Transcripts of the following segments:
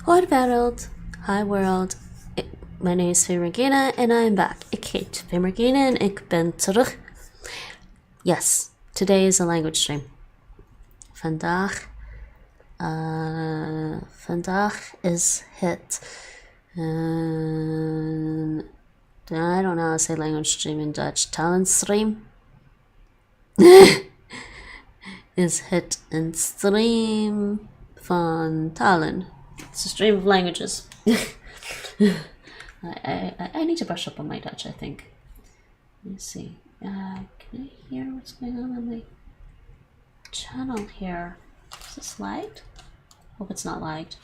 Hoi wereld, hi world. My name is Regina and I am back. Ik heet Regina en ik ben terug. Yes, today is a language stream. Vandaag is het. I don't know how to say language stream in Dutch. Talenstream is het een stream van talen. It's a stream of languages. I need to brush up on my Dutch, I think. Let's see. Can I hear what's going on my channel here? Is this lagged? Hope it's not lagged.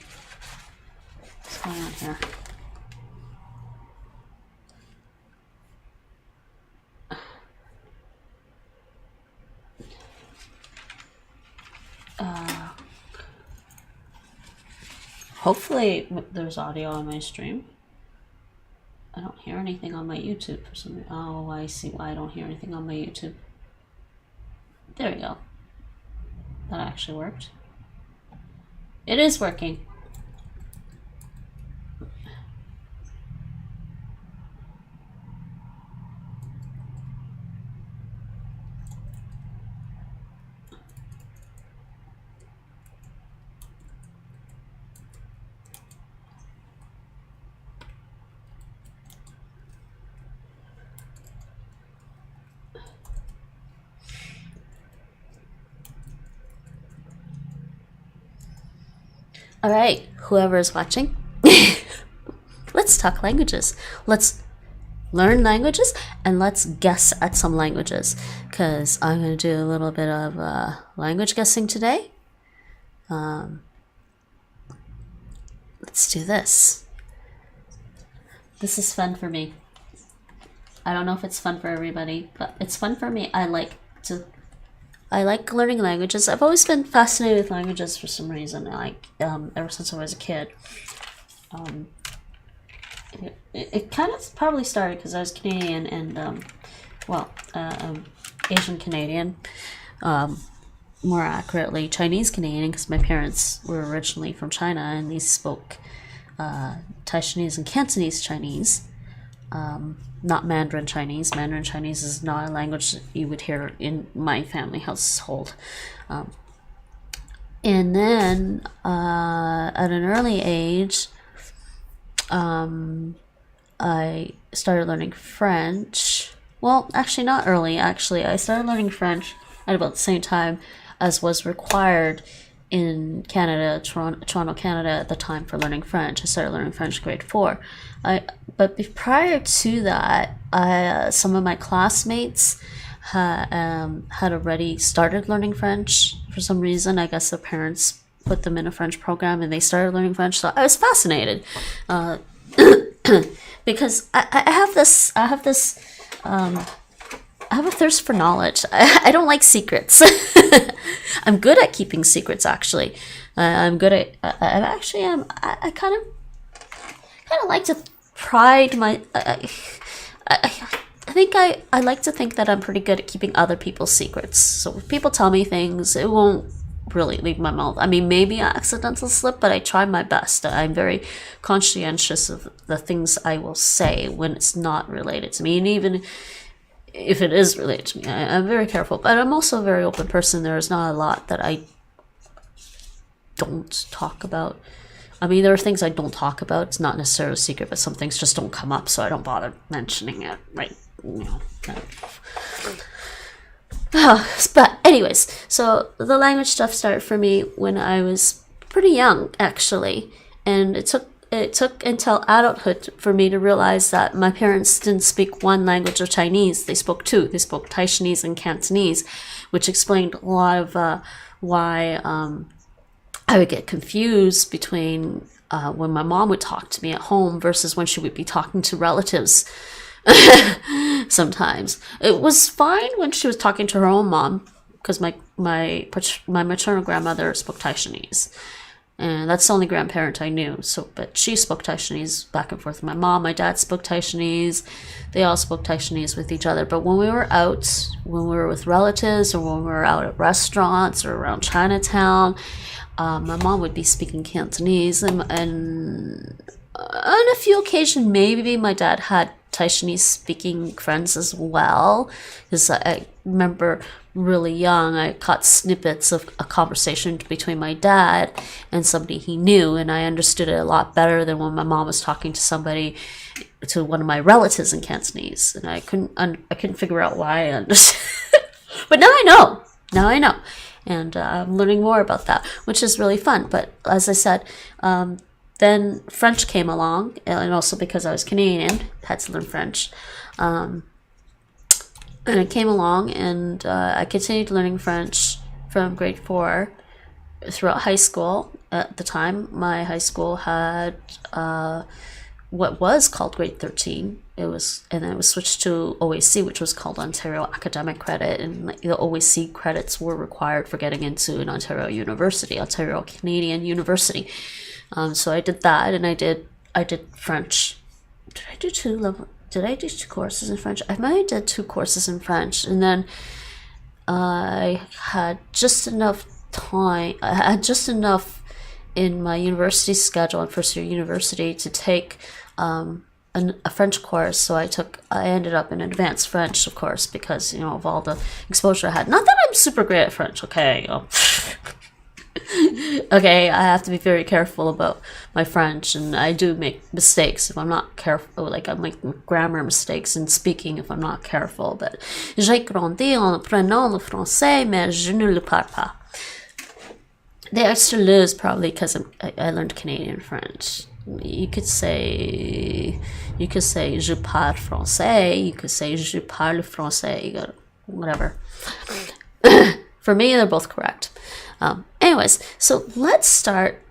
What's going on here? Hopefully there's audio on my stream. I don't hear anything on my YouTube for some reason. Oh, I see why I don't hear anything on my YouTube. There we go. That actually worked. It is working. All right, whoever is watching, let's talk languages. Let's learn languages and let's guess at some languages because I'm going to do a little bit of language guessing today. Let's do this. This is fun for me. I don't know if it's fun for everybody, but it's fun for me. I like learning languages. I've always been fascinated with languages for some reason, ever since I was a kid. It kind of probably started because I was Canadian and, Asian Canadian, more accurately Chinese Canadian because my parents were originally from China and they spoke Taishanese and Cantonese Chinese. Not Mandarin Chinese. Mandarin Chinese is not a language that you would hear in my family household. And then at an early age, I started learning French. Well, actually not early. Actually, I started learning French at about the same time as was required in Canada, Toronto, Canada at the time for learning French. I started learning French grade 4. But prior to that, some of my classmates had already started learning French for some reason. I guess their parents put them in a French program and they started learning French. So I was fascinated because I have a thirst for knowledge. I don't like secrets. I'm good at keeping secrets, actually. I'm good at. I kind of like to pride my. I think I like to think that I'm pretty good at keeping other people's secrets. So if people tell me things, it won't really leave my mouth. I mean, maybe an accidental slip, but I try my best. I'm very conscientious of the things I will say when it's not related to me, and even if it is related to me, I'm very careful. But I'm also a very open person. There is not a lot that I don't talk about. I mean, there are things I don't talk about. It's not necessarily a secret, but some things just don't come up, so I don't bother mentioning it, right? But anyways, so the language stuff started for me when I was pretty young, actually, and it took until adulthood for me to realize that my parents didn't speak one language of Chinese. They spoke two. They spoke Taishanese and Cantonese, which explained a lot of why I would get confused between when my mom would talk to me at home versus when she would be talking to relatives. Sometimes it was fine when she was talking to her own mom because my maternal grandmother spoke Taishanese. And that's the only grandparent I knew. But she spoke Taishanese back and forth with my mom. My dad spoke Taishanese. They all spoke Taishanese with each other. But when we were out, when we were with relatives or when we were out at restaurants or around Chinatown, my mom would be speaking Cantonese, and on a few occasions, maybe my dad had Taishanese speaking friends as well, because I remember really young, I caught snippets of a conversation between my dad and somebody he knew, and I understood it a lot better than when my mom was talking to one of my relatives in Cantonese, and I couldn't figure out why I understood. But now I know, and I'm learning more about that, which is really fun. But as I said, then French came along, and also because I was Canadian, had to learn French. And it came along, and I continued learning French from grade 4 throughout high school. At the time, my high school had what was called grade 13. And then it was switched to OAC, which was called Ontario Academic Credit, and the OAC credits were required for getting into an Ontario University, Ontario Canadian University. So I did that, and I did French. Did I do 2 courses in French? I might have did 2 courses in French, and then I had just enough time. I had just enough in my university schedule in first year university to take a French course. So I ended up in advanced French, of course, because of all the exposure I had. Not that I'm super great at French, okay. Okay, I have to be very careful about my French, and I do make mistakes if I'm not careful. Like I make grammar mistakes in speaking if I'm not careful. But j'ai grandi en apprenant le français, mais je ne le parle pas. The extra le is probably because I learned Canadian French. You could say je parle français. You could say je parle français. Whatever. For me, they're both correct. Anyways, so let's start.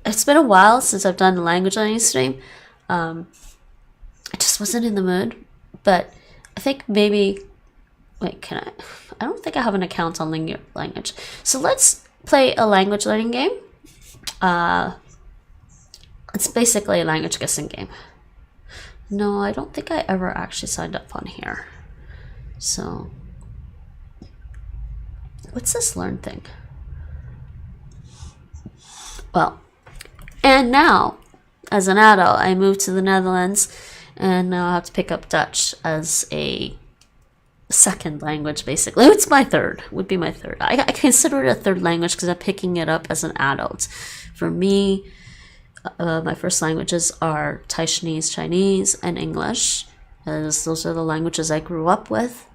It's been a while since I've done a language learning stream. I just wasn't in the mood, but I think maybe, I don't think I have an account on Language. So let's play a language learning game. It's basically a language guessing game. No, I don't think I ever actually signed up on here. So, what's this learn thing? Well, and now, as an adult, I moved to the Netherlands, and now I have to pick up Dutch as a second language, basically. It's my third, would be my third. I consider it a third language because I'm picking it up as an adult. For me, my first languages are Taishanese, Chinese, and English, as those are the languages I grew up with.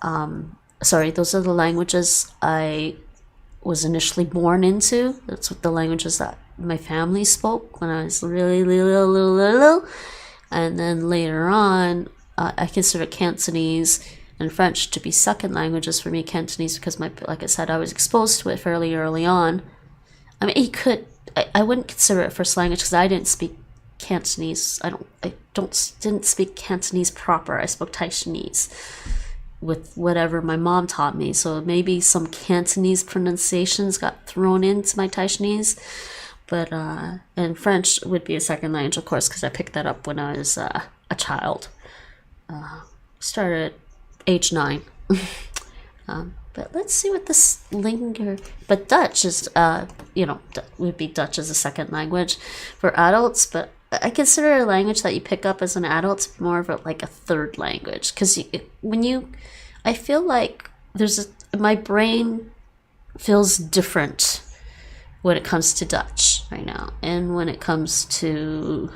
Those are the languages I was initially born into. That's what the languages that my family spoke when I was really little. And then later on, I consider Cantonese and French to be second languages for me. Cantonese because like I said, I was exposed to it fairly early on. I mean, I wouldn't consider it first language because I didn't speak Cantonese. Didn't speak Cantonese proper. I spoke Taishanese with whatever my mom taught me. So maybe some Cantonese pronunciations got thrown into my Taishanese. But, and French would be a second language, of course, because I picked that up when I was a child. Started at age 9. But let's see what this But Dutch is, would be Dutch as a second language for adults. But I consider a language that you pick up as an adult more of like a third language. Because I feel like my brain feels different when it comes to Dutch right now. And when it comes to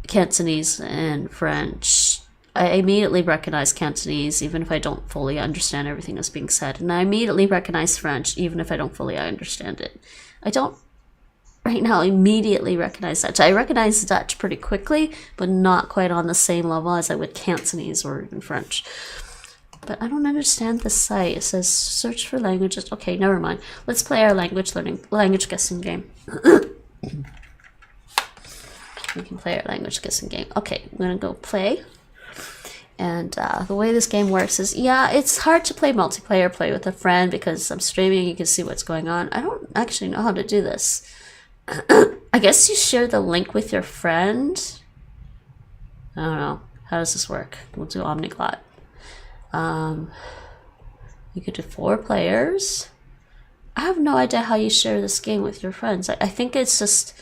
Cantonese and French, I immediately recognize Cantonese, even if I don't fully understand everything that's being said. And I immediately recognize French, even if I don't fully understand it. I don't, right now, immediately recognize Dutch. I recognize Dutch pretty quickly, but not quite on the same level as I would Cantonese or even French. But I don't understand this site. It says search for languages. Okay, never mind. Let's play our language guessing game. We can play our language guessing game. Okay, I'm gonna go play. And the way this game works is, it's hard to play multiplayer, play with a friend, because I'm streaming, you can see what's going on. I don't actually know how to do this. I guess you share the link with your friend. I don't know. How does this work? We'll do Omniglot. You could do 4 players. I have no idea how you share this game with your friends. I think it's just,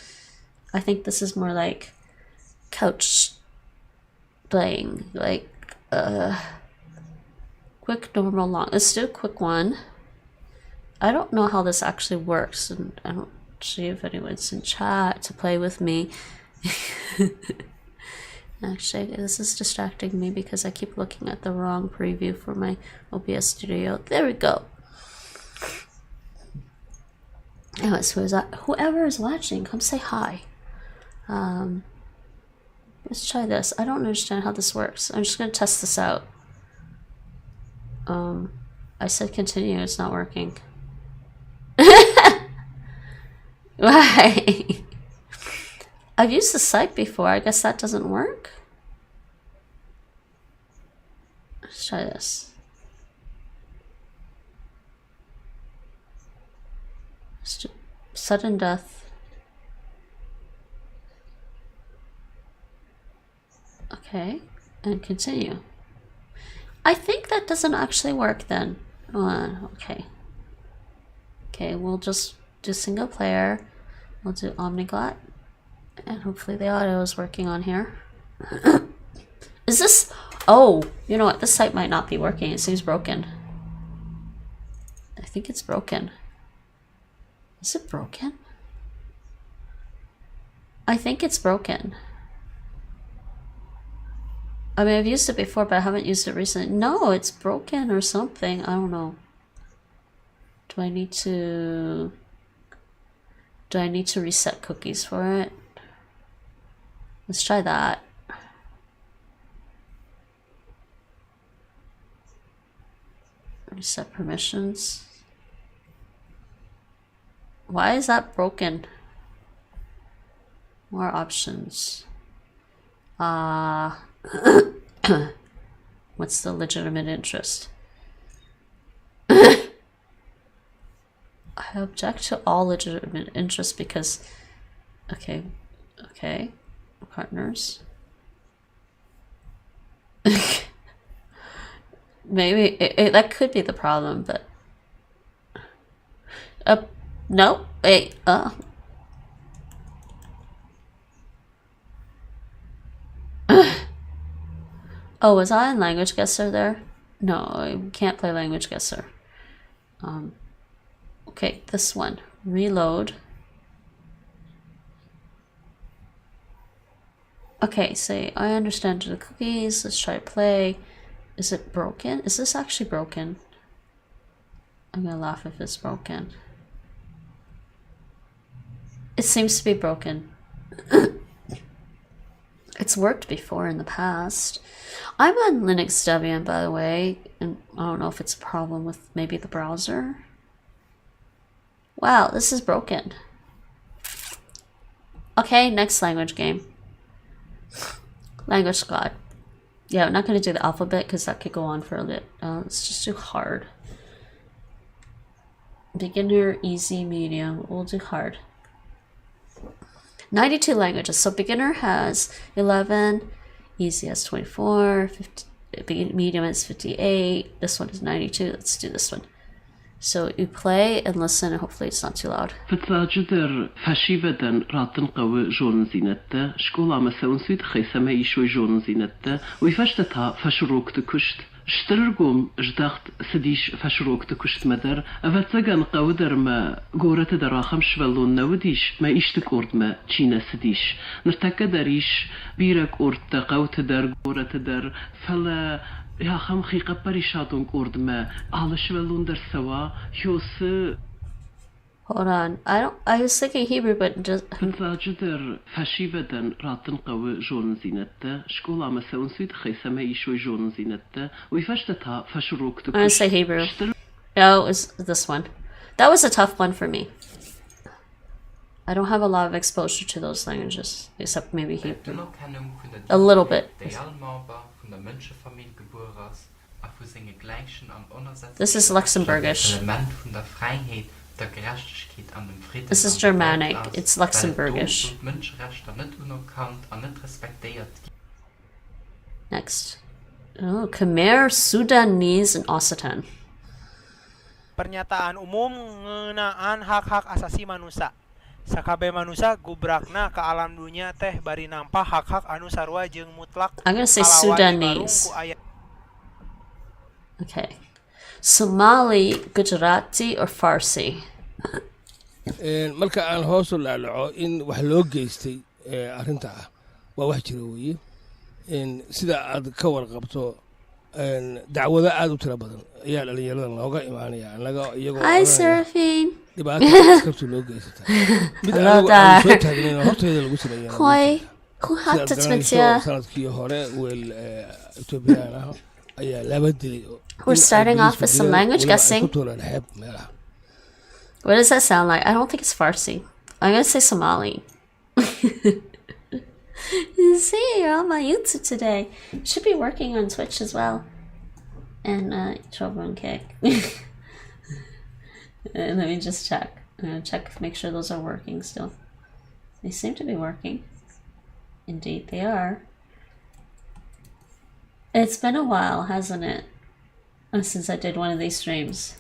I think this is more like couch playing, like quick, normal, long. Let's do a quick one. I don't know how this actually works, and I don't see if anyone's in chat to play with me. Actually, this is distracting me because I keep looking at the wrong preview for my OBS studio. There we go. Anyways, who is that? Whoever is watching, come say hi. Let's try this. I don't understand how this works. I'm just gonna test this out. I said continue, it's not working. Why? I've used the site before. I guess that doesn't work. Let's try this. Sudden death. Okay, and continue. I think that doesn't actually work then. Okay. Okay, we'll just do single player. We'll do Omniglot. And hopefully the audio is working on here. Is this... Oh, you know what? This site might not be working. It seems broken. I think it's broken. Is it broken? I think it's broken. I mean, I've used it before, but I haven't used it recently. No, it's broken or something. I don't know. Do I need to reset cookies for it? Let's try that. Reset permissions. Why is that broken? More options. What's the legitimate interest? I object to all legitimate interest because... Okay. Partners. Maybe that could be the problem, but... No, wait, Oh, was I in language guesser there? No, I can't play language guesser. Okay, this one. Reload. Okay, say, I understand the cookies. Let's try play. Is it broken? Is this actually broken? I'm gonna laugh if it's broken. It seems to be broken. It's worked before in the past. I'm on Linux Debian, by the way, and I don't know if it's a problem with maybe the browser. Wow, this is broken. Okay, next language game. Language squad. Yeah, I'm not going to do the alphabet because that could go on for a bit. Let's just do hard. Beginner, easy, medium. We'll do hard. 92 languages. So beginner has 11, easy has 24, 50, medium has 58. This one is 92. Let's do this one. So you play and listen, and hopefully it's not too loud. فتاجدر فشيفدن راتن قوي جون زينته شكولا مسون سويت خيسمه يشوي جون زينته ويفشتها فشروك تكشت اشترقوم جدخت سديش فشروك تكشت مدر افتزقن قودر ما قورة دراخم شبلون نوديش ما ايشتك ارد ما تشينا سديش نرتك داريش بيرك ارد تقوت در قورة در فلا يا خم خيقة بريشاتون ارد ما على شبلون در سوا يوس Hold on. I was thinking Hebrew, but just... فتاجدر فشيفدن راتن قوي جون زينته شكولا مسون سويت خيسمه يشوي جون زينته ويفشتها فشروك I'm gonna say Hebrew. No, it was this one. That was a tough one for me. I don't have a lot of exposure to those languages, except maybe Hebrew. A little bit. This is Luxembourgish. This is Germanic. It's Luxembourgish. Next. Oh, Khmer, Sudanese, and Occitan. Pernyataan umum ngeunaan hak-hak asasi manusia. Sakabeh manusia gubrakna ke alam dunia teh bari nampa hak-hak anu sarua jeung mutlak. I'm gonna say kalawan dibarung Sudanese. ku aya. Okay. Somali, Gujarati, or Farsi? marka aan hoos u laalaco in wax loo geystay arrinta ah waa wax jira weeye sida aad ka warqabto dacwado aad u tiro badan ayaa dhalinyarada looga imaanaya anaga iyagoo Hi, Seraphine. dhibaato iskabsi loo geysata mid anigu aan soo taagnayna horteeda lagu sameeyaa Hoi, who had to Twitter? sanadkii hore weel Ethiopian ah ayaa laba dilay. We're starting off with some language guessing. What does that sound like? I don't think it's Farsi. I'm gonna say Somali. See, you're on my YouTube today. You should be working on Twitch as well. And Trouble and Kick. And let me just check. I'm gonna check, make sure those are working still. They seem to be working. Indeed, they are. It's been a while, hasn't it? Since I did one of these streams.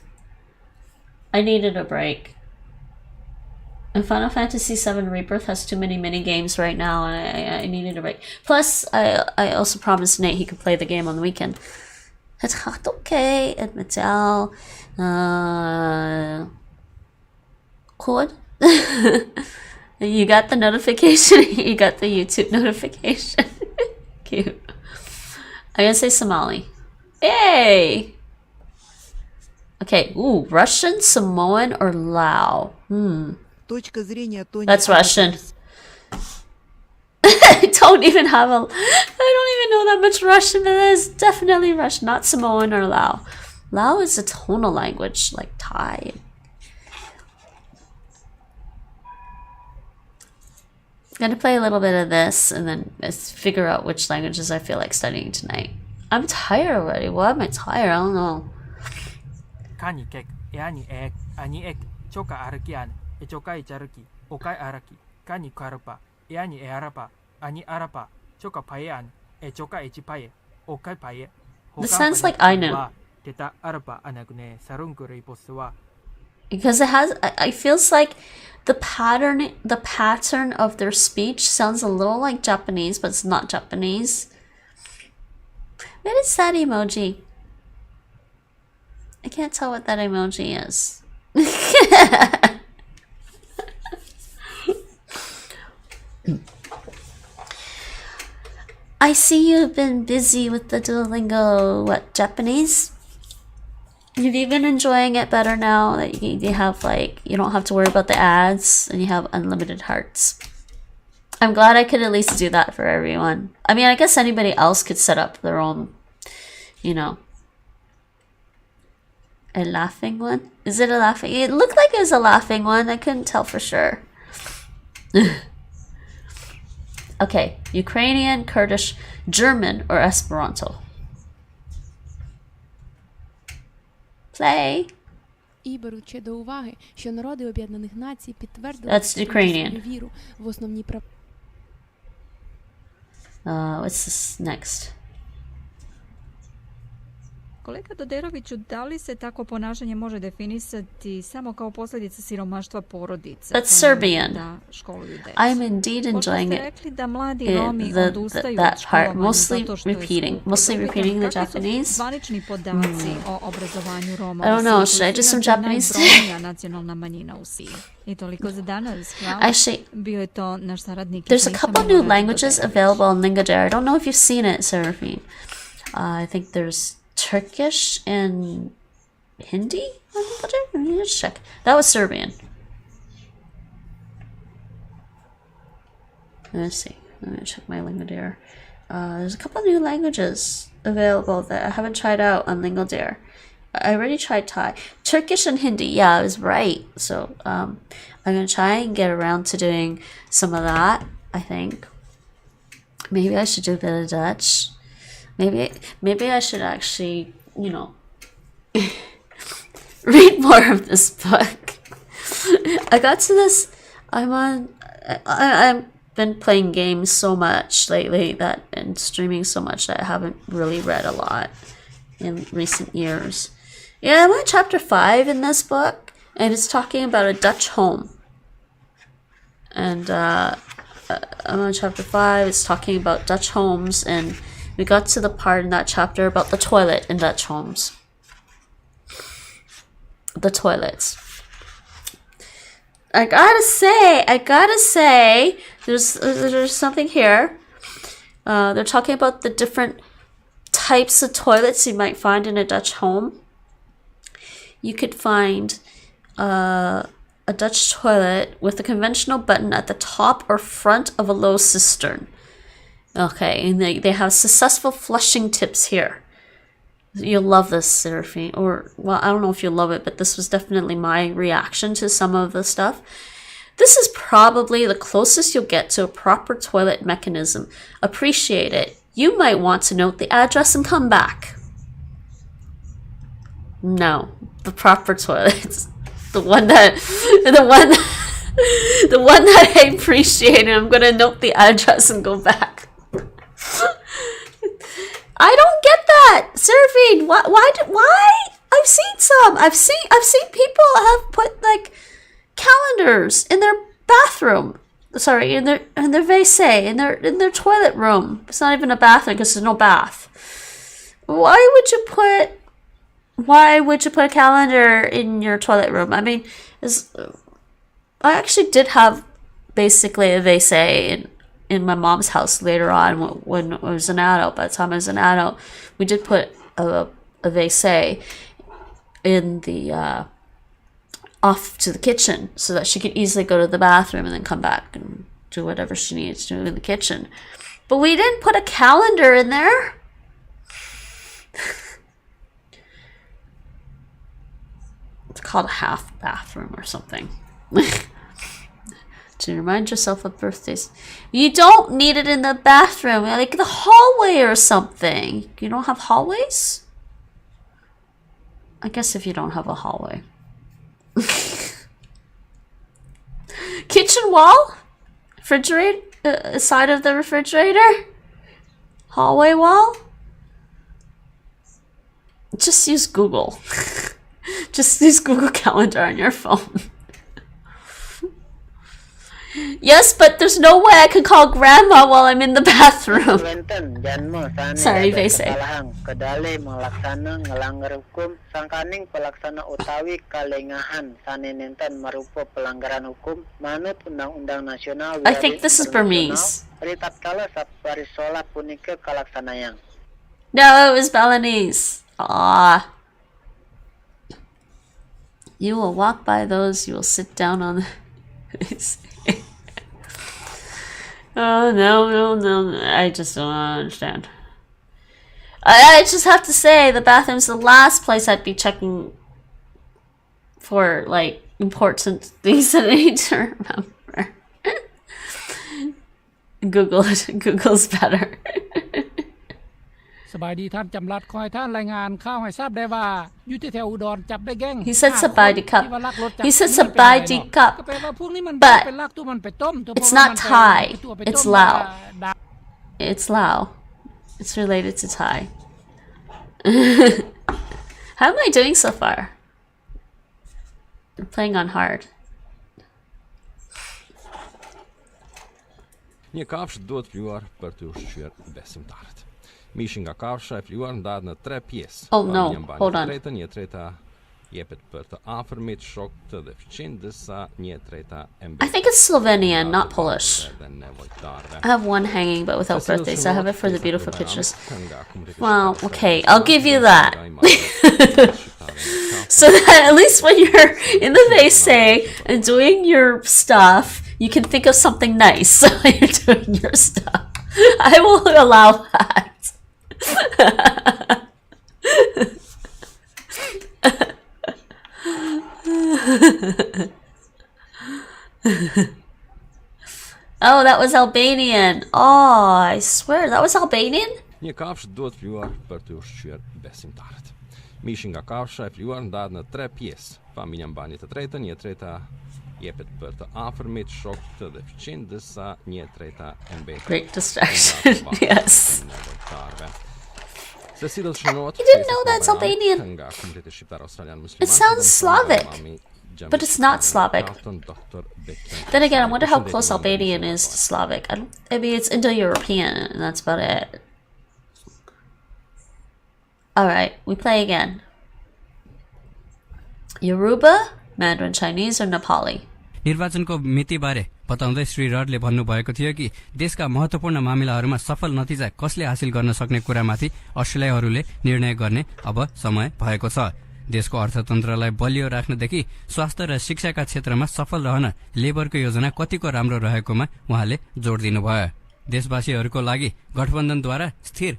I needed a break. And Final Fantasy VII Rebirth has too many mini games right now, and I needed a break. Plus, I also promised Nate he could play the game on the weekend. Het gaat oké, het metaal. Good. You got the notification. You got the YouTube notification. Cute. I'm gonna say Somali. Yay! Okay, ooh, Russian, Samoan, or Lao? That's Russian. I don't even know that much Russian, but that is definitely Russian, not Samoan or Lao. Lao is a tonal language, like Thai. I'm gonna play a little bit of this and then figure out which languages I feel like studying tonight. I'm tired already. Why am I tired? I don't know. Kani kek, eani ek, ani ek, choka arakian, e chokai charaki, okai araki, kani karapa, eani e arapa, ani arapa, choka payan, e choka e chipaye, okai paye. This sounds like I know. Teta arapa anagne sarunguri poswa. Because it feels like the pattern of their speech sounds a little like Japanese, but it's not Japanese. What is that emoji? I can't tell what that emoji is. I see you've been busy with the Duolingo, what, Japanese? Have you been enjoying it better now that you have, like, you don't have to worry about the ads and you have unlimited hearts? I'm glad I could at least do that for everyone. I mean, I guess anybody else could set up their own, you know. A laughing one? Is it a laughing? It looked like it was a laughing one. I couldn't tell for sure. Okay, Ukrainian, Kurdish, German, or Esperanto? Play. І беручи до уваги, що народи Об'єднаних Націй підтвердили That's Ukrainian. віру в основні права. What's this next? Kolega Doderoviću, da li se tako ponašanje može definisati samo kao posljedica siromaštva porodice? That's Serbian. Da školuju decu. I'm indeed enjoying it. Rekli da mladi Romi odustaju that od part, školovanja mostly zato što je repeating, skupo. mostly repeating the Japanese. Kakvi su zvanični podaci o obrazovanju Roma I don't u know, svijetu? should I do some Inače, Japanese? najbrojnija nacionalna manjina u Siji. I toliko za danas. Hvala. Actually, Bio je to naš saradnik. there's a couple new languages available on LingoDeer. I don't know if you've seen it, Seraphine. I think there's Turkish and Hindi on LingoDeer. Let me just check. That was Serbian. Let's see. Let me check my LingoDeer. There's a couple new languages available that I haven't tried out on LingoDeer. I already tried Thai. Turkish and Hindi. Yeah, I was right. So I'm going to try and get around to doing some of that, I think. Maybe I should do a bit of Dutch. Maybe I should actually, you know, read more of this book. I got to this. I've been playing games so much lately and streaming so much that I haven't really read a lot in recent years. Yeah, I'm on chapter 5 in this book, and it's talking about a Dutch home. And I'm on chapter 5, it's talking about Dutch homes, and we got to the part in that chapter about the toilet in Dutch homes. The toilets. I gotta say, there's something here. They're talking about the different types of toilets you might find in a Dutch home. You could find a Dutch toilet with a conventional button at the top or front of a low cistern. Okay, and they have successful flushing tips here. You'll love this, Seraphine. Or, well, I don't know if you'll love it, but this was definitely my reaction to some of the stuff. This is probably the closest you'll get to a proper toilet mechanism. Appreciate it. You might want to note the address and come back. No, the proper toilets. The one that I appreciate, and I'm gonna note the address and go back. I don't get that, Seraphine. Why? I've seen some. I've seen people have put like calendars in their bathroom. Sorry, in their WC, in their toilet room. It's not even a bathroom because there's no bath. Why would you put a calendar in your toilet room? I mean, I actually did have basically a WC in my mom's house later on when I was an adult. By the time I was an adult, we did put a WC in the off to the kitchen so that she could easily go to the bathroom and then come back and do whatever she needs to do in the kitchen. But we didn't put a calendar in there. It's called a half bathroom or something. To remind yourself of birthdays. You don't need it in the bathroom, like the hallway or something. You don't have hallways? I guess if you don't have a hallway. Kitchen wall? Refrigerator? Side of the refrigerator? Hallway wall? Just use Google. Just use Google Calendar on your phone. Yes, but there's no way I can call grandma while I'm in the bathroom. Sorry, Vese. Kedali melaksana ngelanggar hukum sangkaning pelaksana utawi kalengahan saninenten marupa pelanggaran hukum manut undang-undang nasional. I think this is Burmese. Tatkala sapari sholat punika kalaksanayang. No, it was Balinese. Ah. You will walk by those, you will sit down on the... Oh, no. I just don't understand. I just have to say, the bathroom's the last place I'd be checking for, like, important things that I need to remember. Google's better. สบายดีท่านจำรัดคอยท่านรายงานข่าวให้ทราบได้ว่าอยู่ที่แถวอุดรจับได้แก๊ง He said sabadi cup. He said sabadi cup. But it's not Thai. It's Lao. It's Lao. It's related to Thai. How am I doing so far? I'm playing on hard. Nie kavš dot fluor per tu shir besimtaret. Mishinga kavša fluor dad na tre pies. Oh no, hold on. Treta nie treta jepet per ta afirmit shock to the chindesa nie treta embe. I think it's Slovenian, not Polish. I have one hanging but without birthdays. I have it for the beautiful pictures. Well, okay, I'll give you that. So that at least when you're in the WC and doing your stuff, you can think of something nice while you're doing your stuff. I will allow that. Oh, that was Albanian. Oh, I swear, that was Albanian? Nie kavš dot fluor per tu shir besimtaret. Mishinga kavša fluor dad na tre pies. Paminjam bani ta treta nie treta jepet per ta afirmit shock to the chindesa nie treta embe. Great distraction. Yes. Se sidoskenot, You didn't know that's Albanian. It sounds Slavic, but it's not Slavic. Then again, I wonder how close Albanian is to Slavic. I mean, it's Indo-European, and that's about it. Alright, we play again. Yoruba, Mandarin Chinese, or Nepali? निर्वाचनको मितिबारे बताउँदै श्री रडले भन्नुभएको थियो कि देशका महत्त्वपूर्ण मामिलाहरूमा सफल नतिजा कसले हासिल गर्न सक्ने कुरामाथि अस्ट्रेलियाहरूले निर्णय गर्ने अब समय भएको छ। देशको अर्थतन्त्रलाई बलियो राख्नदेखि स्वास्थ्य र शिक्षाका क्षेत्रमा सफल रहन लेबरको योजना कतिको राम्रो रहेकोमा उहाँले जोड दिनुभयो। देशवासीहरूको लागि गठबन्धनद्वारा स्थिर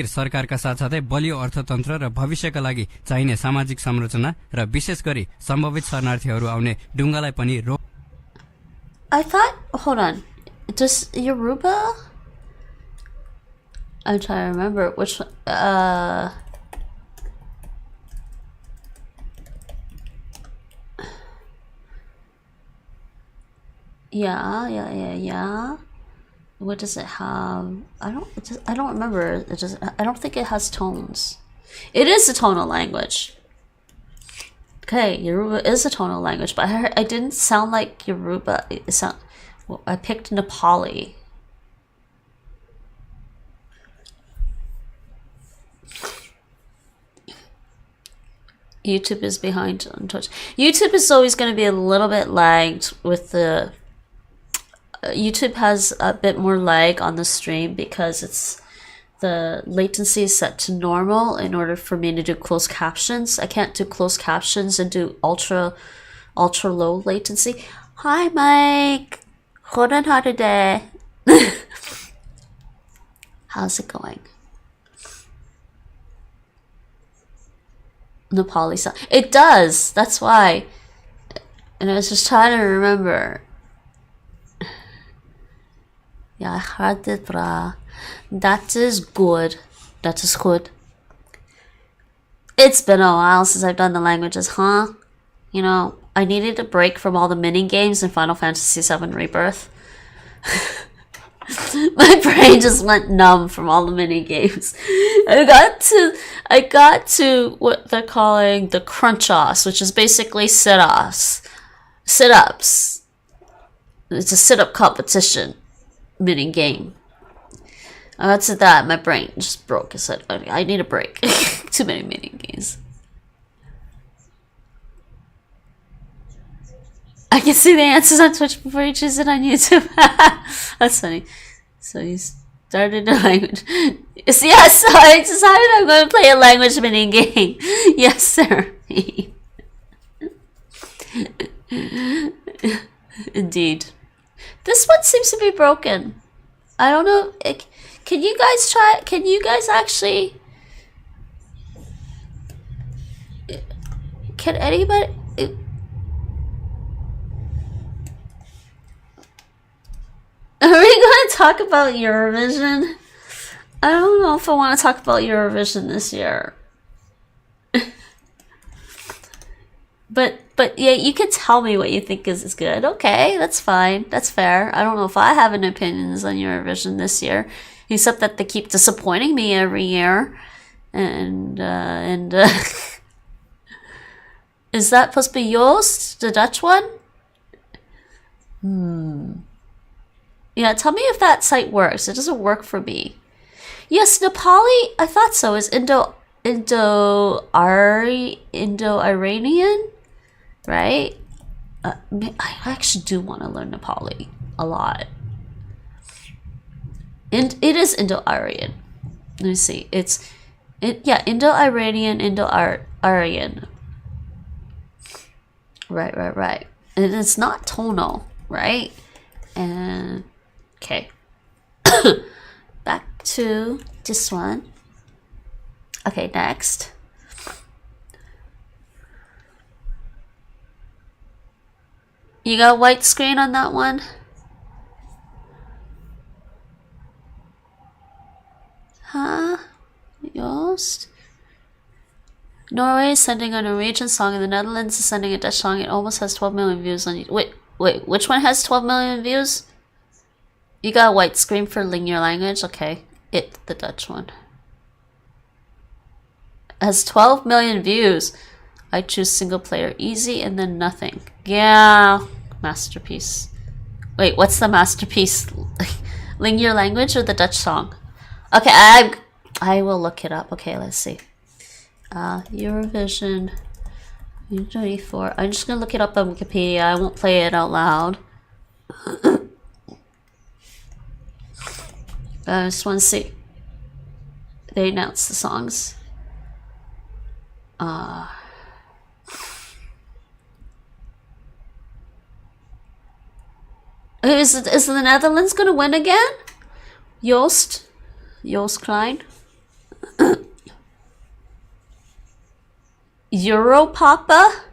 सरकारका साथसाथै बलियो अर्थतन्त्र र भविष्यका लागि चाहिने सामाजिक संरचना र विशेष गरी सम्भावित शरणार्थीहरू आउने ढुङ्गालाई पनि रोक। I thought, hold on, does Yoruba? I'm trying to remember which one. Yeah. What does it have? I don't remember. I don't think it has tones. It is a tonal language. Okay, Yoruba is a tonal language, but I didn't sound like Yoruba. I picked Nepali. YouTube is behind on Twitch. YouTube is always going to be a little bit lagged with the... YouTube has a bit more lag on the stream because it's the latency is set to normal in order for me to do closed captions. I can't do closed captions and do ultra low latency. Hi Mike, hold on how today. How's it going? Nepali sound. It does. That's why. And I was just trying to remember. Yeah, I heard it, brah. That is good. That is good. It's been a while since I've done the languages, huh? You know, I needed a break from all the mini games in Final Fantasy VII Rebirth. My brain just went numb from all the mini games. I got to what they're calling the crunch-offs, which is basically sit-ups. It's a sit-up competition mini game. I got to that, my brain just broke. I said, I need a break. Too many mini games. I can see the answers on Twitch before you choose it on YouTube. That's funny. So you started a language. Yes, so I decided I'm going to play a language mini game. Yes, sir. Indeed. This one seems to be broken. I don't know. Can you guys try? Can you guys actually? Can anybody? Are we going to talk about Eurovision? I don't know if I want to talk about Eurovision this year. But yeah, you can tell me what you think is good. Okay, that's fine. That's fair. I don't know if I have any opinions on Eurovision this year, except that they keep disappointing me every year. And is that supposed to be Joost, the Dutch one? Yeah, tell me if that site works. It doesn't work for me. Yes, Nepali, I thought so, is Indo-Iranian, right? I actually do want to learn Nepali a lot. And it is Indo-Aryan. Let me see. Yeah, Indo-Iranian, Indo-Aryan. Right. And it's not tonal, right? And okay. Back to this one. Okay, next. You got white screen on that one? Huh? Joost? Norway is sending a Norwegian song, and the Netherlands is sending a Dutch song. It almost has 12 million views on YouTube. Wait, which one has 12 million views? You got a white screen for Your Language? Okay, the Dutch one. has 12 million views. I choose single player easy and then nothing. Yeah, masterpiece. Wait, what's the masterpiece? LingoDeer language or the Dutch song? Okay, I will look it up. Okay, let's see. Eurovision 2024. I'm just gonna look it up on Wikipedia. I won't play it out loud. I just want to see. They announced the songs. Is the Netherlands gonna win again? Joost Klein. Europapa?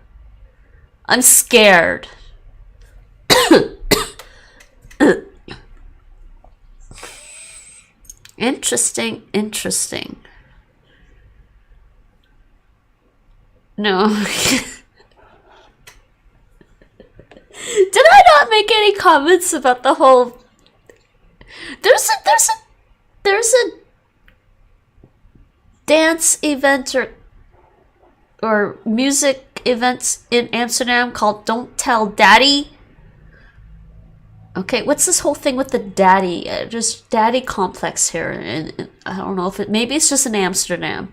I'm scared. Interesting. No. Did I not make any comments about the whole? There's a dance event or music events in Amsterdam called Don't Tell Daddy. Okay, what's this whole thing with the daddy? Just daddy complex here, and I don't know if maybe it's just in Amsterdam.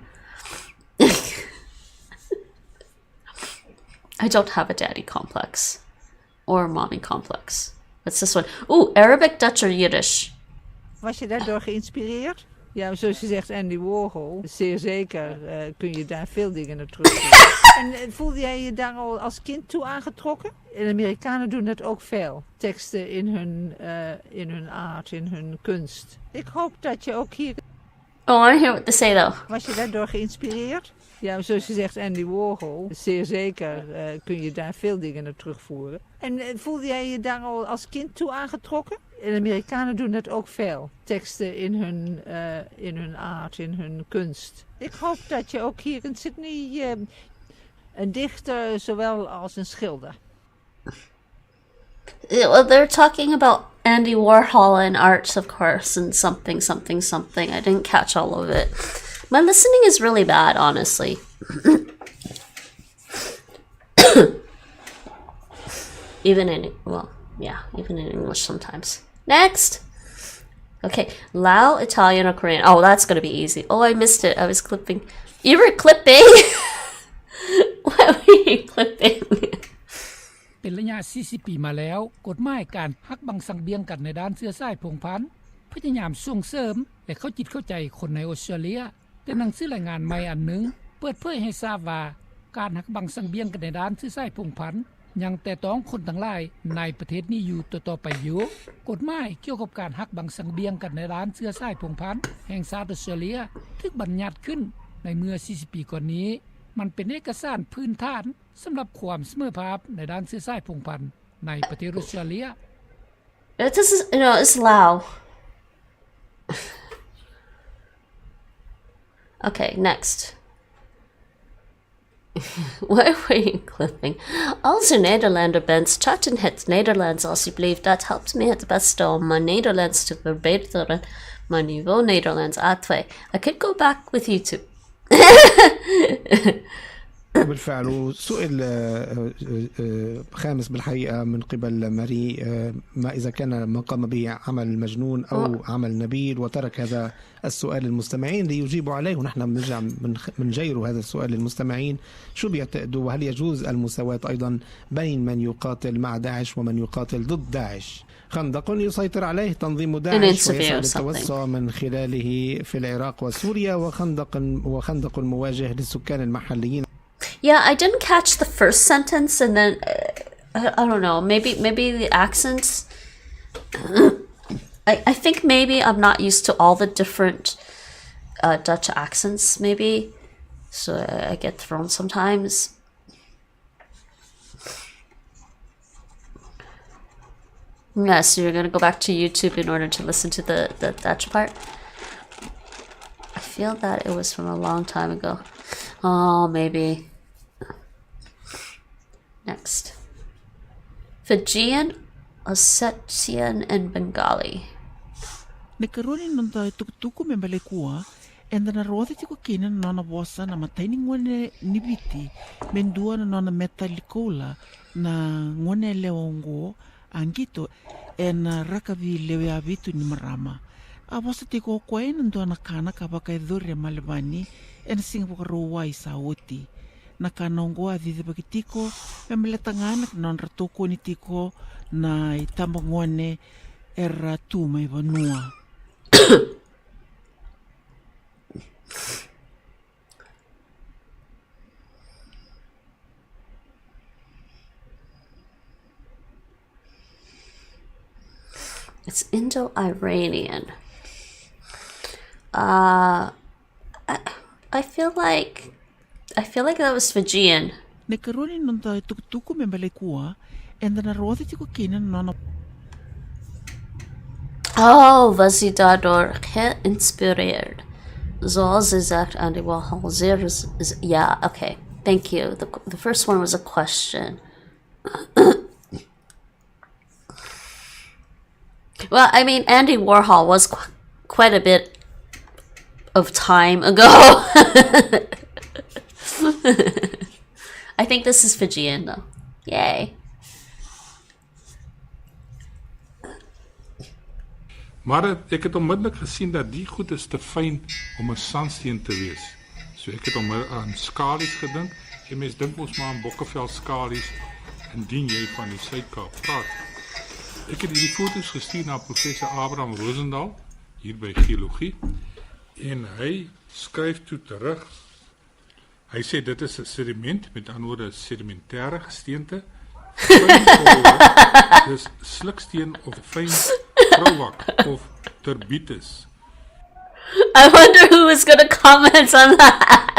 I don't have a daddy complex or a mommy complex. What's this one? Ooh, Arabic, Dutch or Yiddish? Was je daardoor geïnspireerd? Ja, zoals je zegt, Andy Warhol. Zeer zeker kun je daar veel dingen naar terugvinden. En voelde jij je daar al als kind toe aangetrokken? En Amerikanen doen dat ook veel. Teksten in hun aard, in hun kunst. Ik hoop dat je ook hier... Oh, I want to hear what they say though. Was je daardoor geïnspireerd? Ja, zoals je zegt, Andy Warhol. Zeer zeker kun je daar veel dingen naar terugvoeren. En voelde jij je daar al als kind toe aangetrokken? En Amerikanen doen dat ook veel. Teksten in hun aard, in hun kunst. Ik hoop dat je ook hier in Sydney een dichter zowel als een schilder. Well, they're talking about Andy Warhol and arts, of course, and something. I didn't catch all of it. My listening is really bad, honestly. even in English sometimes. Next. Okay, Lao, Italian, or Korean. Oh, that's gonna be easy. Oh, I missed it. I was clipping. You were clipping? What were you clipping? เป็นระยะ40 ปีมาแล้วกฎหมายการฮักบังสังเบียงกันในด้านเชื้อสายพงพันธุ์พยายามส่งเสริมและเข้าจิตเข้าใจคนในออสเตรเลียแต่หนังสือรายงานใหม่อันหนึ่งเปิดเผยให้ทราบว่าการฮักบังสังเบียงกันในด้านเชื้อสายพงพันธุ์ยังแต่ต้องคนทั้งหลายในประเทศนี้อยู่ต่อไปอยู่กฎหมายเกี่ยวกับการฮักบังสังเบียงกันในด้านเชื้อสายพงพันธุ์แห่งชาติออสเตรเลียถูกบัญญัติขึ้นในเมื่อ40 ปีก่อนนี้มันเป็นเอกสารพื้นฐานสำหรับความเสมอภาคในด้านเชื้อสายพงพันธุ์ในประเทศออสเตรเลีย This is, it's Lao. Okay, next. Why were you clipping? Also, Nederlander bent chatten het Nederlands alsjeblieft. Dat helpt me het beste om mijn Nederlands te verbeteren. Mijn niveau Nederlands A2. I could go back with YouTube. بالفعل سئل خامس بالحقيقة من قبل ماري ما إذا كان ما قام به عمل مجنون أو عمل نبيل وترك هذا السؤال للمستمعين ليجيبوا عليه ونحن بنرجع من جيره هذا السؤال للمستمعين شو بيعتقدوا وهل يجوز المساواة أيضا بين من يقاتل مع داعش ومن يقاتل ضد داعش خندق يسيطر عليه تنظيم داعش ويسعى للتوسع من خلاله في العراق وسوريا وخندق مواجه للسكان المحليين. Yeah, I didn't catch the first sentence, and then I don't know. Maybe the accents. I think maybe I'm not used to all the different Dutch accents. Maybe so I get thrown sometimes. Yeah, so you're gonna go back to YouTube in order to listen to the Dutch part. I feel that it was from a long time ago. Oh, maybe. Next. Fijian, Ossetian, and Bengali. Nekaronin nontai tuku membele kua And na rote tiko kina na nona bosa na mataini ngone nibiti mendua na nona metalikola na ngone leongo angito na rakavi lewe avitu ni marama. A bosa tiko koe na ndua na kana ka baka edhure malevani na singapoka roa isa oti. Na kanongo a dhidhi bakitiko me meletangana na nona ratoko ni tiko na itamba ngone era tuma i vanua. It's Indo-Iranian. I feel like that was Fijian. Ne karoni nonta tuku me malekua and na rote tiko kina nona. Oh, was sie dadurch inspiriert? So gesagt Andy Warhol. Yeah, okay. Thank you. The first one was a question. Well, I mean, Andy Warhol was quite a bit of time ago. I think this is Fijian, though. Yay. Maar ek het onmiddellik gesien dat die goed is te fyn om 'n sandsteen te wees. So ek het aan skalies gedink. En mens dink ons maar aan Bokkevel skalies indien jy van die Suid-Kaap praat. Ek het hierdie foto's gestuur na professor Abraham Rosendaal hier by geologie en hy skryf toe terug. Hy sê dit is 'n sediment, met ander woorde sedimentêre gesteente. Dis sliksteen of fyn grauwak of turbitus. I wonder who is going to comment on that.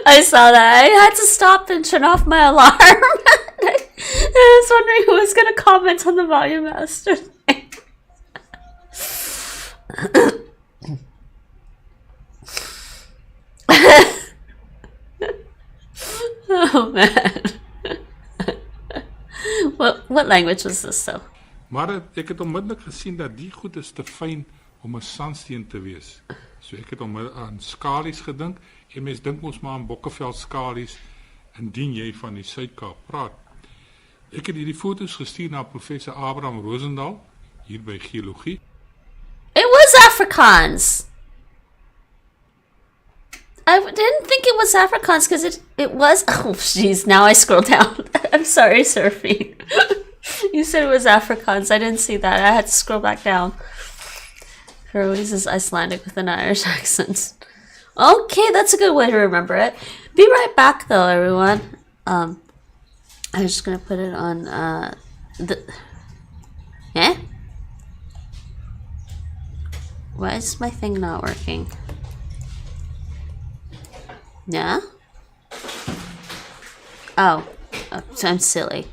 I saw that. I had to stop and turn off my alarm. I was wondering who was going to comment on the volume master thing. Oh man. What language was this though? Maar ek het onmiddellik gesien dat die goed is te fyn om 'n sandsteen te wees. So ek het aan skalies gedink en mens dink ons maar aan Bokkevel skalies indien jy van die Suid-Kaap praat. Ek het hierdie foto's gestuur na professor Abraham Rosendaal hier by geologie. It was Afrikaans. I didn't think it was Afrikaans because it was. Oh, jeez. Now I scroll down. I'm sorry, Surfing. You said it was Afrikaans. I didn't see that. I had to scroll back down. Creools is Icelandic with an Irish accent. Okay, that's a good way to remember it. Be right back, though, everyone. I'm just gonna put it on Why is my thing not working? Yeah? Oh, so I'm silly.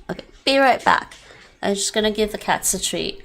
Okay, be right back. I'm just gonna give the cats a treat.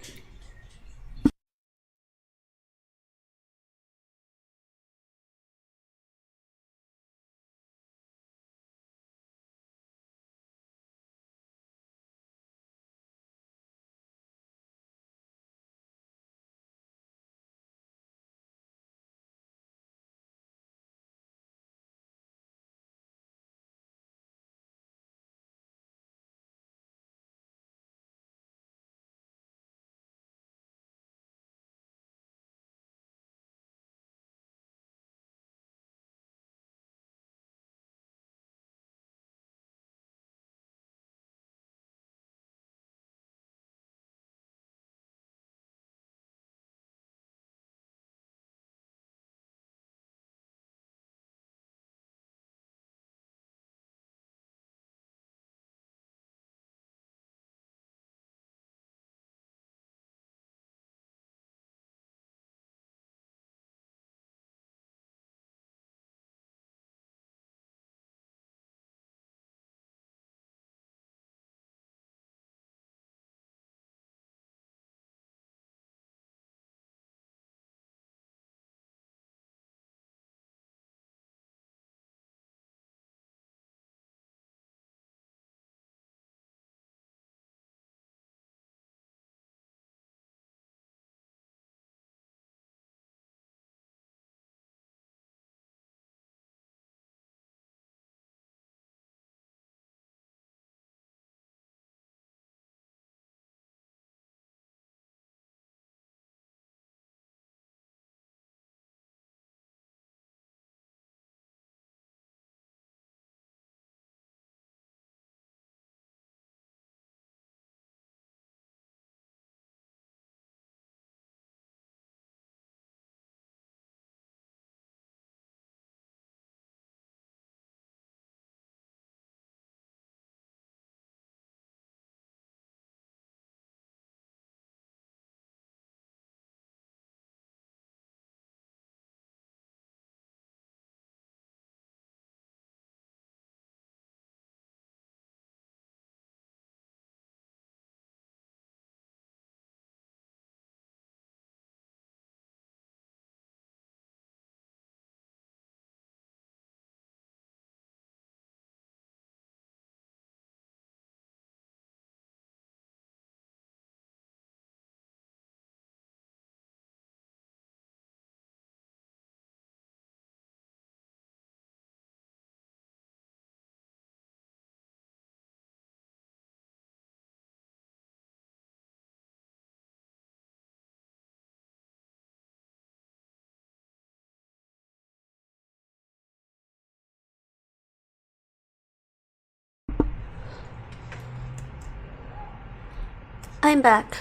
I'm back.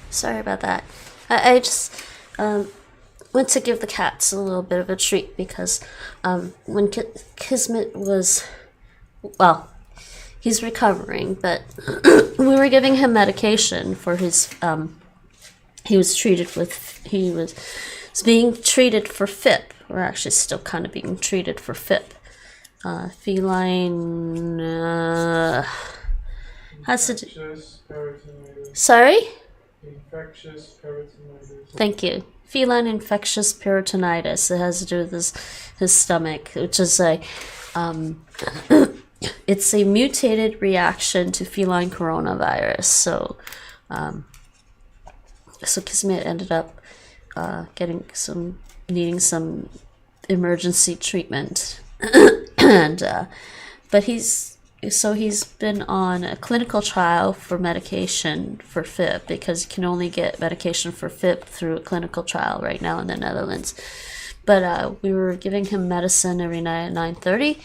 Sorry about that. I just went to give the cats a little bit of a treat because when Kismet was, well, he's recovering, but we were giving him medication for his, he was being treated for FIP. We're actually still kind of being treated for FIP. Feline, has to do... Sorry? Infectious peritonitis. Thank you. Feline infectious peritonitis. It has to do with his stomach, which is a, it's a mutated reaction to feline coronavirus. So Kismet ended up needing some emergency treatment, and but he's been on a clinical trial for medication for FIP because you can only get medication for FIP through a clinical trial right now in the Netherlands. But we were giving him medicine every night at 9:30.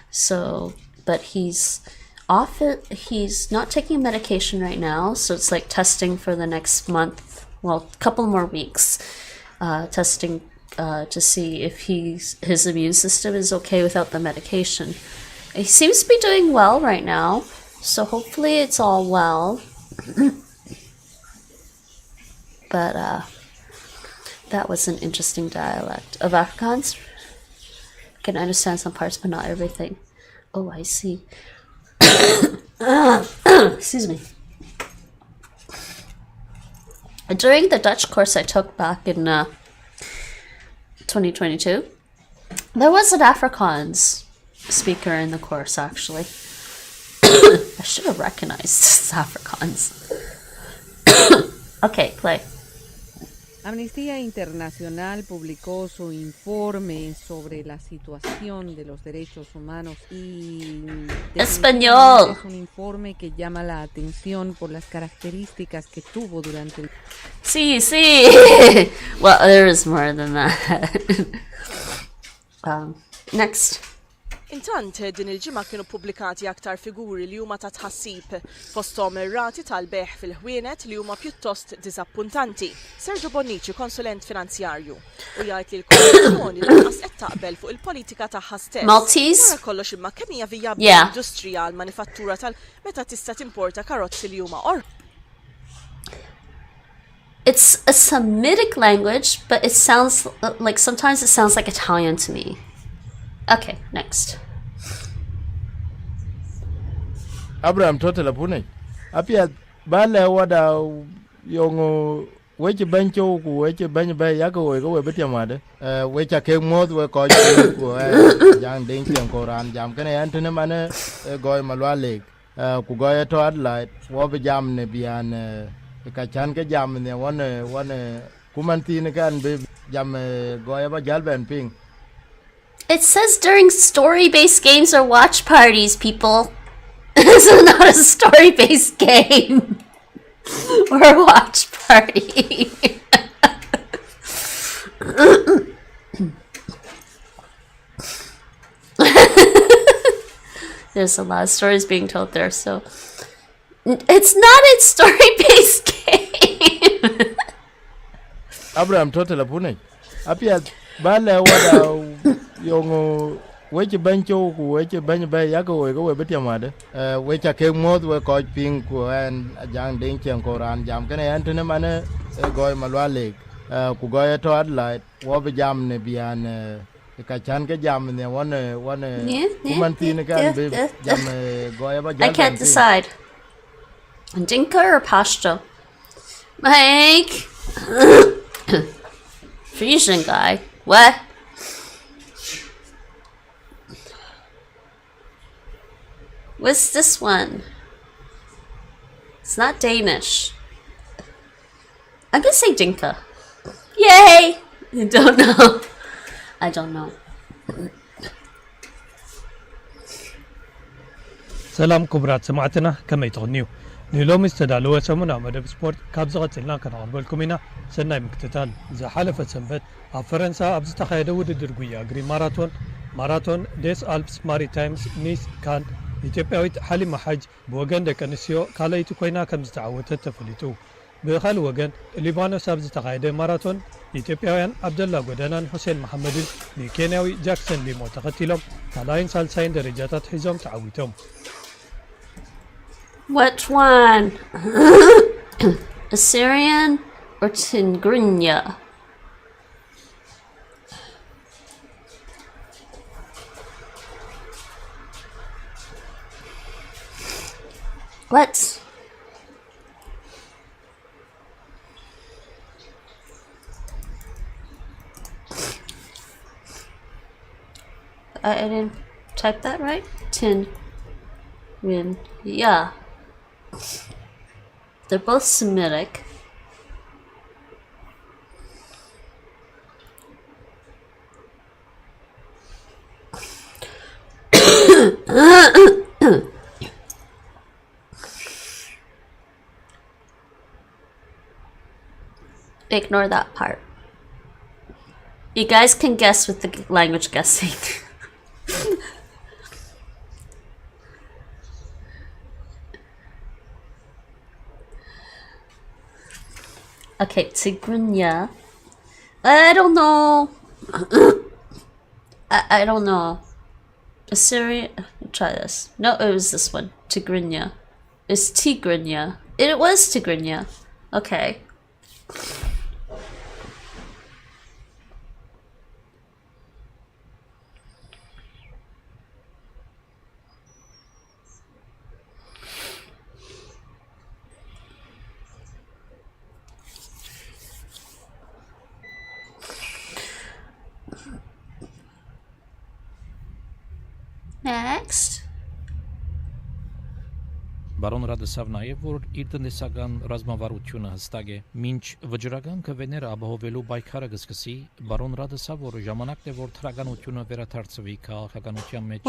So, but he's off it. He's not taking medication right now. So it's like testing for the next month. Well, a couple more weeks, testing to see if his immune system is okay without the medication. He seems to be doing well right now, so hopefully it's all well. But that was an interesting dialect of Afrikaans. I can understand some parts, but not everything. Oh, I see. Excuse me. During the Dutch course I took back in 2022, there was an Afrikaans speaker in the course, actually. I should have recognized this Afrikaans. Okay, play. Amnistía Internacional publicó su informe sobre la situación de los derechos humanos y Español. Es un informe que llama la atención por las características que tuvo durante el... Sí. Well, there is more than that. Next. Intant din il-ġimgħa kienu pubblikati aktar figuri li huma ta' tħassib fosthom ir-rati tal-beħ fil-ħwienet li huma pjuttost diżappuntanti. Sergio Bonnici, konsulent finanzjarju, u jgħid li l-Kommissjoni lanqas qed taqbel fuq il-politika tagħha stess. Maltese? Wara kollox imma kemm hija vijabbli l-industrija għall-manifattura meta tista' timporta karozzi li huma It's a Semitic language, but it sounds like sometimes it sounds like Italian to me. Okay, next. Abraham total apune. Apia bale wada yongo weche bancho ku weche banya ba yako we go betia made. Weche ke mod we ko ku jang ding tiang koran jam kene antene mane goy malwale ku goy to adlight wo be jam ne bian ka chan ke jam ne one kumanti ne kan be jam goy ba jalben ping. It says during story-based games or watch parties, people. This is not a story-based game or a watch party. There's a lot of stories being told there, so it's not a story-based game. Abraham total apune. Apia bale wada yongo weche bancho ku weche banya ba yako we go betia made. Weche ke mod we ko ping ku en jang ding tiang koran jam kene antene mane goy malwale ku goy to adlight wo be jam ne bian ka chan ke jam ne one kumanti ne kan be jam goy ba jam. I can't decide. Dinka or Pashto? Mike. Frisian guy. What? What's this one? It's not Danish. I'm gonna say Dinka. Yay! I don't know. I don't know. سلام كبرات سمعتنا كما يتغنيو نيلوم استدالوا سمونا مدب سبورت كابزغت سلنا كنعرب لكم هنا سناي مكتتال إذا حلفت سنبت فرنسا أبز تخيدو ودرقوية أجري ماراثون ديس ألبس ماريتايمز نيس كان ኢትዮጵያዊት ሓሊማ ሓጅ ብወገን ደቂ ኣንስትዮ ካልኣይቲ ኮይና ከም ዝተዓወተት ተፈሊጡ ብኻልእ ወገን ሊባኖስ ኣብ ዝተኻየደ ማራቶን ኢትዮጵያውያን ዓብደላ ጎደናን ሁሴን መሐመድን ንኬንያዊ ጃክሰን ሊሞ ተኸቲሎም ካልኣይን ሳልሳይን ደረጃታት ሒዞም ተዓዊቶም Which one? Assyrian or Tigrinya? Let's. I didn't type that right. Yeah. They're both Semitic. Ignore that part. You guys can guess with the language guessing. Okay, Tigrinya. I don't know. I don't know. Assyrian. Try this. No, it was this one. Tigrinya. It's Tigrinya. It was Tigrinya. Okay. Next. Բարոն Ռադեսավ նաև որ իր տնտեսական ռազմավարությունը հստակ է մինչ վճռական կվեները ապահովելու պայքարը կսկսի բարոն Ռադեսավ որ ժամանակն է որ թրականությունը վերադարձվի քաղաքականության մեջ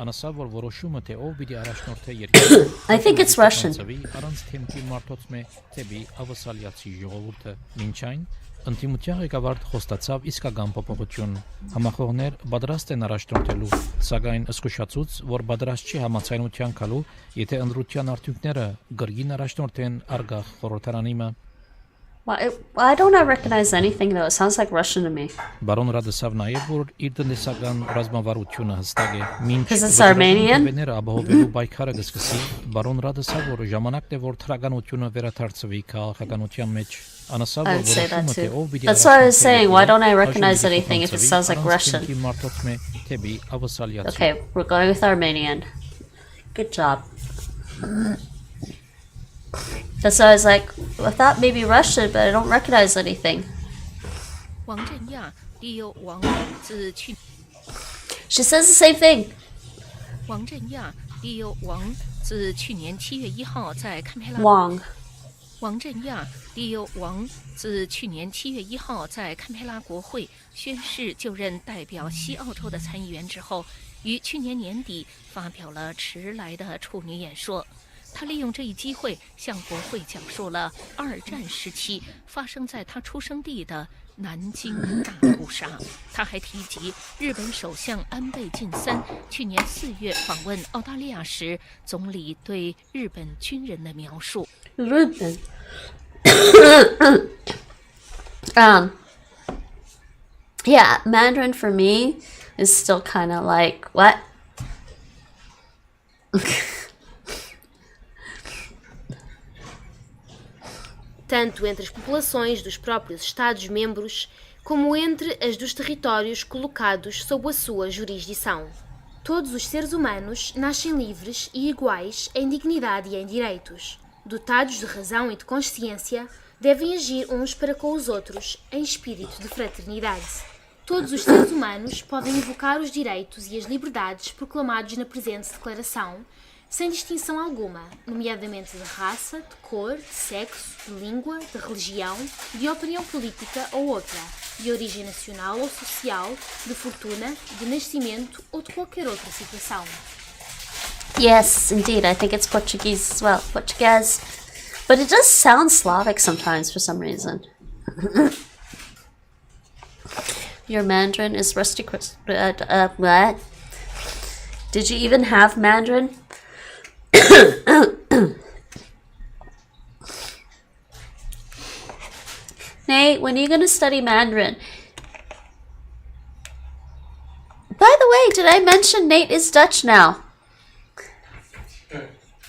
անասավ որ որոշումը թե ով պիտի առաջնորդի երկիրը I think it's Russian. Առանց թեմքի մարտոցմե թեպի ավասալիացի ժողովուրդը մինչ այն Ընտիմության ղեկավարը խոստացավ իսկական փոփոխություն համախոհներ պատրաստ են առաջնորդելու սակայն զսկուշացուց որ պատրաստ չի համացայնության կալու եթե ընդրության արդյունքները գրգին առաջնորդեն արգախ խորհրդարանիմը Why don't I recognize anything though? It sounds like Russian to me. Բարոն Ռադեսավ նաև որ իր տնտեսական ռազմավարությունը հստակ է մինչ Armenian վեները ապահովելու պայքարը կսկսի բարոն Ռադեսավ որ ժամանակն է որ թրականությունը վերադարձվի քաղաքականության մեջ I would say that too. That's what I was saying. Why don't I recognize anything if it sounds like Russian? Okay, we're going with Armenian. Good job. That's why I was like, I thought maybe Russian, but I don't recognize anything. She says the same thing. Wang. 王振亚弟有王自去年7月1号在堪培拉国会宣誓就任代表西澳洲的参议员之后，于去年年底发表了迟来的处女演说。他利用这一机会向国会讲述了二战时期发生在他出生地的南京大屠杀。他还提及日本首相安倍晋三去年4月访问澳大利亚时，总理对日本军人的描述。日本yeah, Mandarin for me is still kind of like, what? Tanto entre as populações dos próprios Estados-membros, como entre as dos territórios colocados sob a sua jurisdição. Todos os seres humanos nascem livres e iguais em dignidade e em direitos. Dotados de razão e de consciência, devem agir uns para com os outros em espírito de fraternidade. Todos os seres humanos podem invocar os direitos e as liberdades proclamados na presente declaração, sem distinção alguma, nomeadamente de raça, de cor, de sexo, de língua, de religião, de opinião política ou outra, de origem nacional ou social, de fortuna, de nascimento ou de qualquer outra situação. Yes, indeed. I think it's Portuguese as well. Portuguese. But it does sound Slavic sometimes for some reason. Your Mandarin is rusty. What? Did you even have Mandarin? Nate, when are you going to study Mandarin? By the way, did I mention Nate is Dutch now?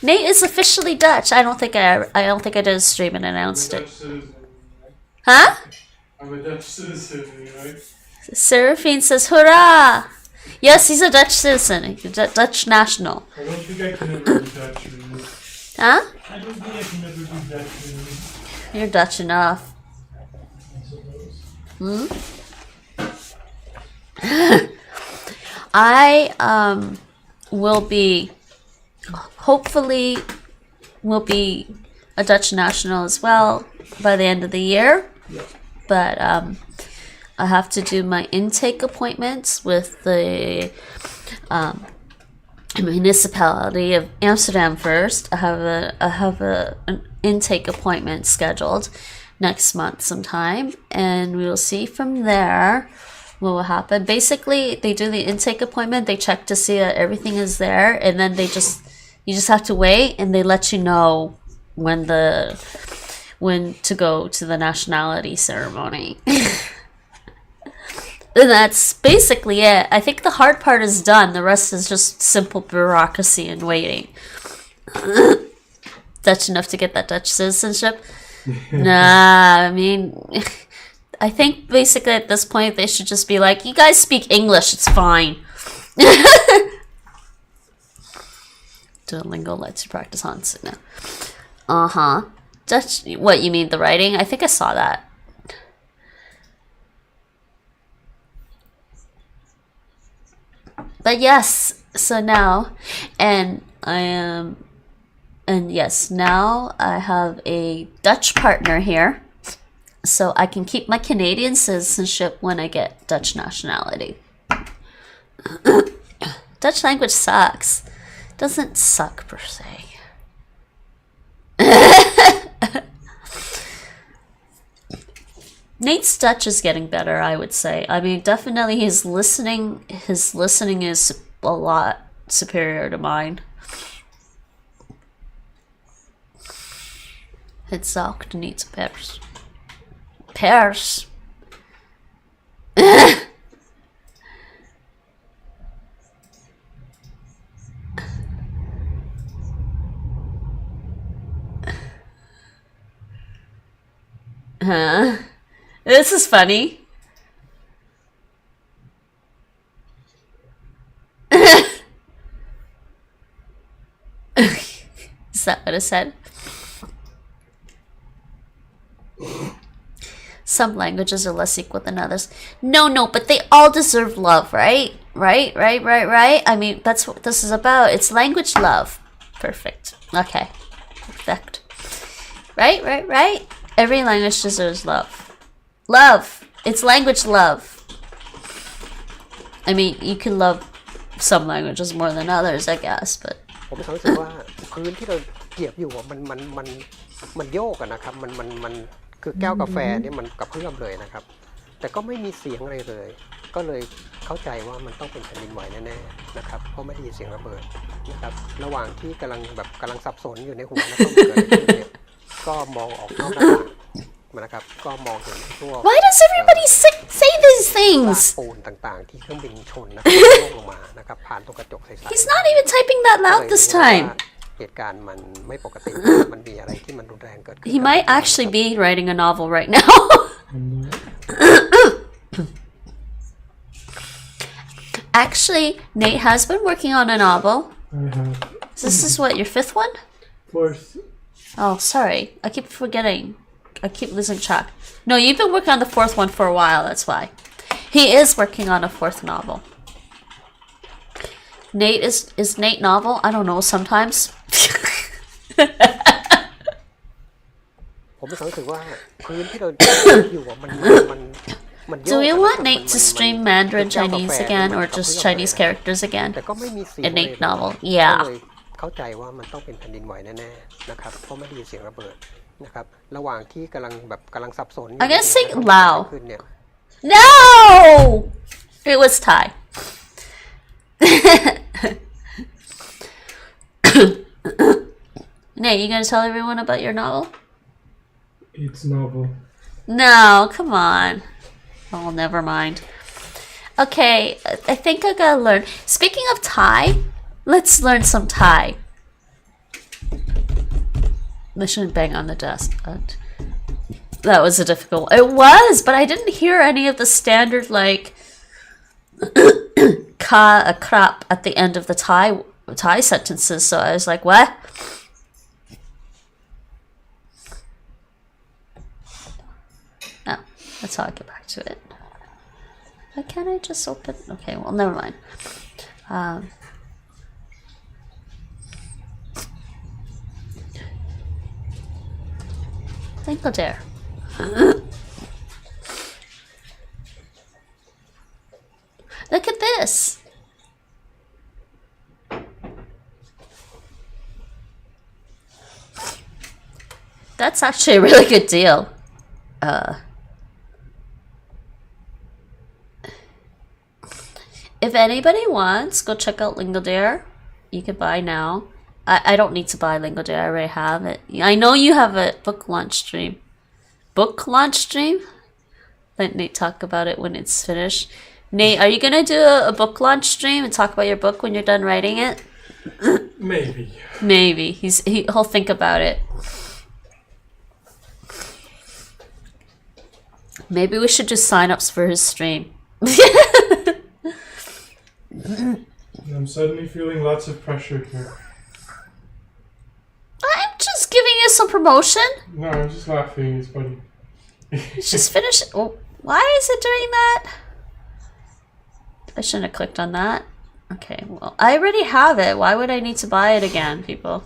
Nate is officially Dutch. I don't think I did a stream and announced it. Huh? I'm a Dutch citizen, right? Seraphine says, hurrah! Yes, he's a Dutch citizen. He's a Dutch national. I don't think I can ever be Dutch. Really. Huh? I don't think I can ever be Dutch. Really. You're Dutch enough. Hmm? I will be, hopefully will be a Dutch national as well by the end of the year. But I have to do my intake appointments with the municipality of Amsterdam first. I have an intake appointment scheduled next month sometime, and we will see from there what will happen. Basically, they do the intake appointment, they check to see that everything is there, and then you just have to wait, and they let you know when to go to the nationality ceremony. And that's basically it. I think the hard part is done. The rest is just simple bureaucracy and waiting. Dutch enough to get that Dutch citizenship? Nah, I mean, I think basically at this point they should just be like, you guys speak English, it's fine. Duolingo lets you practice Hansi now. Uh-huh. Dutch, what, you mean the writing? I think I saw that. But yes, so now, now I have a Dutch partner here, so I can keep my Canadian citizenship when I get Dutch nationality. Dutch language sucks. Doesn't suck per se. Nate's Dutch is getting better, I would say. I mean, definitely his listening is a lot superior to mine. Het sagt niet pers. Pers. Huh? This is funny. Is that what I said? Some languages are less equal than others. No, but they all deserve love, right? Right? I mean, that's what this is about. It's language love. Perfect. Okay. Perfect. Right? Every language deserves love. Love. It's language love. I mean, you can love some languages more than others, I guess, but ผมมีความรู้สึกว่าพื้นที่เราเหยียบอยู่มันโยกนะครับมันคือแก้วกาแฟนี่มันกระเพื่อมเลยนะครับแต่ก็ไม่มีเสียงอะไรเลยก็เลยเข้าใจว่ามันต้องเป็นแผ่นดินไหวแน่ๆนะครับเพราะไม่ได้ยินเสียงระเบิดนะครับระหว่างที่กำลังสับสนอยู่ในหัวนะครับเกิดอะไรขึ้นเนี่ยก็มองออกนอกหน้าต่างนะครับก็มองเห็นพวก Why does everybody say these things? ปูนต่างๆที่เครื่องบินชนนะครับลงมานะครับผ่านตรงกระจกใสๆ He's not even typing that loud this time. เหตุการณ์มันไม่ปกติมันมีอะไรที่มันรุนแรงเกิดขึ้น He might actually be writing a novel right now. Actually, Nate has been working on a novel. This is what, your fifth one? Fourth. Oh, sorry. I keep forgetting. I keep losing track. No, you've been working on the fourth one for a while, that's why. He is working on a fourth novel. Nate is Nate novel? I don't know, sometimes. ผมมีความรู้สึกว่าพื้นที่เราอยู่มัน Do we want Nate to stream Mandarin Chinese again or just Chinese characters again? แต่ก็ไม่มีเสียง A Nate novel. Yeah. เข้าใจว่ามันต้องเป็นแผ่นดินไหวแน่ๆนะครับเพราะไม่ได้ยินเสียงระเบิดนะครับระหว่างที่กำลังสับสน I'm gonna sing loud. ขึ้นเนี่ย No! It was Thai. Nate, you gonna tell everyone about your novel? It's novel. No, come on. Oh, never mind. Okay, I think I gotta learn. Speaking of Thai, let's learn some Thai. I shouldn't bang on the desk, but that was a difficult. It was, but I didn't hear any of the standard like ka a crap at the end of the Thai sentences. So I was like, what? No, that's how I get back to it. Why can't I just open? Okay, well, never mind. LingoDeer. Look at this. That's actually a really good deal. If anybody wants, go check out LingoDeer. You can buy now. I don't need to buy LingoDeer. I already have it. I know you have a book launch stream. Book launch stream? Let Nate talk about it when it's finished. Nate, are you gonna do a book launch stream and talk about your book when you're done writing it? Maybe. Maybe. He'll think about it. Maybe we should do sign-ups for his stream. I'm suddenly feeling lots of pressure here. I'm just giving you some promotion. No, I'm just laughing. It's funny. It's just finished. Oh, why is it doing that? I shouldn't have clicked on that. Okay, well, I already have it. Why would I need to buy it again, people?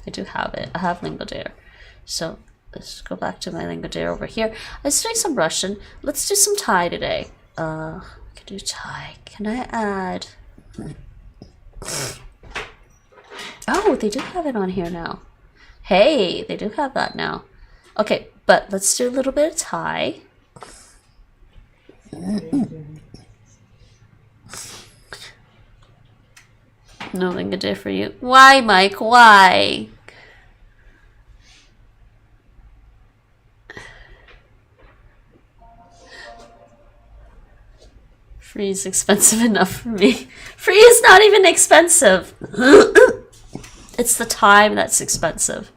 I do have it. I have LingoDeer. So let's go back to my LingoDeer over here. I was doing some Russian. Let's do some Thai today. I can do Thai. Can I add? Oh, they do have it on here now. Hey, they do have that now. Okay, but let's do a little bit of Thai. No LingoDeer for you. Why, Mike? Why? Free is expensive enough for me. Free is not even expensive. It's the time that's expensive.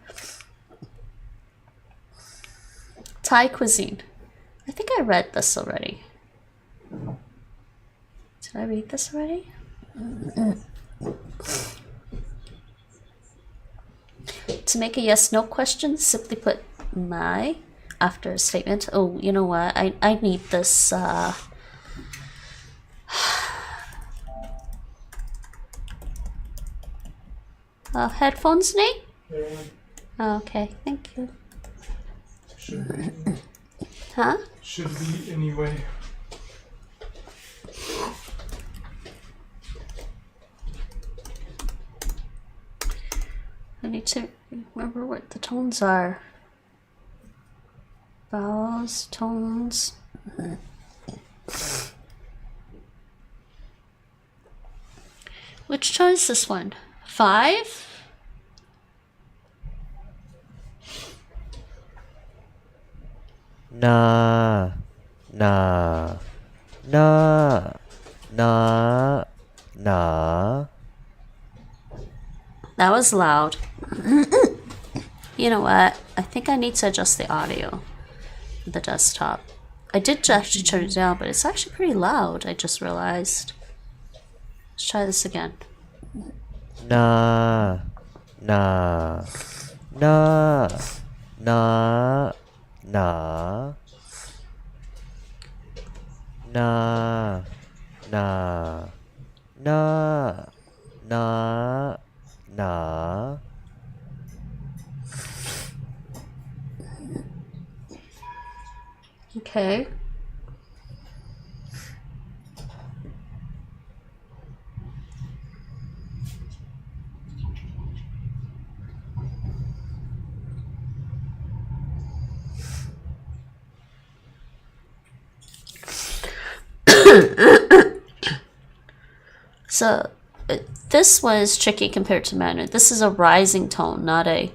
Thai cuisine. I think I read this already. Did I read this already? To make a yes/no question, simply put my after a statement. Oh, you know what? I need this. Headphones, Nate? Yeah. Oh, okay, thank you. Should be. Huh? Should be anyway. I need to remember what the tones are. Vowels, tones. Which tone is this one? 5? Na, na, na, na, na. That was loud. You know what? I think I need to adjust the audio of the desktop. I did actually turn it down, but it's actually pretty loud, I just realized. Let's try this again. Na, na, na, na, na, na, na, na, na, na. Okay. So this was tricky compared to Manu. This is a rising tone, not a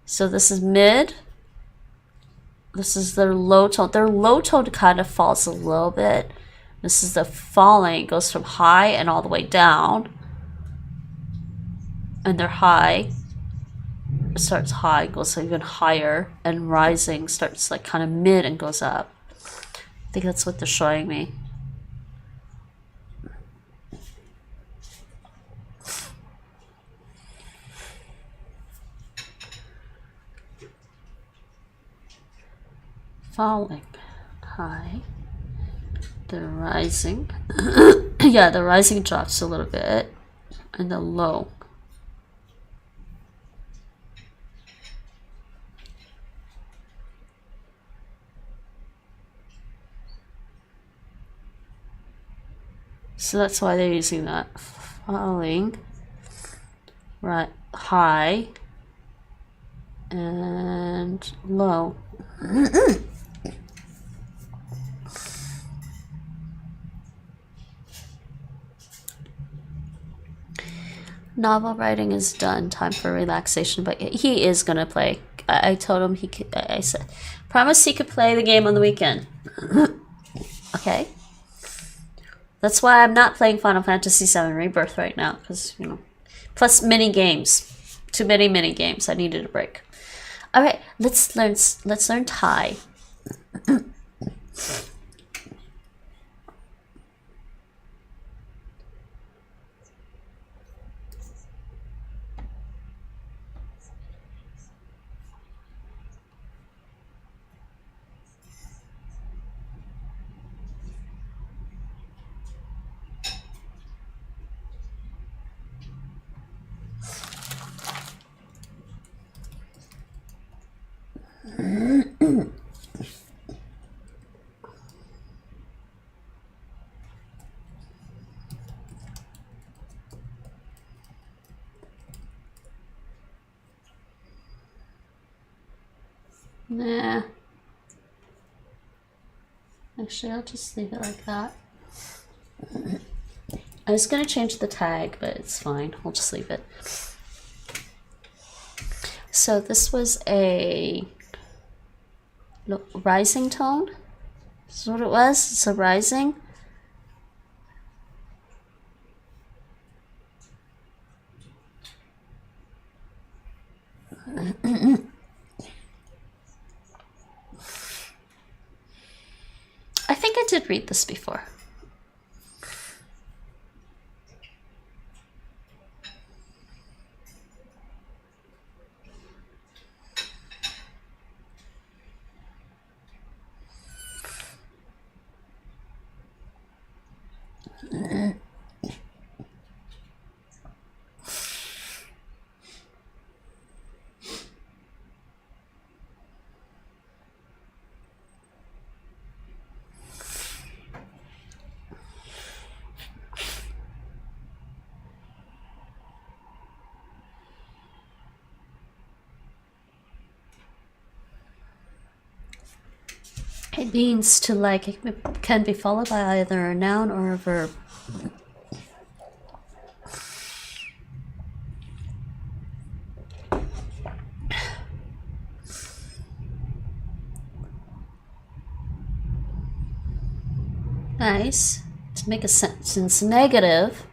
So this is mid. This is their low tone. Their low tone kind of falls a little bit. This is the falling. It goes from high and all the way down. And their high starts high, goes even higher, and rising starts like kind of mid and goes up. I think that's what they're showing me. Falling, high, the rising. Yeah, the rising drops a little bit, and the low. So that's why they're using that. Falling, right, high, and low. Novel writing is done. Time for relaxation. But he is gonna play. I told him he could. I said, promise he could play the game on the weekend. Okay. That's why I'm not playing Final Fantasy VII Rebirth right now, because you know. Plus mini games. Too many mini games. I needed a break. All right. Let's learn Thai. Nah. Actually, I'll just leave it like that. I was gonna change the tag, but it's fine. I'll just leave it. So this was a rising tone. This is what it was. It's a rising. I think I did read this before. It means to like, it can be followed by either a noun or a verb. Nice. To make a sentence negative.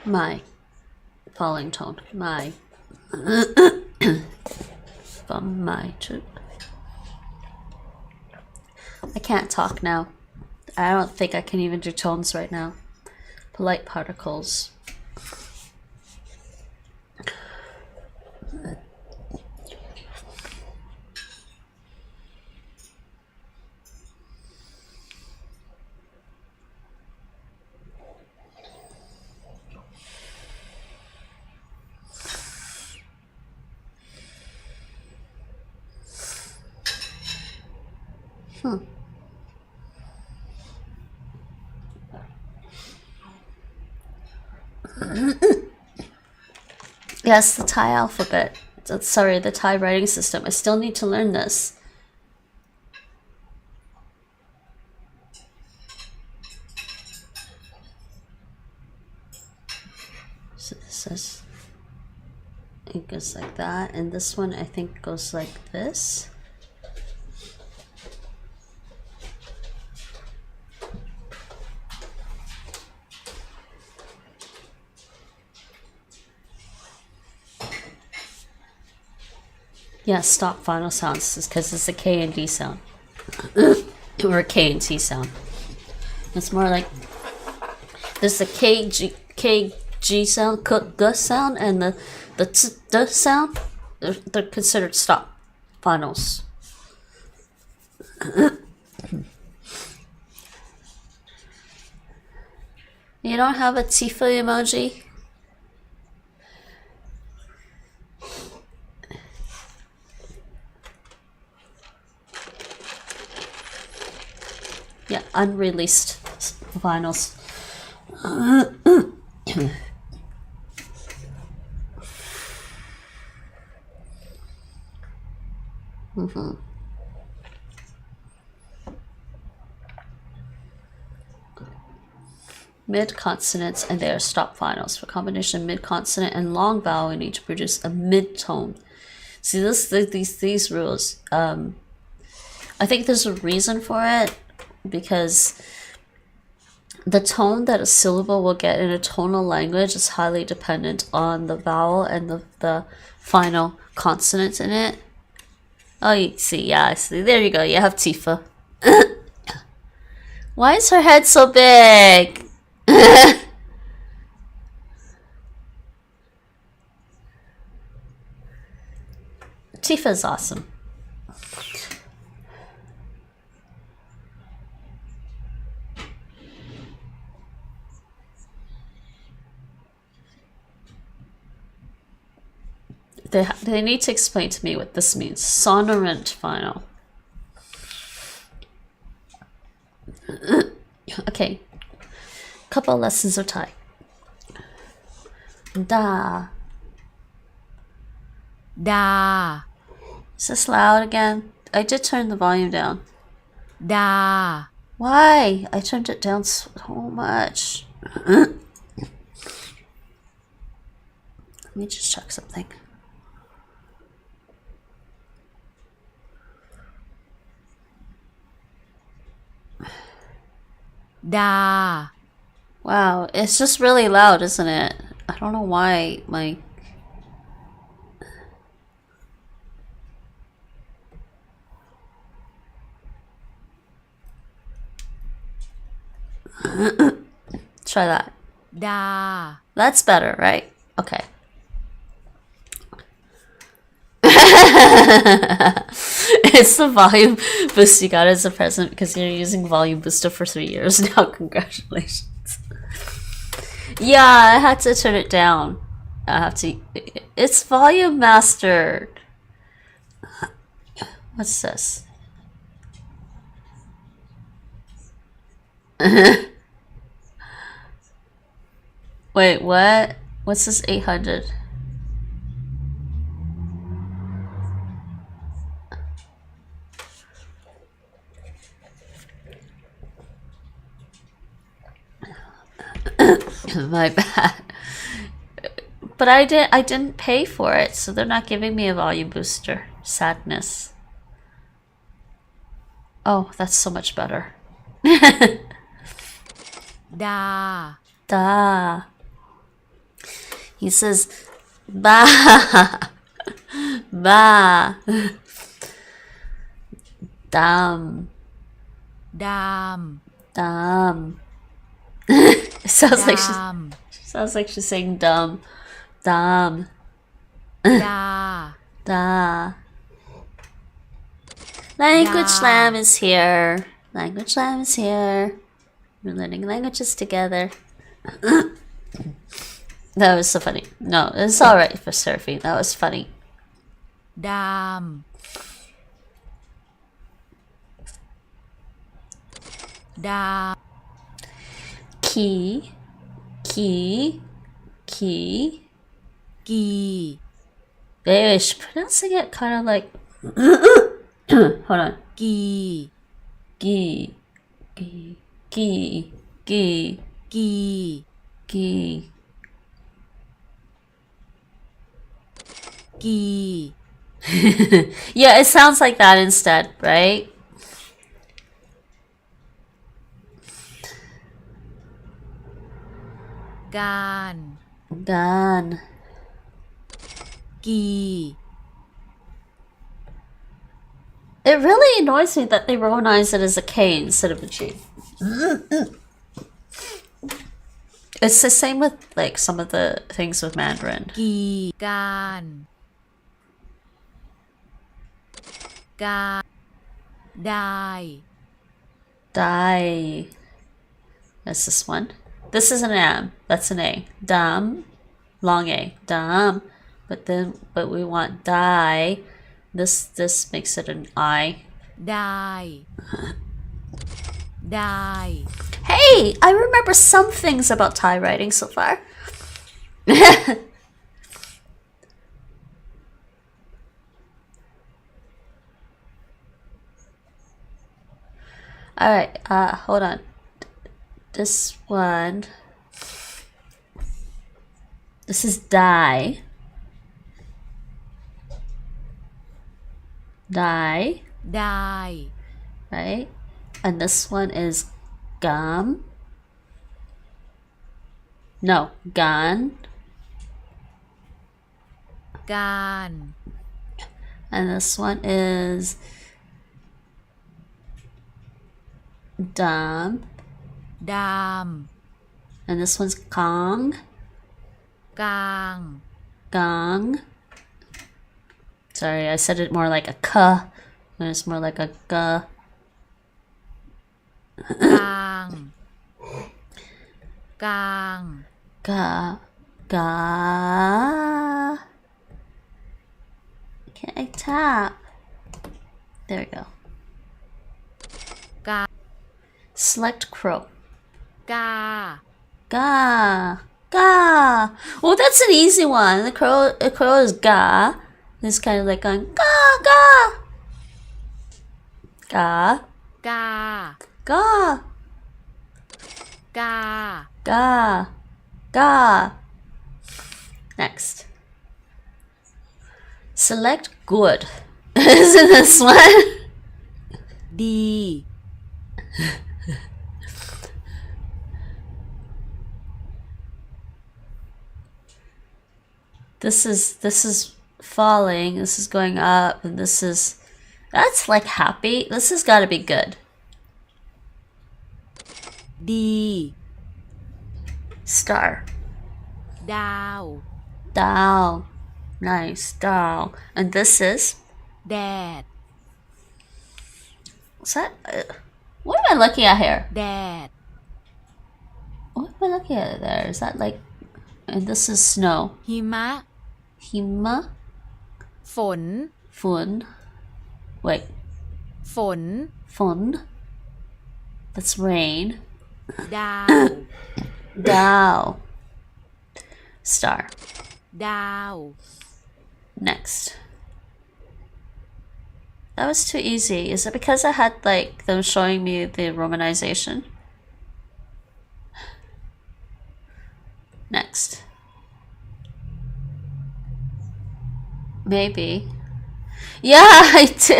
My falling tone. My from my to. I can't talk now. I don't think I can even do tones right now. Polite particles. Yes, the Thai alphabet. sorry, the Thai writing system. I still need to learn this. So this is, it goes like that, and this one I think goes like this. Yeah, stop final sounds because it's a K and D sound. Or a K and T sound. It's more like there's the K G sound, G sound, and the T D sound. They're considered stop finals. You don't have a Tifa emoji? Yeah, unreleased vinyls. Mid-consonants, and they are stop finals. For combination mid-consonant and long vowel, we need to produce a mid-tone. See, these rules. I think there's a reason for it, because the tone that a syllable will get in a tonal language is highly dependent on the vowel and the final consonant in it. Oh, you see, yeah, I see. There you go. You have Tifa. Why is her head so big? Tifa is awesome. They need to explain to me what this means. Sonorant final. Okay. Couple lessons of Thai. Da. Da. Is this loud again? I did turn the volume down. Da. Why? I turned it down so much. Let me just check something. Da. Wow, it's just really loud, isn't it? I don't know why my... Try that. Da. That's better, right? Okay. It's the volume boost you got as a present because you're using volume booster for 3 years now. Congratulations. Yeah, I had to turn it down. I have to. It's volume mastered. What's this? Wait, what? What's this 800? My bad. But I didn't pay for it, so they're not giving me a volume booster. Sadness. Oh, that's so much better. Da. Da. He says ba. Ba. Dam. Dam. Dam. It sounds like she's saying dumb. Dam. Da. Da. Language Slam is here. Language Slam is here. We're learning languages together. That was so funny. No, it's alright for surfing. That was funny. Dam. Da. Key. Key. Key. Key. Ish, pronouncing it kind of like. Hold on. Gi. Gi. Yeah, it sounds like that instead, right? Gan. Gi. It really annoys me that they romanize it as a K instead of a G. It's the same with like some of the things with Mandarin. Gi. Gan. Gan. Dai. That's this one. This is an M. That's an A. Dam. Long A. Dam. But we want die. This makes it an I. Die. Hey, I remember some things about Thai writing so far. Alright, hold on. This one. This is die. Right? And this one is gum. No, gan. And this one is dam. And this one's kong. Gang. Sorry, I said it more like a k, and it's more like a g. Gang. Ga. Can't I tap? There we go. Select crow. Ga. Oh, that's an easy one. The crow is ga. It's kind of like going ga. Next. Select good. Isn't this one? D. This is falling, this is going up, and that's like happy. This has got to be good. D. Star. Dow. Nice, dow. And this is? Dad. What's that? What am I looking at here? Dad. What am I looking at there? Is that like... And this is snow. Hima. Fun. Wait. Fun. That's rain. Dow. Star. Dow. Next. That was too easy. Is it because I had like them showing me the romanization? Next. Maybe. Yeah, I do.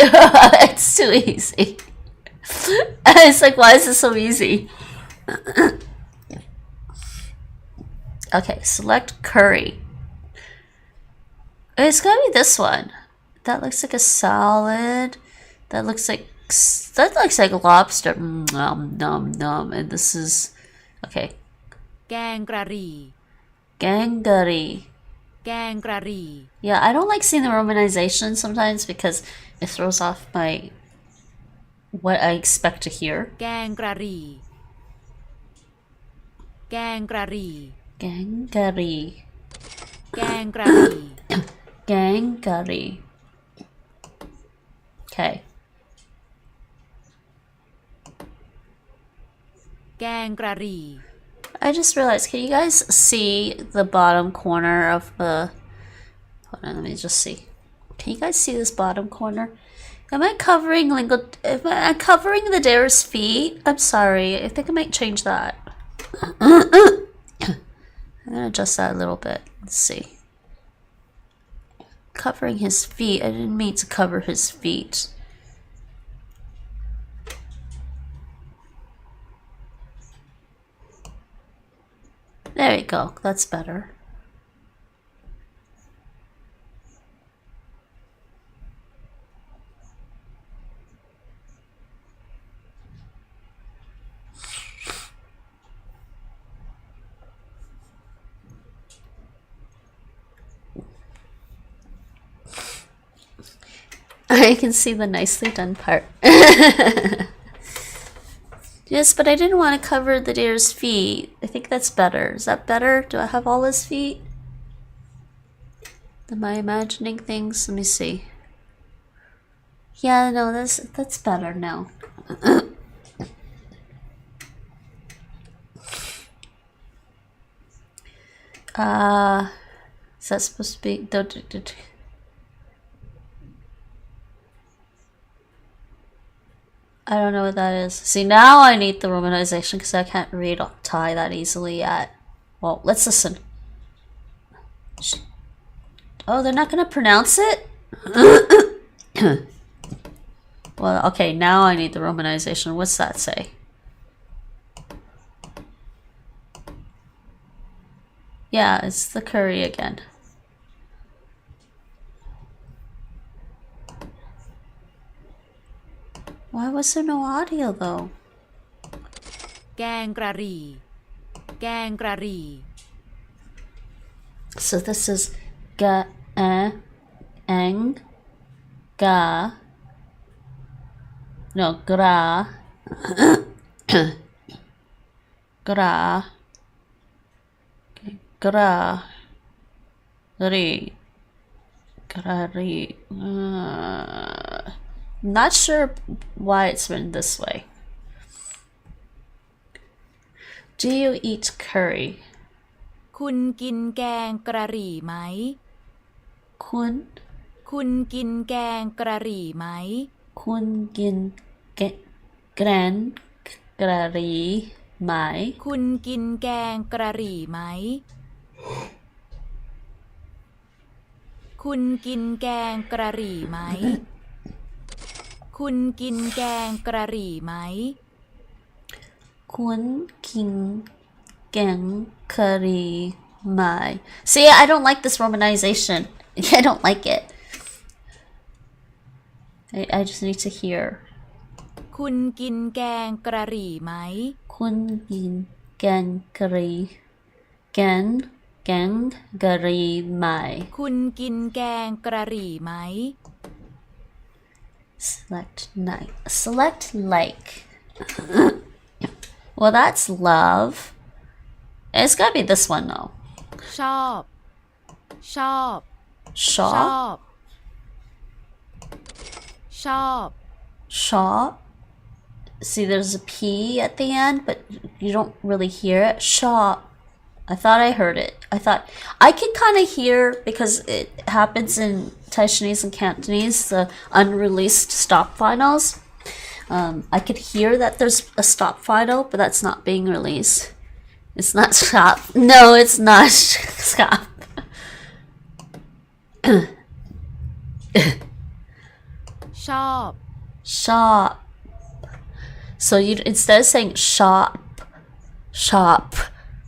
It's too easy. It's like, why is this so easy? Okay, select curry. It's gotta be this one. That looks like a salad. That looks like lobster. Nom. And this is okay. Gangari. Yeah, I don't like seeing the romanization sometimes because it throws off what I expect to hear. Gangari. Okay. Gangari. I just realized, can you guys see the bottom corner of the... Hold on, let me just see. Can you guys see this bottom corner? Am I covering the deer's feet? I'm sorry. I think I might change that. I'm gonna adjust that a little bit. Let's see. Covering his feet. I didn't mean to cover his feet. There you go. That's better. I can see the nicely done part. Yes, but I didn't want to cover the deer's feet. I think that's better. Is that better? Do I have all his feet? Am I imagining things? Let me see. Yeah, no, that's better now. Is that supposed to be... I don't know what that is. See, now I need the romanization because I can't read Thai that easily yet. Well, let's listen. Oh, they're not going to pronounce it? Well, okay, now I need the romanization. What's that say? Yeah, it's the curry again. Why was there no audio though? แกงกะหรี่ แกงกะหรี่ So this is ga ang ga no gra gra gra ri gra Not sure why it's written this way. Do you eat curry? คุณกินแกงกะหรี่ไหม คุณกินแกงกะหรี่ไหม คุณกินแกงกะหรี่ไหม คุณกินแกงกะหรี่ไหม คุณกินแกงกะหรี่ไหม คุณกินแกงกะหรี่ไหม คุณกินแกงกะหรี่ไหม See, I don't like this romanization. I don't like it. I just need to hear. คุณกินแกงกะหรี่ไหม คุณกินแกงกะหรี่แกงกะหรี่ไหม คุณกินแกงกะหรี่ไหม Select like. Well, that's love. It's gotta be this one though. ชอบชอบ Shop. Shop. See, there's a P at the end, but you don't really hear it. Shop. I thought I heard it. I could kind of hear, because it happens in Taishanese and Cantonese, the unreleased stop finals. I could hear that there's a stop final, but that's not being released. It's not stop. No, it's not stop. Shop. So you, instead of saying shop,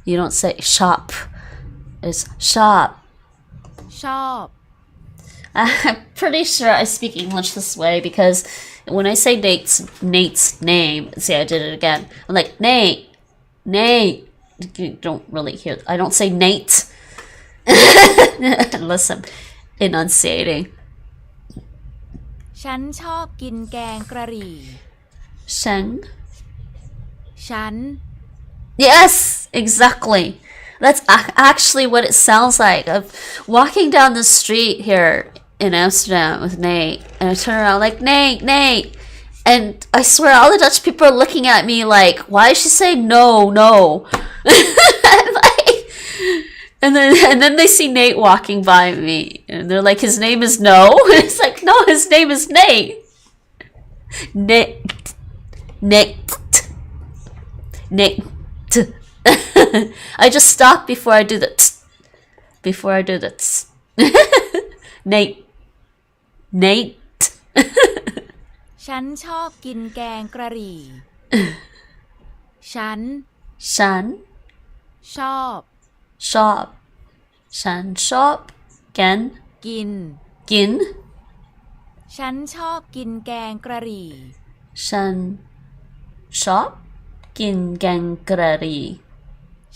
you don't say shop. It's shop. I'm pretty sure I speak English this way because when I say Nate's name, see, I did it again. I'm like, Nate. You don't really hear. I don't say Nate unless I'm enunciating. ฉันชอบกินแกงกะหรี่ ฉัน Yes, exactly. That's actually what it sounds like. I'm walking down the street here in Amsterdam with Nate, and I turn around like, Nate. And I swear all the Dutch people are looking at me like, why did she say no? and then they see Nate walking by me, and they're like, his name is No. It's like, no, his name is Nate. Nate. I just stop before I do the before I do the Nate. ฉันชอบกินแกงกะหรี่ ฉัน ชอบ ฉันชอบกิน ฉันชอบกินแกงกะหรี่ ฉันชอบกินแกงกะหรี่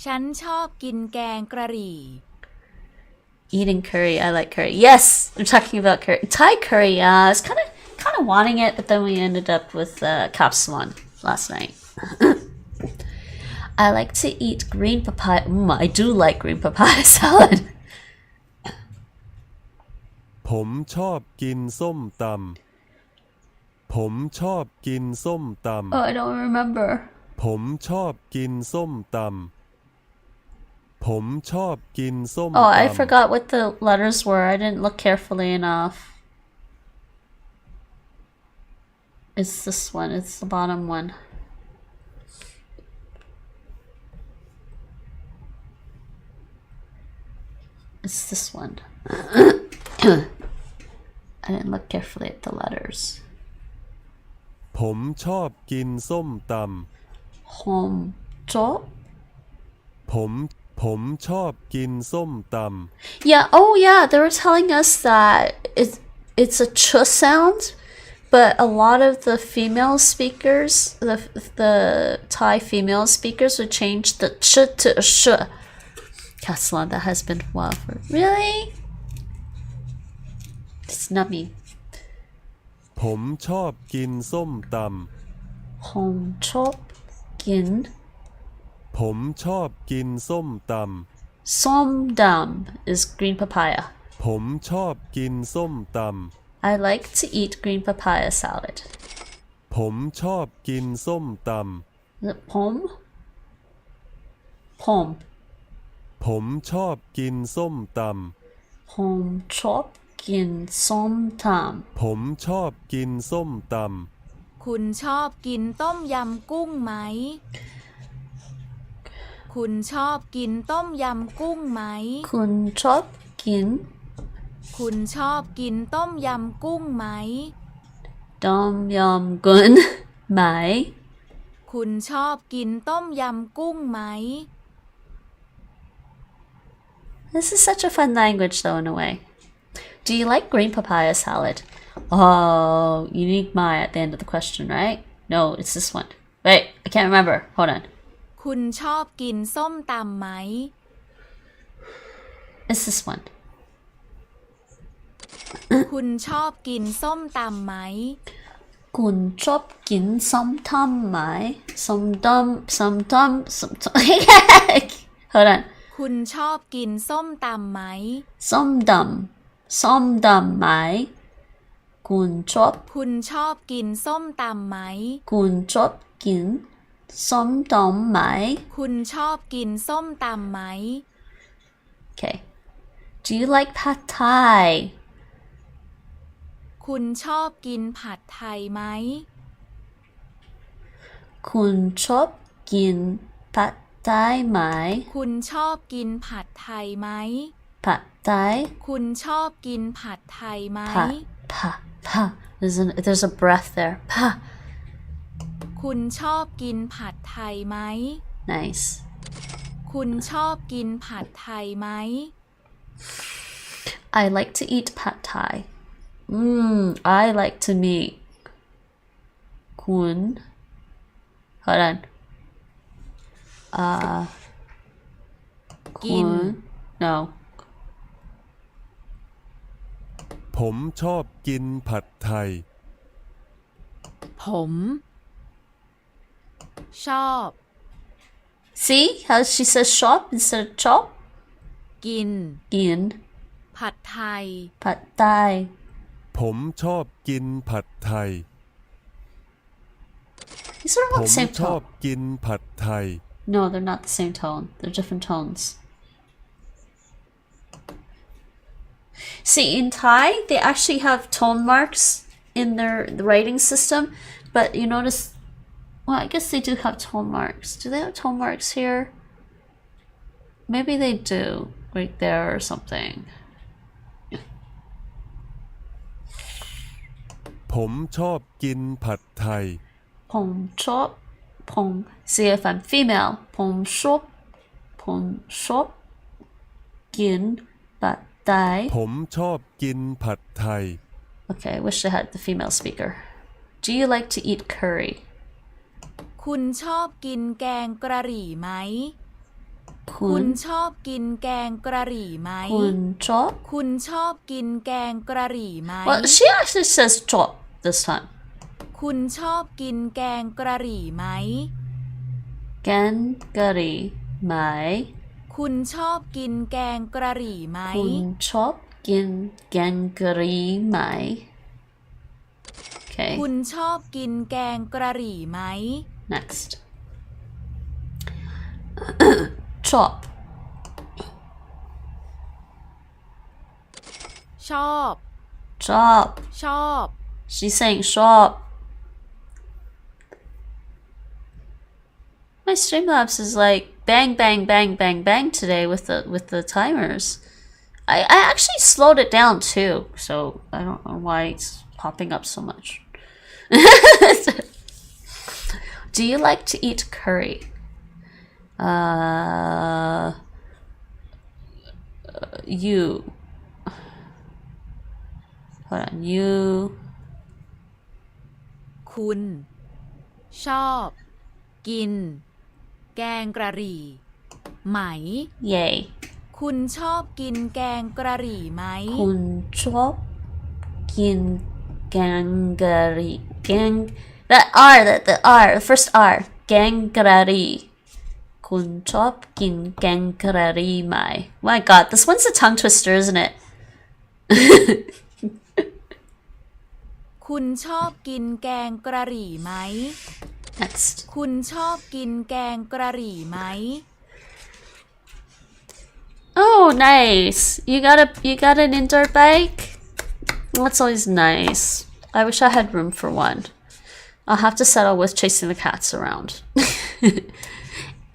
ฉันชอบกินแกงกะหรี่ Eating curry, I like curry. Yes, I'm talking about curry. Thai curry, I was kind of wanting it, but then we ended up with capsalon last night. I like to eat green papaya. I do like green papaya salad. ผมชอบกินส้มตำผมชอบกินส้มตำ Oh, I don't remember. ผมชอบกินส้มตำผมชอบกินส้มตำ Oh, I forgot what the letters were. I didn't look carefully enough. It's this one. It's the bottom one. It's this one. I didn't look carefully at the letters. ผมชอบกินส้มตำผมชอบกินส้มตำ Yeah, oh yeah, they were telling us that it's a ch sound, but a lot of the female speakers, the Thai female speakers would change the ch to a sh. Castellan, that has been wild for really? It's nummy. ผมชอบกินส้มตำผมชอบกินส้มตำ ส้มตำ is green papaya. ผมชอบกินส้มตำ I like to eat green papaya salad. ผมชอบกินส้มตำ ผมชอบกินส้มตำ ผมชอบกินส้มตำ ผมชอบกินส้มตำ คุณชอบกินต้มยำกุ้งไหม คุณชอบกินต้มยำกุ้งไหม คุณชอบกิน คุณชอบกินต้มยำกุ้งไหม ต้มยำกุ้งไหม คุณชอบกินต้มยำกุ้งไหม This is such a fun language though in a way. Do you like green papaya salad? Oh, you need my at the end of the question, right? No, it's this one. Wait, I can't remember. Hold on. คุณชอบกินส้มตำไหม It's this one. คุณชอบกินส้มตำไหม คุณชอบกินส้มตำไหม ส้มตำ Hold on. คุณชอบกินส้มตำไหม ส้มตำไหม คุณชอบ คุณชอบกินส้มตำไหม คุณชอบกินส้มตำไหม คุณชอบกินส้มตำไหม Okay. Do you like pad thai? คุณชอบกินผัดไทยไหม คุณชอบกินผัดไทยไหม คุณชอบกินผัดไทยไหม ผัดไทย คุณชอบกินผัดไทยไหม There's a breath there. คุณชอบกินผัดไทยไหม Nice. คุณชอบกินผัดไทยไหม I like to eat pad thai. I like to meet. คุณ Hold on. กิน No. ผมชอบกินผัดไทย ผม ชอบ See how she says shop instead of chop? กิน กิน ผัดไทย ผัดไทย ผมชอบกินผัดไทย These are ผ about ม the same ชอบ tone. กินผัดไทย No, they're not the same tone. They're different tones. See, in Thai, they actually have tone marks in their writing system, but you notice, well, I guess they do have tone marks. Do they have tone marks here? Maybe they do, right there or something. ผมชอบกินผัดไทย ผมชอบ see if I'm female. ผมชอบกินผัดไทย ผมชอบกินผัดไทย Okay, I wish I had the female speaker. Do you like to eat curry? คุณชอบกินแกงกระหรี่ไหม คุณชอบกินแกงกระหรี่ไหม คุณชอบ คุณชอบกินแกงกระหรี่ไหม Well, she actually says chop this time. คุณชอบกินแกงกระหรี่ไหม แกงกะหรี่ไหม คุณชอบกินแกงกระหรี่ไหม คุณชอบกินแกงกะหรี่ไหม Okay. คุณชอบกินแกงกระหรี่ไหม Next. Chop. ชอบ Chop. ชอบ She's saying shop. My Streamlabs is like bang bang bang bang bang today with the timers. I actually slowed it down too, so I don't know why it's popping up so much. Do you like to eat curry? You. Hold on. You. คุณชอบกินแกงกระหรี่ไหม Yay. คุณชอบกินแกงกระหรี่ไหม คุณชอบกินแกงกะหรี่ That R, the R, the first R. แกงกะหรี่ คุณชอบกินแกงกะหรี่ไหม My God, this one's a tongue twister, isn't it? คุณชอบกินแกงกระหรี่ไหม Next. คุณชอบกินแกงกระหรี่ไหม Oh, nice. You got an indoor bike? That's always nice. I wish I had room for one. I'll have to settle with chasing the cats around.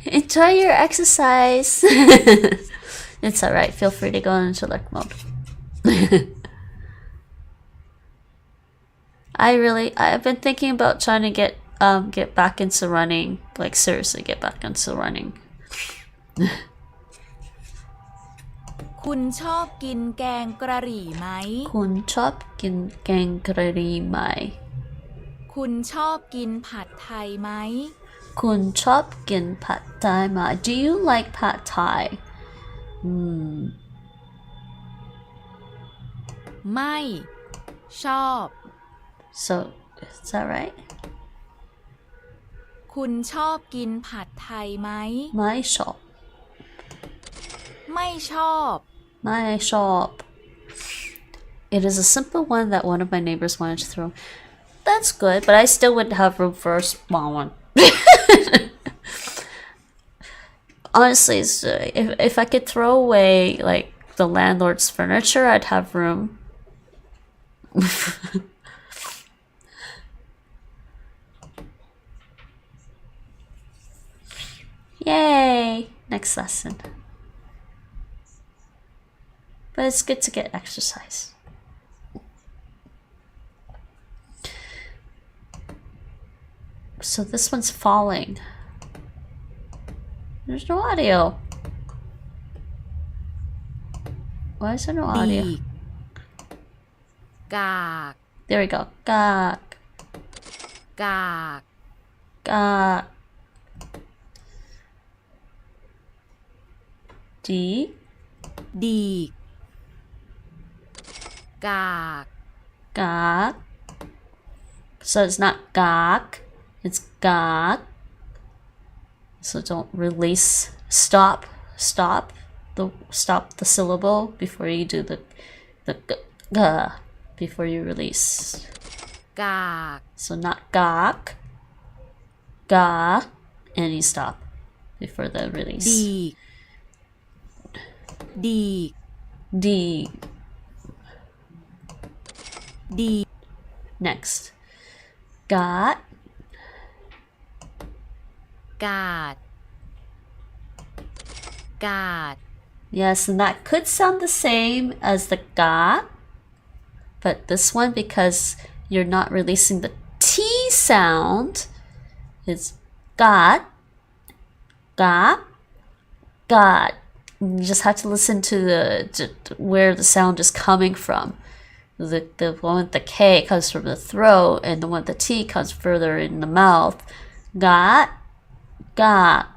Enjoy your exercise. It's alright. Feel free to go into lurk mode. I've been thinking about trying to get back into running. Like seriously, get back into running. คุณชอบกินแกงกระหรี่ไหม คุณชอบกินแกงกะหรี่ไหม คุณชอบกินผัดไทยไหม คุณชอบกินผัดไทยไหม Do you like pad thai? ไม่ชอบ So, is that right? คุณชอบกินผัดไทยไหม ไม่ชอบ ไม่ชอบ ไม่ชอบ It is a simple one that one of my neighbors wanted to throw. That's good, but I still would have room for a small one. Honestly, if I could throw away like the landlord's furniture, I'd have room. Yay! Next lesson. But it's good to get exercise. So this one's falling. There's no audio. Why is there no audio? กาก There we go. กาก กาก กาก ดี ดีกาก กาก So it's not กาก it's กาก So don't release. Stop the syllable before you do the g before you release. กาก So not กาก ga, and you stop before the release. ดีดี ดี ดี Next. Got. กาด กาด Yes, and that could sound the same as the ga, but this one, because you're not releasing the T sound, is got, got, got. You just have to listen to where the sound is coming from. The one with the K comes from the throat, and the one with the T comes further in the mouth. Got, got.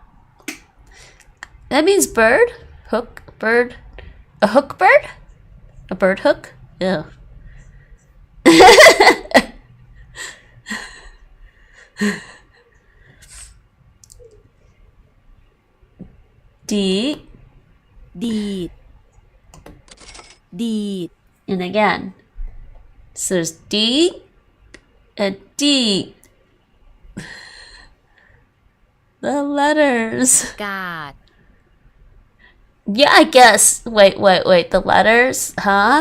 That means bird, hook, bird, a hook bird, a bird hook. Yeah. D. ดีด ดีด And again, so there's D and D. The letters. กาด Yeah, I guess. Wait. The letters, huh?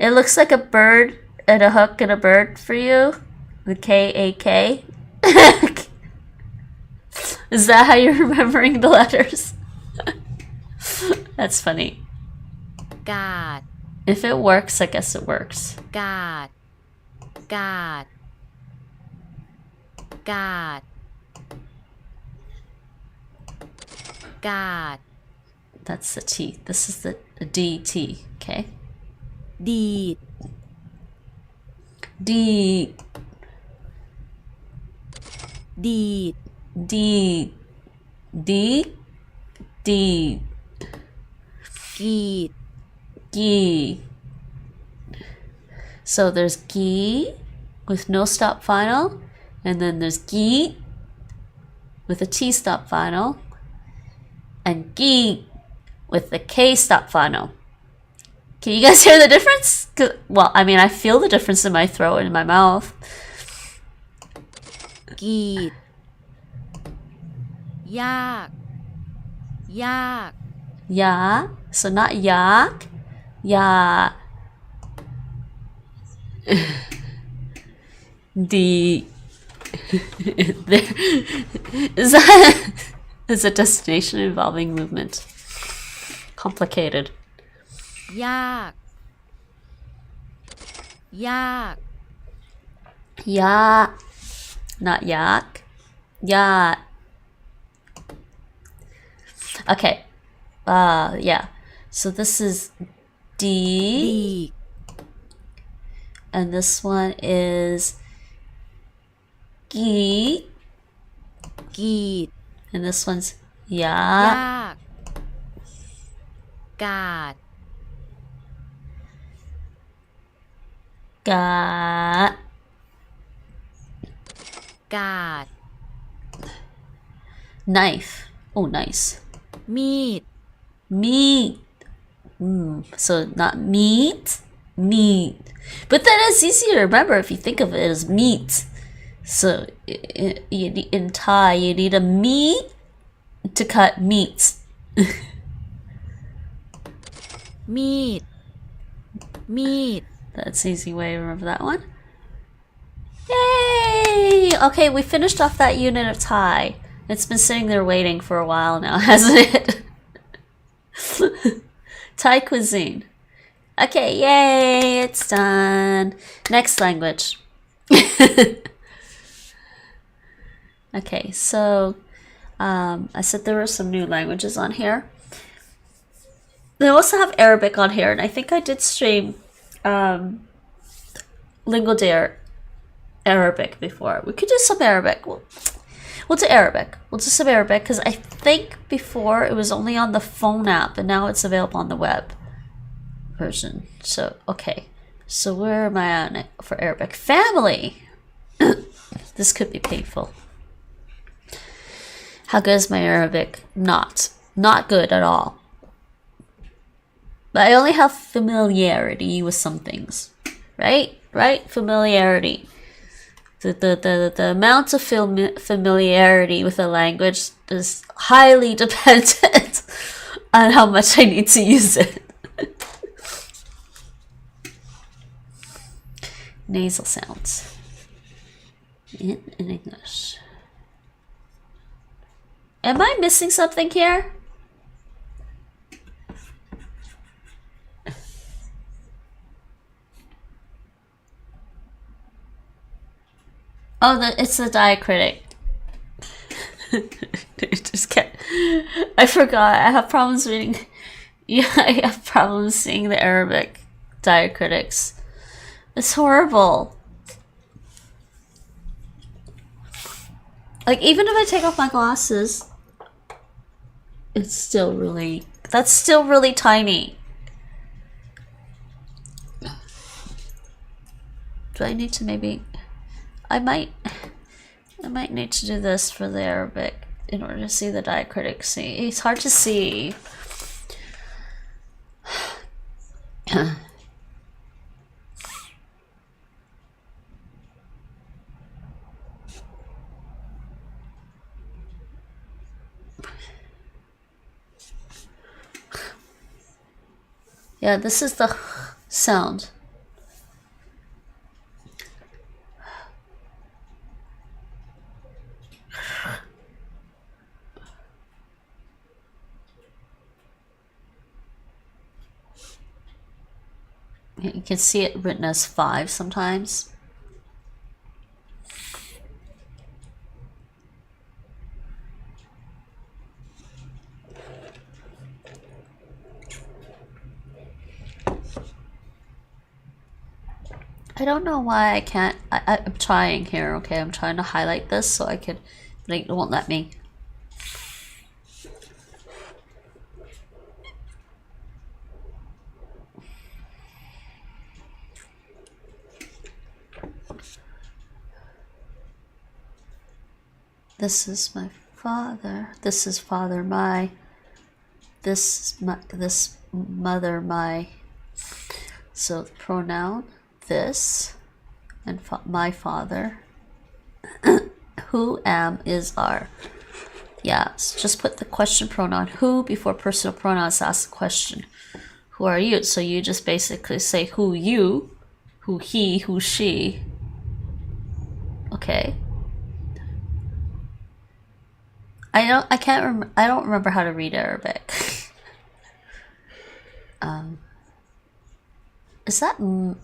It looks like a bird and a hook and a bird for you. The K-A-K. Is that how you're remembering the letters? That's funny. กาด If it works, I guess it works. กาด กาด กาด กาด That's the T. This is the D-T, okay? ดีด D. ดีด D. D. D. กีด Gi. So there's gi with no stop final, and then there's gi with a T stop final, and gi with the K stop final. Can you guys hear the difference? Well, I mean, I feel the difference in my throat and in my mouth. กีด ยาก ยาก Ya, so not yak, ya. There is a destination involving movement. Complicated. ยาก ยาก Ya, not yak, ya. Okay. Yeah. So this is D. ดีก And this one is Gi. กีด And this one's ย Ya. าก กาด Ga. กาด Knife. Oh, nice. มีด Meat. So not meat, meat. But that is easy to remember if you think of it as meat. So in Thai, you need a meat to cut meat. มีด มีด That's an easy way to remember that one. Yay! Okay, we finished off that unit of Thai. It's been sitting there waiting for a while now, hasn't it? Thai cuisine. Okay, yay, it's done. Next language. Okay, so I said there were some new languages on here. They also have Arabic on here, and I think I did stream LingoDeer Arabic before. We could do some Arabic. We'll do Arabic. We'll do some Arabic because I think before it was only on the phone app, and now it's available on the web version. So, okay. So where am I on it for Arabic? Family. This could be painful. How good is my Arabic? Not good at all. But I only have familiarity with some things. Right? Familiarity. The amount of familiarity with a language is highly dependent on how much I need to use it. nasal sounds in English. Am I missing something here? Oh, it's the diacritic. Just can't. I forgot. I have problems reading. Yeah, I have problems seeing the Arabic diacritics. It's horrible. Like, even if I take off my glasses, it's still really. That's still really tiny. Do I need to maybe? I might need to do this for the Arabic in order to see the diacritic. See, it's hard to see. Yeah, this is the sound. You can see it written as 5 sometimes. I don't know why I can't. I'm trying here, okay? I'm trying to highlight this so I could, but it won't let me. This is my father. This is father my. This mother my. So the pronoun this and my father. Who am is are. Yeah, so just put the question pronoun who before personal pronouns. Ask the question. Who are you? So you just basically say who you, who he, who she. Okay. I don't remember how to read Arabic. Is that mun?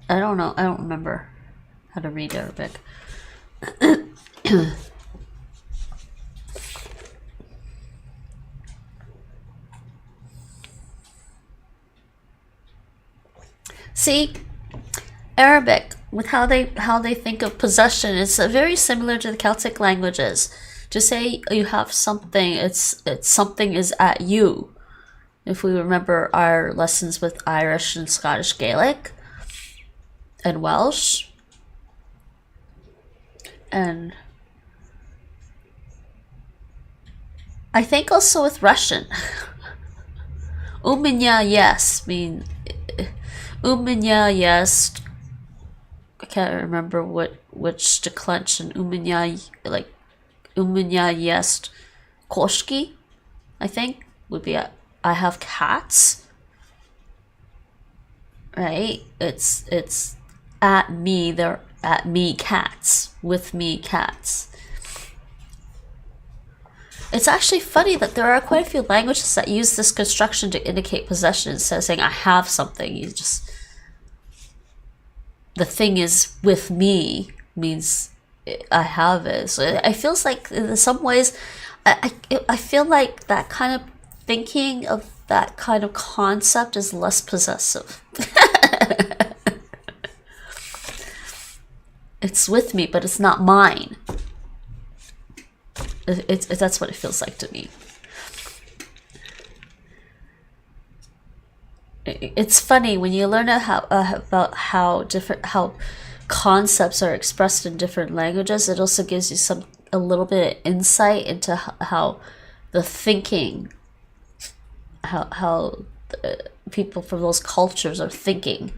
I don't know. I don't remember how to read Arabic. See, Arabic with how they think of possession is very similar to the Celtic languages. To say you have something, it's something is at you. If we remember our lessons with Irish and Scottish Gaelic and Welsh, and I think also with Russian. Umenya yes mean umenya yes. I can't remember which declension umenya like umenya yes koshki I think would be I have cats. Right? It's at me, they're at me cats, with me cats. It's actually funny that there are quite a few languages that use this construction to indicate possession instead of saying I have something. You just the thing is with me means I have it. So it feels like in some ways I feel like that kind of thinking of that kind of concept is less possessive. It's with me, but it's not mine. That's what it feels like to me. It's funny when you learn about how concepts are expressed in different languages. It also gives you a little bit of insight into how the thinking, how people from those cultures are thinking.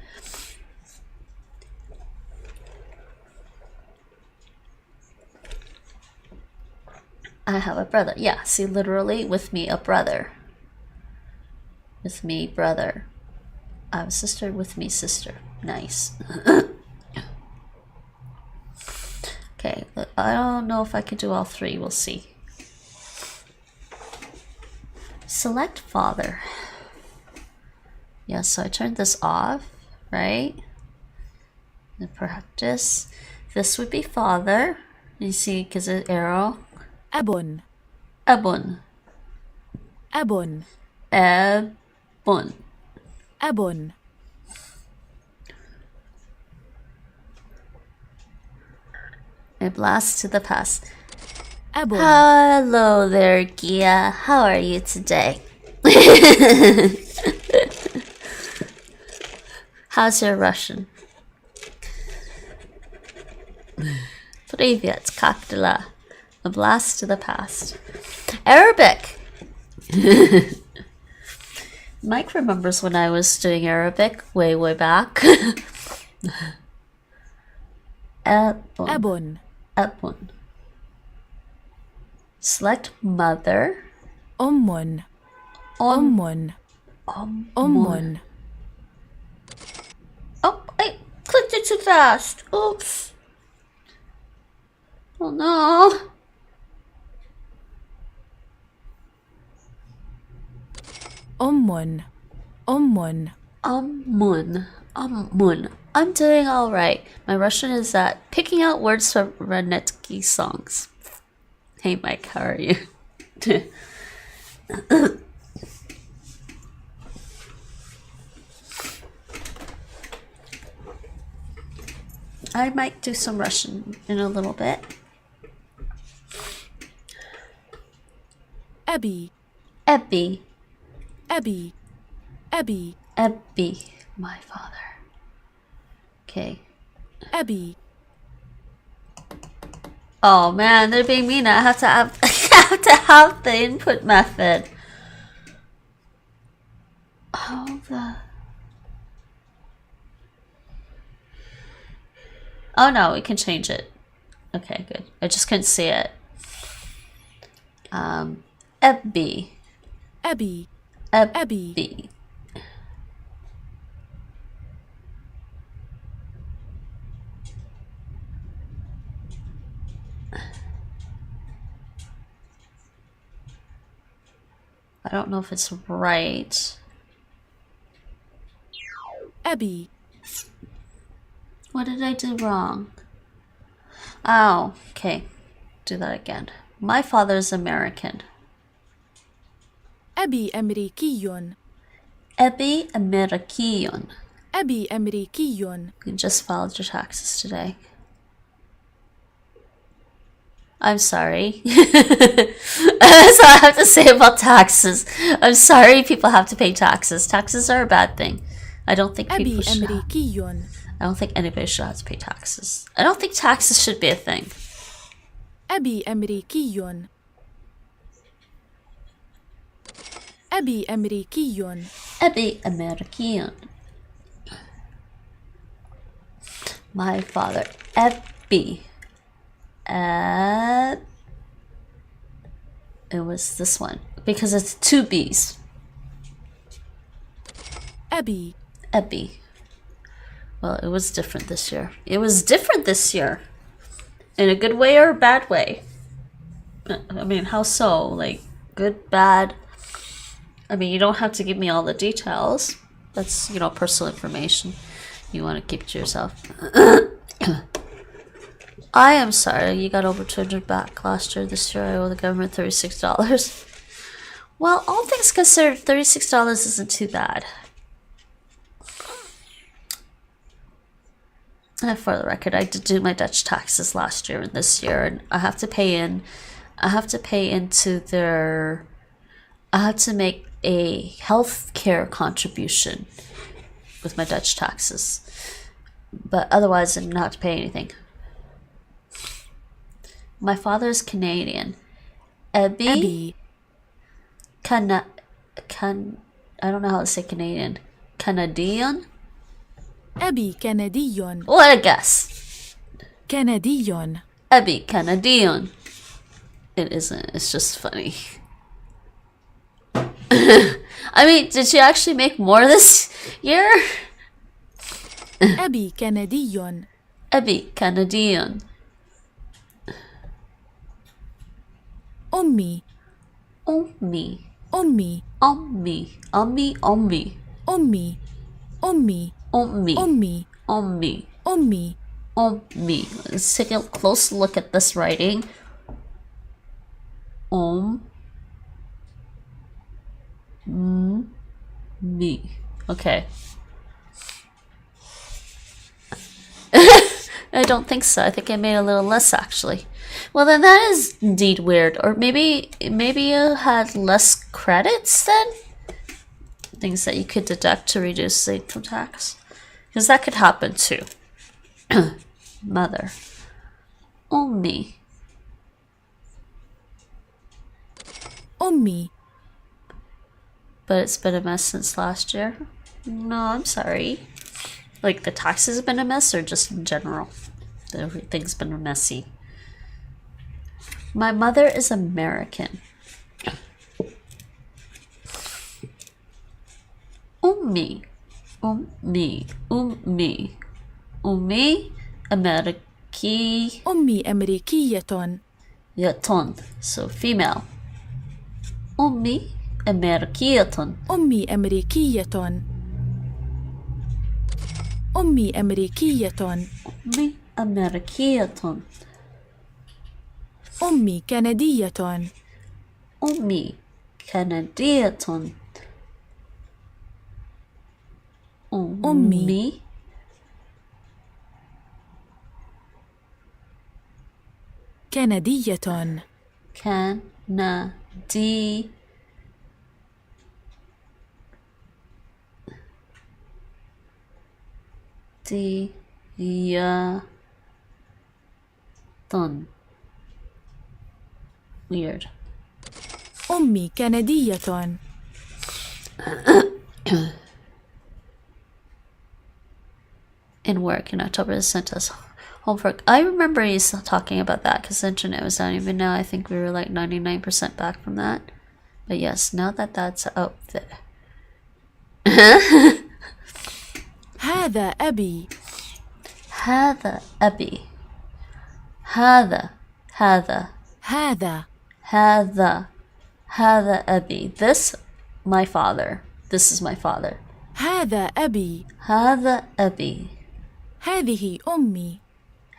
I have a brother. Yeah, see, literally, with me, a brother. With me, brother. I have a sister with me, sister. Nice. Okay, I don't know if I can do all three. We'll see. Select father. Yeah, so I turned this off, right? The practice. This would be father. You see, because of arrow. Abon. Abon. Abon. Abon. Abon. A blast to the past. Abon. Hello there, Gia. How are you today? How's your Russian? Привет, как дела? A blast to the past. Arabic! Mike remembers when I was doing Arabic way back. Abon. Abon. Select mother. Ommun. Ommun. Ommun. Oh, I clicked it too fast. Oops. Oh no. Ommun. Ommun. Ommun. Ommun. I'm doing alright. My Russian is at picking out words from Renetsky songs. Hey Mike, how are you? I might do some Russian in a little bit. Abby. Ebby. Abby. Abby. Ebby. My father. Okay. Abby. Oh man, they're being mean. I have to have, I have to have the input method. Oh, oh no, we can change it. Okay, good. I just couldn't see it. Ebby. Abby. Ebby. I don't know if it's right. Abby. What did I do wrong? Oh, okay. Do that again. My father's American. Abby Amerikiyon. Ebby Amerikiyon. Abby Amerikiyon. You just filed your taxes today. I'm sorry. That's all I have to say about taxes. I'm sorry people have to pay taxes. Taxes are a bad thing. I don't think people should. I don't think anybody should have to pay taxes. I don't think taxes should be a thing. Abby Amerikiyon. Abby Amerikiyon. Abby Amerikiyon. My father, Ebby. It was this one because it's two B's. Abby. Ebby. Well, it was different this year. It was different this year. In a good way or a bad way? I mean, how so? Like, good, bad? I mean, you don't have to give me all the details. That's, you know, personal information. You want to keep it to yourself. I am sorry you got over 200 back last year. This year I owe the government $36. Well, all things considered, $36 isn't too bad. And for the record, I did do my Dutch taxes last year and this year, and I have to pay into their, I have to make a healthcare contribution with my Dutch taxes. But otherwise, I didn't have to pay anything. My father is Canadian. Ebby. I don't know how to say Canadian. Canadian? Abby Canadian. What a guess. Canadian. Abby Canadian. It isn't. It's just funny. I mean, did she actually make more this You're أبي كندي. أبي كندي. أمي. أمي. أمي. أمي. أمي. أمي. أمي. أمي. أمي. أمي. أمي. أمي. أمي. Let's take a close look at this writing. Me. Okay. I don't think so. I think I made a little less actually. Well, then that is indeed weird. Or maybe you had less credits then? Things that you could deduct to reduce the income tax. Because that could happen too. Mother. Ummi. أمي. But it's been a mess since last year. No, I'm sorry. Like the taxes have been a mess or just in general? Everything's been messy. My mother is American. Ummi. Ummi. Ummi. Ummi. Ameriki. أمي أمريكية. Yaton. So female. Ummi. أمريكية. أمي أمريكية. أمي أمريكية. أمي أمريكية. أمي كندية. أمي كندية. أمي كندية. كندي. Weird. أمي كندية. In work in October, they sent us homework. I remember he's talking about that because the internet was down. Even now, I think we were like 99% back from that. But yes, now that that's out there. هذا أبي. هذا أبي. هذا. هذا. هذا. هذا. هذا أبي. This, my father. This is my father. هذا أبي. هذا أبي. هذه أمي.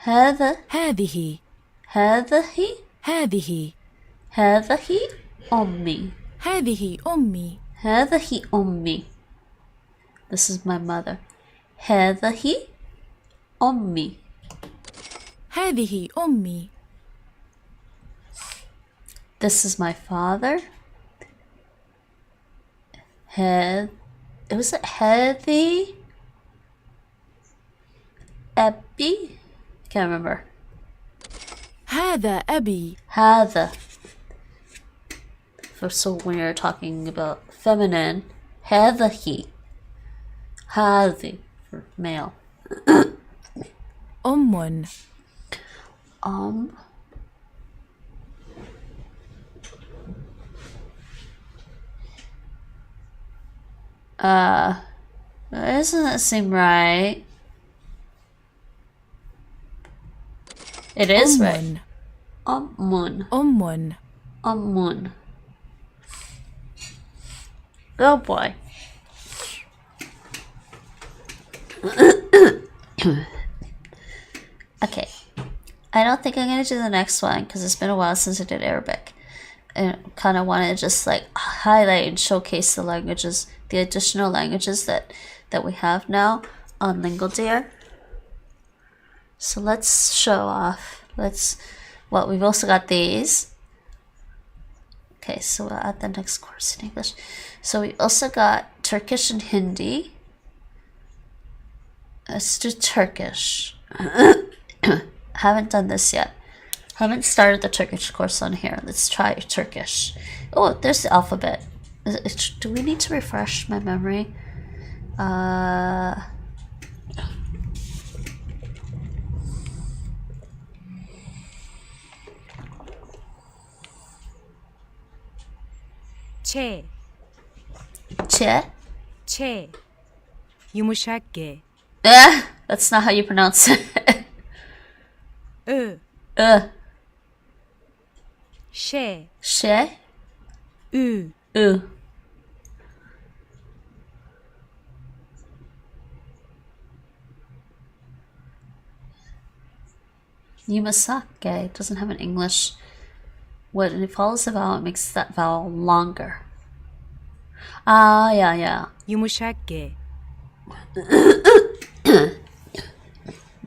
هذا. هذه. هذه. هذه. هذه أمي. هذه أمي. هذه أمي. This is my mother. هذه أمي. هذه أمي. This is my father. Was it هذه أبي? Can't remember. هذا أبي. هذا. So when you're talking about feminine, هذه. هذه for male. أم. Doesn't that seem right? It is right. Amun. أم. Amun. Oh boy. Okay. I don't think I'm going to do the next one because it's been a while since I did Arabic. I kind of want to just like highlight and showcase the languages, the additional languages that we have now on LingoDeer. So let's show off. We've also got these. Okay, so we'll add the next course in English. So we also got Turkish and Hindi. Let's do Turkish. Haven't done this yet. Haven't started the Turkish course on here. Let's try Turkish. Oh, there's the alphabet. Do we need to refresh my memory? Che. Che. Che. Yumuşak G. That's not how you pronounce it. Ş. Ş. Ü. Ü. Yumasake doesn't have an English. When it follows a vowel, it makes that vowel longer. Ah, yeah. Yumuşak G.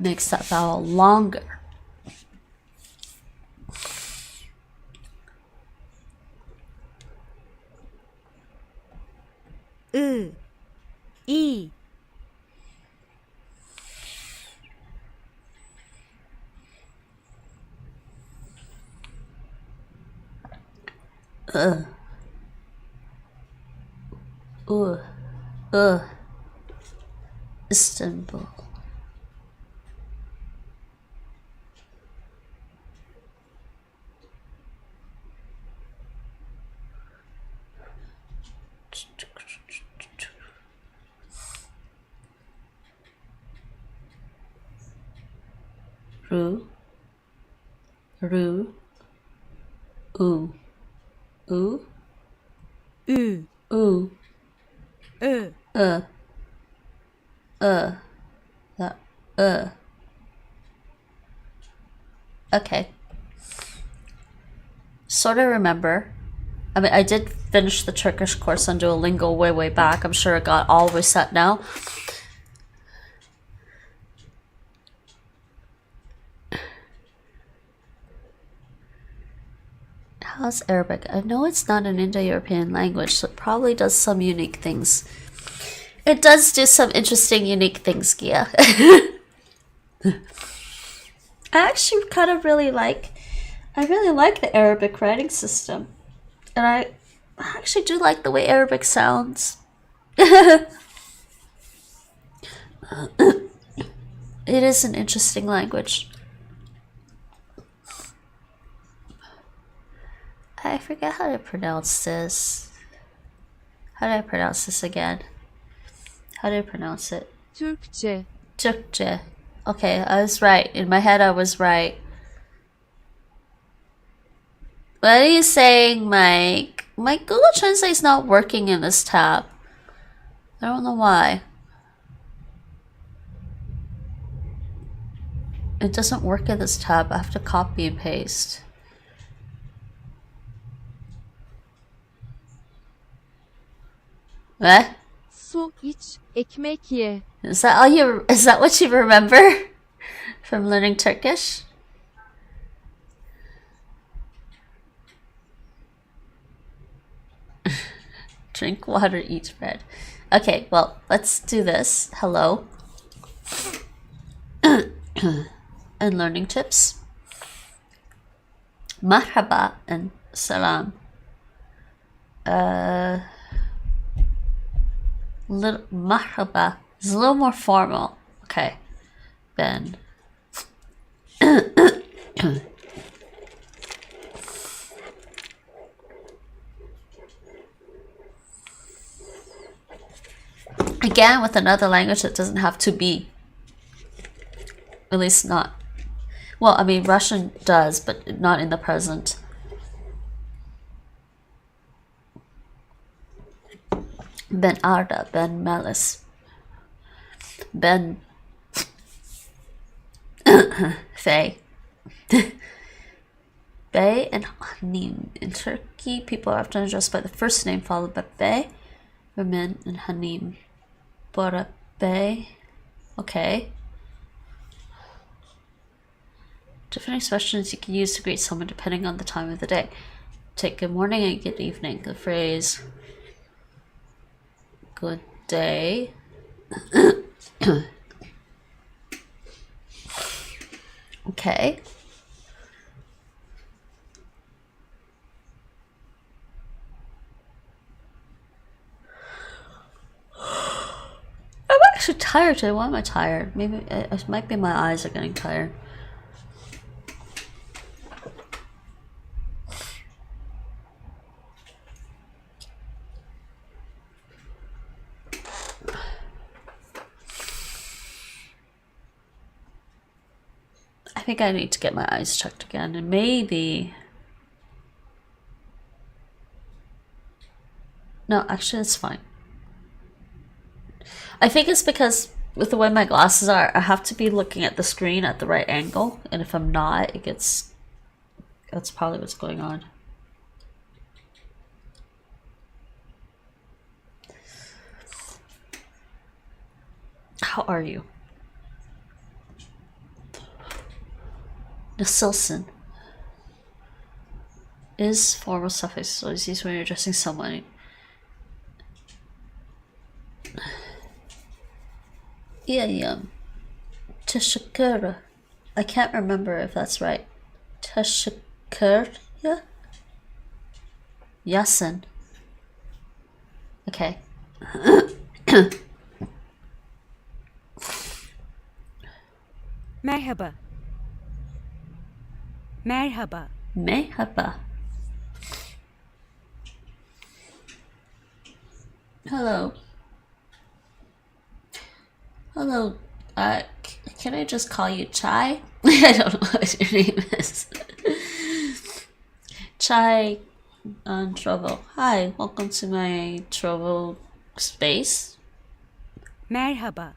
Makes that vowel longer. I. I. Istanbul. Ru. Ru. U. U. Ü. U. Ö. Okay. Sort of remember. I mean, I did finish the Turkish course on Duolingo way back. I'm sure it got all reset now. How's Arabic? I know it's not an Indo-European language, so it probably does some unique things. It does do some interesting, unique things, Gia. I actually kind of really like the Arabic writing system. And I actually do like the way Arabic sounds. It is an interesting language. I forget how to pronounce this. How do I pronounce this again? How do I pronounce it? Türkçe. Türkçe. Okay, I was right. In my head, I was right. What are you saying, Mike? My Google Translate is not working in this tab. I don't know why. It doesn't work in this tab. I have to copy and paste. What? Su iç, ekmek ye. Is that what you remember from learning Turkish? Drink water, eat bread. Okay, well, let's do this. Hello. And learning tips. Marhaba and salam. Marhaba is a little more formal. Okay. Ben. Again, with another language that doesn't have to be. At least not. Well, I mean, Russian does, but not in the present. Ben Arda, Ben Melis, Ben Faye. Bey and Hanim. In Turkey, people are often addressed by the first name followed by Bey for men and Hanim. Bora Bey. Okay. Different expressions you can use to greet someone depending on the time of the day. Take good morning and good evening. The phrase good day. Okay. I'm actually tired today. Why am I tired? Maybe it might be my eyes are getting tired. think I need to get my eyes checked again, and maybe... No, actually it's fine. I think it's because with the way my glasses are, I have to be looking at the screen at the right angle, and if I'm not, it gets... That's probably what's going on. How are you? Nasilson is formal suffix, so it's used when you're addressing someone. Yeah. Tashakura. I can't remember if that's right. Tashakura? Yasin. Okay. Merhaba. Merhaba. Merhaba. Hello. Hello. Can I just call you Chai? I don't know what your name is. Chai on Trovo. Hi, welcome to my Trovo space. Merhaba.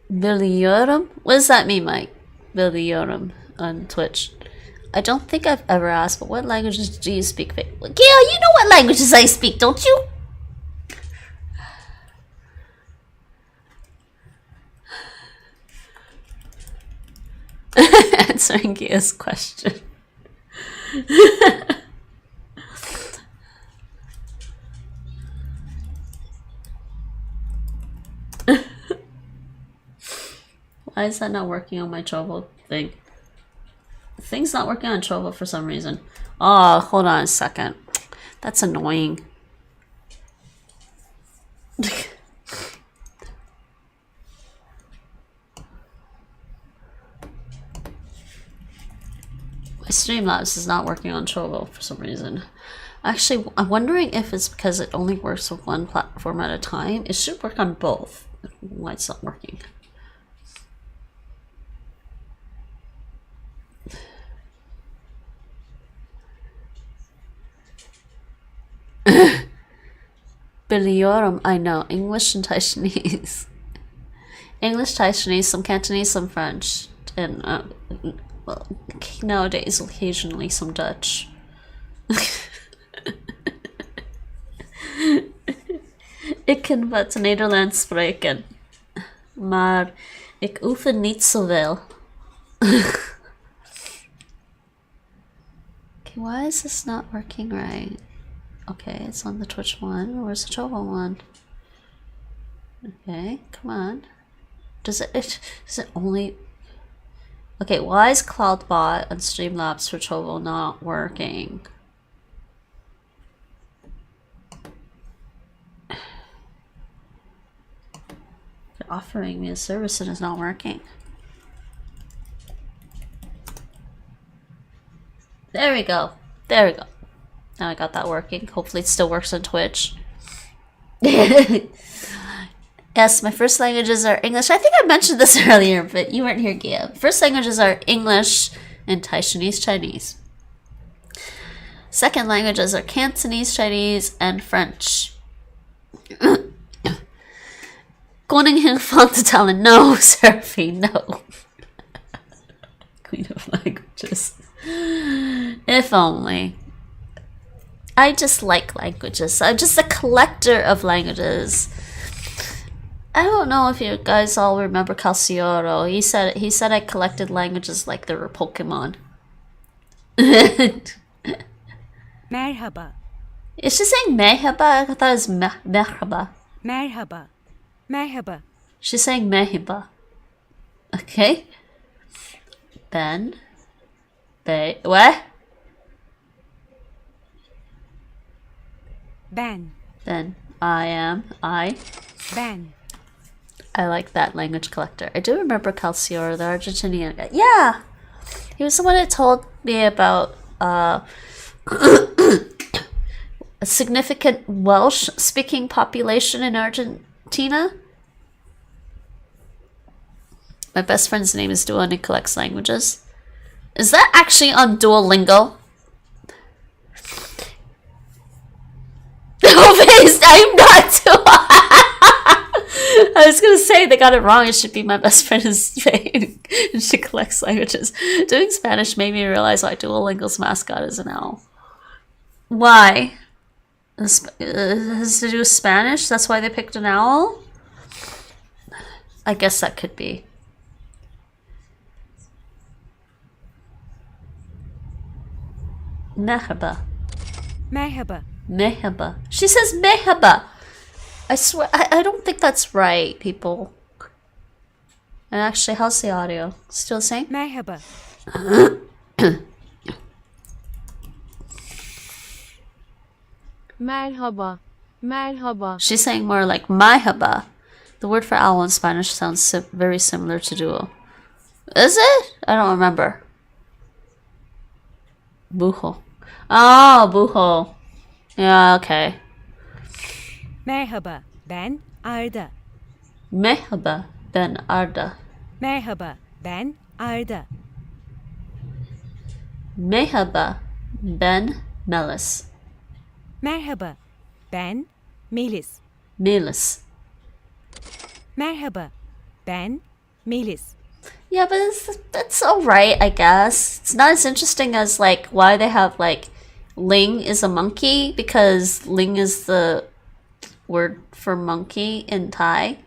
Biliyorum? What does that mean, Mike? Biliyorum on Twitch. I don't think I've ever asked, but what languages do you speak? Gail, you know what languages I speak, don't you? Answering Gail's question. Why is that not working on my Trovo thing? The thing's not working on Trovo for some reason. Oh, hold on a second. That's annoying. My Streamlabs is not working on Trovo for some reason. Actually, I'm wondering if it's because it only works with one platform at a time. It should work on both. Why it's not working? Biliyorum, I know. English and Taiwanese. English, Taiwanese, some Cantonese, some French. And, well, nowadays, occasionally some Dutch. Ik kan wat Nederlands spreken. Maar ik oefen niet zoveel. Okay, why is this not working right? Okay, it's on the Twitch one. Where's the Trovo one? Okay, come on. Does it only... Okay, why is CloudBot and Streamlabs for Trovo not working? They're offering me a service and it's not working. There we go. There we go. Now I got that working. Hopefully it still works on Twitch. Yes, my first languages are English. I think I mentioned this earlier, but you weren't here, Gia. First languages are English and Taiwanese Chinese. Second languages are Cantonese Chinese and French. Koning van te talen. No, Seraphy, no. Queen of languages. If only. I just like languages. I'm just a collector of languages. I don't know if you guys all remember Calcioro. He said I collected languages like they were Pokemon. Merhaba. Is she saying merhaba? I thought it was merhaba. Merhaba. Merhaba. She's saying merhaba. Okay. Ben. What? Ben. Then I. Ben. I like that language collector. I do remember Calcior, the Argentinian guy. Yeah! He was the one that told me about a significant Welsh-speaking population in Argentina. My best friend's name is Duo and he collects languages. Is that actually on Duolingo? I'm not I was gonna say they got it wrong. It should be my best friend is Spain and she collects languages. Doing Spanish made me realize why Duolingo's mascot is an owl. Why? It has to do with Spanish? That's why they picked an owl? I guess that could be. Merhaba. Merhaba. Merhaba. She says merhaba. I swear, I don't think that's right, people. And actually, how's the audio? Still the same? Merhaba. Merhaba. Merhaba. She's saying more like merhaba. The word for owl in Spanish sounds very similar to duo. Is it? I don't remember. Bujo. Oh, bujo. Yeah, okay. Merhaba, ben Arda. Merhaba, ben Arda. Merhaba, ben Arda. Merhaba, ben Melis. Merhaba, ben Melis. Melis. Merhaba, ben Melis. Yeah, but that's alright, I guess. It's not as interesting as, like, why they have, like, Ling is a monkey, because Ling is the word for monkey in Thai.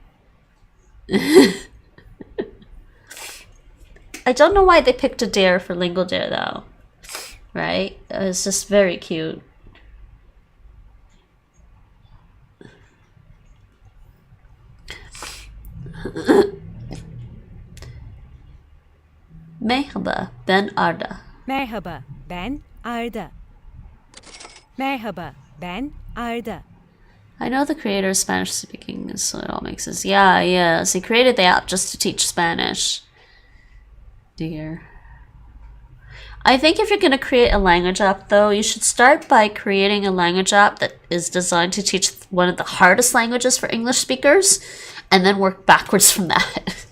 I don't know why they picked a dare for LingoDeer, though. Right? It's just very cute. Merhaba, ben Arda. Merhaba, ben Arda. Merhaba, ben Arda. I know the creator is Spanish speaking, so it all makes sense. Yeah, yes. He created the app just to teach Spanish. Dear. I think if you're going to create a language app, though, you should start by creating a language app that is designed to teach one of the hardest languages for English speakers, and then work backwards from that.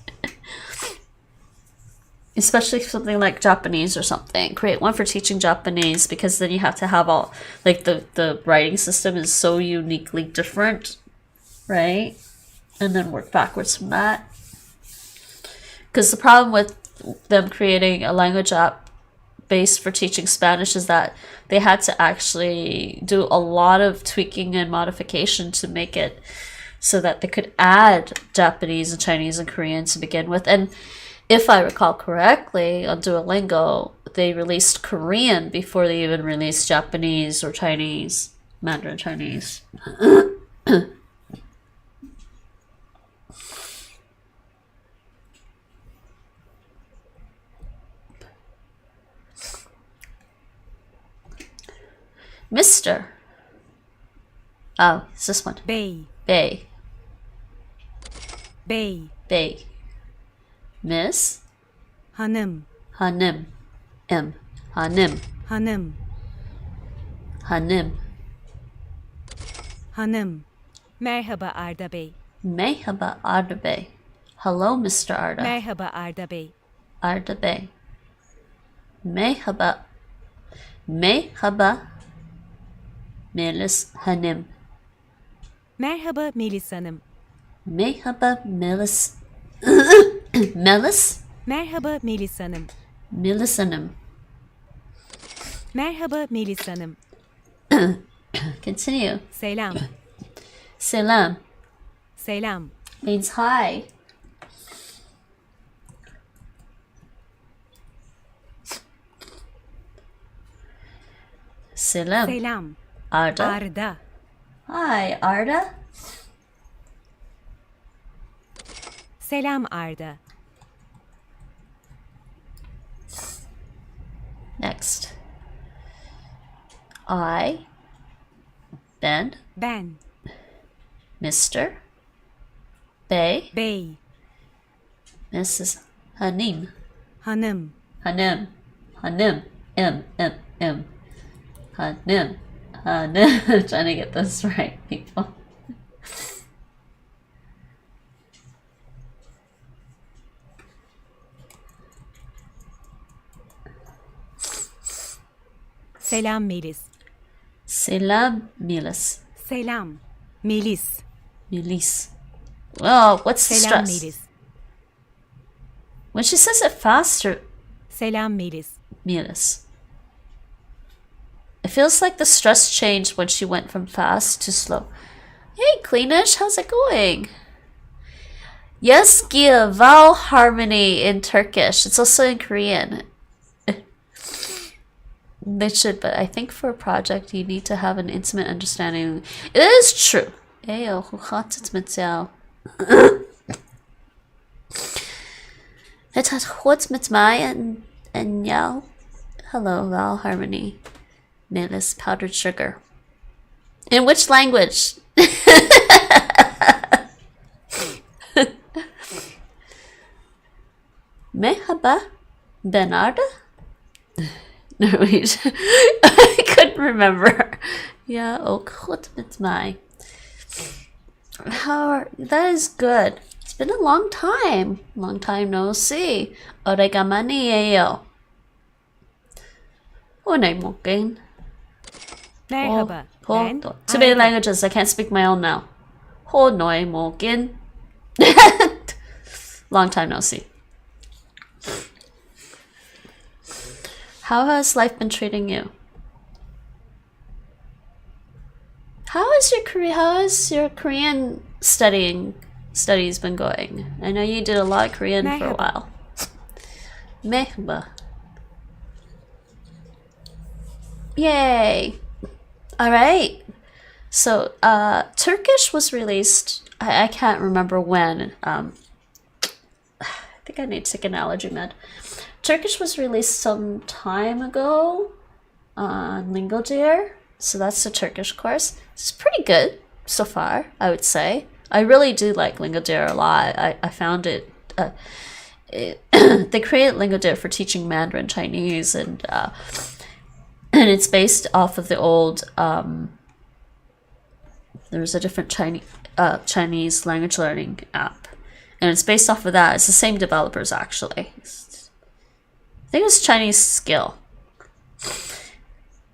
Especially something like Japanese or something. Create one for teaching Japanese, because then you have to have all, like, the writing system is so uniquely different, right? And then work backwards from that. Because the problem with them creating a language app based for teaching Spanish is that they had to actually do a lot of tweaking and modification to make it so that they could add Japanese and Chinese and Korean to begin with. And if I recall correctly, on Duolingo, they released Korean before they even released Japanese or Chinese, Mandarin Chinese. Mr. Oh, it's this one. Bey. Bey. Bey. Bey. Miss? Hanım. Hanım. M. Hanım. Hanım. Hanım. Hanım. Merhaba Arda Bey. Merhaba Arda Bey. Hello, Mr. Arda. Merhaba Arda Bey. Arda Bey. Merhaba. Merhaba. Melis Hanım. Merhaba Melis Hanım. Merhaba Melis. Melis? Merhaba Melis Hanım. Melis Hanım. Merhaba Melis Hanım. Continue. Selam. Selam. Selam. Means hi. Selam. Selam. Arda. Arda. Hi, Arda. Selam Arda. Next. I. Ben. Ben. Mr. Bey. Bey. Mrs. Hanım. Hanım. Hanım. Hanım. M. Hanım. Hanım. Trying to get this right, people. Selam Melis. Selam Melis. Selam Melis. Melis. Oh, what's the Selam stress? Melis. When she says it faster, Selam Melis. Melis. It feels like the stress changed when she went from fast to slow. Hey, Cleanish, how's it going? Yes, Gia, vowel harmony in Turkish. It's also in Korean. They should, but I think for a project you need to have an intimate understanding. It is true. Ayo, hoe gaat het met jou? Het gaat goed met mij en jou. Hello, vowel harmony. Melis, powdered sugar. In which language? Merhaba, Benarda? Norwegian. I couldn't remember. Yeah, ook goed met mij. That is good. It's been a long time. Long time no see. Oregamani ayo. Name again. Merhaba. Ben Too many languages. I can't speak my own now. Noi Morgan. Long time no see. How has life been treating you? How has your Korean studies been going? I know you did a lot of Korean for a while. Merhaba. Yay! Alright. So, Turkish was released, I can't remember when. I think I need to take an allergy med. Turkish was released some time ago on LingoDeer. So that's the Turkish course. It's pretty good so far, I would say. I really do like LingoDeer a lot. I found it... they created LingoDeer for teaching Mandarin Chinese, and it's based off of the old... there's a different Chinese language learning app. And it's based off of that. It's the same developers, actually. I think it was Chinese Skill.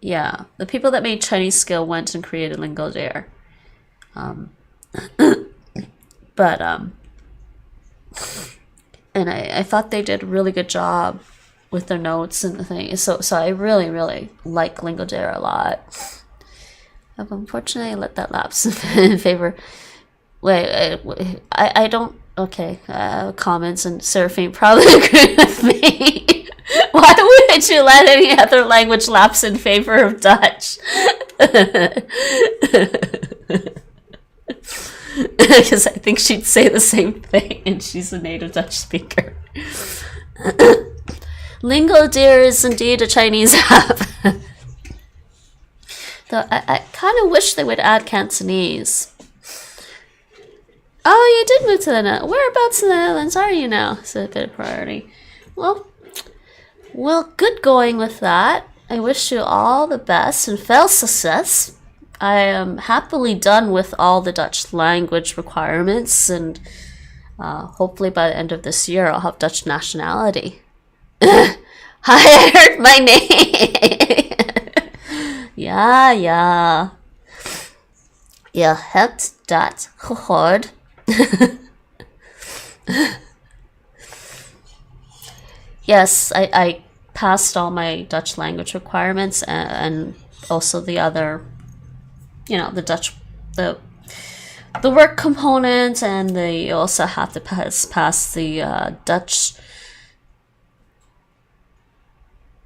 Yeah, the people that made Chinese Skill went and created LingoDeer. And I thought they did a really good job with their notes and the thing. So I really, really like LingoDeer a lot. I've unfortunately let that lapse in favor. Wait, I don't... Okay, comments, and Seraphine probably agree with me. Why wouldn't you let any other language lapse in favor of Dutch? Because I think she'd say the same thing, and she's a native Dutch speaker. LingoDeer is indeed a Chinese app. Though I kind of wish they would add Cantonese. Oh, you did move to the Netherlands. Whereabouts in the Netherlands are you now? It's a bit of priority. Well, good going with that. I wish you all the best and veel success. I am happily done with all the Dutch language requirements, and hopefully by the end of this year I'll have Dutch nationality. Hi, I heard my name. Ja. Je hebt dat gehoord. Yes, I passed all my Dutch language requirements, and also the other, the Dutch, the work component, and they also have to pass the Dutch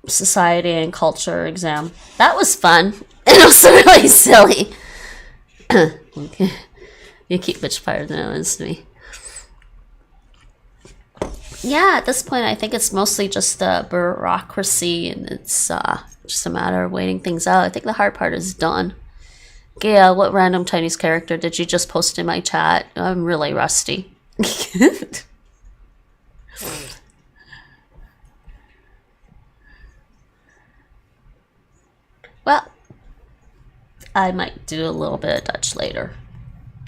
society and culture exam. That was fun and also really silly. Okay. You keep much part of the Netherlands to me. Yeah, at this point I think it's mostly just the bureaucracy, and it's just a matter of waiting things out. I think the hard part is done. Gail, what random Chinese character did you just post in my chat? I'm really rusty. Well, I might do a little bit of Dutch later.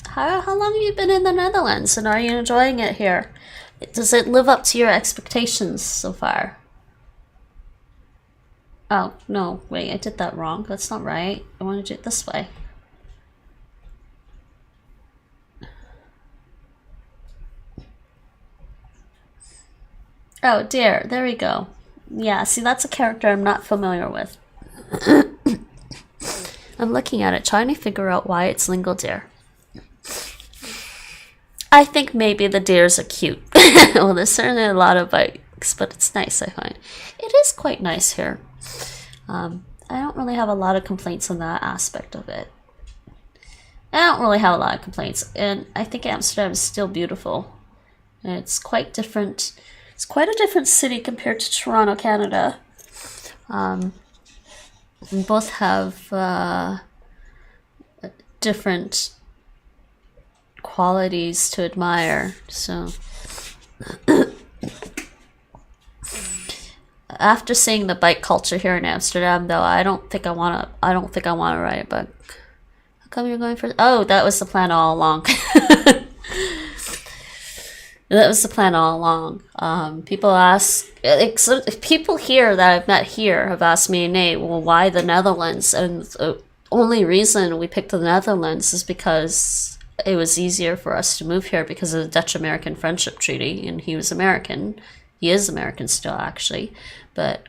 How long have you been in the Netherlands, and are you enjoying it here? Does it live up to your expectations so far? Oh, no, wait, I did that wrong. That's not right. I want to do it this way. Oh, dear, there we go. Yeah, see, that's a character I'm not familiar with. I'm looking at it, trying to figure out why it's LingoDeer. I think maybe the deers are cute. Well, there's certainly a lot of bikes, but it's nice, I find. It is quite nice here. I don't really have a lot of complaints on that aspect of it. I don't really have a lot of complaints, and I think Amsterdam is still beautiful. It's quite different. It's quite a different city compared to Toronto, Canada. We both have different qualities to admire. So after seeing the bike culture here in Amsterdam, though, I don't think I want to ride a bike. How come you're going for? Oh, that was the plan all along. That was the plan all along. People ask, people here that I've met here have asked me, Nate, well, why the Netherlands? And the only reason we picked the Netherlands is because it was easier for us to move here because of the Dutch-American Friendship Treaty, and he was American. He is American still, actually, but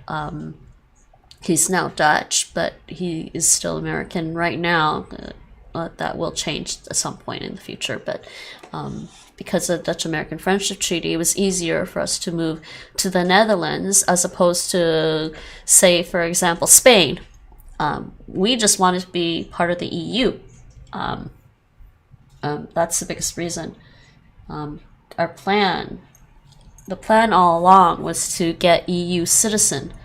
he's now Dutch, but he is still American right now. That will change at some point in the future, but because of the Dutch-American Friendship Treaty, it was easier for us to move to the Netherlands as opposed to, say, for example, Spain. We just wanted to be part of the EU. That's the biggest reason. The plan all along was to get EU citizenship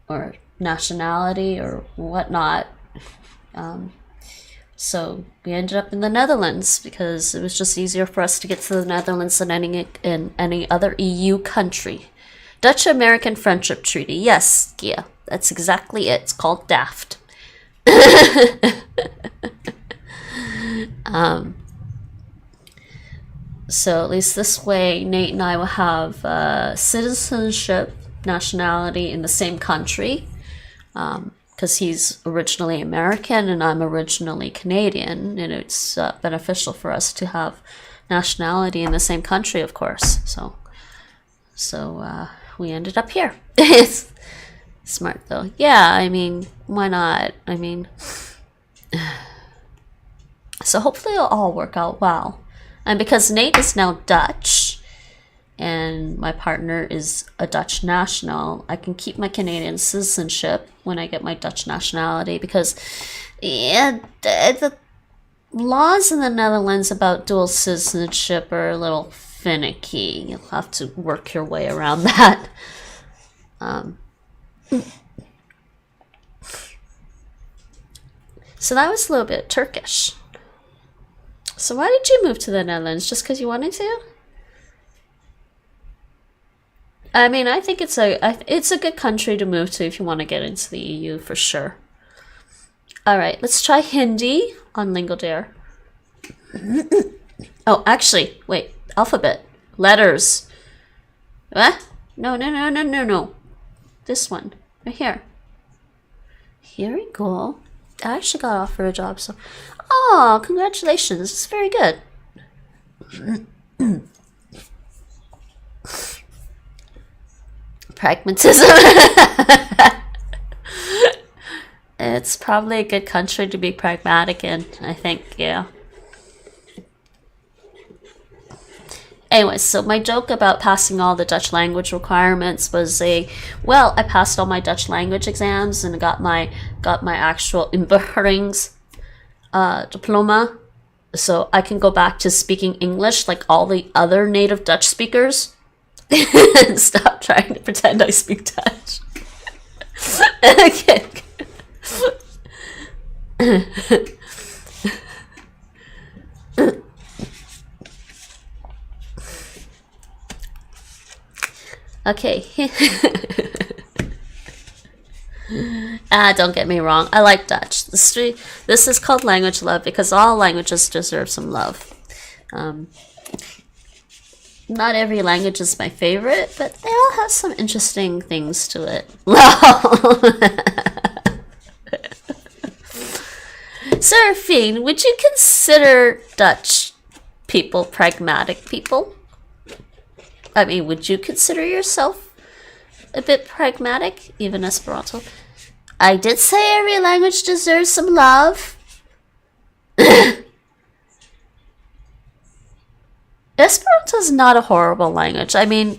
or nationality or whatnot. So we ended up in the Netherlands because it was just easier for us to get to the Netherlands than any other EU country. Dutch-American Friendship Treaty. Yes, yeah, that's exactly it. It's called DAFT. So at least this way, Nate and I will have citizenship, nationality in the same country. Because he's originally American and I'm originally Canadian, and it's beneficial for us to have nationality in the same country, of course. So we ended up here. It's smart though. Yeah, I mean, why not? I mean, so hopefully it'll all work out well. And because Nate is now Dutch and my partner is a Dutch national, I can keep my Canadian citizenship when I get my Dutch nationality, because the laws in the Netherlands about dual citizenship are a little finicky. You'll have to work your way around that. So that was a little bit Turkish. So why did you move to the Netherlands? Just because you wanted to? I mean, I think it's a good country to move to if you want to get into the EU for sure. All right, let's try Hindi on LingoDeer. Oh, actually, wait. Alphabet, letters. What? No. This one right here. Here we go. I actually got offered a job, so. Oh, congratulations! It's very good. Pragmatism. It's probably a good country to be pragmatic in, I think, yeah. Anyway, so my joke about passing all the Dutch language requirements was I passed all my Dutch language exams and got my actual inbeherings diploma, so I can go back to speaking English like all the other native Dutch speakers. And stop trying to pretend I speak Dutch. Okay. Okay. Don't get me wrong. I like Dutch. This is called language love because all languages deserve some love. not every language is my favorite, but they all have some interesting things to it. Seraphine, would you consider Dutch people pragmatic people? I mean, would you consider yourself a bit pragmatic, even Esperanto? I did say every language deserves some love. Esperanto is not a horrible language. I mean,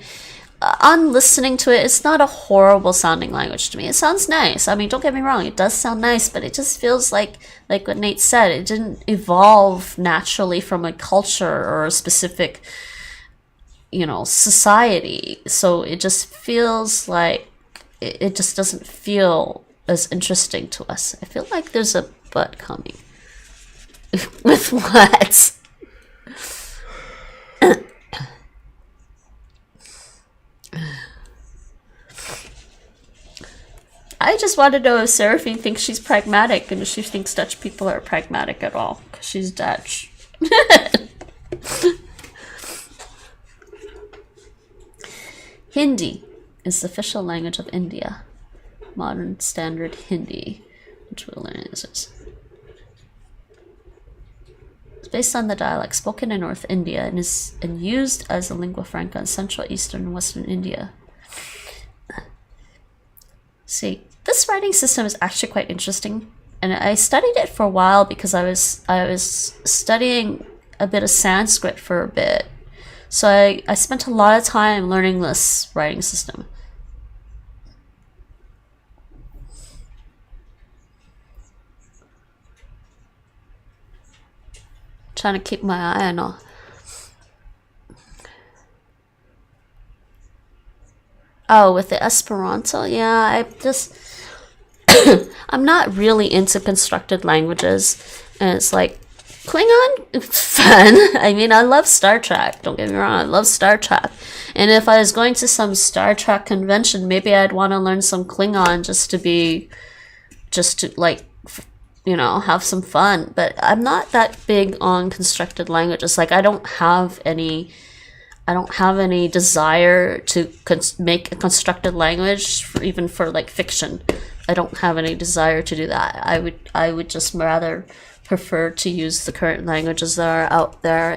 on listening to it, it's not a horrible sounding language to me. It sounds nice. I mean, don't get me wrong, it does sound nice, but it just feels like what Nate said, it didn't evolve naturally from a culture or a specific, you know, society. So it just feels like it just doesn't feel as interesting to us. I feel like there's a but coming. With what? I just want to know if Seraphine thinks she's pragmatic and if she thinks Dutch people are pragmatic at all, because she's Dutch. Hindi is the official language of India. Modern Standard Hindi, which we'll learn is this. It's based on the dialect spoken in North India and is used as a lingua franca in Central, Eastern, and Western India. See, this writing system is actually quite interesting, and I studied it for a while because I was studying a bit of Sanskrit for a bit. So I spent a lot of time learning this writing system. Trying to keep my eye on all. Oh, with the Esperanto, yeah, I just I'm not really into constructed languages, and it's like Klingon, fun. I mean, I love Star Trek. Don't get me wrong, I love Star Trek. And if I was going to some Star Trek convention, maybe I'd want to learn some Klingon just to like, you know, have some fun. But I'm not that big on constructed languages. Like, I don't have any desire to make a constructed language, even for like fiction. I don't have any desire to do that. I would just rather prefer to use the current languages that are out there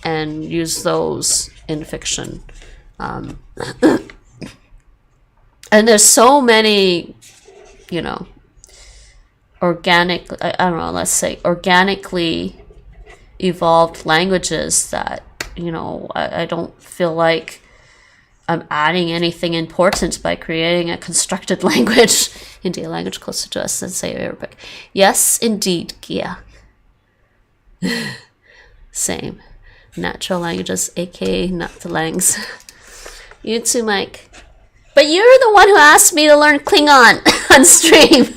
and use those in fiction. And there's so many, you know, organically evolved languages that, you know, I don't feel like I'm adding anything important by creating a constructed language. Hindi, a language closer to us than, say, Arabic. Yes, indeed, Kia. Same. Natural languages, aka not the langs. You too, Mike. But you're the one who asked me to learn Klingon on stream.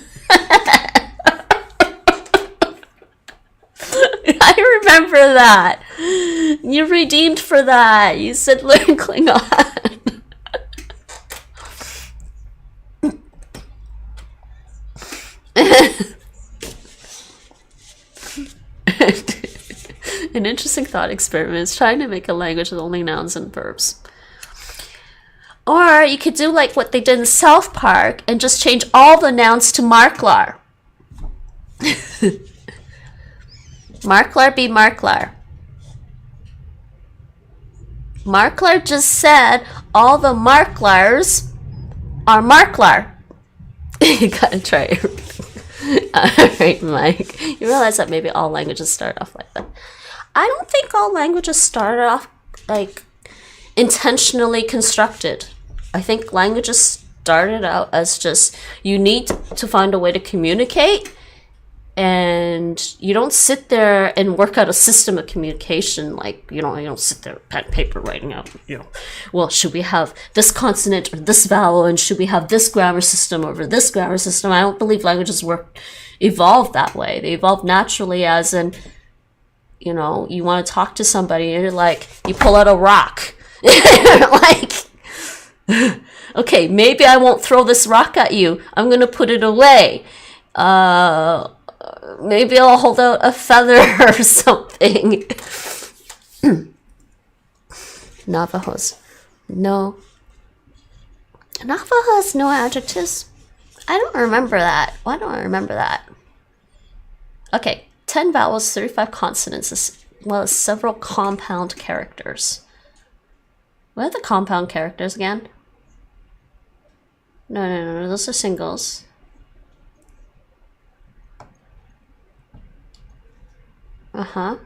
I remember that. You redeemed for that. You said learn Klingon. An interesting thought experiment is trying to make a language with only nouns and verbs. Or you could do like what they did in South Park and just change all the nouns to Marklar. Marklar be Marklar. Marklar just said all the Marklars are Marklar. You gotta try it. Alright, Mike. You realize that maybe all languages start off like that. I don't think all languages start off like intentionally constructed. I think languages started out as just you need to find a way to communicate, and you don't sit there and work out a system of communication. Like, you don't sit there pen and paper writing out, well, should we have this consonant or this vowel, and should we have this grammar system over this grammar system? I don't believe languages evolved that way. They evolved naturally, as in, you want to talk to somebody and you're like, you pull out a rock. Like, okay, maybe I won't throw this rock at you. I'm going to put it away. Maybe I'll hold out a feather or something. Navajos. No. Navajo has no adjectives. I don't remember that. Why don't I remember that? Okay, 10 vowels, 35 consonants, as well as several compound characters. What are the compound characters again? No, those are singles. I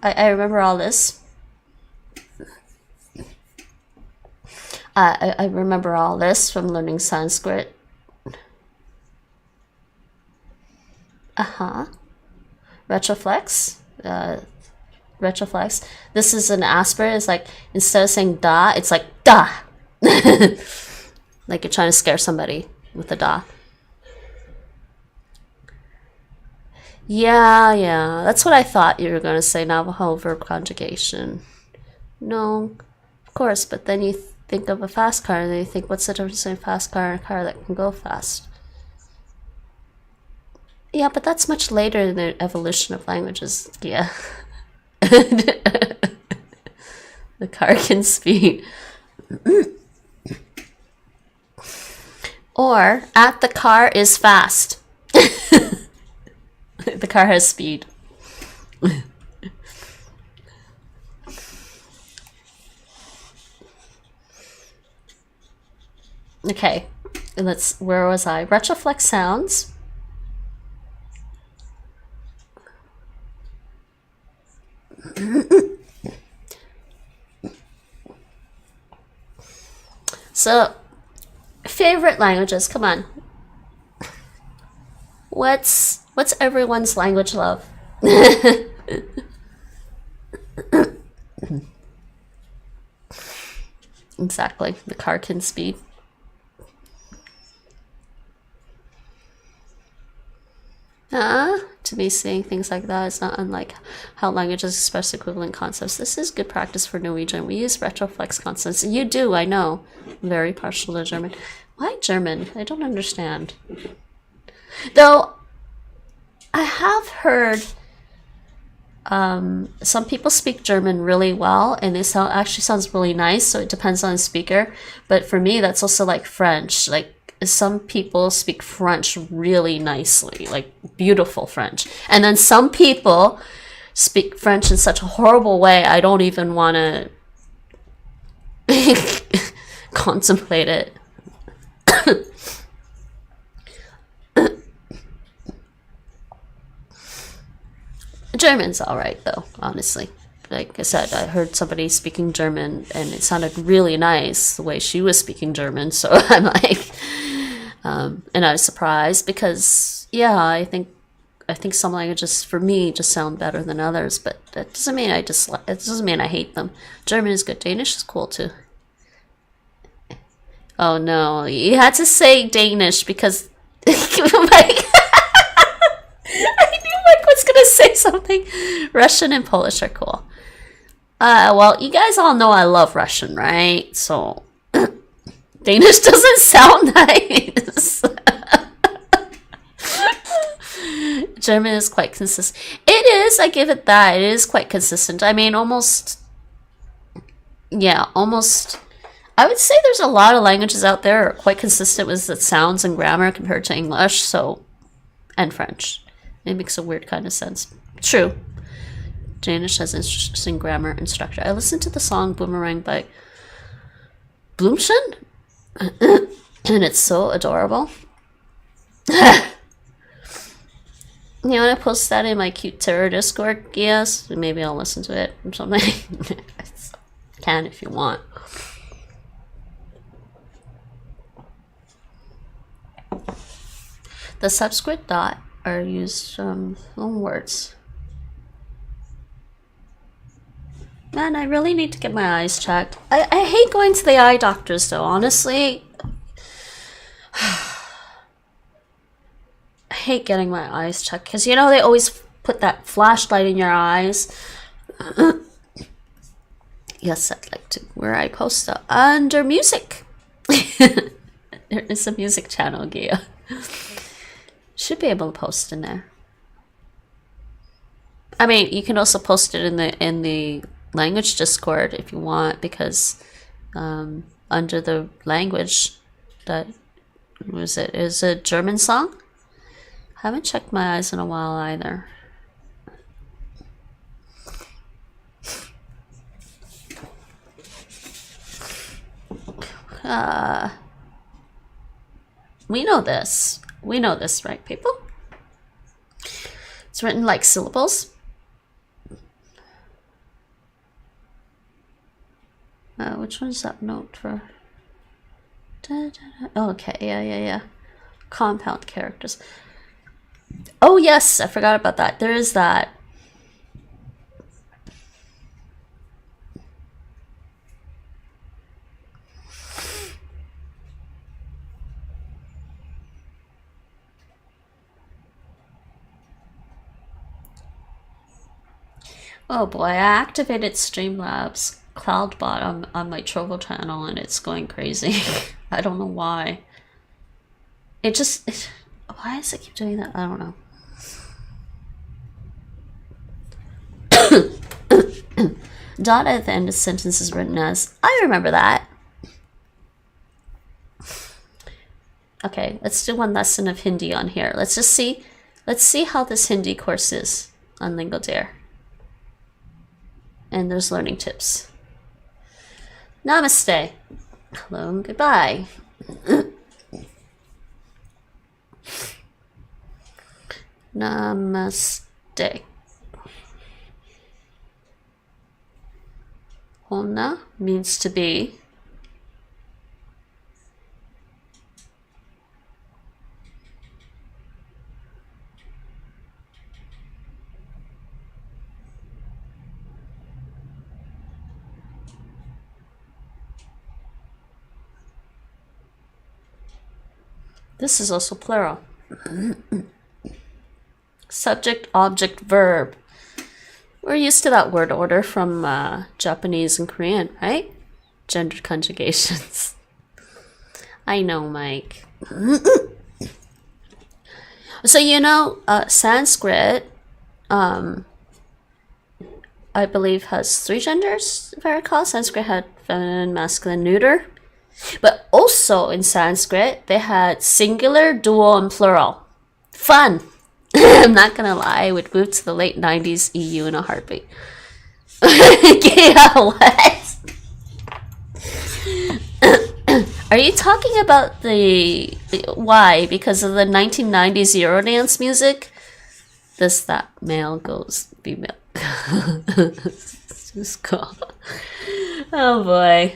remember all this. I remember all this from learning Sanskrit. Retroflex. Retroflex. This is an aspirate. It's like, instead of saying da, it's like da. Like you're trying to scare somebody with a da. Yeah. That's what I thought you were going to say, Navajo verb conjugation. No, of course, but then you think of a fast car and then you think, what's the difference between a fast car and a car that can go fast? Yeah, but that's much later in the evolution of languages. Yeah. The car can speed. Or, at the car is fast. The car has speed. Okay, where was I? Retroflex sounds. So, favorite languages, come on. What's everyone's language love? Exactly, the car can speed. To be saying things like that is not unlike how languages express equivalent concepts. This is good practice for Norwegian. We use retroflex consonants. You do, I know. Very partial to German. Why German? I don't understand. Though, I have heard some people speak German really well, and it actually sounds really nice, so it depends on the speaker. But for me, that's also like French. Like, some people speak French really nicely, like beautiful French. And then some people speak French in such a horrible way, I don't even want to contemplate it. German's alright though, honestly. Like I said, I heard somebody speaking German and it sounded really nice the way she was speaking German, so I'm like, and I was surprised because, yeah, I think some languages for me just sound better than others, but that doesn't mean it doesn't mean I hate them. German is good. Danish is cool too. Oh no, you had to say Danish because like, I knew Mike was gonna say something. Russian and Polish are cool. Well, you guys all know I love Russian, right? So Danish doesn't sound nice. German is quite consistent. It is, I give it that. It is quite consistent. I mean, almost. I would say there's a lot of languages out there are quite consistent with the sounds and grammar compared to English, so, and French. It makes a weird kind of sense. True. Danish has interesting grammar and structure. I listened to the song Boomerang by Blumchen, and it's so adorable. You want to post that in my cute terror Discord? Yes, maybe I'll listen to it or something. Can if you want. The subscript dot are used loan words. Man, I really need to get my eyes checked. I hate going to the eye doctors though, honestly. I hate getting my eyes checked because, you know, they always put that flashlight in your eyes. Yes, I'd like to. Where I post under music. There is a music channel, Gia. Should be able to post in there. I mean, you can also post it in the language Discord if you want, because under the language that was it is a German song. Haven't checked my eyes in a while either. We know this. We know this, right, people? It's written like syllables. Which one's that note for? Oh, okay, yeah. Compound characters. Oh, yes, I forgot about that. There is that. Oh boy, I activated Streamlabs CloudBot on my Trovo channel and it's going crazy. I don't know why. Why does it keep doing that? I don't know. Dot at the end of the sentence is written as, I remember that. Okay, let's do one lesson of Hindi on here. Let's see how this Hindi course is on LingoDeer. And there's learning tips. Namaste. Hello and goodbye. Namaste. Hona means to be. This is also plural. Subject, object, verb. We're used to that word order from Japanese and Korean, right? Gendered conjugations. I know, Mike. So, you know, Sanskrit, I believe, has 3 genders, if I recall. Sanskrit had feminine, masculine, neuter. But also in Sanskrit, they had singular, dual, and plural. Fun! I'm not gonna lie, I would move to the late 90s EU in a heartbeat. Yeah, what? Are you talking about why? Because of the 1990s Eurodance music? That male goes female. Just cool. Oh boy.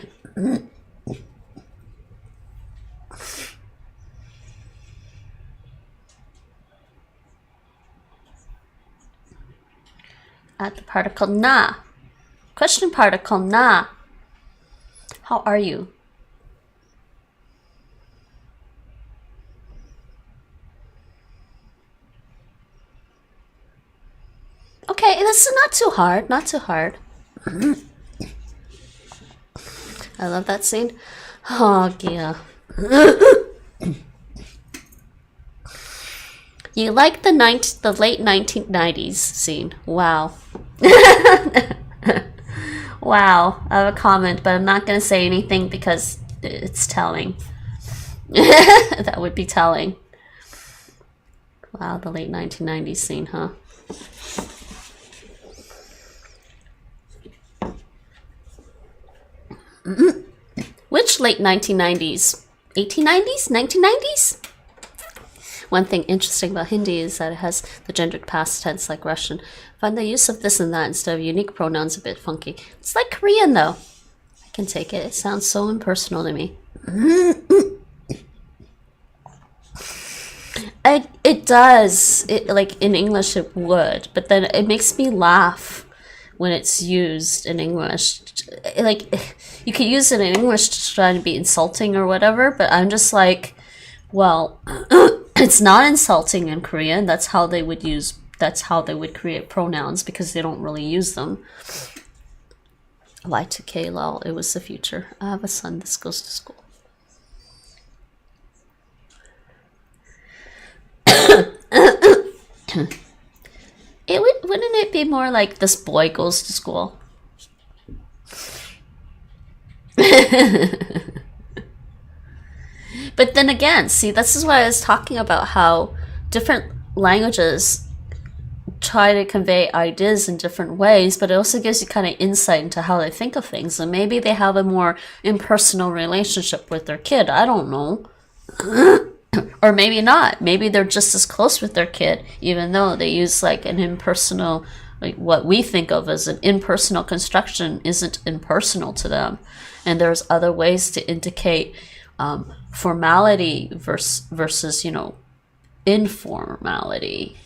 Add the particle na. Question particle na. How are you? Okay, this is not too hard. Not too hard. I love that scene. Oh, yeah. You like the late 1990s scene. Wow. Wow. I have a comment, but I'm not going to say anything because it's telling. That would be telling. Wow, the late 1990s scene, huh? Which late 1990s? 1890s? 1990s? One thing interesting about Hindi is that it has the gendered past tense like Russian. I find the use of this and that instead of unique pronouns a bit funky. It's like Korean though. I can take it. It sounds so impersonal to me. It does. Like in English it would, but then it makes me laugh when it's used in English. Like you could use it in English to try to be insulting or whatever, but I'm just like, well, it's not insulting in Korean. That's how they would create pronouns because they don't really use them. Y2K, lol, it was the future. I have a son, this goes to school. Wouldn't it be more like this boy goes to school? But then again, see, this is why I was talking about how different languages try to convey ideas in different ways, but it also gives you kind of insight into how they think of things. And maybe they have a more impersonal relationship with their kid. I don't know. Or maybe not. Maybe they're just as close with their kid, even though they use like an impersonal, like what we think of as an impersonal construction isn't impersonal to them. And there's other ways to indicate formality versus, you know, informality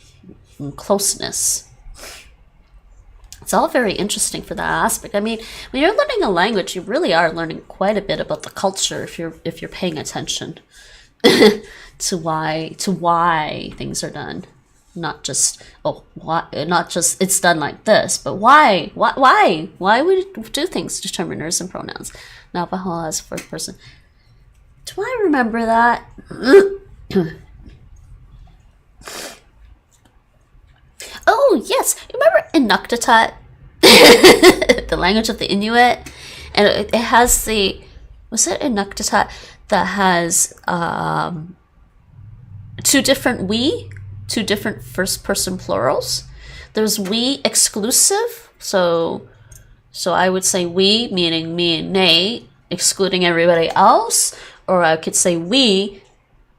and closeness. It's all very interesting for that aspect. I mean, when you're learning a language, you really are learning quite a bit about the culture if you're paying attention to why things are done. Not just it's done like this, but why we do things, determiners and pronouns. Navajo as fourth person. Do I remember that? Oh yes, remember Inuktitut, the language of the Inuit, and it has was it Inuktitut that has two different first person plurals. There's we exclusive, so I would say we meaning me and Nate, excluding everybody else, or I could say we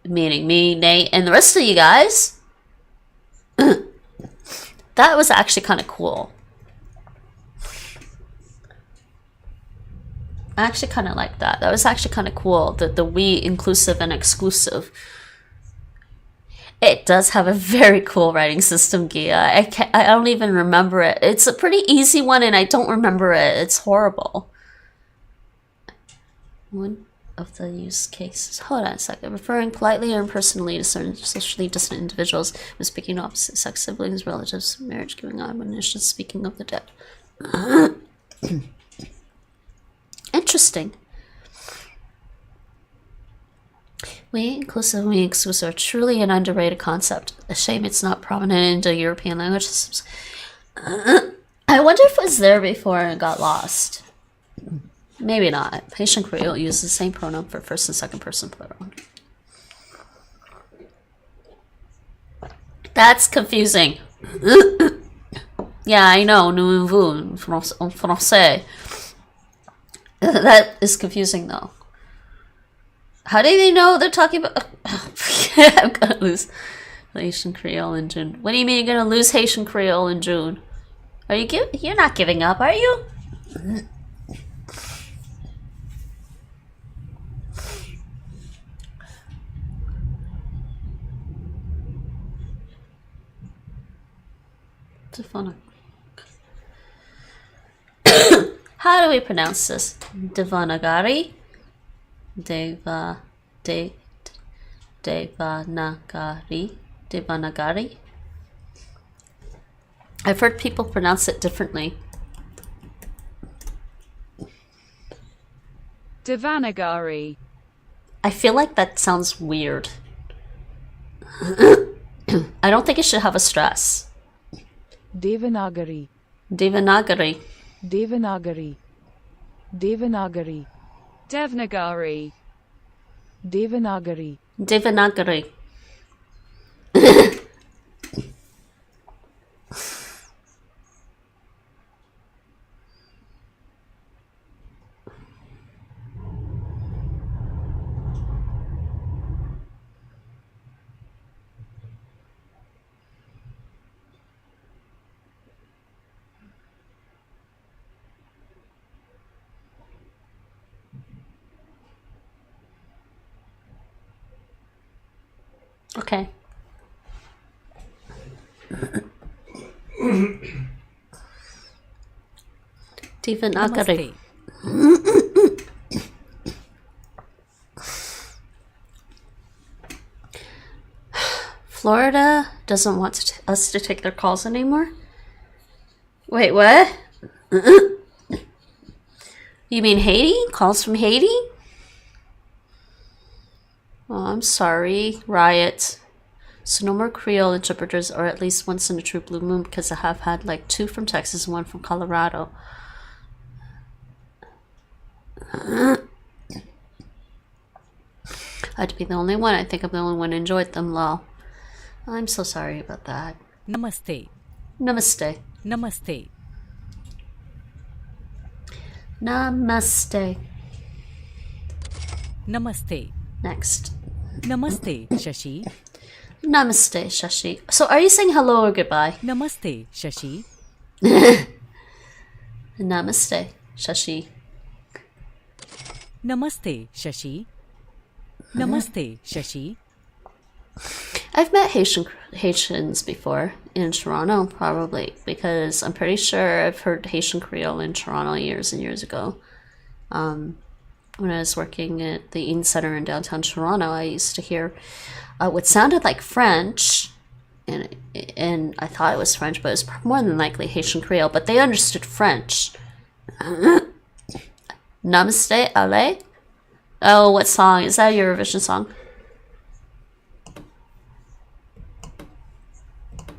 meaning me, Nate, and the rest of you guys. That was actually kind of cool. I actually kind of like that. That was actually kind of cool. The we inclusive and exclusive. It does have a very cool writing system, Gia. I don't even remember it. It's a pretty easy one, and I don't remember it. It's horrible. One of the use cases. Hold on a second. Referring politely or impersonally to certain socially distant individuals when speaking of opposite sex, siblings, relatives, marriage, giving admonition, speaking of the dead. Interesting. We inclusive, we exclusive are truly an underrated concept. A shame it's not prominent in the European language systems. I wonder if it was there before and it got lost. Maybe not. Haitian Creole uses the same pronoun for first and second person plural. That's confusing. Yeah, I know. Nous vous en français. That is confusing though. How do they know they're talking about? I'm gonna lose Haitian Creole in June. What do you mean you're gonna lose Haitian Creole in June? Are you You're not giving up, are you? How do we pronounce this? Devanagari? Devanagari? I've heard people pronounce it differently. Devanagari. I feel like that sounds weird. I don't think it should have a stress. Devanagari. Devanagari. Devanagari. Devanagari. Devnagari. Devanagari. Devanagari. Okay. Devanagari. Florida doesn't want us to take their calls anymore? Wait, what? You mean Haiti? Calls from Haiti? Oh, I'm sorry. Riot. So no more Creole interpreters, or at least once in a true blue moon, because I have had like 2 from Texas and 1 from Colorado. I'd be the only one. I think I'm the only one who enjoyed them, lol. I'm so sorry about that. Namaste. Namaste. Namaste. Namaste. Namaste. Next. Namaste, Shashi. Namaste, Shashi. So are you saying hello or goodbye? Namaste, Shashi. Namaste, Shashi. Namaste, Shashi. Namaste, Shashi. I've met Haitians before in Toronto, probably, because I'm pretty sure I've heard Haitian Creole in Toronto years and years ago. When I was working at the Eaton Center in downtown Toronto, I used to hear what sounded like French, and I thought it was French, but it was more than likely Haitian Creole, but they understood French. Namaste, Ale? Oh, what song? Is that a Eurovision song?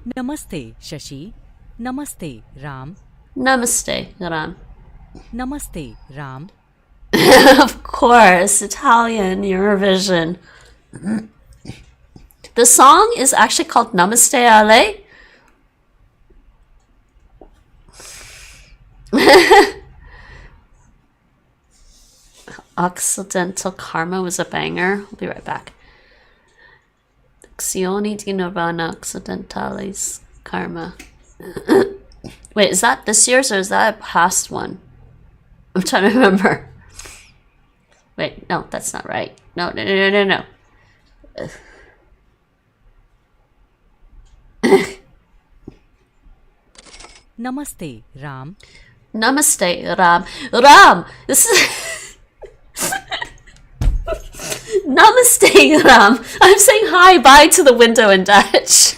Namaste, Shashi. Namaste, Ram. Namaste, Ram. Namaste, Ram. Of course, Italian Eurovision. The song is actually called Namaste Ale. Occidental Karma was a banger. I'll be right back. Lezioni di Novana Occidentalis Karma. Wait, is that this year's or is that a past one? I'm trying to remember. Wait, no, that's not right. No. Namaste, Ram. Namaste, Ram. Ram! This is... Namaste, Ram. I'm saying hi, bye to the window in Dutch.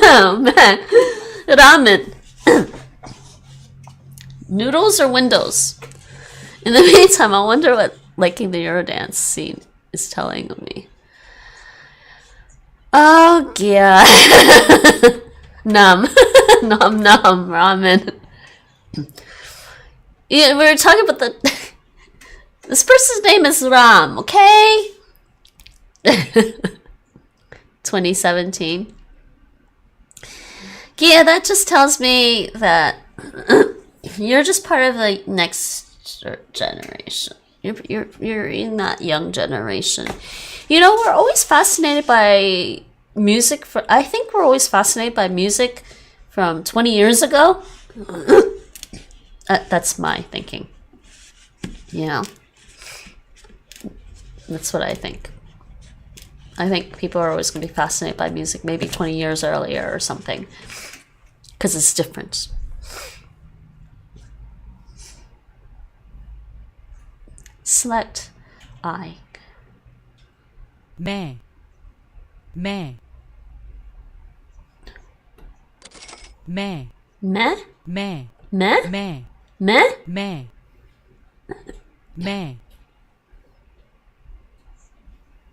Oh, man. Ramen. Noodles or windows? In the meantime, I wonder what liking the Eurodance scene is telling me. Oh, yeah. Nom. Nom, ramen. Yeah, we were talking about the... This person's name is Ram, okay? 2017. Yeah, that just tells me that you're just part of the next generation. You're in that young generation. You know, we're always fascinated by music. I think we're always fascinated by music from 20 years ago. That's my thinking. You know, that's what I think. I think people are always going to be fascinated by music maybe 20 years earlier or something. Because it's different. Select I. Me. Me. Me. Me? Me. Me? Me. Me? Me. Me.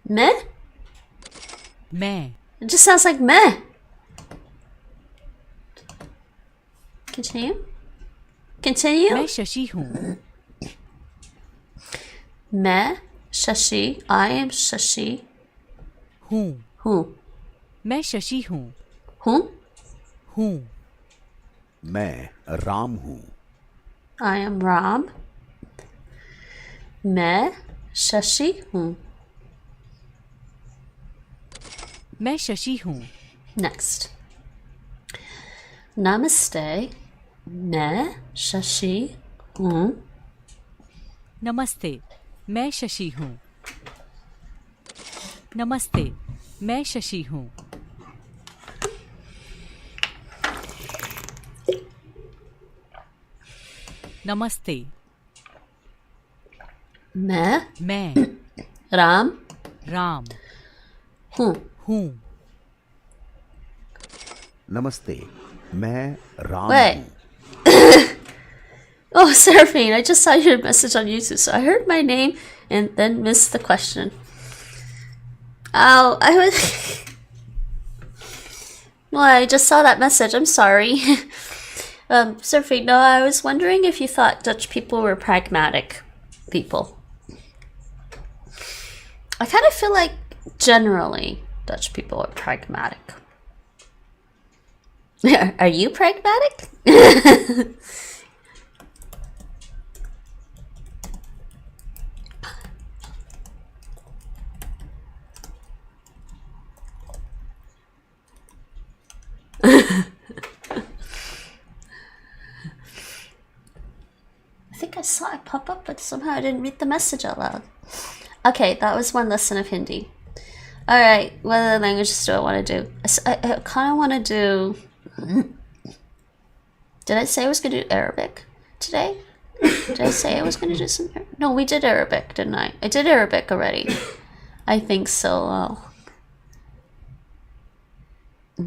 Me? Me. It just sounds like meh. Continue. Continue. मैं शशि हूँ. मैं Shashi. I am Shashi. हूँ. हूँ. मैं शशि हूँ. हूँ. हूँ. मैं राम हूँ. I am Ram. मैं शशि हूँ. मैं शशि हूँ. Next. Namaste. मैं शशि हूँ. नमस्ते. मैं शशि हूँ. नमस्ते. मैं शशि हूँ. नमस्ते. मैं राम हूँ. नमस्ते, मैं राम Wait. हूँ. Oh, Seraphine, I just saw your message on YouTube, so I heard my name and then missed the question. Oh, I was... Well, I just saw that message. I'm sorry. Sophie, no, I was wondering if you thought Dutch people were pragmatic people. I kind of feel like generally Dutch people are pragmatic. Are you pragmatic? I think I saw it pop up, but somehow I didn't read the message out loud. Okay, that was one lesson of Hindi. Alright, what other languages do I want to do? I kind of want to do... Did I say I was going to do Arabic today? Did I say I was going to do some... No, we did Arabic, didn't I? I did Arabic already. I think so.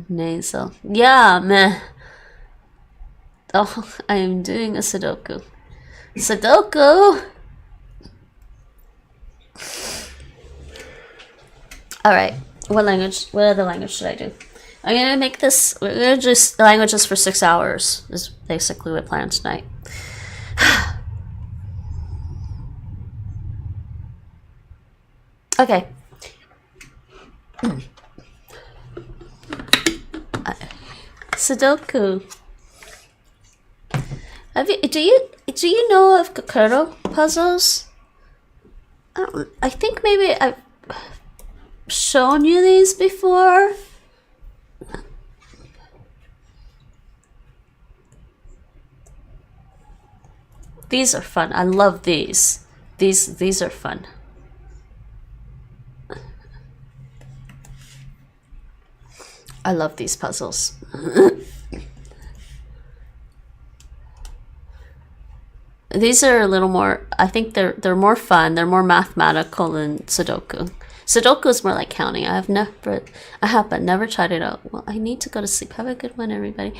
Nasal. Yeah, meh. Oh, I am doing a Sudoku. Sudoku! Alright, what other language should I do? I'm gonna make this, we're gonna do languages for 6 hours, is basically what I planned tonight. Okay. Sudoku. Do you know of Kreyòl puzzles? I think maybe I've shown you these before. These are fun. I love these. These are fun. I love these puzzles. These are a little more, I think they're more fun. They're more mathematical than Sudoku. Sudoku is more like counting. I have never tried it out. Well, I need to go to sleep. Have a good one, everybody.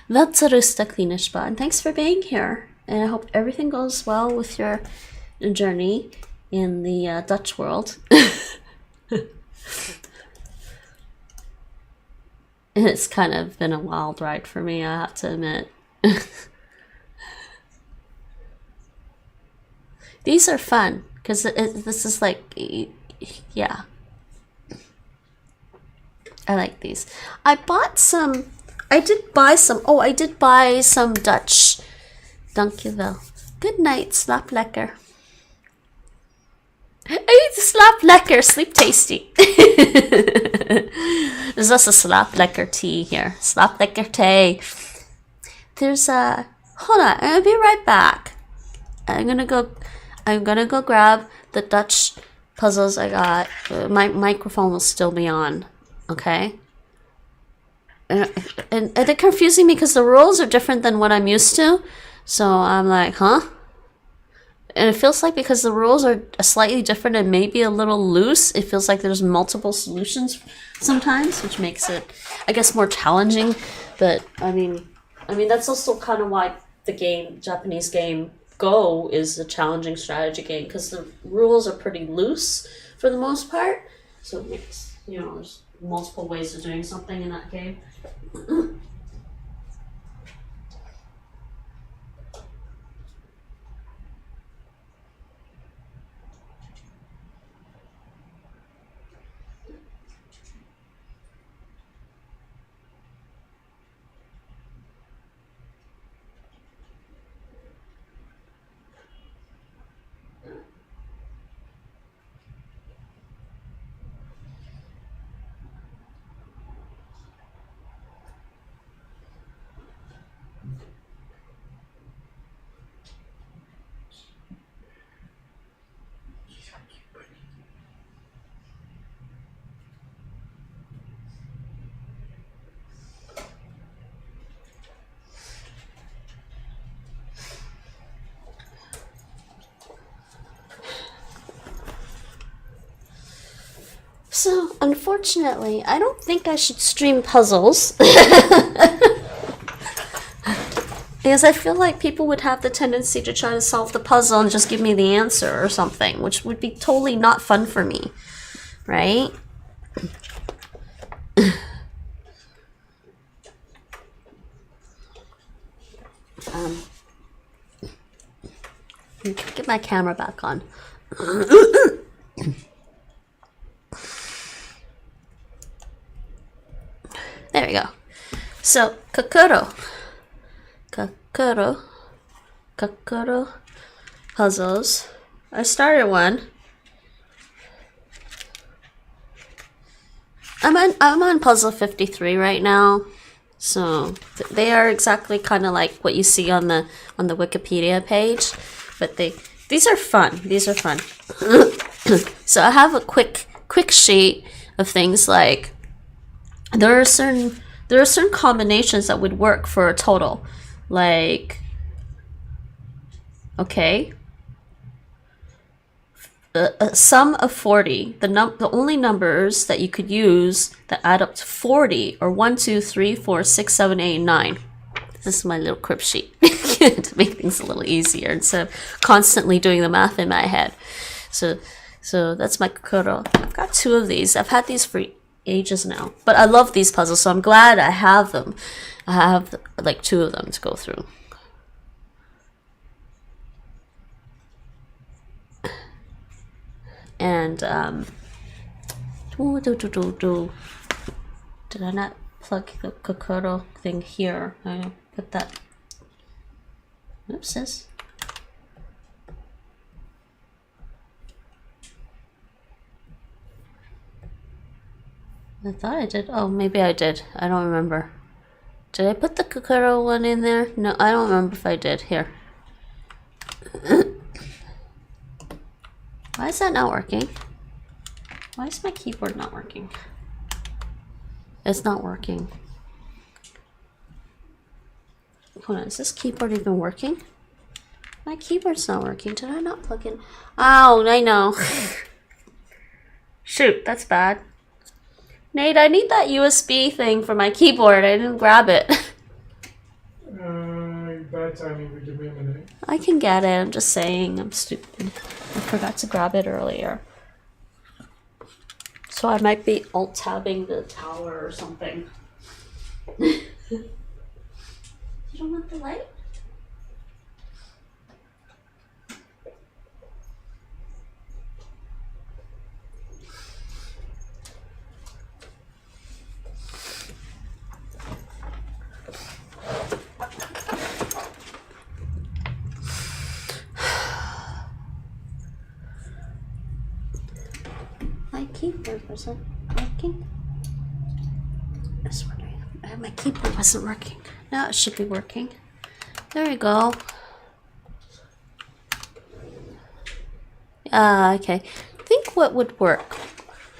And thanks for being here. And I hope everything goes well with your journey in the Dutch world. It's kind of been a wild ride for me, I have to admit. These are fun because this is like, yeah. I like these. I did buy some Dutch. Dankjewel. Good night, slaap lekker. Slaap lekker, sleep tasty. There's also slaap lekker tea here. Slaap lekker tea. There's hold on, I'm gonna be right back. I'm gonna go grab the Dutch puzzles I got. My microphone will still be on, okay? And they're confusing me because the rules are different than what I'm used to. So I'm like, huh? And it feels like because the rules are slightly different and maybe a little loose, it feels like there's multiple solutions sometimes, which makes it, I guess, more challenging. But I mean that's also kind of why the Japanese game Go is a challenging strategy game, because the rules are pretty loose for the most part. So it makes, there's multiple ways of doing something in that game. So, unfortunately, I don't think I should stream puzzles. Because I feel like people would have the tendency to try to solve the puzzle and just give me the answer or something, which would be totally not fun for me, right? Get my camera back on. There we go. So, kakuro puzzles. I started one. I'm on puzzle 53 right now. So they are exactly kind of like what you see on the Wikipedia page, but these are fun. These are fun. So I have a quick sheet of things like there are certain combinations that would work for a total, like okay, a sum of 40. The only numbers that you could use that add up to 40 are 1, 2, 3, 4, 6, 7, 8, 9. This is my little crib sheet to make things a little easier instead of constantly doing the math in my head. So that's my kakuro. I've got 2 of these. I've had these for ages now, but I love these puzzles, so I'm glad I have them. I have like 2 of them to go through. And did I not plug the kakuro thing here? I put that. Oopsies. I thought I did. Oh, maybe I did. I don't remember. Did I put the kakuro one in there? No, I don't remember if I did. Here. Why is that not working? Why is my keyboard not working? It's not working. Hold on, is this keyboard even working? My keyboard's not working. Did I not plug in? Oh, I know. Shoot, that's bad. Nate, I need that USB thing for my keyboard. I didn't grab it. Bad timing, but give me a minute. I can get it. I'm just saying. I'm stupid. I forgot to grab it earlier. So I might be alt-tabbing the tower or something. You don't want the light? My keyboard wasn't working. I was wondering. My keyboard wasn't working. Now it should be working. There we go. Okay. I think what would work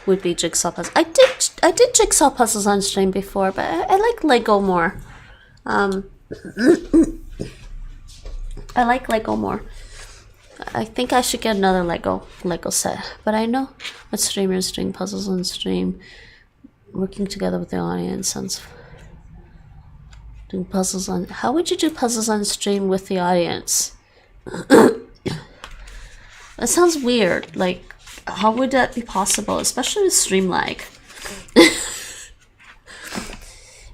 would be jigsaw puzzles. I did jigsaw puzzles on stream before, but I like Lego more. I like Lego more. I think I should get another Lego set. But I know what streamers doing puzzles on stream, working together with the audience, and doing puzzles on. How would you do puzzles on stream with the audience? That sounds weird. Like, how would that be possible, especially with stream lag?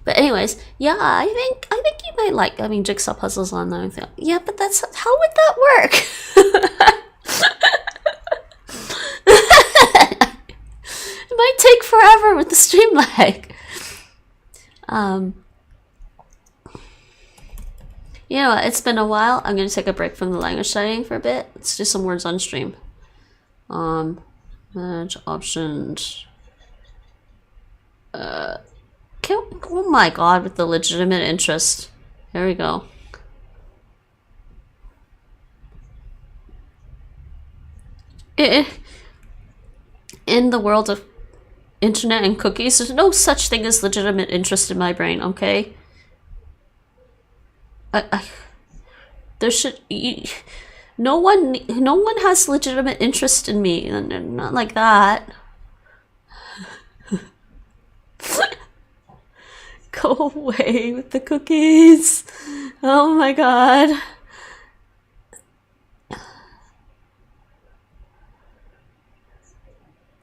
But anyways, yeah, I think you might like having jigsaw puzzles on there. Yeah, but that's how would that work? It might take forever with the stream lag. You know what, it's been a while. I'm gonna take a break from the language studying for a bit. Let's do some words on stream. Manage options. Oh my god, with the legitimate interest. Here we go. In the world of internet and cookies, there's no such thing as legitimate interest in my brain, okay? There should... No one has legitimate interest in me. Not like that. Go away with the cookies. Oh my god.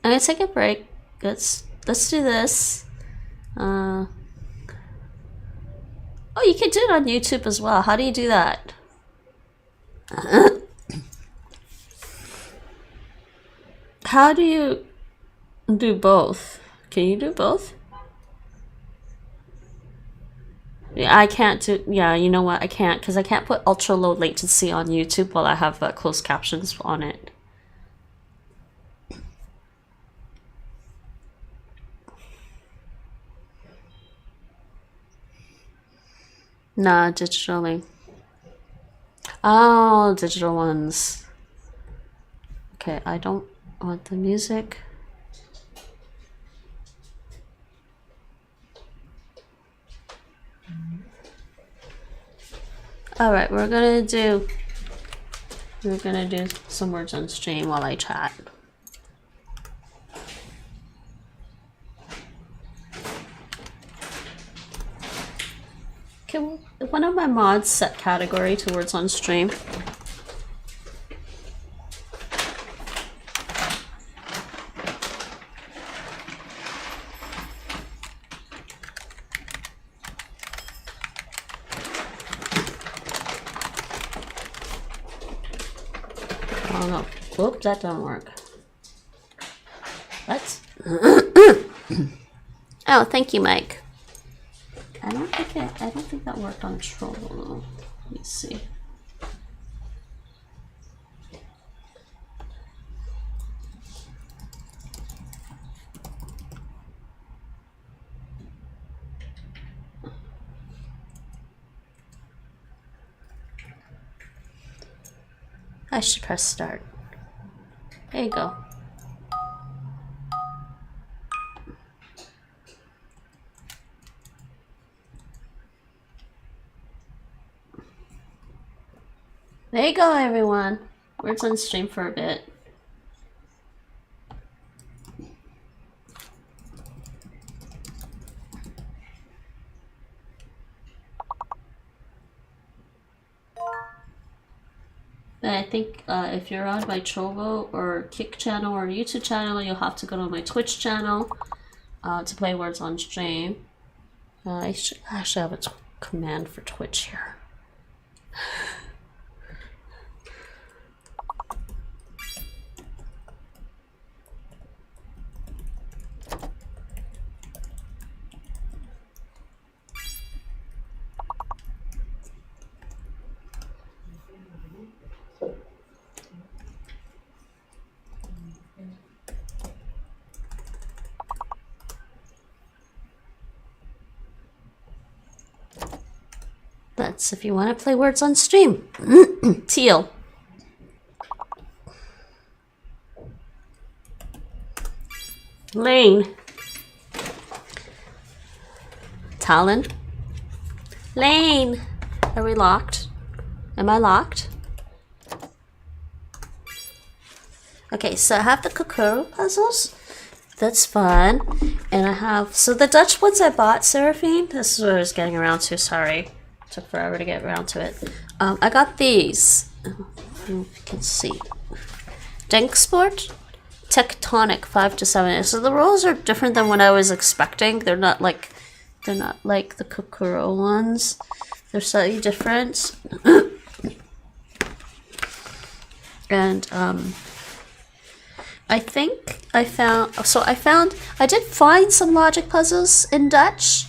I'm gonna take a break. Let's do this. Oh, you can do it on YouTube as well. How do you do that? How do you do both? Can you do both? Yeah, I can't do. Yeah, you know what? I can't because I can't put ultra low latency on YouTube while I have closed captions on it. Nah, digitally. Oh, digital ones. Okay, I don't want the music. Alright, we're gonna do some words on stream while I chat. Can one of my mods set category to words on stream? Oh no. Whoop, that don't work. What? Oh, thank you, Mike. I don't think that worked on Troll though. Let me see. I should press start. There you go. There you go, everyone. Words on stream for a bit. And I think if you're on my Trovo or Kick channel or YouTube channel, you'll have to go to my Twitch channel to play words on stream. I should actually have a command for Twitch here. That's if you want to play words on stream. Teal. Lane. Talon. Lane. Are we locked? Am I locked? Okay, so I have the Kokoro puzzles. That's fun. And I have, so the Dutch ones I bought, Seraphine. This is what I was getting around to, sorry. Took forever to get around to it. I got these. I don't know if you can see. Denksport, Tectonic 5 to 7. So the rules are different than what I was expecting. They're not like the Kokoro ones. They're slightly different. And I think I did find some logic puzzles in Dutch,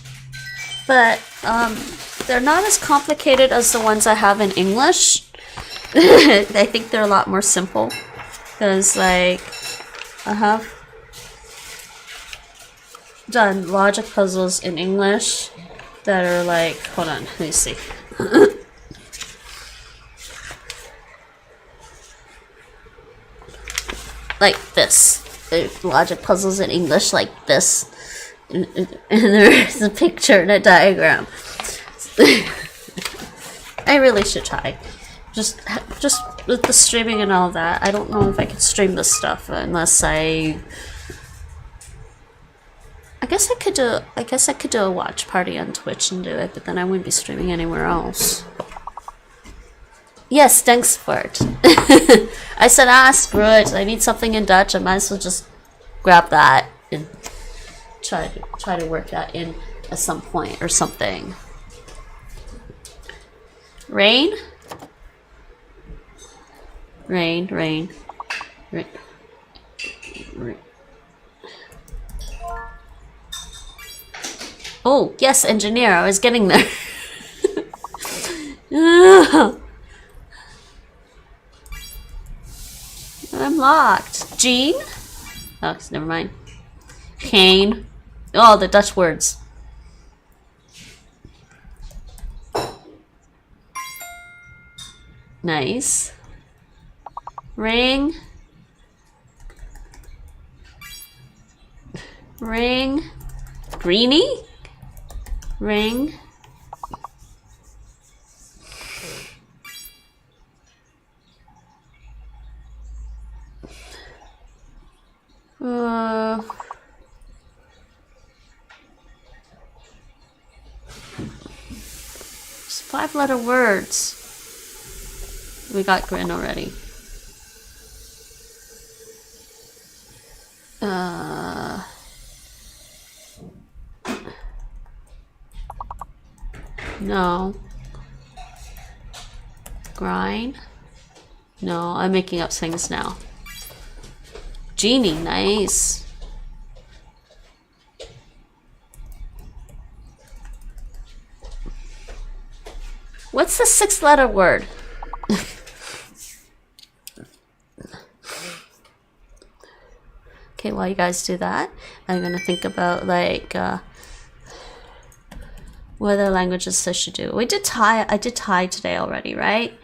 but they're not as complicated as the ones I have in English. I think they're a lot more simple because, like, I have done logic puzzles in English that are like, hold on, let me see. Like this. Logic puzzles in English like this. And there's a picture and a diagram. I really should try. Just with the streaming and all that, I don't know if I could stream this stuff unless I guess I could do a watch party on Twitch and do it, but then I wouldn't be streaming anywhere else. Yes, thanks for it. I said, screw it. I need something in Dutch. I might as well just grab that and try to work that in at some point or something. Rain. Rain, rain, rain, rain. Oh, yes, engineer. I was getting there. I'm locked. Jean? Oh, never mind. Cane. Oh, the Dutch words. Nice. Ring. Ring. Greenie? Ring. It's 5-letter words. We got grin already. No. Grind? No, I'm making up things now. Genie, nice. What's the 6-letter word? Okay, while you guys do that, I'm gonna think about like what other languages I should do. We did Thai. I did Thai today already, right?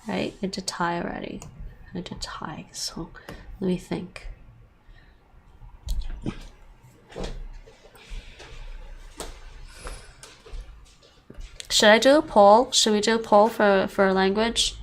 Right? I did Thai already. I did Thai. So let me think. Should I do a poll? Should we do a poll for a language?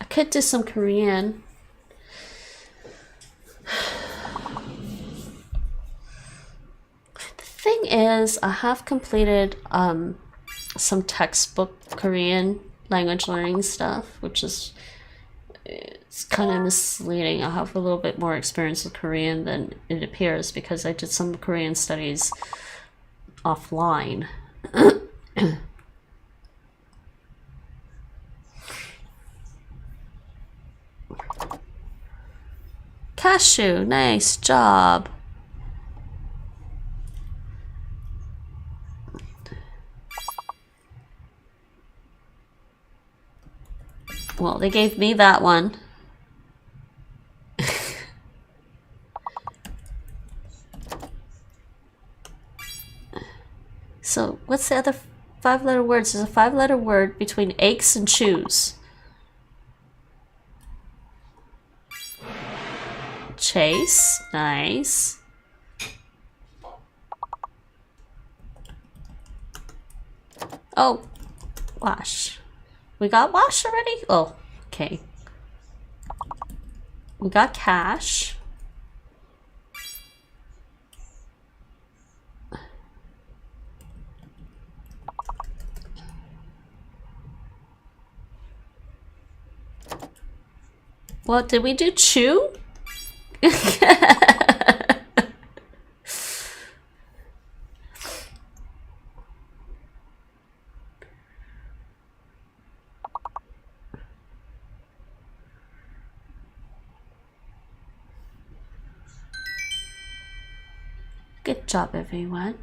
Could do some Korean. The thing is, I have completed some textbook Korean language learning stuff, which is it's kind of misleading. I have a little bit more experience with Korean than it appears because I did some Korean studies offline. Cashew, nice job. Well, they gave me that one. So, what's the other 5-letter words? There's a 5-letter word between aches and chews. Chase, nice. Oh, wash. We got wash already? Oh, okay. We got cash. What, did we do chew? Good job, everyone.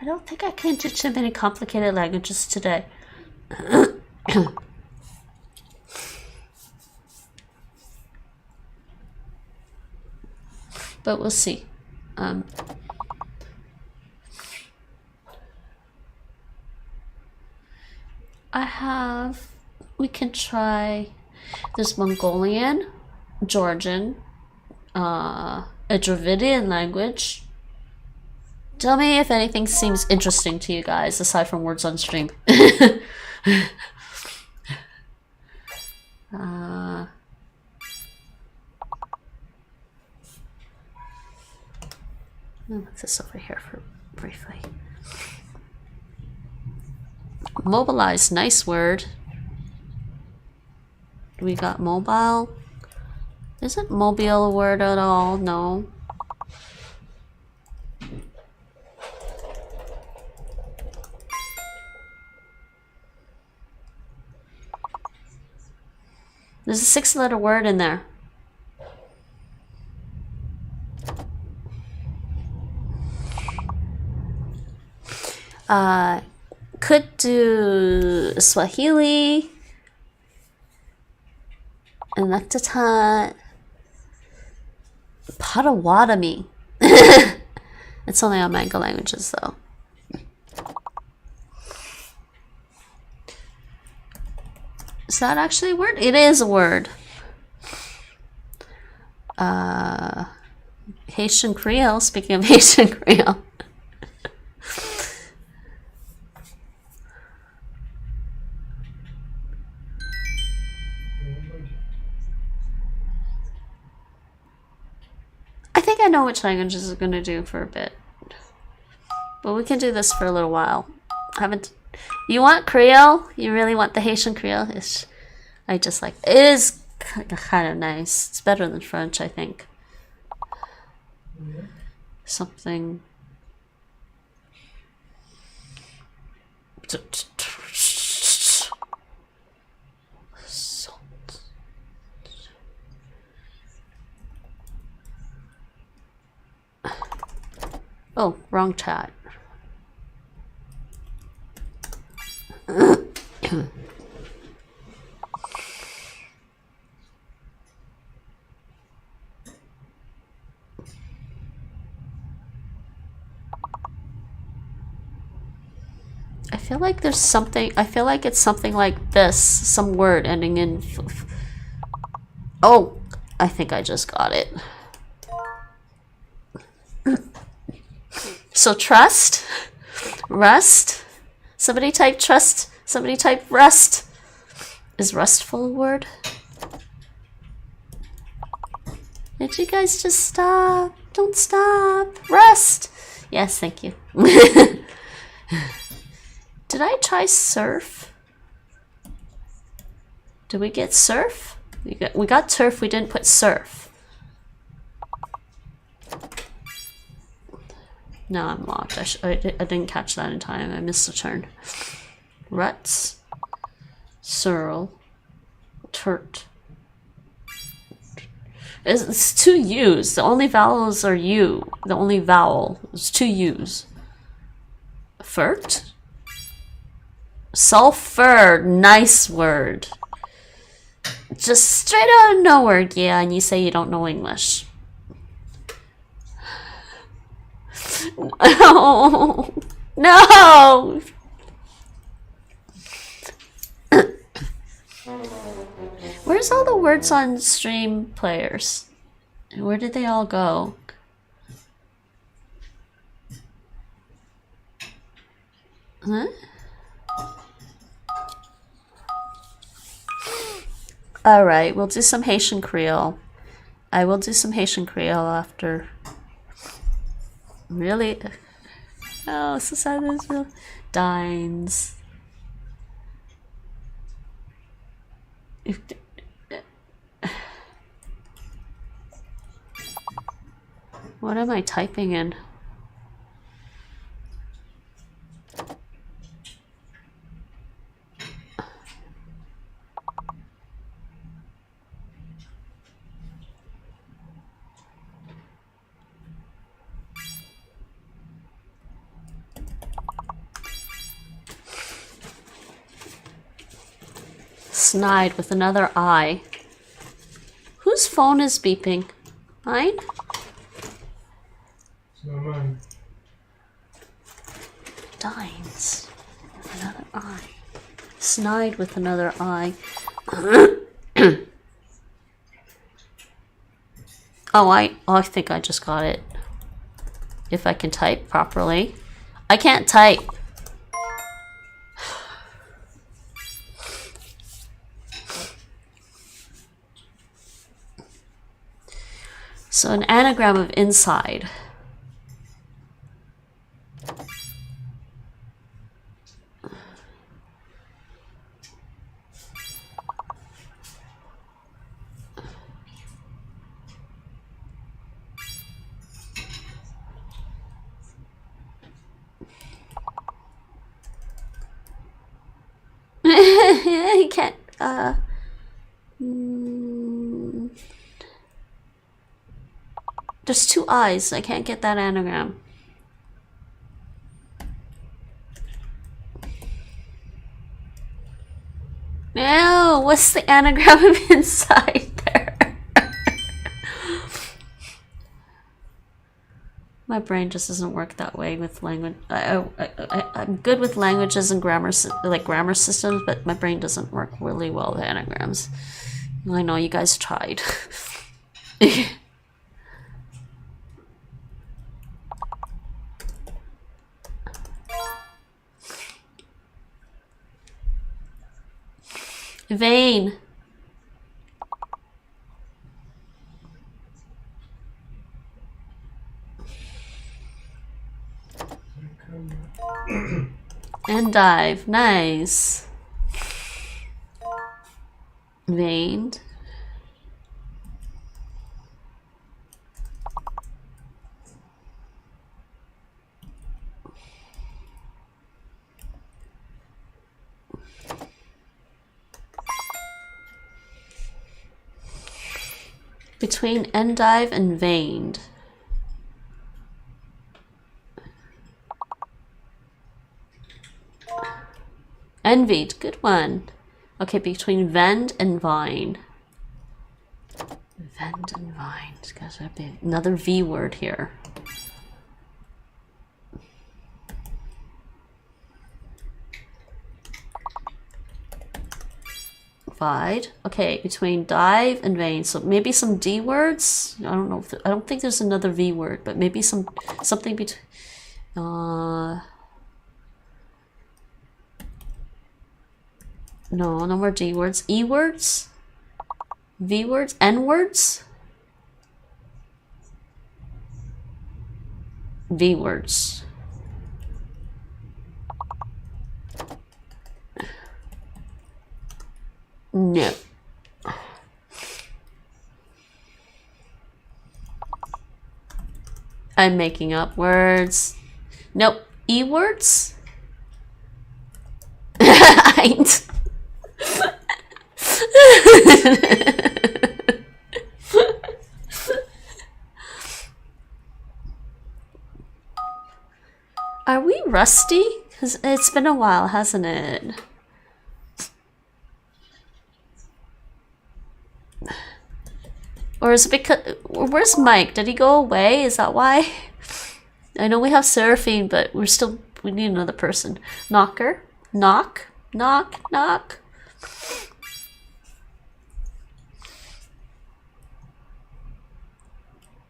I don't think I can do too many complicated languages today. But we'll see. We can try this Mongolian, Georgian, a Dravidian language. Tell me if anything seems interesting to you guys aside from words on stream. I'll put this over here for briefly. Mobilize, nice word. We got mobile. Isn't mobile a word at all? No. There's a 6-letter word in there. Could do Swahili, Electata, Potawatomi. It's only on Mango Languages though. Is that actually a word? It is a word. Haitian Creole, speaking of Haitian Creole. I think I know which languages is going to do for a bit. But we can do this for a little while. You want Creole? You really want the Haitian Creole? I just like it is kind of nice. It's better than French, I think. Something. Oh, wrong chat. I feel like there's something. I feel like it's something like this. Some word ending in. Oh, I think I just got it. So trust, rust. Somebody type trust. Somebody type rust. Is rustful a word? Did you guys just stop? Don't stop. Rust. Yes, thank you. Did I try surf? Did we get surf? We got turf. We didn't put surf. No, I'm locked. I didn't catch that in time. I missed a turn. Ruts. Surl. Turt. It's two U's. The only vowels are U. The only vowel is two U's. Furt. Sulfur. Nice word. Just straight out of nowhere, yeah, and you say you don't know English. No. No. Where's all the words on stream players? Where did they all go? Huh? Alright, we'll do some Haitian Creole. I will do some Haitian Creole after. Really? Oh, so sad this real. Dines. What am I typing in? Snide with another I. Whose phone is beeping? Mine? It's not mine. Dines with another I. Snide with another I. Oh, I think I just got it. If I can type properly. I can't type. So an anagram of inside. He can't, There's two eyes. I can't get that anagram. No, what's the anagram of inside there? My brain just doesn't work that way with language. I'm good with languages and grammar, like grammar systems, but my brain doesn't work really well with anagrams. I know you guys tried. Vain. And dive. Nice. Veined. Between endive and veined. Envied, good one. Okay, between vend and vine. Vend and vine. Guys, we have another V word here. Vide. Okay, between dive and vein. So maybe some D words. I don't know. If I don't think there's another V word, but maybe something between. No, no more D words. E words? V words? N words? V words. No. I'm making up words. Nope. E words? Ain't. Are we rusty? Because it's been a while, hasn't it? Or is it because... Where's Mike? Did he go away? Is that why? I know we have Seraphine, but we need another person. Knocker? Knock? Knock? Knock?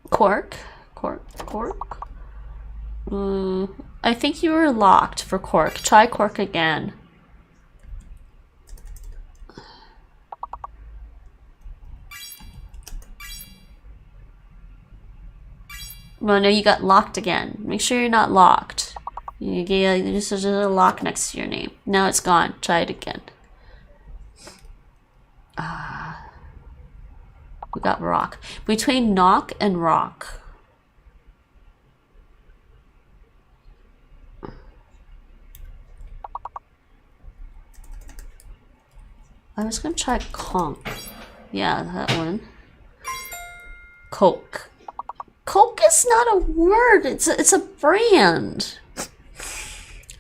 Cork? Cork? Cork? I think you were locked for cork. Try cork again. Well, no, you got locked again. Make sure you're not locked. There's a lock next to your name. Now it's gone. Try it again. We got rock. Between knock and rock. I was gonna try conch. Yeah, that one. Coke. Coke is not a word. It's a brand.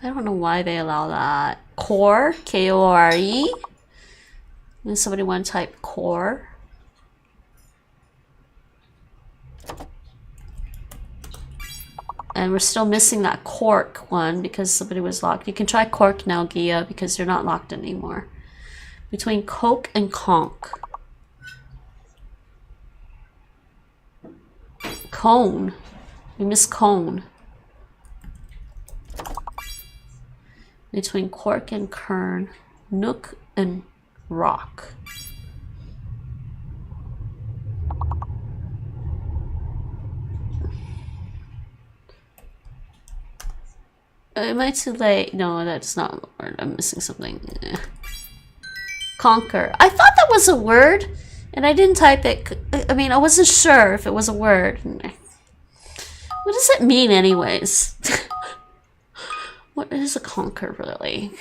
I don't know why they allow that. Core, K-O-R-E. Does somebody want to type core? And we're still missing that cork one because somebody was locked. You can try cork now, Gia, because you're not locked anymore. Between coke and conch. Cone. We miss cone. Between cork and kern. Nook and rock. Am I too late? No, that's not a word. I'm missing something. Conquer. I thought that was a word, and I didn't type it. I mean, I wasn't sure if it was a word. What does it mean, anyways? What is a conquer, really?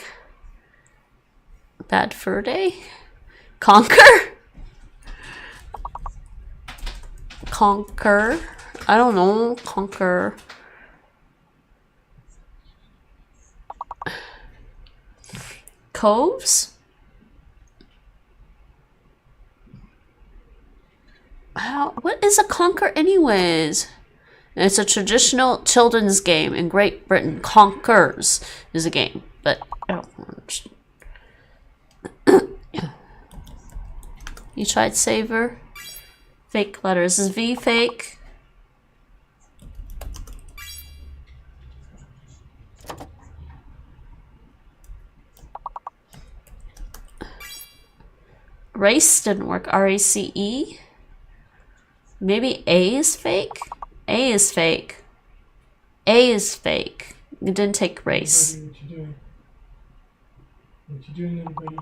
Bad fur day? Conquer? Conquer? I don't know. Conquer. Coves? What is a conquer anyways? It's a traditional children's game in Great Britain. Conkers is a game, but I don't understand. You tried saver? Fake letters. Is V fake? Race didn't work. R-A-C-E? Maybe A is fake? A is fake. A is fake. It didn't take race. What you doing? What you doing, everybody?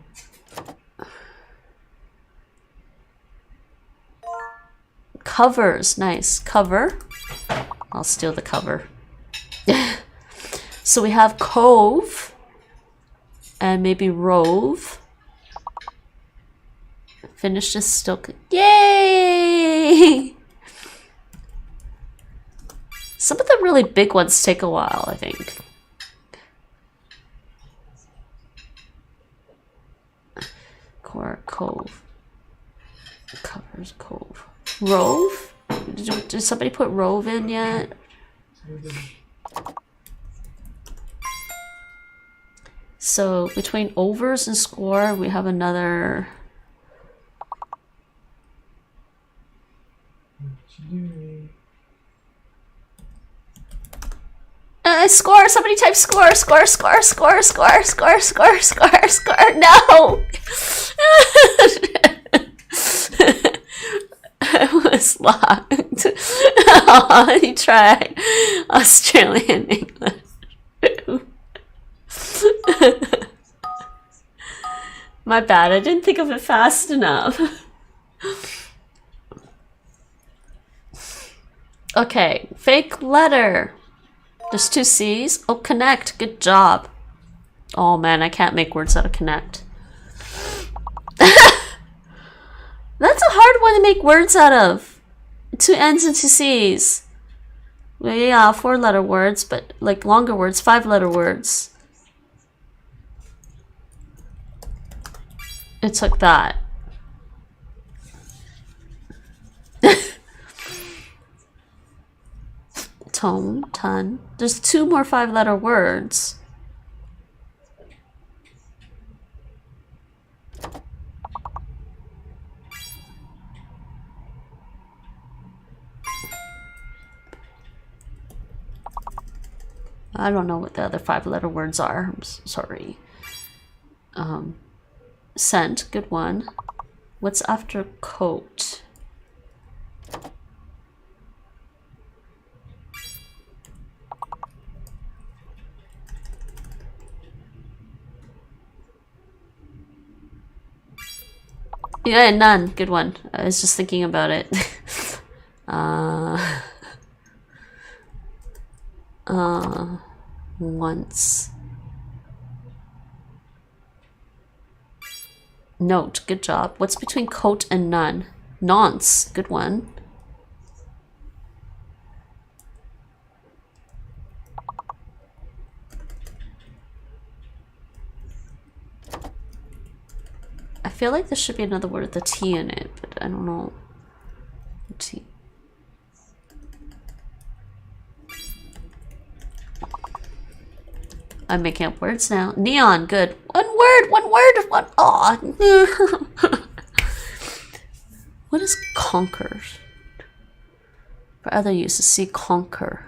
Covers. Nice. Cover. I'll steal the cover. So we have cove. And maybe rove. Finish this still. Yay! Some of the really big ones take a while, I think. Core, cove. Covers, cove. Rove? Did somebody put rove in yet? So between overs and score, we have another. Score! Somebody type score! Score! Score! Score! Score! Score! Score! Score! Score! No! I was locked. Oh, he tried. Australian English. My bad. I didn't think of it fast enough. Okay, fake letter. There's 2 C's. Oh, connect. Good job. Oh man, I can't make words out of connect. That's a hard one to make words out of. 2 N's and 2 C's. Well, yeah, 4-letter words, but like longer words, 5-letter words. It took that. Tone, ton. There's 2 more 5-letter words. I don't know what the other 5-letter words are. I'm sorry. Scent, good one. What's after coat? Yeah, none. Good one. I was just thinking about it. Once. Note. Good job. What's between coat and none? Nonce. Good one. I feel like there should be another word with a T in it, but I don't know. T. I'm making up words now. Neon, good. One word. Aw. What is conquer? For other uses, see conquer.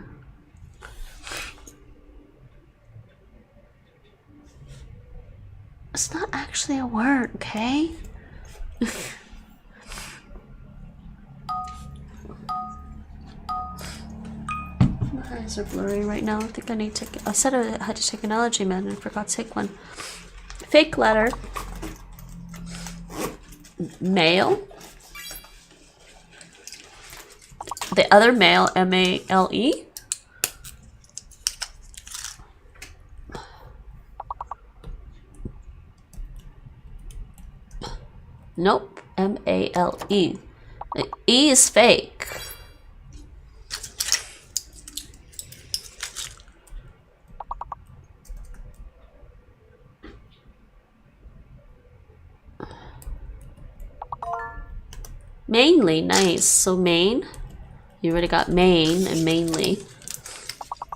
It's not actually a word, okay? My eyes are blurry right now. I think I need to. I said I had to take an allergy med and I forgot to take one. Fake letter. Male. The other male, M-A-L-E. Nope, M-A-L-E. The E is fake. Mainly, nice. So main. You already got main and mainly.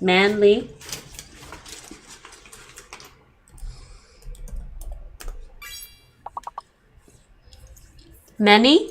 Manly. Many.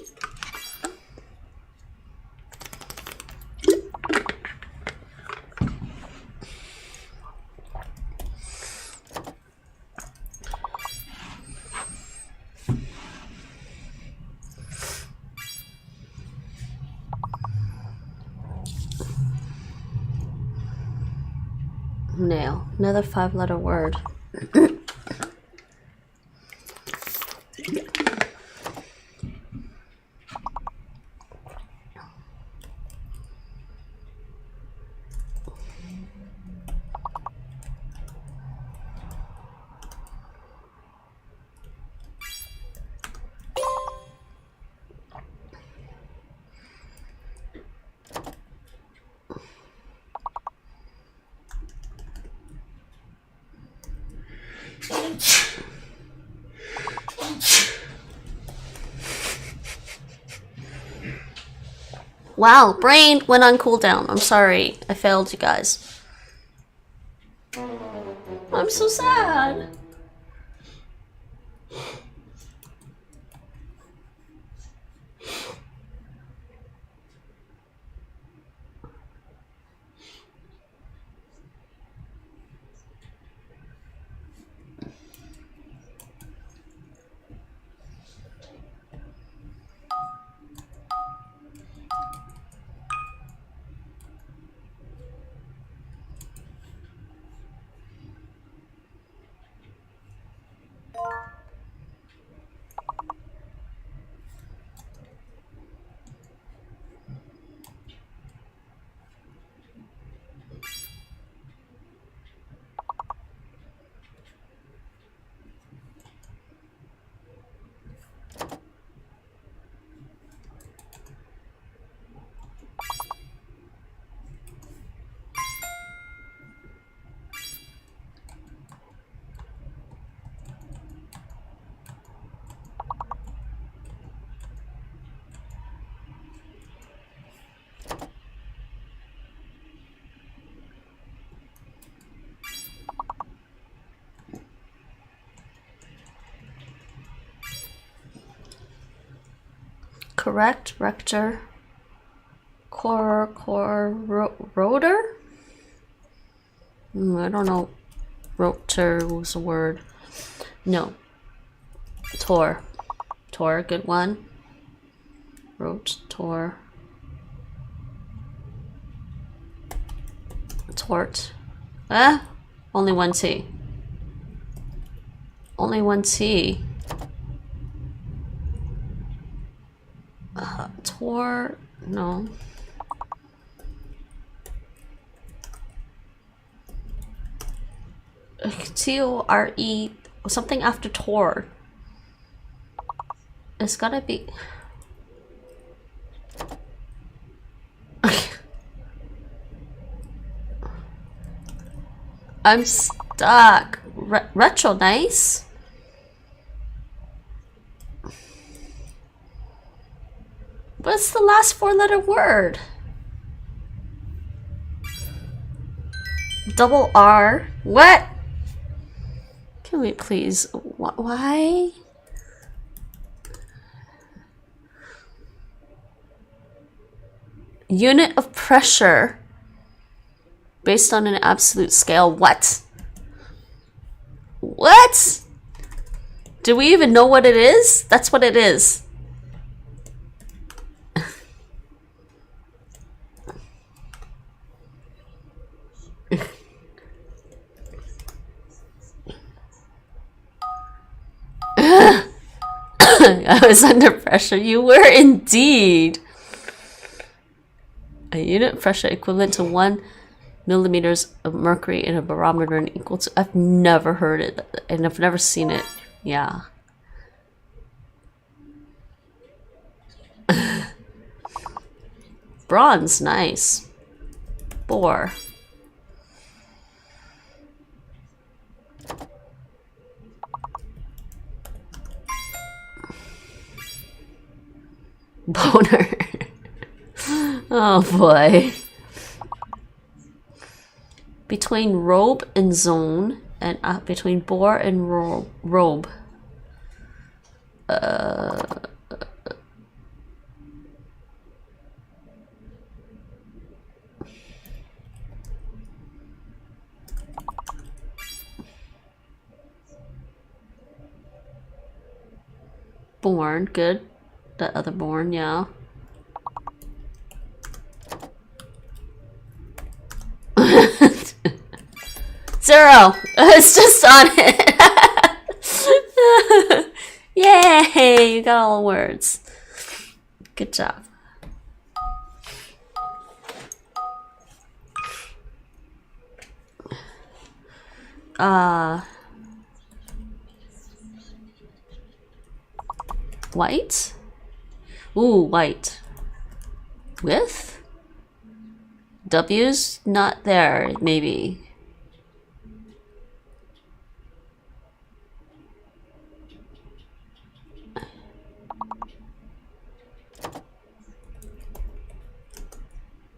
Nail. Another 5-letter word. Wow, brain went on cooldown. I'm sorry. I failed you guys. I'm so sad. Correct, rector, rotor? I don't know. Rotor was a word. No. Tor, good one. Rotor. Tort. Only one T. Only one T. Tor, no. T-O-R-E, something after Tor. It's gotta be. I'm stuck. Retro, nice. What's the last 4-letter word? Double R. What? Can we please? Why? Unit of pressure based on an absolute scale. What? What? Do we even know what it is? That's what it is. I was under pressure. You were indeed. A unit pressure equivalent to 1 millimeters of mercury in a barometer and equal to... I've never heard it and I've never seen it. Yeah. Bronze, nice. Bore. Boner. Oh boy. Between robe and zone, and between bore and robe. Born, good. That other born, yeah. Zero. It's just on it. Yay! You got all the words. Good job. White? Ooh, white. With? W's not there, maybe.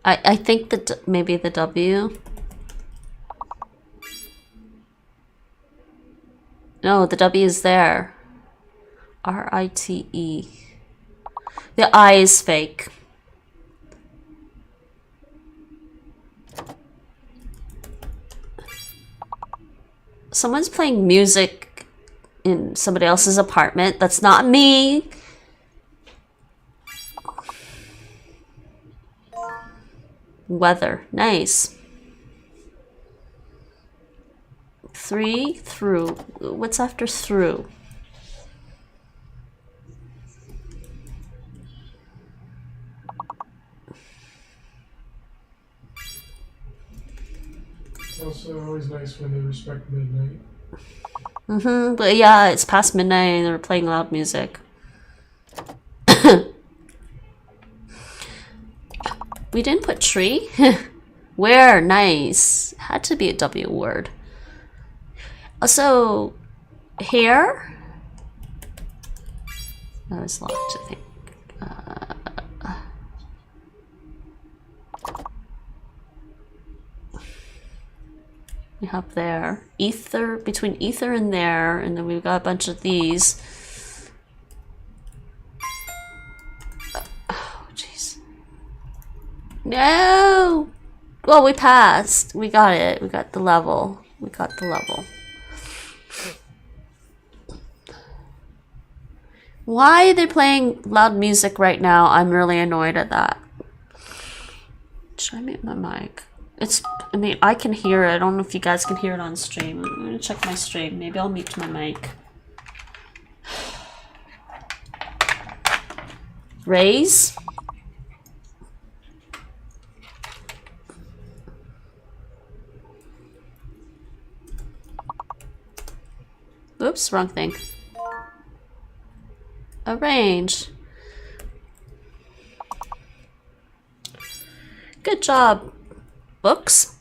I think that maybe the W. No, the W is there. R-I-T-E. The I is fake. Someone's playing music in somebody else's apartment. That's not me. Weather. Nice. 3 through. What's after through? It's also always nice when they respect midnight. But yeah, it's past midnight and they're playing loud music. We didn't put tree? Where? Nice. Had to be a W word. Also, hair? That was locked, I think. We have there. Ether, between ether and there, and then we've got a bunch of these. Oh, jeez. No! Well, we passed. We got it. We got the level. We got the level. Why are they playing loud music right now? I'm really annoyed at that. Should I mute my mic? I mean, I can hear it. I don't know if you guys can hear it on stream. I'm gonna check my stream. Maybe I'll mute my mic. Raise. Oops, wrong thing. Arrange. Good job, books.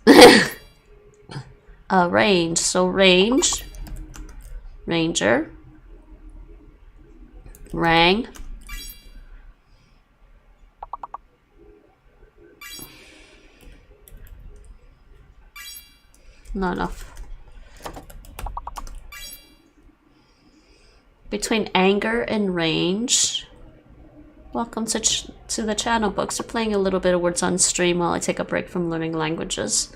Range. So range. Ranger. Rang. Not enough. Between anger and range. Welcome to the channel, books. We're playing a little bit of words on stream while I take a break from learning languages.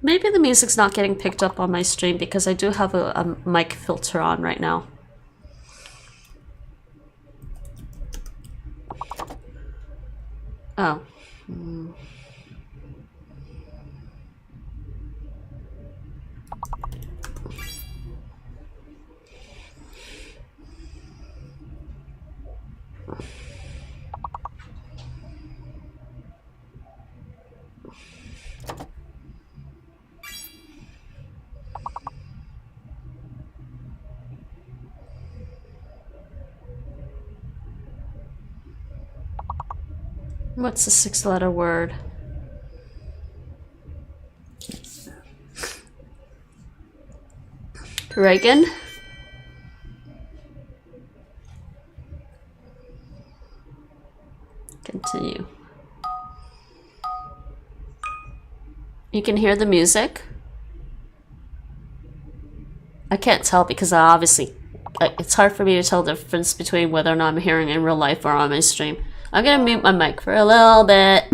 Maybe the music's not getting picked up on my stream because I do have a mic filter on right now. Oh. What's the 6-letter word? Reagan? Continue. You can hear the music. I can't tell because I obviously... it's hard for me to tell the difference between whether or not I'm hearing in real life or on my stream. I'm gonna mute my mic for a little bit.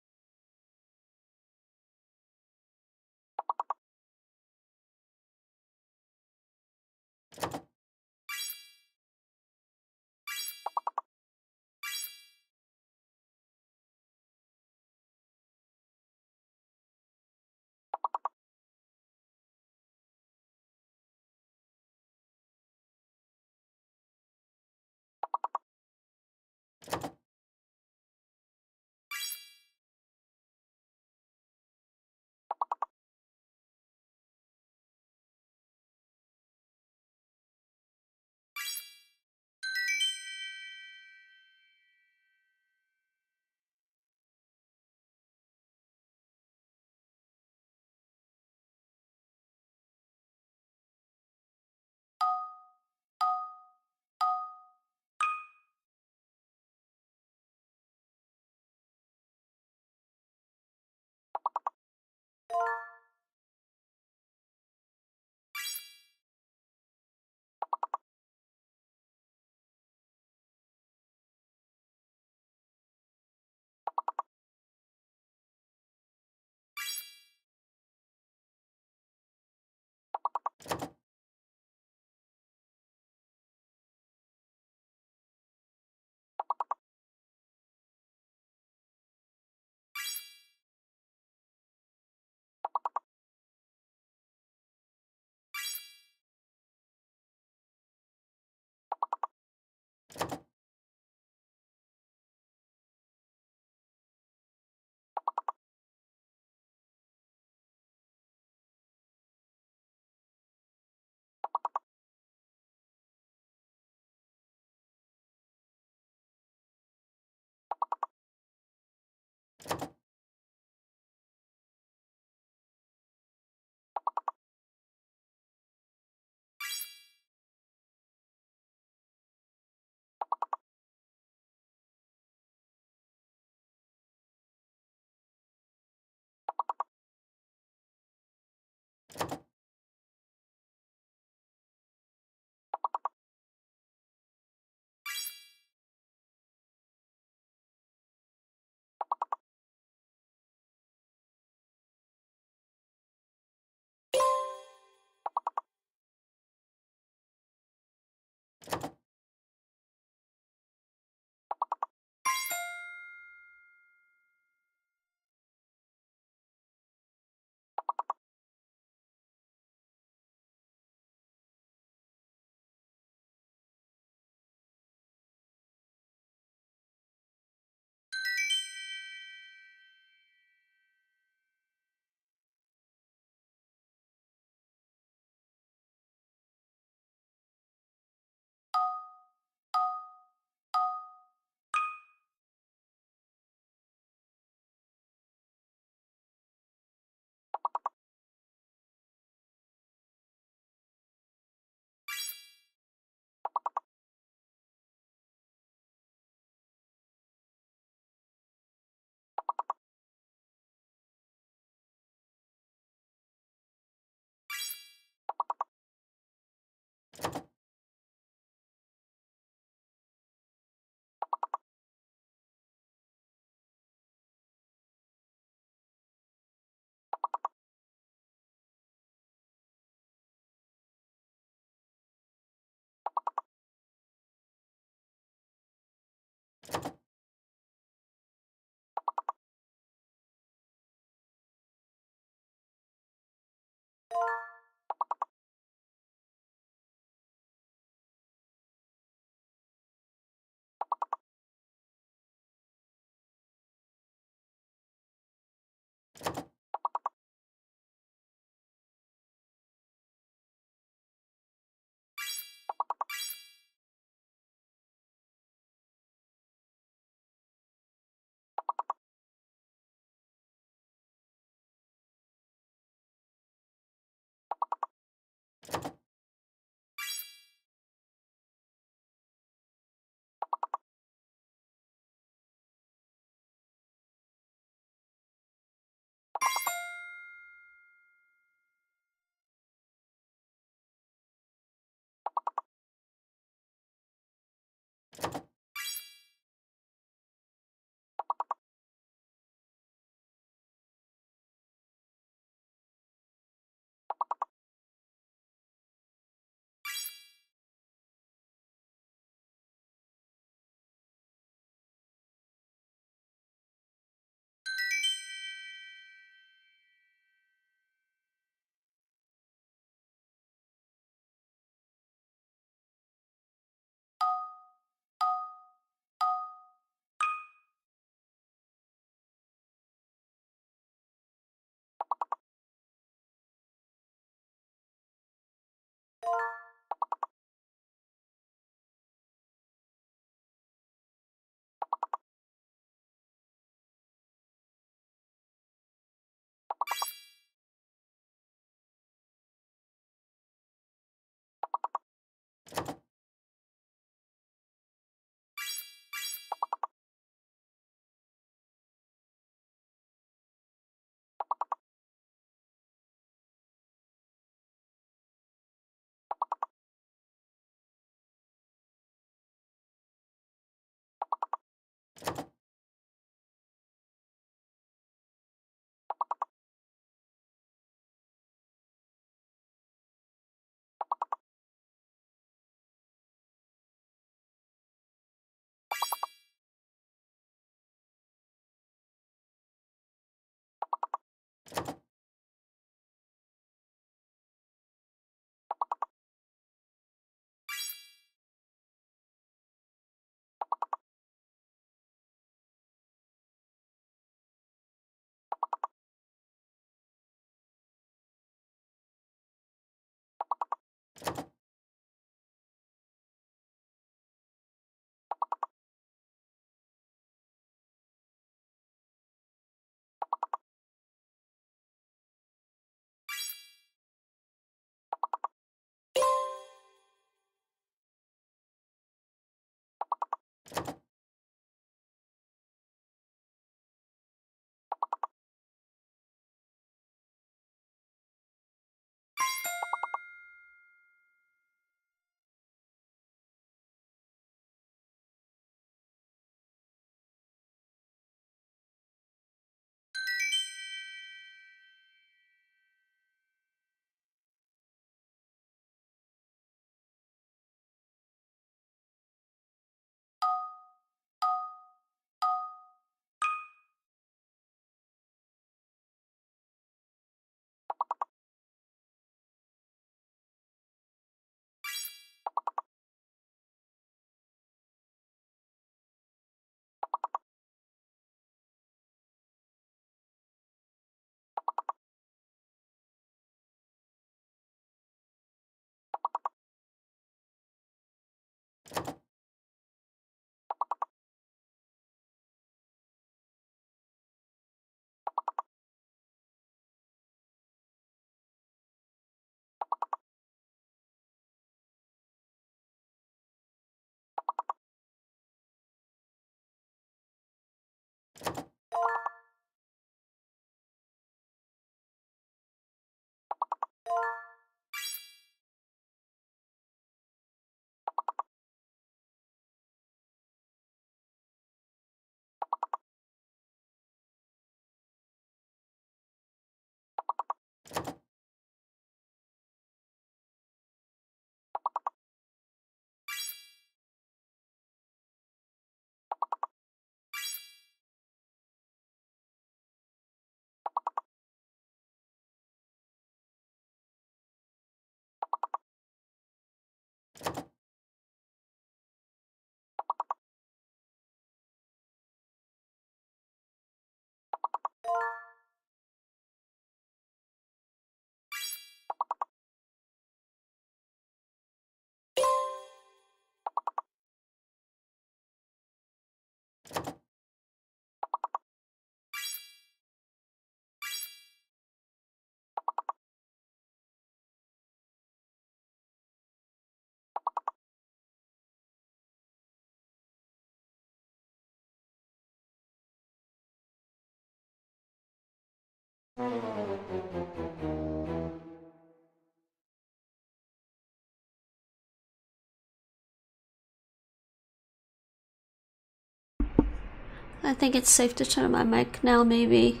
I think it's safe to turn on my mic now, maybe.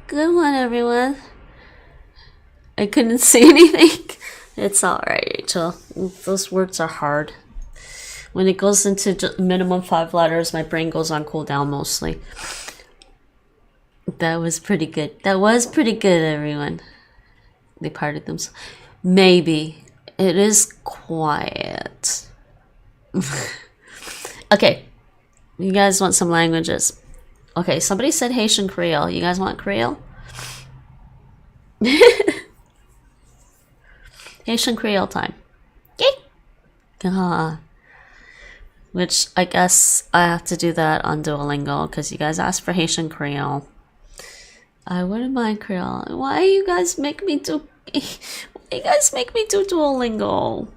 Good one, everyone. I couldn't see anything. It's alright, Rachel. Those words are hard. When it goes into minimum 5 letters, my brain goes on cooldown mostly. That was pretty good. That was pretty good, everyone. They parted themselves. Maybe. It is quiet. Okay. You guys want some languages? Okay, somebody said Haitian Creole. You guys want Creole? Haitian Creole time. Which I guess I have to do that on Duolingo because you guys asked for Haitian Creole. I wouldn't mind Creole. Why you guys make me do? Why you guys make me do Duolingo?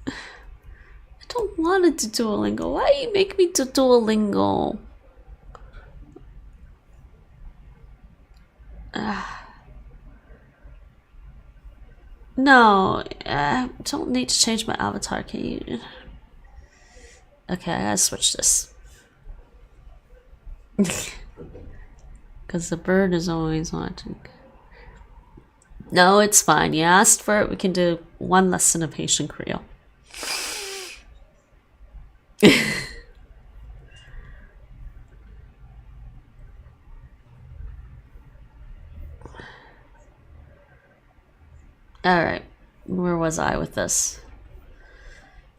I don't want to do Duolingo. Why you make me do Duolingo? No, I don't need to change my avatar. Can you? Okay, I gotta switch this. Because the bird is always watching. No, it's fine. You asked for it. We can do 1 lesson of Haitian Creole. Alright, where was I with this?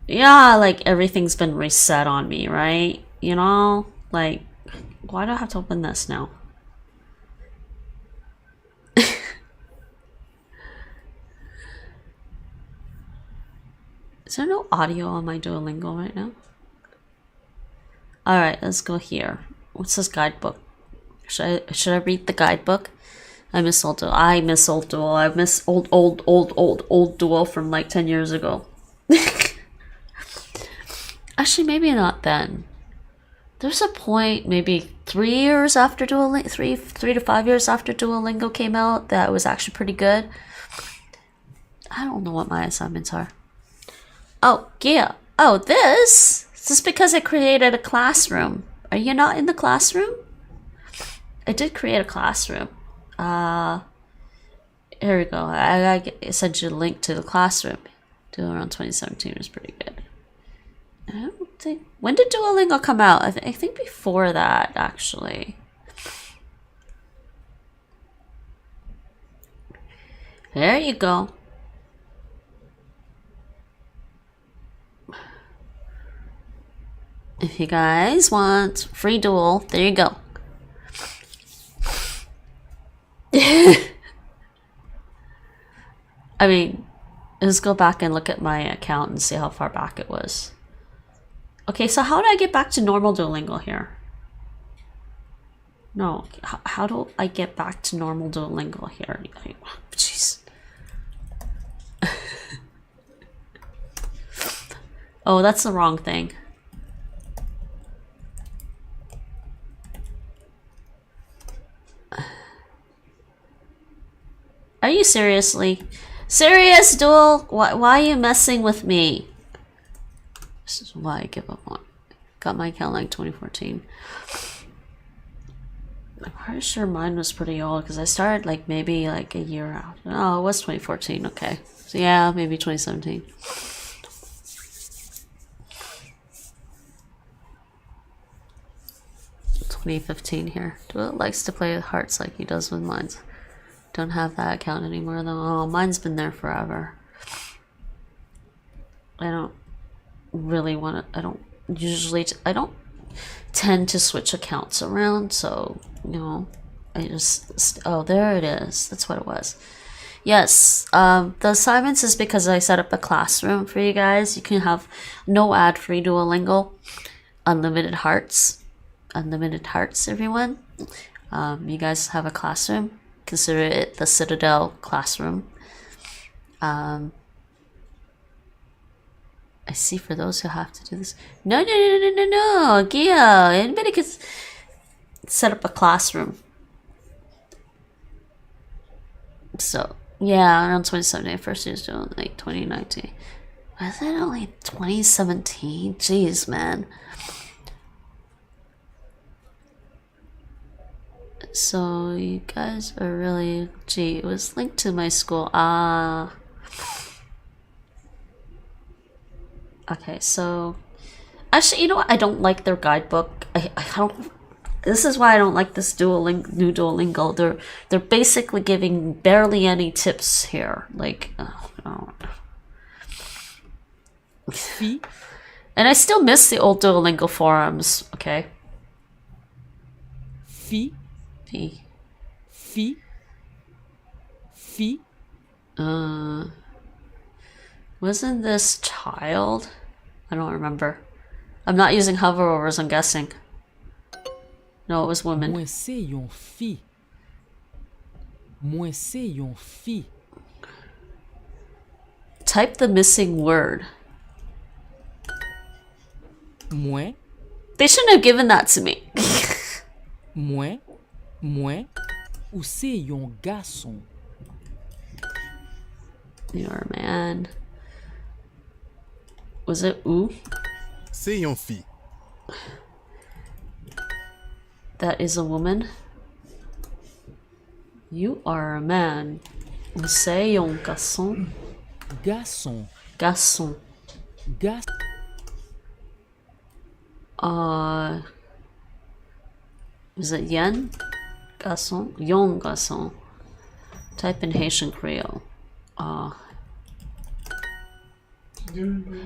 Yeah, like everything's been reset on me, right? You know? Like, why do I have to open this now? Is there no audio on my Duolingo right now? Alright, let's go here. What's this guidebook? Should I read the guidebook? I miss old Duo. I miss old Duo. I miss old Duo from like 10 years ago. Actually, maybe not then. There's a point, maybe 3 years after Duolingo, 3 to 5 years after Duolingo came out, that was actually pretty good. I don't know what my assignments are. Oh, yeah. Oh, this? Is this because I created a classroom? Are you not in the classroom? I did create a classroom. Here we go. I sent you a link to the classroom. Duo around 2017 was pretty good. I don't think... When did Duolingo come out? I think before that, actually. There you go. If you guys want free Duo, there you go. I mean, let's go back and look at my account and see how far back it was. Okay, so how do I get back to normal Duolingo here? No, how do I get back to normal Duolingo here? Jeez. Oh, that's the wrong thing. Are you seriously? Serious, Duel? Why are you messing with me? This is why I give up on. Got my account like 2014. I'm pretty sure mine was pretty old because I started like maybe like a year out. Oh, it was 2014. Okay. So yeah, maybe 2017. $20.15 here. Duel likes to play with hearts like he does with mine. Don't have that account anymore though. Oh, mine's been there forever. I don't really want to. I don't usually. I don't tend to switch accounts around, so you know, I just oh, there it is. That's what it was. Yes, the assignments is because I set up a classroom for you guys. You can have no ad-free Duolingo, unlimited hearts, everyone. You guys have a classroom. Consider it the Citadel classroom. I see for those who have to do this. No, Gia, anybody can set up a classroom. So, yeah, around 2017, first year's doing like 2019. Was it only 2017? Jeez, man. So, you guys are really... Gee, it was linked to my school. Okay, so... Actually, you know what? I don't like their guidebook. I don't... This is why I don't like this new Duolingo. They're basically giving barely any tips here. Like, oh. And I still miss the old Duolingo forums. Okay. Fi. Wasn't this child? I don't remember. I'm not using hoverovers, I'm guessing. No, it was women. Moi c'est yon fi. Moi c'est yon fi. Type the missing word. Moi. They shouldn't have given that to me. Moi. Ou c'est yon garçon. You're a man. Was it ou? C'est yon fi. That is a woman. You are a man. C'est un garçon. Garçon. Is it yen? Garçon? Yon garçon. Type in Haitian Creole.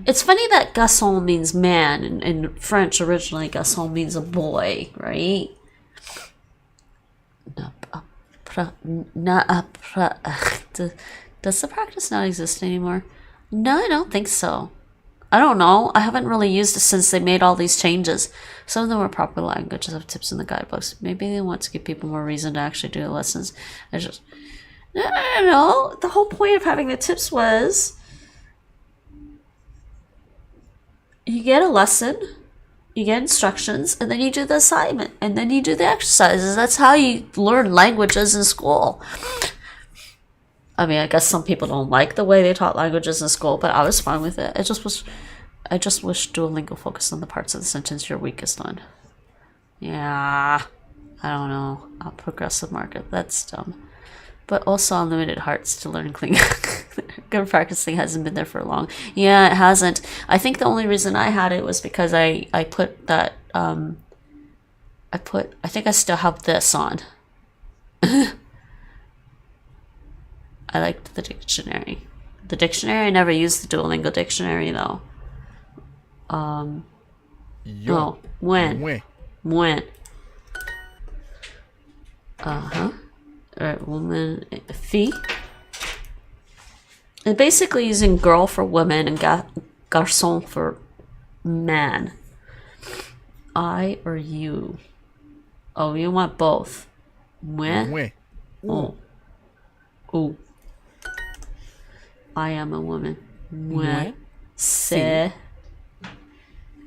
It's funny that garçon means man. In French, originally, garçon means a boy, right? Does the practice not exist anymore? No, I don't think so. I don't know. I haven't really used it since they made all these changes. Some of them were proper languages of tips in the guidebooks. Maybe they want to give people more reason to actually do the lessons. No. The whole point of having the tips was you get a lesson, you get instructions, and then you do the assignment, and then you do the exercises. That's how you learn languages in school. I mean, I guess some people don't like the way they taught languages in school, but I was fine with it. I just wish Duolingo focused on the parts of the sentence you're weakest on. Yeah, I don't know. A progressive market, that's dumb. But also unlimited hearts to learn Klingon. Good practicing hasn't been there for long. Yeah, it hasn't. I think the only reason I had it was because I put that, I think I still have this on. I liked the dictionary. The dictionary, I never used the Duolingo dictionary though. No, when. Alright, woman, fi. And basically using girl for woman and garçon for man. I or you? Oh, you want both. Moi. Oh. Ooh. I am a woman. Moi. C'est.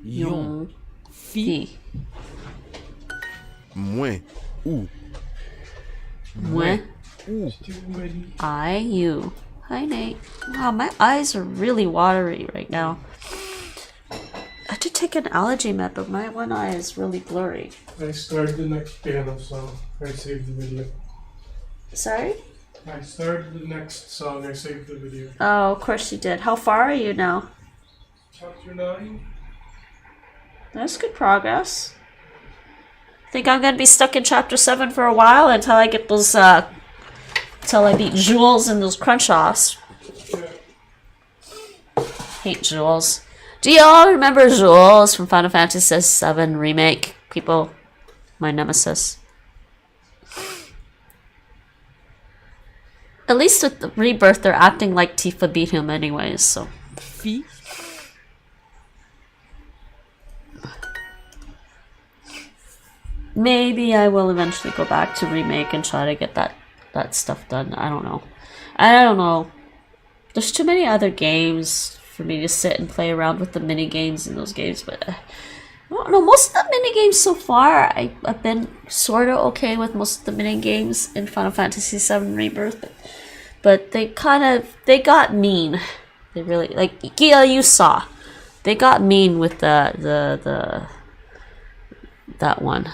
Yon. Fi. Moi. Ou. Moi. I, you. Hi, Nate. Wow, my eyes are really watery right now. I did take an allergy med, but my one eye is really blurry. I started the next piano song. I saved the video. Sorry? I started the next song. I saved the video. Oh, of course you did. How far are you now? Chapter 9. That's good progress. Think I'm gonna be stuck in chapter 7 for a while until I get those, until I beat Jules and those crunch-offs. Hate Jules. Do you all remember Jules from Final Fantasy VII Remake? People, my nemesis. At least with the Rebirth, they're acting like Tifa beat him anyways, so. Fille. Maybe I will eventually go back to Remake and try to get that stuff done. I don't know. I don't know. There's too many other games for me to sit and play around with the mini games in those games, but I don't know. Most of the mini games so far, I've been sort of okay with most of the mini games in Final Fantasy VII Rebirth, but they got mean. They really, like Gia, you saw, they got mean with that one.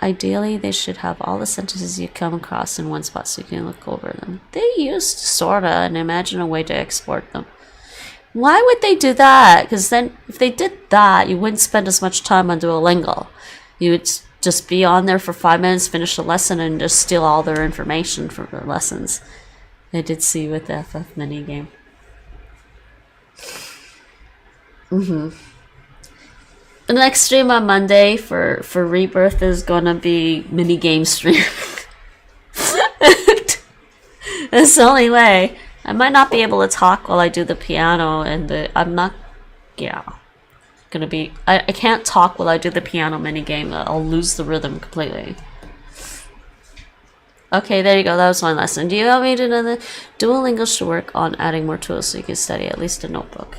Ideally, they should have all the sentences you come across in one spot so you can look over them. They used sorta and imagine a way to export them. Why would they do that? Because then, if they did that, you wouldn't spend as much time on Duolingo. You would just be on there for 5 minutes, finish a lesson, and just steal all their information from their lessons. I did see with the FF minigame. The next stream on Monday for Rebirth is gonna be minigame stream. That's the only way. I might not be able to talk while I do the piano, and I'm not, yeah, gonna be. I can't talk while I do the piano minigame. I'll lose the rhythm completely. Okay, there you go. That was my lesson. Do you want me to know the Duolingo should work on adding more tools so you can study at least a notebook?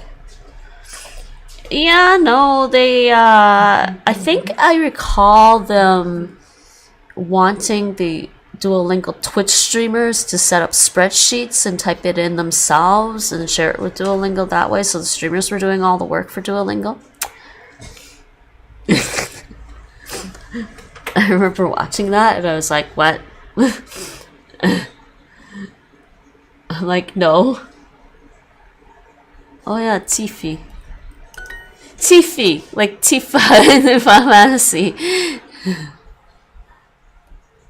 Yeah, no, they, I think I recall them wanting the Duolingo Twitch streamers to set up spreadsheets and type it in themselves and share it with Duolingo that way, so the streamers were doing all the work for Duolingo. I remember watching that and I was like, what? I'm like, no. Oh yeah, Tiffy. Tiffy, like Tifa in the Final Fantasy.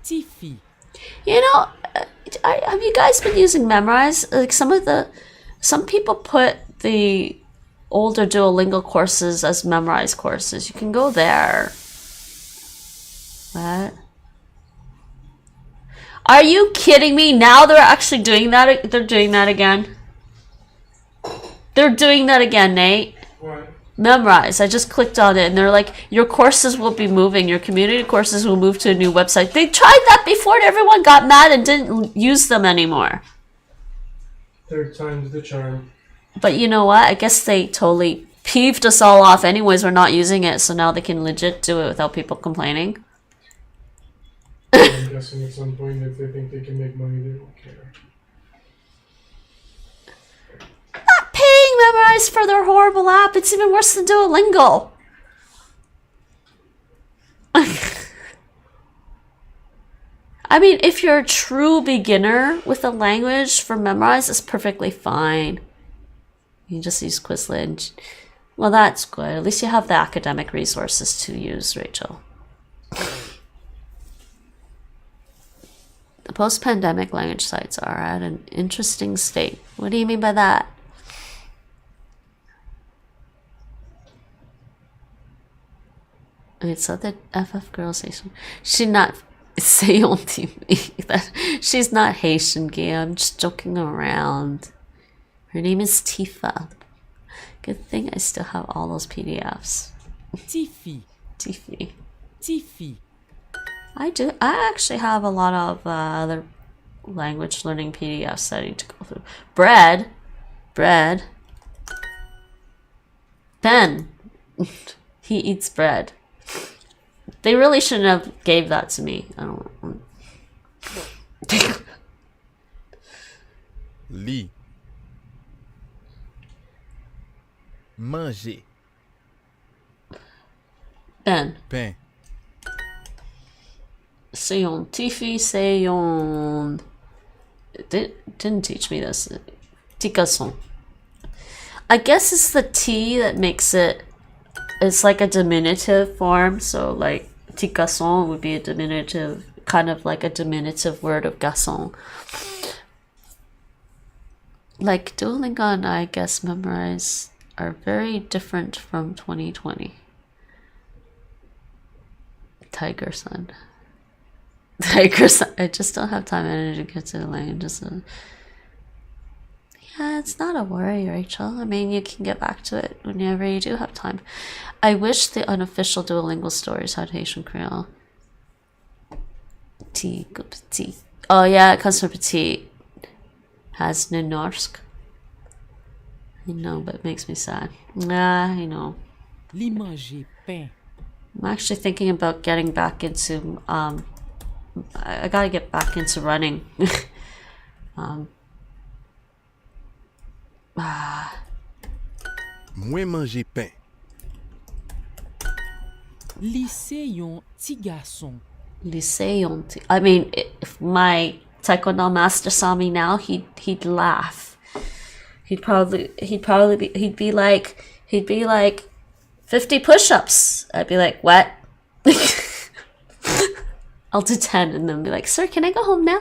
Tiffy. You know, have you guys been using Memrise? Like some people put the older Duolingo courses as Memrise courses. You can go there. What? Are you kidding me? Now they're actually doing that. They're doing that again. They're doing that again, Nate. What? Memrise. I just clicked on it and they're like, your courses will be moving. Your community courses will move to a new website. They tried that before and everyone got mad and didn't use them anymore. Third time's the charm. But you know what? I guess they totally peeved us all off anyways. We're not using it, so now they can legit do it without people complaining. I'm guessing at some point if they think they can make money, they don't care. Not paying Memrise for their horrible app. It's even worse than Duolingo. I mean, if you're a true beginner with a language for Memrise, it's perfectly fine. You just use Quizlet. Well, that's good. At least you have the academic resources to use, Rachel. The post-pandemic language sites are at an interesting state. What do you mean by that? Wait, so the FF girl Haitian. She's not she's not Haitian, gay. I'm just joking around. Her name is Tifa. Good thing I still have all those PDFs. Tiffy. Tiffy. Tiffy. I do. I actually have a lot of other language learning PDFs that I need to go through. Bread. Ben. He eats bread. They really shouldn't have gave that to me. I don't. Lit. Manger. Ben. Pain. Tiffy, didn't teach me this. Ticasson. I guess it's the T that makes it. It's like a diminutive form, so like Ticasson would be a diminutive, kind of like a diminutive word of garçon. like Duolingo and I guess memorize are very different from 2020. Tiger Son. I just don't have time and energy to get to the language. Yeah, it's not a worry, Rachel. I mean, you can get back to it whenever you do have time. I wish the unofficial Duolingo stories had Haitian Creole. Petit. Oh yeah, it comes from petit. Has no norsk. I know, but it makes me sad. I know. Li manger pain. I'm actually thinking about getting back into I gotta get back into running. Moi manger pain. Lycée yon ti garçon. I mean, if my taekwondo master saw me now, he'd laugh. He'd be like 50 push-ups. I'd be like, what? I'll do 10 and then be like, sir, can I go home now?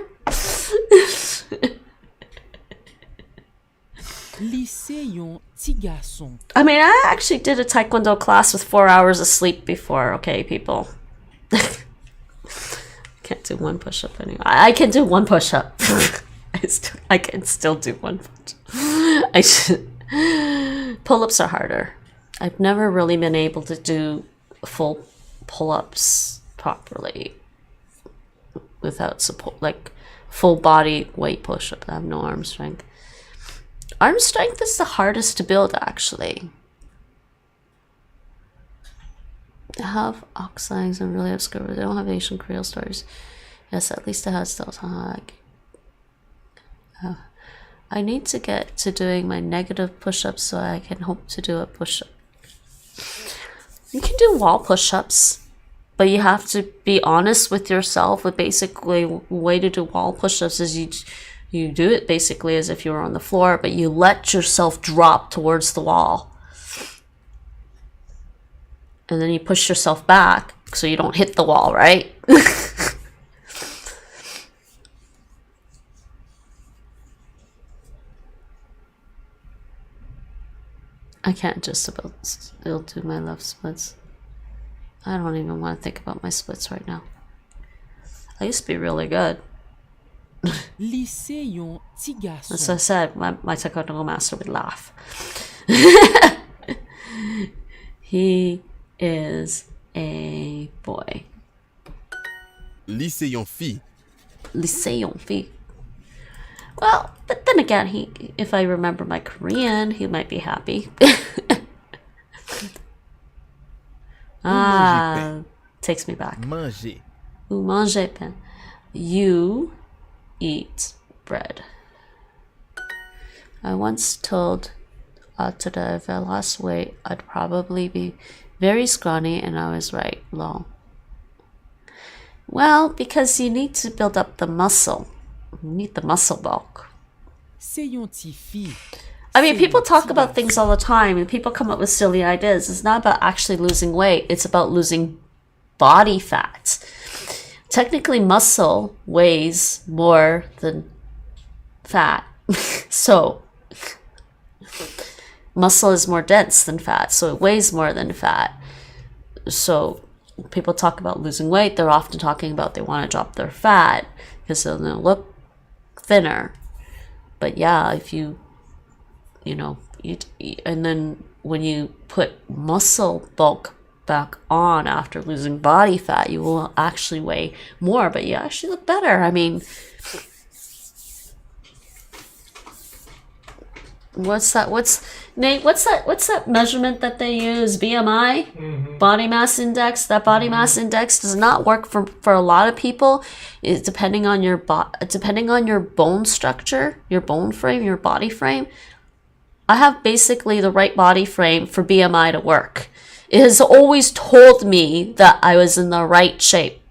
Lycée yon ti garçon. I mean, I actually did a taekwondo class with 4 hours of sleep before, okay, people. Can't do one push-up anymore. I can do one push-up. I can still do one push-up. Pull-ups are harder. I've never really been able to do full pull-ups properly without support, like full body weight push-up. I have no arm strength. Arm strength is the hardest to build, actually. They have oxeyes and really obscure, but they don't have Asian Creole stories. Yes, at least it has still. I need to get to doing my negative push-ups so I can hope to do a push-up. You can do wall push-ups, but you have to be honest with yourself. With basically, way to do wall push-ups is you do it basically as if you were on the floor, but you let yourself drop towards the wall. And then you push yourself back so you don't hit the wall, right? I can't just about still do my left splits. I don't even want to think about my splits right now. I used to be really good. Lycée yon ti garçon. As I said, my taekwondo master would laugh. He is a boy. Lycée yon fille. Lycée yon fille. Well, but then again, if I remember my Korean, he might be happy. Takes me back. Manger. Vous mangez pain. You eat bread. I once told Atada if I lost weight, I'd probably be very scrawny, and I was right. Lol. Well, because you need to build up the muscle. You need the muscle bulk. I mean, people talk about things all the time, and people come up with silly ideas. It's not about actually losing weight. It's about losing body fat. Technically, muscle weighs more than fat. So, muscle is more dense than fat, so it weighs more than fat. So, people talk about losing weight. They're often talking about they want to drop their fat because they'll look thinner. But yeah, if you know, and then when you put muscle bulk back on after losing body fat, you will actually weigh more, but you actually look better. I mean, what's that measurement that they use? BMI? Mm-hmm. Body mass index. That body mass index does not work for a lot of people. It's depending on your bone structure, your bone frame, your body frame. I have basically the right body frame for BMI to work. It has always told me that I was in the right shape.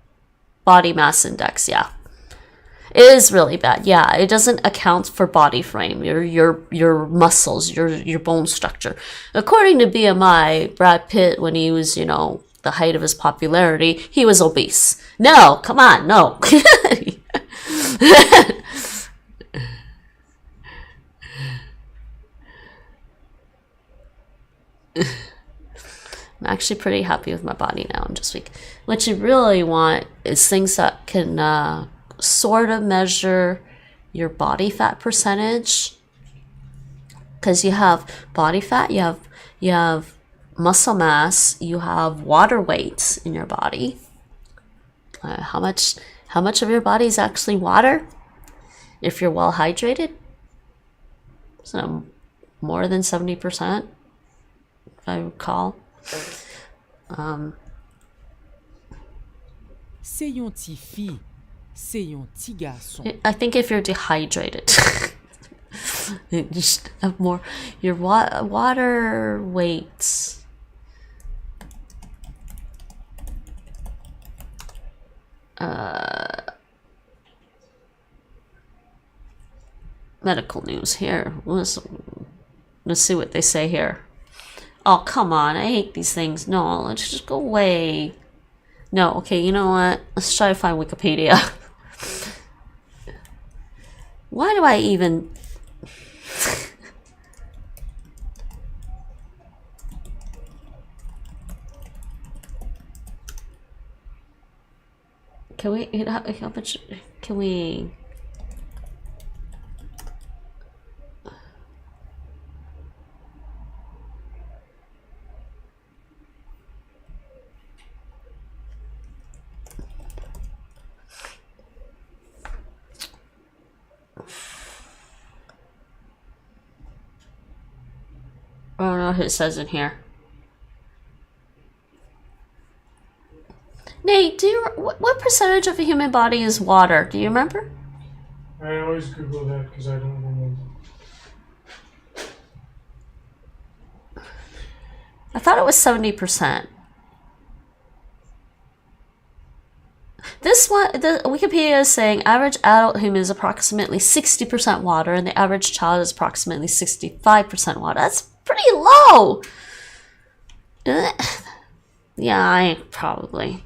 Body mass index, yeah. It is really bad. Yeah, it doesn't account for body frame, your muscles, your bone structure. According to BMI, Brad Pitt, when he was, the height of his popularity, he was obese. No, come on, no. I'm actually pretty happy with my body now. I'm just weak. What you really want is things that can sort of measure your body fat percentage. Because you have body fat, you have muscle mass, you have water weight in your body. How much of your body is actually water? If you're well hydrated, so more than 70%, if I recall. C'est un petit fille, c'est un petit garçon. I think if you're dehydrated, you just have more your water weight. Medical news here. Let's see what they say here. Oh, come on. I hate these things. No, let's just go away. No, okay, you know what? Let's try to find Wikipedia. Why do I even... Can we... How much... Can we... I don't know what it says in here. Nate, what percentage of a human body is water? Do you remember? I always Google that because I don't remember. I thought it was 70%. This one, the Wikipedia is saying average adult human is approximately 60% water, and the average child is approximately 65% water. That's pretty low. Yeah, probably.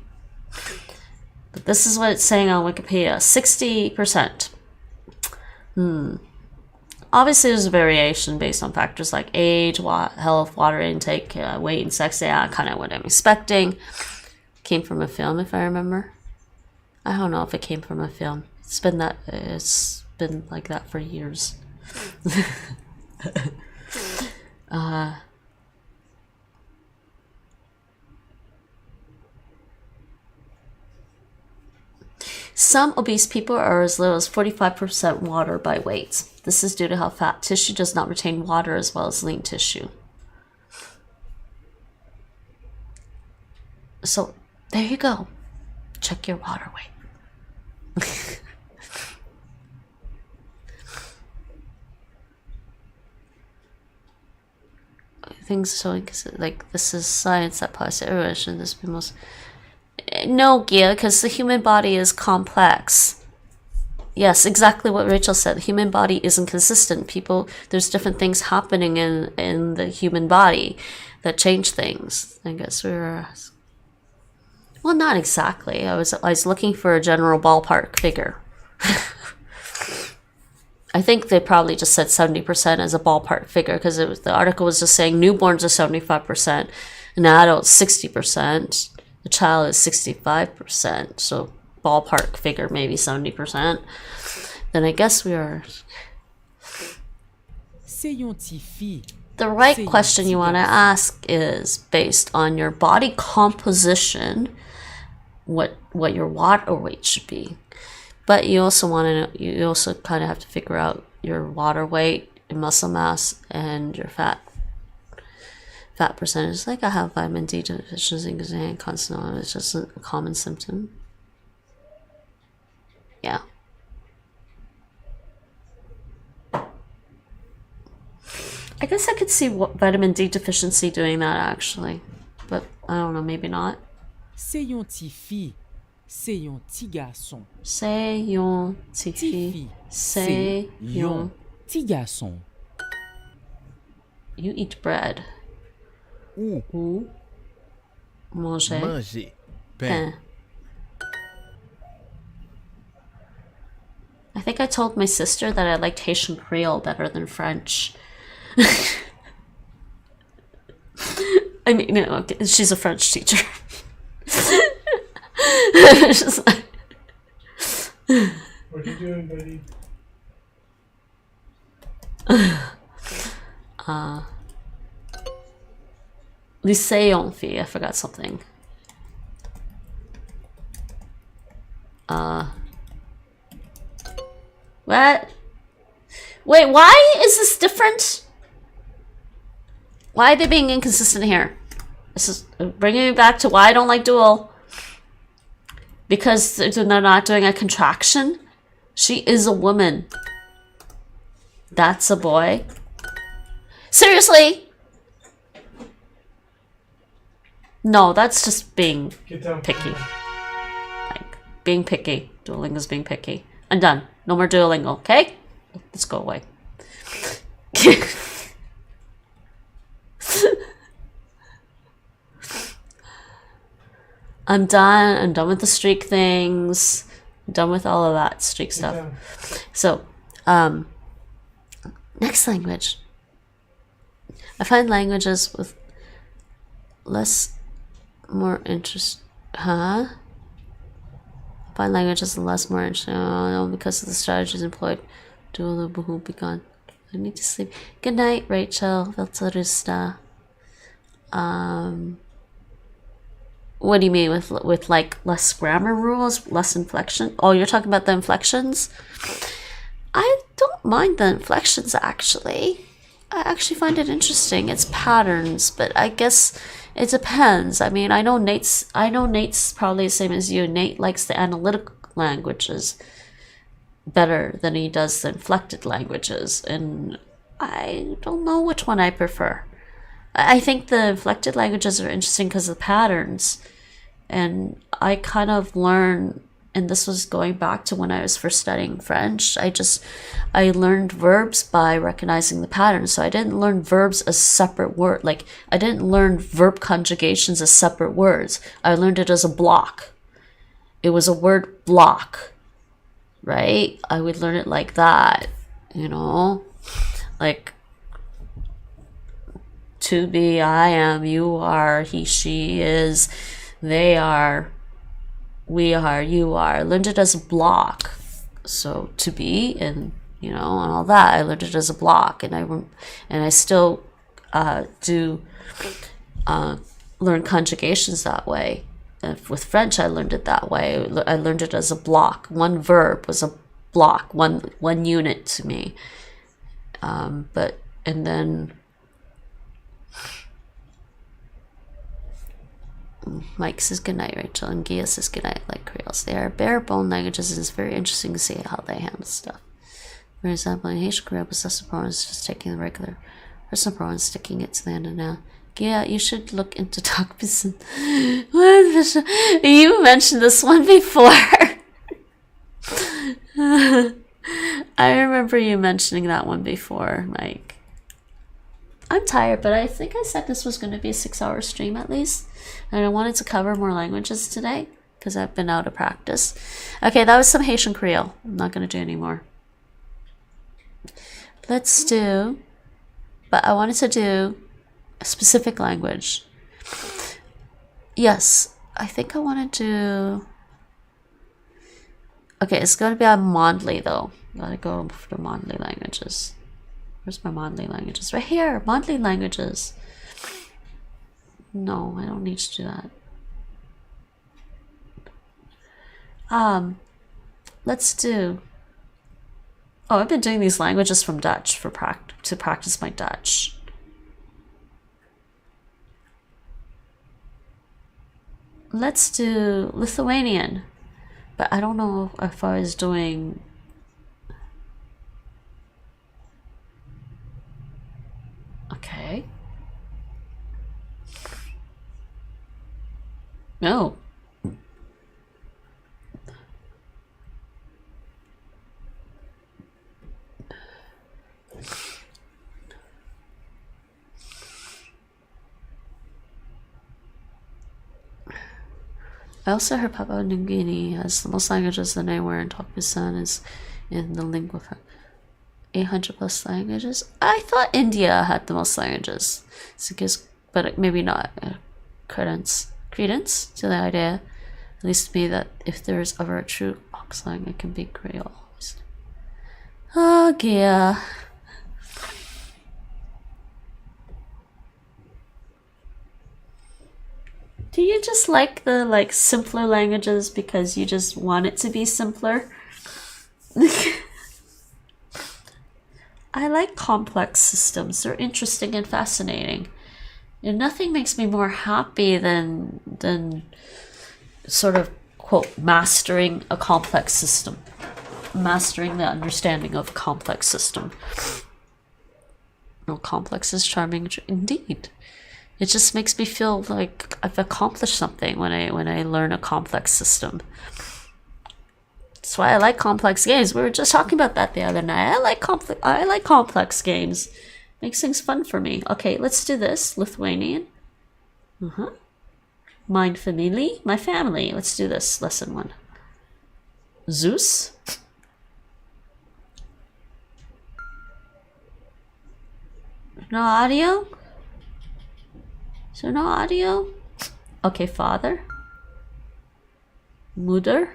But this is what it's saying on Wikipedia: 60%. Obviously, there's a variation based on factors like age, health, water intake, weight, and sex. Yeah, kind of what I'm expecting. Came from a film, if I remember. I don't know if it came from a film. It's been like that for years. Some obese people are as little as 45% water by weight. This is due to how fat tissue does not retain water as well as lean tissue. So, there you go. Check your water weight. Things showing, like, this is science that applies to everyone. Should this be most... No, Gia, because the human body is complex. Yes, exactly what Rachel said. The human body isn't consistent. There's different things happening in the human body that change things. I guess we were... Well, not exactly. I was looking for a general ballpark figure. I think they probably just said 70% as a ballpark figure because the article was just saying newborns are 75%, an adult 60%, a child is 65%. So ballpark figure maybe 70%. Then I guess we are. The right question you want to ask is based on your body composition, what your water weight should be. But you also want to know, you also kind of have to figure out your water weight, your muscle mass, and your fat percentage. Like I have vitamin D deficiency because I ain't constant. It's just a common symptom. Yeah. I guess I could see vitamin D deficiency doing that actually, but I don't know, maybe not. C'est un petit fille. C'est un petit garçon. C'est un petit fille. C'est un petit garçon. You eat bread. Ou manger pain. I think I told my sister that I liked Haitian Creole better than French. know, she's a French teacher. Just like, What are you doing, buddy? Lycéon fee, I forgot something. What? Wait, why is this different? Why are they being inconsistent here? This is bringing me back to why I don't like dual. Because they're not doing a contraction. She is a woman. That's a boy. Seriously? No, that's just being picky. Like, being picky. Duolingo's being picky. I'm done. No more Duolingo, okay? Let's go away. I'm done. I'm done with the streak things. I'm done with all of that streak stuff. So, next language. I find languages with more interest. I find languages more interesting because of the strategies employed. Duolingo begun. I need to sleep. Good night, Rachel. Veltarusta. What do you mean with like less grammar rules, less inflection? Oh, you're talking about the inflections? I don't mind the inflections actually. I actually find it interesting. It's patterns, but I guess it depends. I mean, I know Nate's probably the same as you. Nate likes the analytic languages better than he does the inflected languages, and I don't know which one I prefer. I think the inflected languages are interesting because of the patterns, and I kind of learn, and this was going back to when I was first studying French, I learned verbs by recognizing the patterns. So I didn't learn verbs as separate words. Like, I didn't learn verb conjugations as separate words. I learned it as a block. It was a word block, right? I would learn it like that, you know? Like, to be, I am, you are, he, she is, they are, we are, you are. I learned it as a block. So to be and, you know, and all that, I learned it as a block. And I still do learn conjugations that way. And with French, I learned it that way. I learned it as a block. One verb was a block, one unit to me. And then Mike says goodnight, Rachel, and Gia says goodnight, like Creoles. They are bare-bone languages, and it's very interesting to see how they handle stuff. For example, in Haitian Creole, possessive pronouns just taking the regular personal pronouns, sticking it to the end of noun. Gia, you should look into Talkbison. You mentioned this one before. I remember you mentioning that one before, Mike. I'm tired, but I think I said this was going to be a 6-hour stream at least. And I wanted to cover more languages today because I've been out of practice. Okay, that was some Haitian Creole. I'm not going to do any more. Let's do, but I wanted to do a specific language. Yes, I think I want to do, okay, it's going to be on Mondly though. Gotta go for the Mondly languages. Where's my Mondly languages? Right here, Mondly languages. No, I don't need to do that. Let's do. Oh, I've been doing these languages from Dutch to practice my Dutch. Let's do Lithuanian, but I don't know if I was doing. Okay. No. I also heard Papua New Guinea has the most languages than anywhere, and Talkbisan is in the lingua 800 plus languages. I thought India had the most languages, so but maybe not. credence to the idea, at least to me, that if there is ever a true slang, it can be Creole. Oh, yeah. Do you just like the simpler languages because you just want it to be simpler? I like complex systems. They're interesting and fascinating. And nothing makes me more happy than sort of, quote, mastering a complex system. Mastering the understanding of a complex system. Well, complex is charming indeed. It just makes me feel like I've accomplished something when I learn a complex system. That's why I like complex games. We were just talking about that the other night. I like complex games. Makes things fun for me. Okay, let's do this. Lithuanian. Mein Familie. My family. Let's do this. Lesson 1. Zeus. No audio? Is there no audio? Okay, father. Moeder.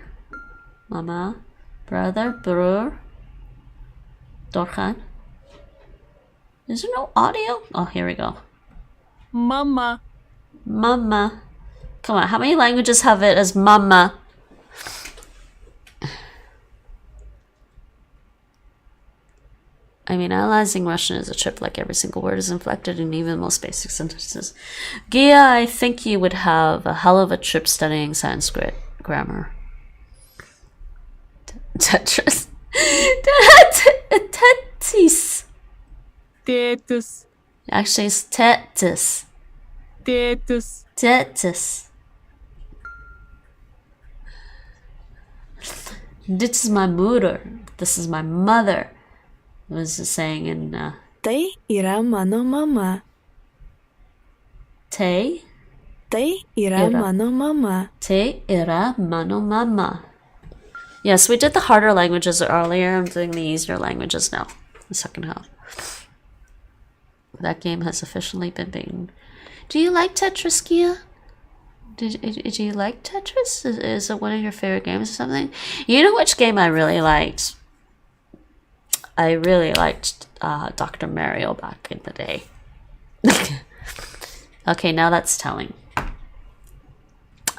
Mama. Brother. Broer. Doorgaan. Is there no audio? Oh, here we go. Mama. Mama. Come on, how many languages have it as mama? I mean, analyzing Russian is a trip. Like every single word is inflected in even the most basic sentences. Gia, I think you would have a hell of a trip studying Sanskrit grammar. Tetris. Tetis. Tetus. Actually, it's tetis. Tetus. Tetis. This is my mother. This is my mother. Was the saying in Tai yra mano mama. Tai yra mano mama. Tai yra mano mama. Yes, we did the harder languages earlier. I'm doing the easier languages now. The second half. That game has officially been beaten. Do you like Tetris, Gia? Did you like Tetris? Is it one of your favorite games or something? You know which game I really liked? I really liked Dr. Mario back in the day. Okay, now that's telling.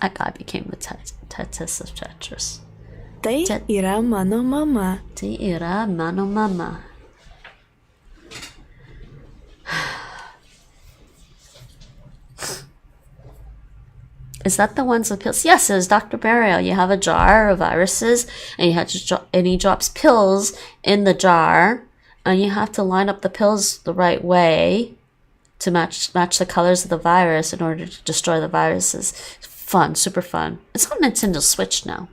That guy became the Tetris of Tetris. Tai yra mano mama. Tai yra mano mama. Is that the ones with pills? Yes, it is Dr. Mario. You have a jar of viruses, and you have to and he drops pills in the jar, and you have to line up the pills the right way to match the colors of the virus in order to destroy the viruses. Fun, super fun. It's on Nintendo Switch now.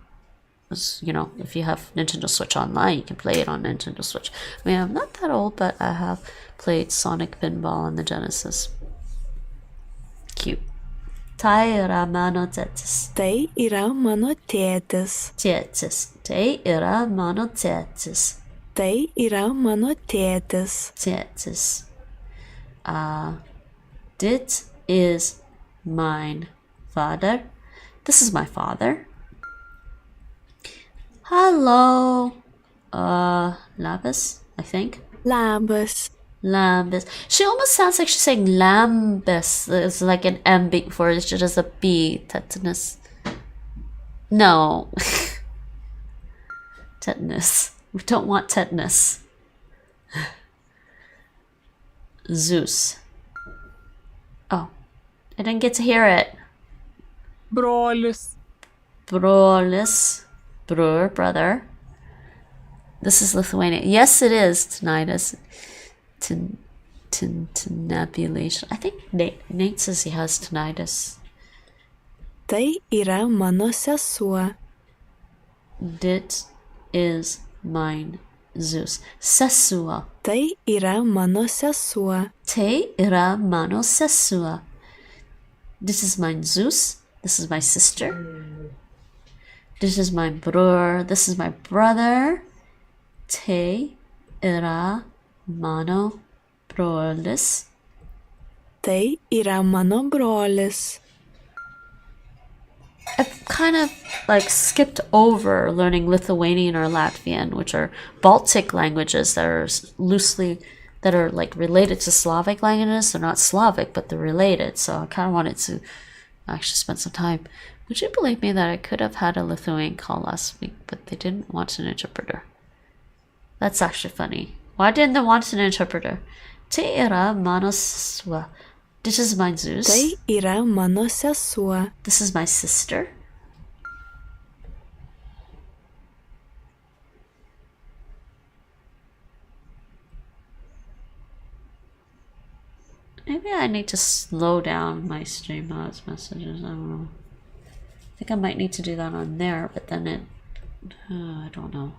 You know, if you have Nintendo Switch Online, you can play it on Nintendo Switch. I mean, I'm not that old, but I have played Sonic Pinball on the Genesis. Cute. Tai yra mano tėtis. Tai yra mano tėtis. Tėtis. Tai yra mano tėtis. Tai yra mano tėtis. Tėtis. Dit is mine father. This is my father. Hello. Labas, I think. Labas. Lambis. She almost sounds like she's saying lambis. It's like an M before it. She does a B. Tetanus. No. Tetanus. We don't want tetanus. Zeus. Oh. I didn't get to hear it. Brolis. Brolis. Bror, brother. This is Lithuanian. Yes, it is. Tinnitus. Tinnitus. I think Nate says he has tinnitus. Tai yra mano sesuo. Dit is mine Zeus. Sesuo. Tai yra mano sesuo. Tai yra mano sesuo. This is mine Zeus. This is my sister. This is my bror. This is my brother. Tai yra mano brolis. Tai yra mano brolis. I've kind of like skipped over learning Lithuanian or Latvian, which are Baltic languages that are like related to Slavic languages. They're not Slavic, but they're related. So I kind of wanted to actually spend some time. Would you believe me that I could have had a Lithuanian call last week, but they didn't want an interpreter? That's actually funny. Why didn't they want an interpreter? Te yra mano sesuo. This is my Zeus. Tai yra mano sesuo. This is my sister. Maybe I need to slow down my stream mods messages. I don't know. I think I might need to do that on there, but then I don't know.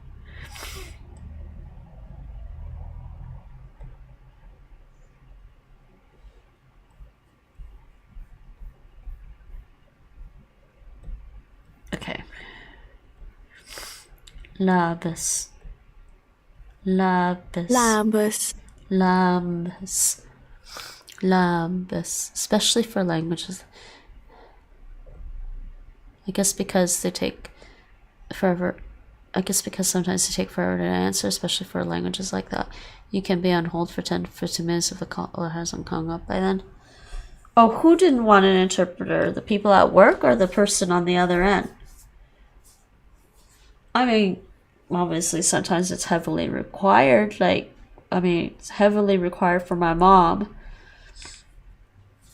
Okay. Labas. Lambus, especially for languages. I guess because they take forever. I guess because sometimes they take forever to answer, especially for languages like that. You can be on hold for 10 to 15 minutes if the call hasn't hung up by then. Oh, who didn't want an interpreter? The people at work or the person on the other end? I mean, obviously sometimes it's heavily required. It's heavily required for my mom,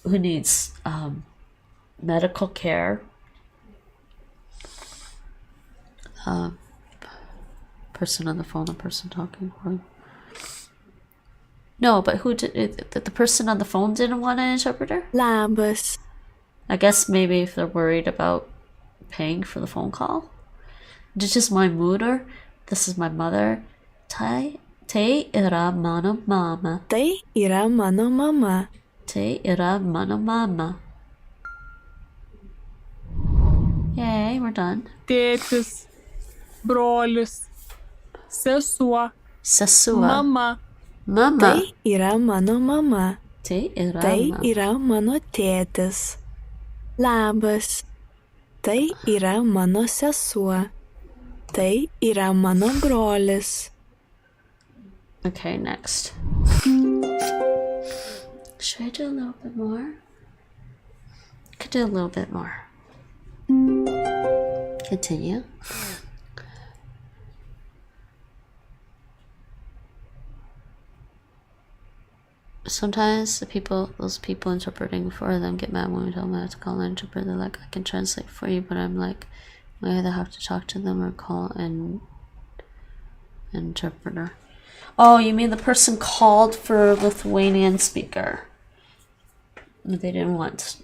who needs medical care. Person on the phone, the person talking for him. No, but who did the person on the phone didn't want an interpreter? Labas. I guess maybe if they're worried about paying for the phone call. This is my mother. This is my mother. Te yra mano mama. Tai yra mano mama. Te yra mano mama. Yay, we're done. Tėtis, brolis, sesuo, mama. Tai yra mano mama. Tai yra mano tėtis. Labas. Tai yra mano sesuo. Tai yra mano brolis. Okay, next. Should I do a little bit more? I could do a little bit more. Continue. Sometimes those people interpreting for them get mad when we tell them I have to call an interpreter. They're like, I can translate for you, but I'm like, I either have to talk to them or call an interpreter. Oh, you mean the person called for a Lithuanian speaker? They didn't want,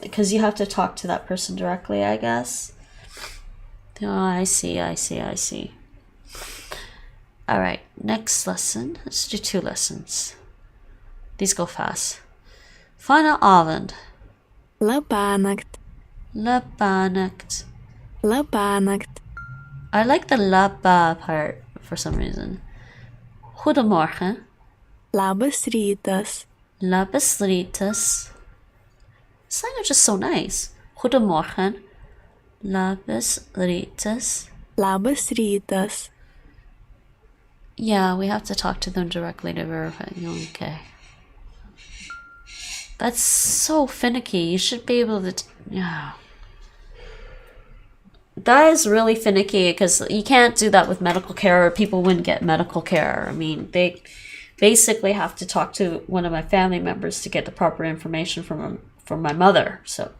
because you have to talk to that person directly, I guess. Oh, I see. All right, next lesson. Let's do 2 lessons. These go fast. Fana avond. Labanakt. I like the laba part for some reason. Goedemorgen. Labas rytas. This language is so nice. Goedemorgen. Labas rytas. Yeah, we have to talk to them directly to verify. Okay. That's so finicky. You should be able to... Yeah. That is really finicky because you can't do that with medical care, or people wouldn't get medical care. I mean, they basically have to talk to one of my family members to get the proper information from my mother. So,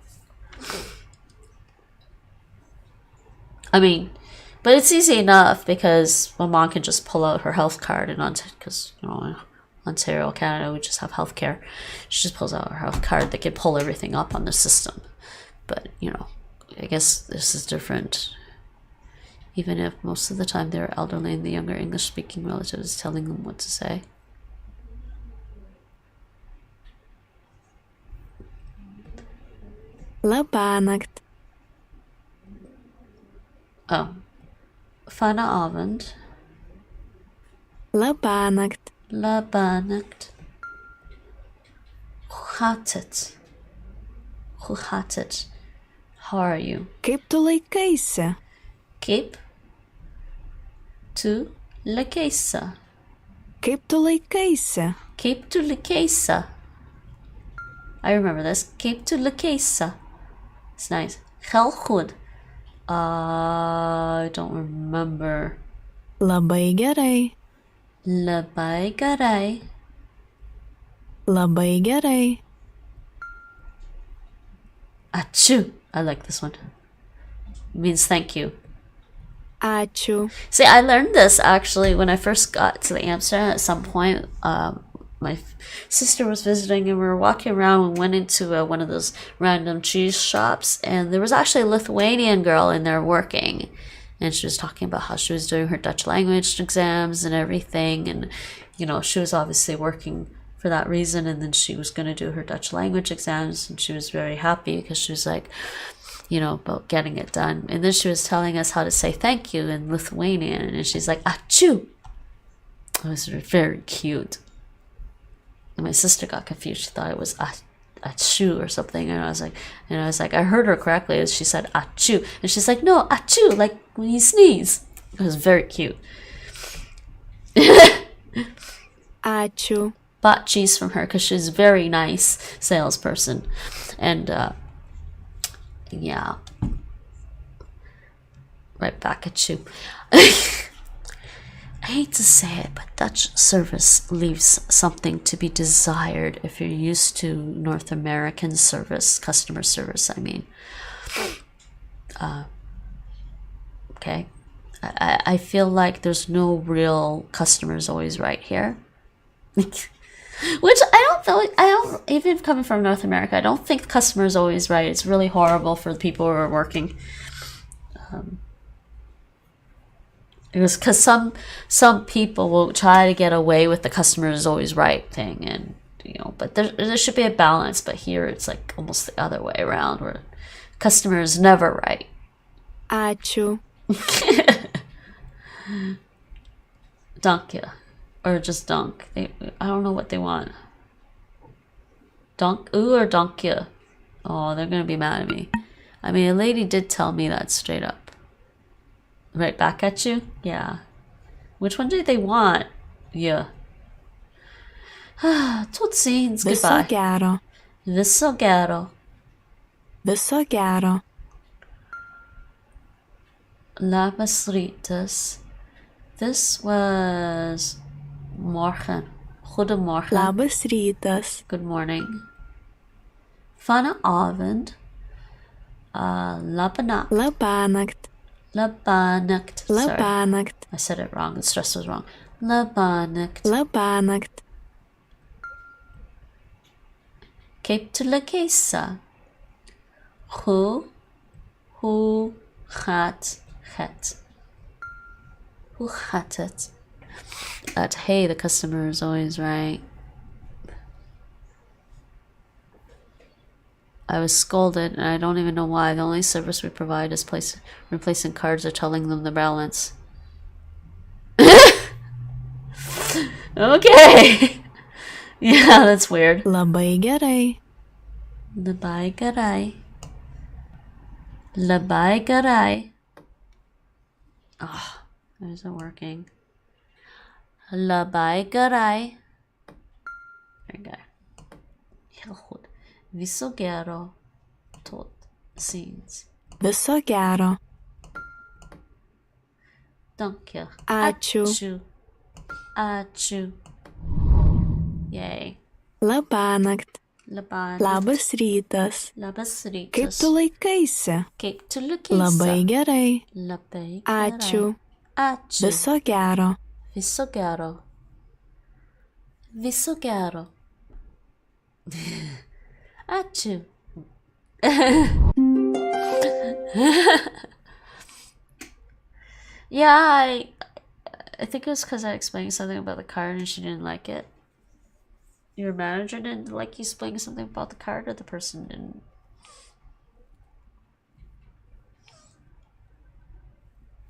I mean, but it's easy enough because my mom can just pull out her health card because Ontario, Canada, we just have health care. She just pulls out her health card. They can pull everything up on the system. But, I guess this is different. Even if most of the time they're elderly and the younger English-speaking relatives telling them what to say. Labanakt. Oh. Fana avond. Labanakt. Hoe gaat het? How are you? Kaip tu laikaisi? Kaip tu laikaisi? Kaip tu laikaisi? Kaip tu laikaisi? I remember this. Kaip tu laikaisi? It's nice. Heel goed. I don't remember. Labai gerai. Labai gerai. Labai gerai. Ačiū. I like this one. It means thank you. Ačiū. See, I learned this actually when I first got to the Amsterdam. At some point, my sister was visiting and we were walking around and went into one of those random cheese shops, and there was actually a Lithuanian girl in there working, and she was talking about how she was doing her Dutch language exams and everything, and you know, she was obviously working for that reason, and then she was going to do her Dutch language exams, and she was very happy because she was like, you know, about getting it done. And then she was telling us how to say thank you in Lithuanian, and she's like, ačiū. It was very cute. And my sister got confused. She thought it was ačiū or something, and I was like, I heard her correctly. She said ačiū, and she's like, no, ačiū, like when you sneeze. It was very cute. Ačiū. Bought cheese from her because she's a very nice salesperson, and yeah, right back at you. I hate to say it, but Dutch service leaves something to be desired if you're used to North American service, customer service, I mean. Okay. I feel like there's no real customers always right here. Which I don't, even coming from North America, I don't think the customer is always right. It's really horrible for the people who are working. It was because some people will try to get away with the customer is always right thing, and you know, but there should be a balance. But here it's like almost the other way around, where customer is never right. Ačiū. Danke, or just donk. I don't know what they want. Donk or danke. Oh, they're gonna be mad at me. I mean, a lady did tell me that straight up. Right back at you? Yeah. Which one do they want? Yeah. Tot ziens. Goodbye. Viso gero. Viso gero. Viso gero. Labas rytas. This was morgen. Goedemorgen. Labas rytas. Good morning. Vanavond. Labanakt. Labanakt. Labanakt. Labanakt. I said it wrong. The stress was wrong. Labanakt. Labanakt. Cape to la Kesa. Who gaat het? Who gaat het? At hey, the customer is always right. I was scolded, and I don't even know why. The only service we provide is replacing cards or telling them the balance. Okay. Yeah, that's weird. Labai gerai. Labai gerai. Labai gerai. Oh, it isn't working. Labai gerai. There you go. Heel goed. Viso gero. Tot ziens. Viso gero. Dank je. Ačiū. Ačiū. Ačiū. Yay. Labanakt. Labanakt. Labas rytas. Labas rytas. Kaip tu laikaisi? Kaip tu laikaisi? Labai gerai. Labai gerai. Ačiū. Ačiū. Viso gero. Viso gero. Viso gero. Ačiū. Yeah, I think it was because I explained something about the card and she didn't like it. Your manager didn't like you explaining something about the card, or the person didn't?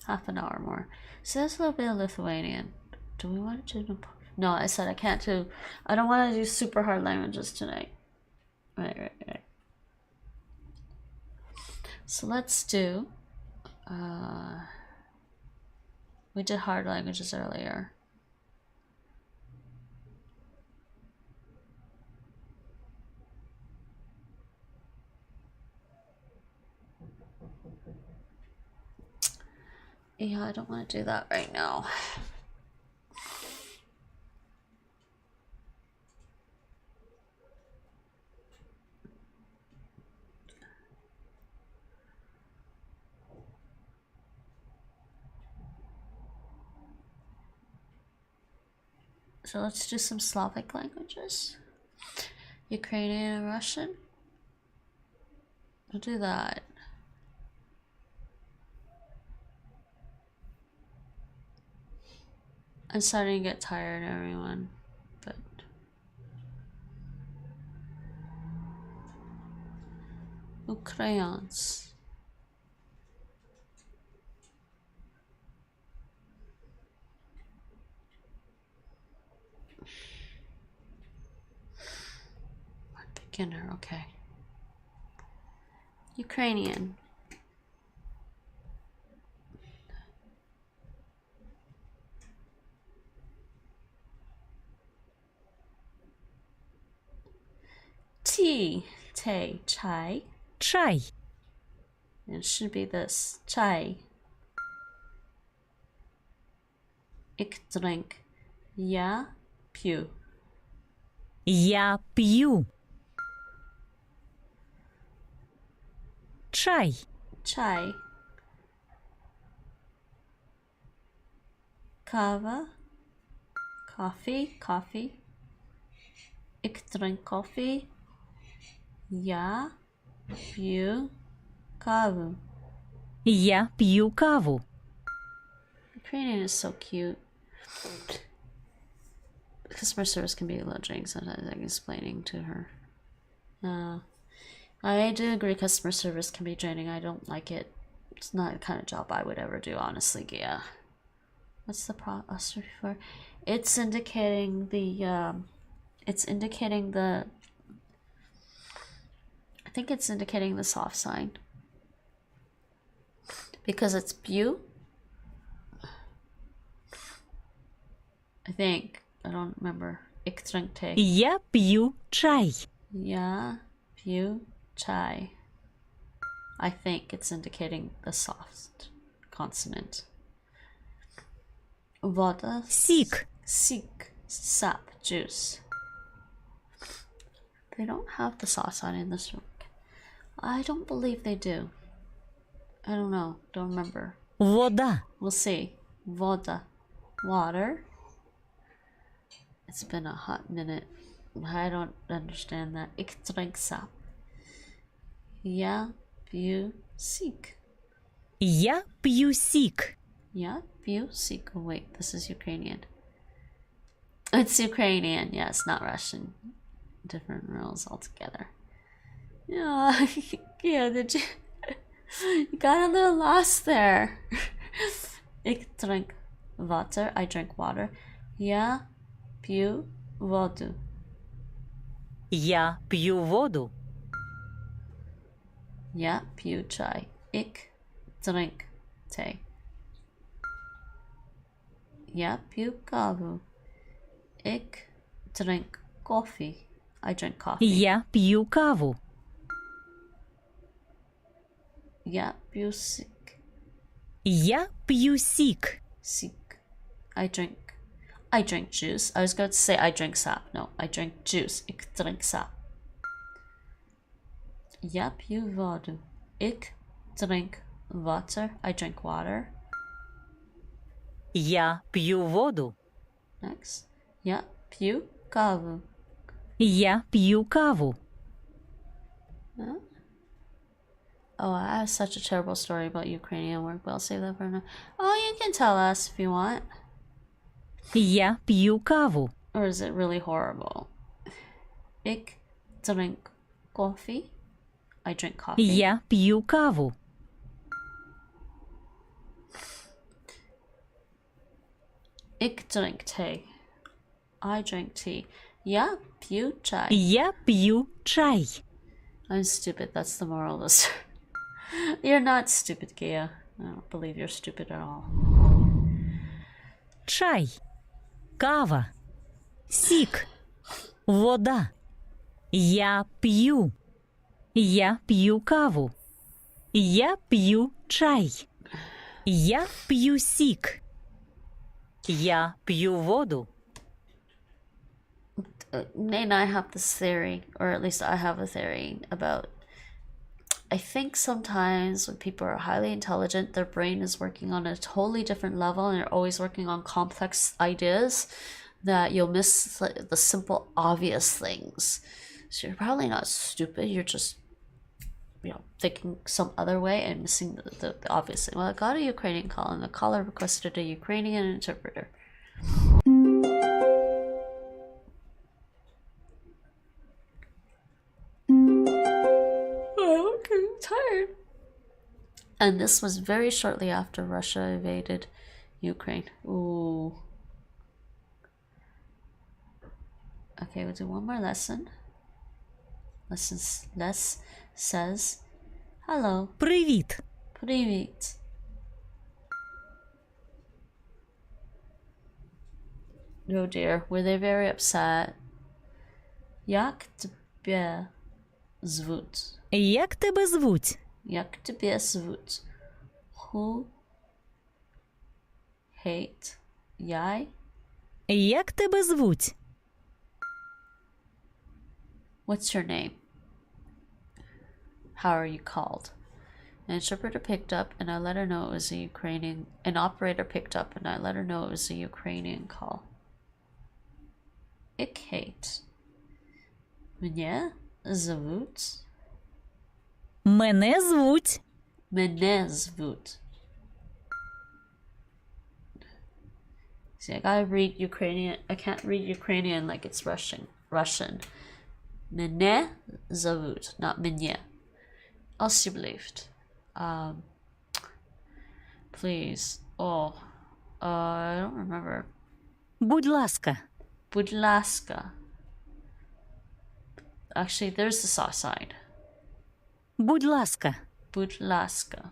Half an hour more. So that's a little bit of Lithuanian. Do we want to do... No, I said I can't do... I don't want to do super hard languages tonight. Right. So let's do, we did hard languages earlier. Yeah, I don't want to do that right now. So let's do some Slavic languages. Ukrainian and Russian. I'll do that. I'm starting to get tired, everyone, but Oekraïens. Beginner, okay. Ukrainian. Tea, te, chai. Chai. It should be this, chai. Ik drink. Я пью. Я пью. Chai. Chai. Kava. Coffee. Coffee. Ik drink coffee. Я пью каву. Я пью каву. Ukrainian is so cute. Customer service can be a little draining sometimes, like explaining to her. I do agree customer service can be draining. I don't like it. It's not the kind of job I would ever do, honestly, Gia. What's the apostrophe for? It's indicating the, I think it's indicating the soft sign. Because it's bu. I think. I don't remember. Ik drink thee. Я пью чай. Я пью chai. I think it's indicating the soft consonant. Вода. Сик. Сик. Sap. Juice. They don't have the sauce on in this room. I don't believe they do. I don't know. Don't remember. Вода. We'll see. Вода. Water. It's been a hot minute. I don't understand that. Ik drink sap. Я пью сик. Я пью сик. Я пью сик. Oh wait, this is Ukrainian. It's Ukrainian, yes, not Russian. Different rules altogether. Yeah, yeah, did you? You got a little lost there. Ik drink water. I drink water. Я пью воду. Я пью воду. Я пью чай. Ik drink tea. Я пью каву. Ik drink coffee. I drink coffee. Я пью каву. Я пью сик. Я пью сик. Sik. I drink juice. I was going to say I drink sap. No, I drink juice. Ik drink sap. Я пью воду. Ik drink water. I drink water. Я пью воду. Next. Я пью каву. Я пью каву. Huh? Oh, I have such a terrible story about Ukrainian work, but I'll save that for now. Oh, you can tell us if you want. Я пью каву. Or is it really horrible? Ik drink coffee. I drink coffee. Я пью каву. Ik drink tea. I drink tea. Я пью чай. Я пью чай. I'm stupid. That's the moral of the story. You're not stupid, Gia. I don't believe you're stupid at all. Чай. Кава. Сік. Вода. Я п'ю. Я п'ю каву. Я п'ю чай. Я п'ю сік. Я п'ю воду. Nate and I have this theory, or at least I have a theory about, I think sometimes when people are highly intelligent, their brain is working on a totally different level and they're always working on complex ideas that you'll miss the simple, obvious things. So you're probably not stupid, you're just, thinking some other way and missing the obvious thing. Well, I got a Ukrainian call and the caller requested a Ukrainian interpreter. I'm getting tired. And this was very shortly after Russia invaded Ukraine. Ooh. Okay, we'll do one more lesson. Les says, hello. Привіт. Привіт. Oh dear, were they very upset? Як тебе звуть? Як тебе звуть? Як тебе звуть? Who hate яй? Як тебе звуть? What's your name? How are you called? An interpreter picked up and I let her know it was a Ukrainian. An operator picked up and I let her know it was a Ukrainian call. Ik heet. Мене звуть. Мене звуть. Мене звуть. See, I gotta read Ukrainian. I can't read Ukrainian like it's Russian. Мене зовут, not мене. Else you believed. Please. Oh. I don't remember. Будь ласка. Будь ласка. Actually, there's the saw sign. Будь ласка. Будь ласка.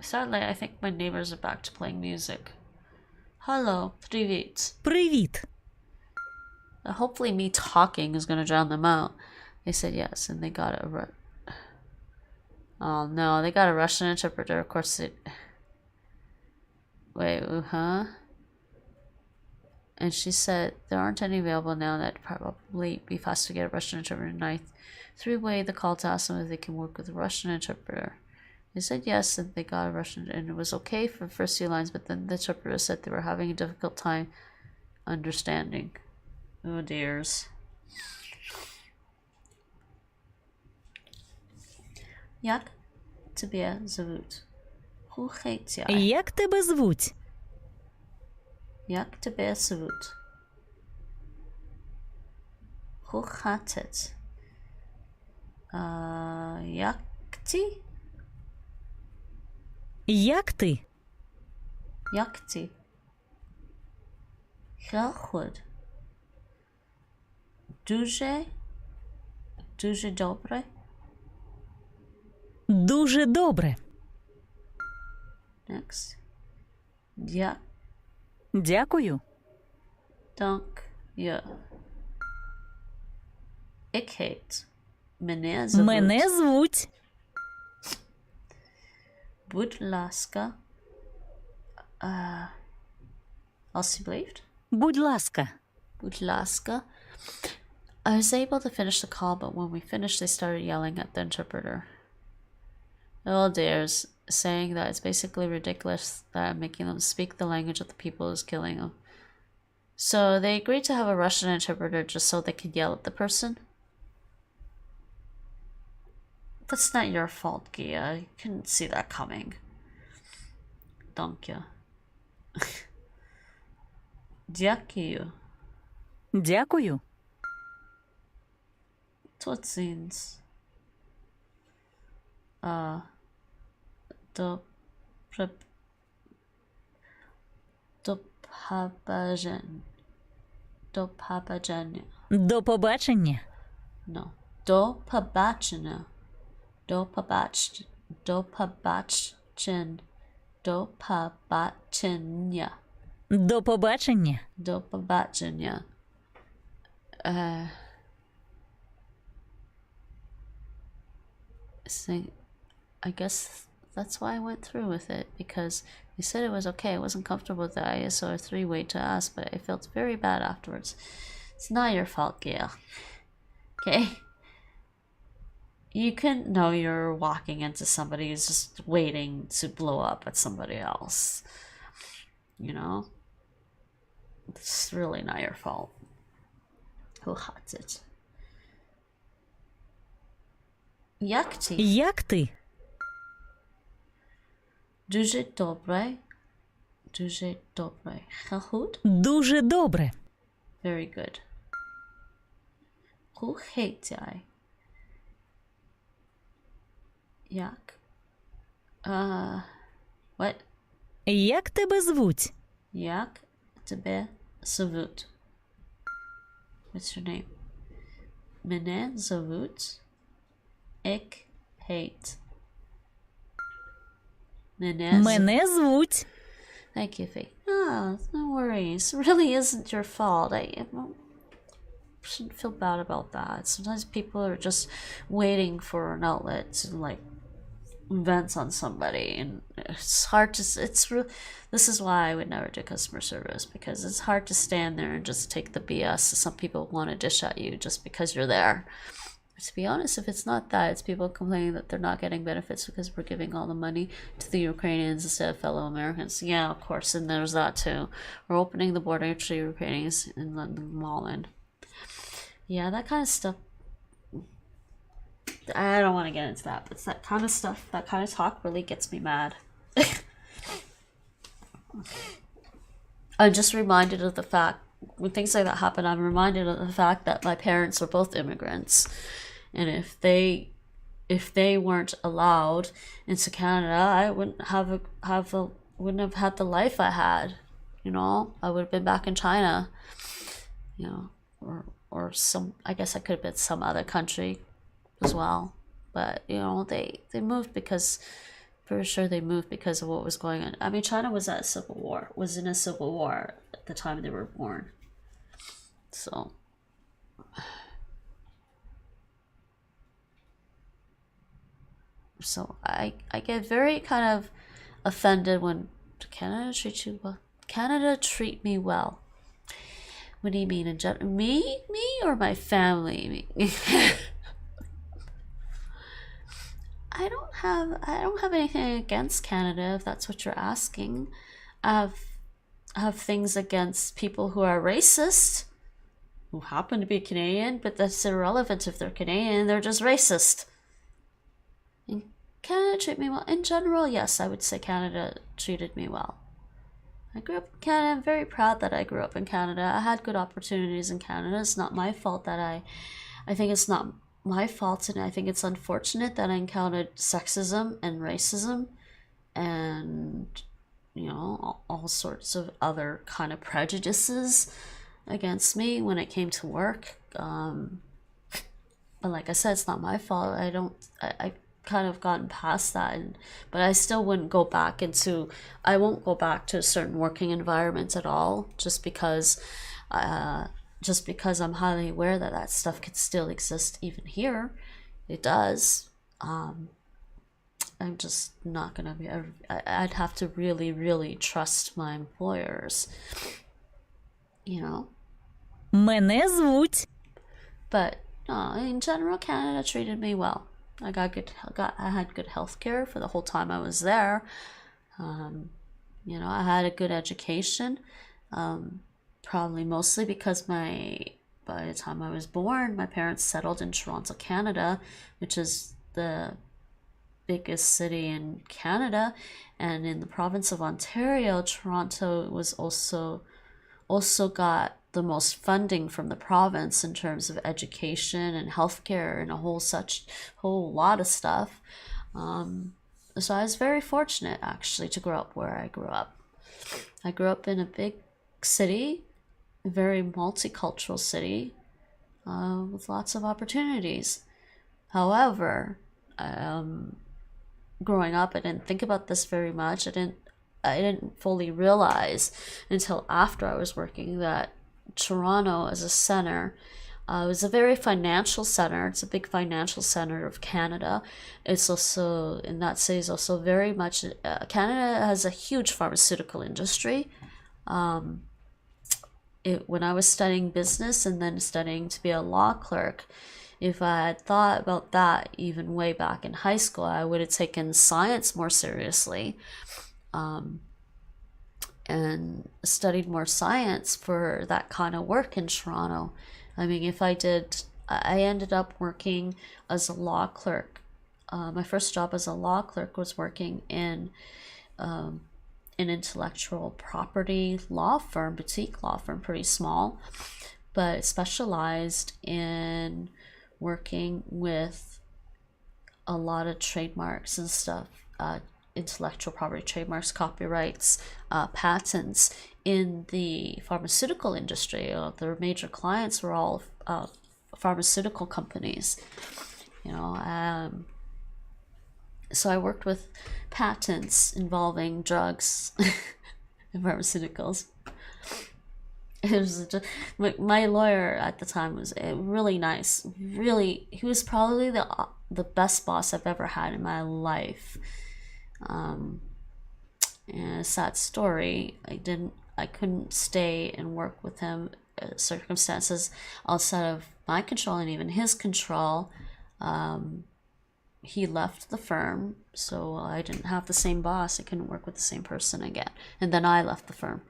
Sadly, I think my neighbors are back to playing music. Hello, привет. Привіт. Hopefully me talking is going to drown them out. They said yes, and they got a... Oh no, they got a Russian interpreter. Of course it... Wait, huh? And she said, there aren't any available now. That'd probably be fast to get a Russian interpreter tonight. Three-way the call to ask them if they can work with a Russian interpreter. They said yes, and they got a Russian, and it was okay for the first few lines, but then the interpreter said they were having a difficult time understanding. Oh dears. Як тебе зовут? Who hates you? Як тебе звуть? Як тебе зовут? Who hated? Як ти? Як ти? Як ти? Heel Дуже добре. Дуже добре. Next. Дякую. Dank je. Ik heet. Мене звуть. Мене звуть. Будь ласка. Alsjeblieft. Будь ласка. Будь ласка. I was able to finish the call, but when we finished, they started yelling at the interpreter. Oh dears, saying that it's basically ridiculous that I'm making them speak the language of the people who's killing them. So they agreed to have a Russian interpreter just so they could yell at the person. That's not your fault, Gia. You couldn't see that coming. Danke. Дякую. Дякую. Tot ziens. До побачення. До побачення. До побачення. No. До побачення. До побачення. До побачення. До побачення. До побачення. До побачення. So I guess that's why I went through with it, because they said it was okay. I wasn't comfortable with the ISO 3 way to ask, but I felt very bad afterwards. It's not your fault, Gail. Okay? You couldn't know you're walking into somebody who's just waiting to blow up at somebody else. You know? It's really not your fault. Who had it? Як ти? Як ти? Дуже добре. Дуже добре. Goed? Дуже добре. Very good. Hoe heet jij? Як? What? Як тебе звуть? Як тебе звуть? What's your name? Мене звуть. Ik heet. Мене звуть. Thank you, Faith. No worries. It really isn't your fault. I shouldn't feel bad about that. Sometimes people are just waiting for an outlet to like vent on somebody, and it's hard to. This is why I would never do customer service, because it's hard to stand there and just take the BS. Some people want to dish at you just because you're there. To be honest, if it's not that, it's people complaining that they're not getting benefits because we're giving all the money to the Ukrainians instead of fellow Americans. Yeah, of course, and there's that too. We're opening the border to Ukrainians in London Mall. Yeah, that kind of stuff. I don't want to get into that, but it's that kind of stuff, that kind of talk really gets me mad. I'm just reminded of the fact, when things like that happen, I'm reminded of the fact that my parents were both immigrants. And if they weren't allowed into Canada, I wouldn't have had the life I had. You know, I would have been back in China. You know, or some. I guess I could have been some other country as well. But you know, they moved because, for sure, they moved because of what was going on. I mean, China was in a civil war at the time they were born. So. So I get very kind of offended when Canada treats you well. Canada treat me well. What do you mean? Me or my family? Me. I don't have anything against Canada, if that's what you're asking. I have things against people who are racist, who happen to be Canadian, but that's irrelevant if they're Canadian. They're just racist. Canada treat me well. In general, yes, I would say Canada treated me well. I grew up in Canada. I'm very proud that I grew up in Canada. I had good opportunities in Canada. It's not my fault that I think it's not my fault, and I think it's unfortunate that I encountered sexism and racism and, you know, all sorts of other kind of prejudices against me when it came to work. But like I said, it's not my fault. I kind of gotten past that, but I still wouldn't go back into. I won't go back to a certain working environment at all, just because I'm highly aware that that stuff could still exist even here. It does. I'm just not gonna be. I'd have to really, really trust my employers. You know. Мене звуть. But in general, Canada treated me well. I had good health care for the whole time I was there. You know, I had a good education. Probably mostly because by the time I was born, my parents settled in Toronto, Canada, which is the biggest city in Canada, and in the province of Ontario, Toronto was also got the most funding from the province in terms of education and healthcare and a whole lot of stuff. So I was very fortunate actually to grow up where I grew up. I grew up in a big city very multicultural city with lots of opportunities. However, growing up, I didn't think about this very much. I didn't fully realize until after I was working that Toronto as a center was a very financial center. It's a big financial center of Canada. It's also, in that city, is also very much, Canada has a huge pharmaceutical industry. When I was studying business and then studying to be a law clerk, if I had thought about that even way back in high school, I would have taken science more seriously and studied more science for that kind of work in Toronto. I mean, if I did, I ended up working as a law clerk. My first job as a law clerk was working in an intellectual property law firm, boutique law firm, pretty small, but specialized in working with a lot of trademarks and stuff, intellectual property, trademarks, copyrights, patents in the pharmaceutical industry. Their major clients were all pharmaceutical companies, you know. So I worked with patents involving drugs and pharmaceuticals. It was just, my lawyer at the time was really nice. Really, he was probably the best boss I've ever had in my life. And a sad story, I couldn't stay and work with him. Circumstances outside of my control and even his control. He left the firm, so I didn't have the same boss. I couldn't work with the same person again. And then I left the firm.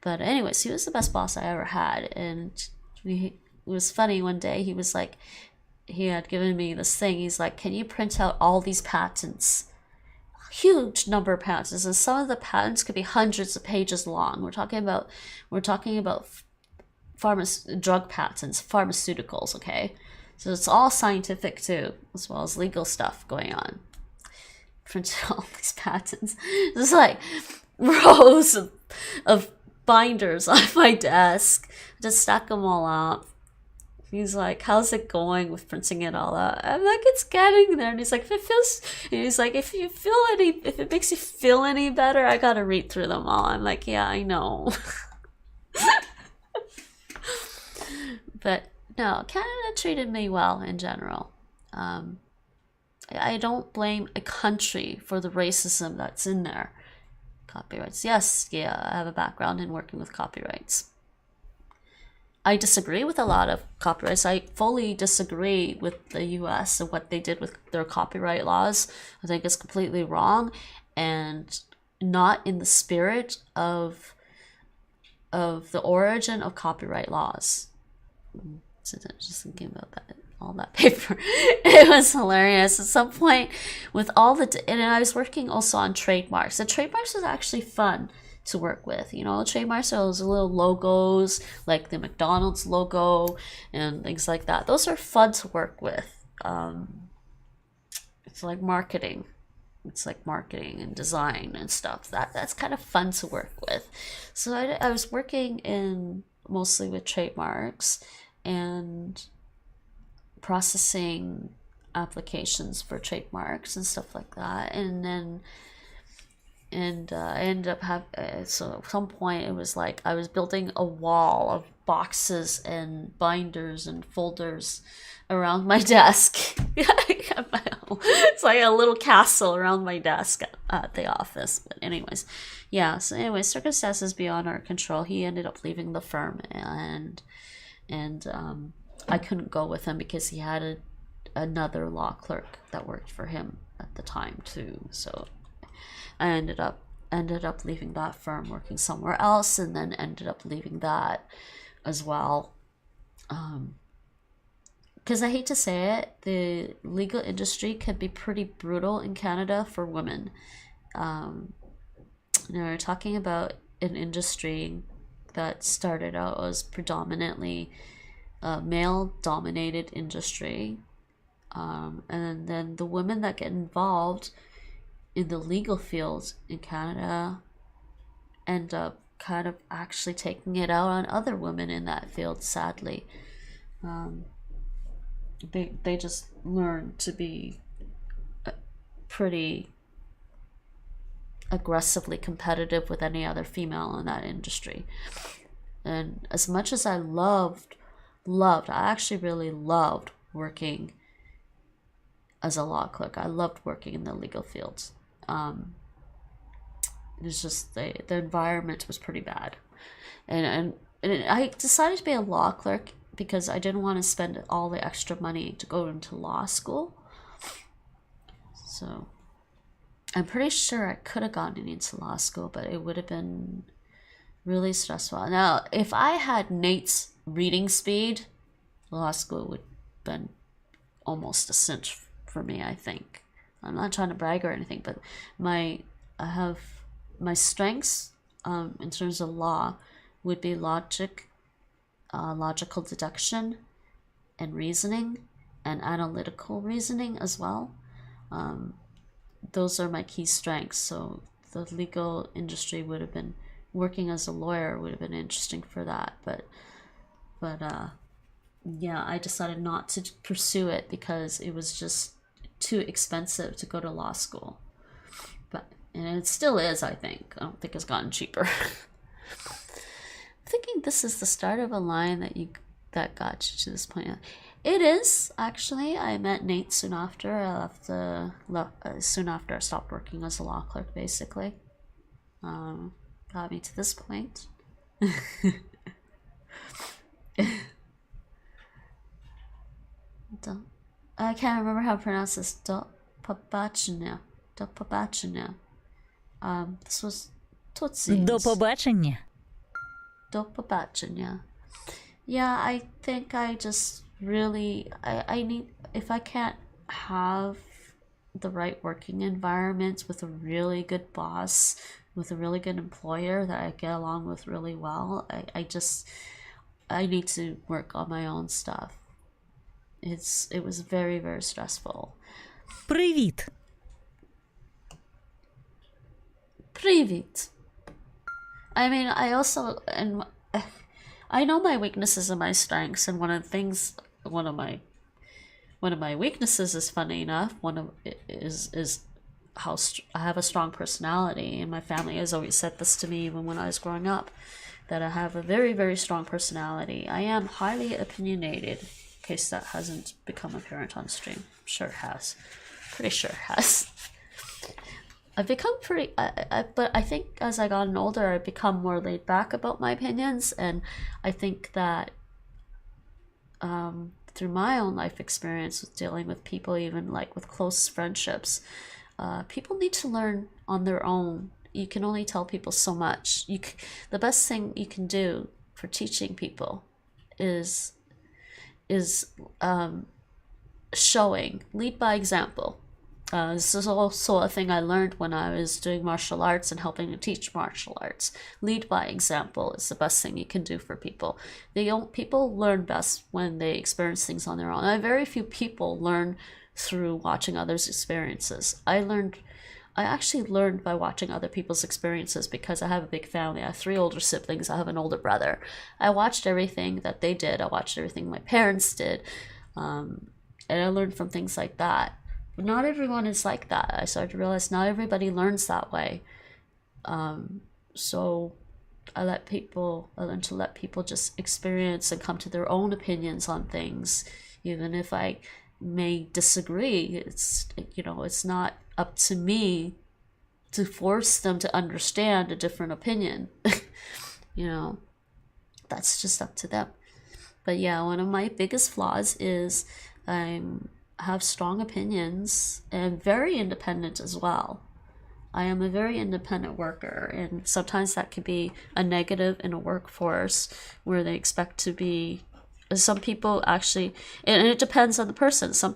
But anyways, he was the best boss I ever had. And it was funny, one day he was like, he had given me this thing. He's like, can you print out all these patents? Huge number of patents, and some of the patents could be hundreds of pages long. We're talking about drug patents, pharmaceuticals, okay? So it's all scientific too, as well as legal stuff going on. Printed all these patents. There's like rows of binders on my desk. Just stack them all up. He's like, how's it going with printing it all out? I'm like, it's getting there. And he's like, if it makes you feel any better, I gotta read through them all. I'm like, yeah, I know. But no, Canada treated me well in general. I don't blame a country for the racism that's in there. Copyrights, yes, yeah, I have a background in working with copyrights. I disagree with a lot of copyrights. I fully disagree with the US and what they did with their copyright laws. I think it's completely wrong and not in the spirit of the origin of copyright laws. So just thinking about that, all that paper, it was hilarious. At some point, with all and I was working also on trademarks. The trademarks was actually fun to work with, you know. Trademarks are those little logos, like the McDonald's logo and things like that. Those are fun to work with. It's like marketing. It's like marketing and design and stuff. That's kind of fun to work with. So I was working mostly with trademarks and processing applications for trademarks and stuff like that. And then I ended up so at some point it was like I was building a wall of boxes and binders and folders around my desk. It's like a little castle around my desk at the office. But anyways, yeah. So anyways, circumstances beyond our control. He ended up leaving the firm, and I couldn't go with him because he had another law clerk that worked for him at the time too. So I ended up leaving that firm, working somewhere else, and then ended up leaving that as well. Because I hate to say it, the legal industry can be pretty brutal in Canada for women. We're talking about an industry that started out as predominantly a male-dominated industry, and then the women that get involved in the legal field in Canada end up kind of actually taking it out on other women in that field, sadly. They just learn to be pretty aggressively competitive with any other female in that industry. And as much as I I actually really loved working as a law clerk. I loved working in the legal fields. It's just the environment was pretty bad, and I decided to be a law clerk because I didn't want to spend all the extra money to go into law school. So I'm pretty sure I could have gotten into law school, but it would have been really stressful. Now, if I had Nate's reading speed, law school would have been almost a cinch for me, I think. I'm not trying to brag or anything, but I have my strengths in terms of law would be logical deduction and reasoning and analytical reasoning as well. Those are my key strengths. So the legal industry would have been, working as a lawyer would have been interesting for that. But yeah, I decided not to pursue it because it was just too expensive to go to law school. And it still is, I think. I don't think it's gotten cheaper. I'm thinking this is the start of a line that got you to this point. It is, actually. I met Nate soon after I stopped working as a law clerk, basically. Got me to this point. I can't remember how to pronounce this. Papachina. This was Tutsis. До побачення. До побачення. Yeah, I think I just really, I need, if I can't have the right working environment with a really good boss, with a really good employer that I get along with really well, I need to work on my own stuff. It was very, very stressful. Привіт. Привіт. I mean, I know my weaknesses and my strengths, and one of my weaknesses is, funny enough, is how I have a strong personality, and my family has always said this to me even when I was growing up, that I have a very, very strong personality. I am highly opinionated, in case that hasn't become apparent on stream. I'm sure it has. Pretty sure it has. I've become pretty, but I think as I gotten older, I've become more laid back about my opinions, and I think that through my own life experience with dealing with people, even like with close friendships, people need to learn on their own. You can only tell people so much. The best thing you can do for teaching people is showing, lead by example. This is also a thing I learned when I was doing martial arts and helping to teach martial arts. Lead by example is the best thing you can do for people. People learn best when they experience things on their own. Very few people learn through watching others' experiences. I actually learned by watching other people's experiences because I have a big family. I have 3 older siblings. I have an older brother. I watched everything that they did. I watched everything my parents did. And I learned from things like that. But not everyone is like that. I started to realize not everybody learns that way. So I learned to let people just experience and come to their own opinions on things, even if I may disagree. It's not up to me to force them to understand a different opinion. That's just up to them. But yeah, one of my biggest flaws is I have strong opinions and very independent as well. I am a very independent worker, and sometimes that can be a negative in a workforce where they expect to be. Some people actually, and it depends on the person. Some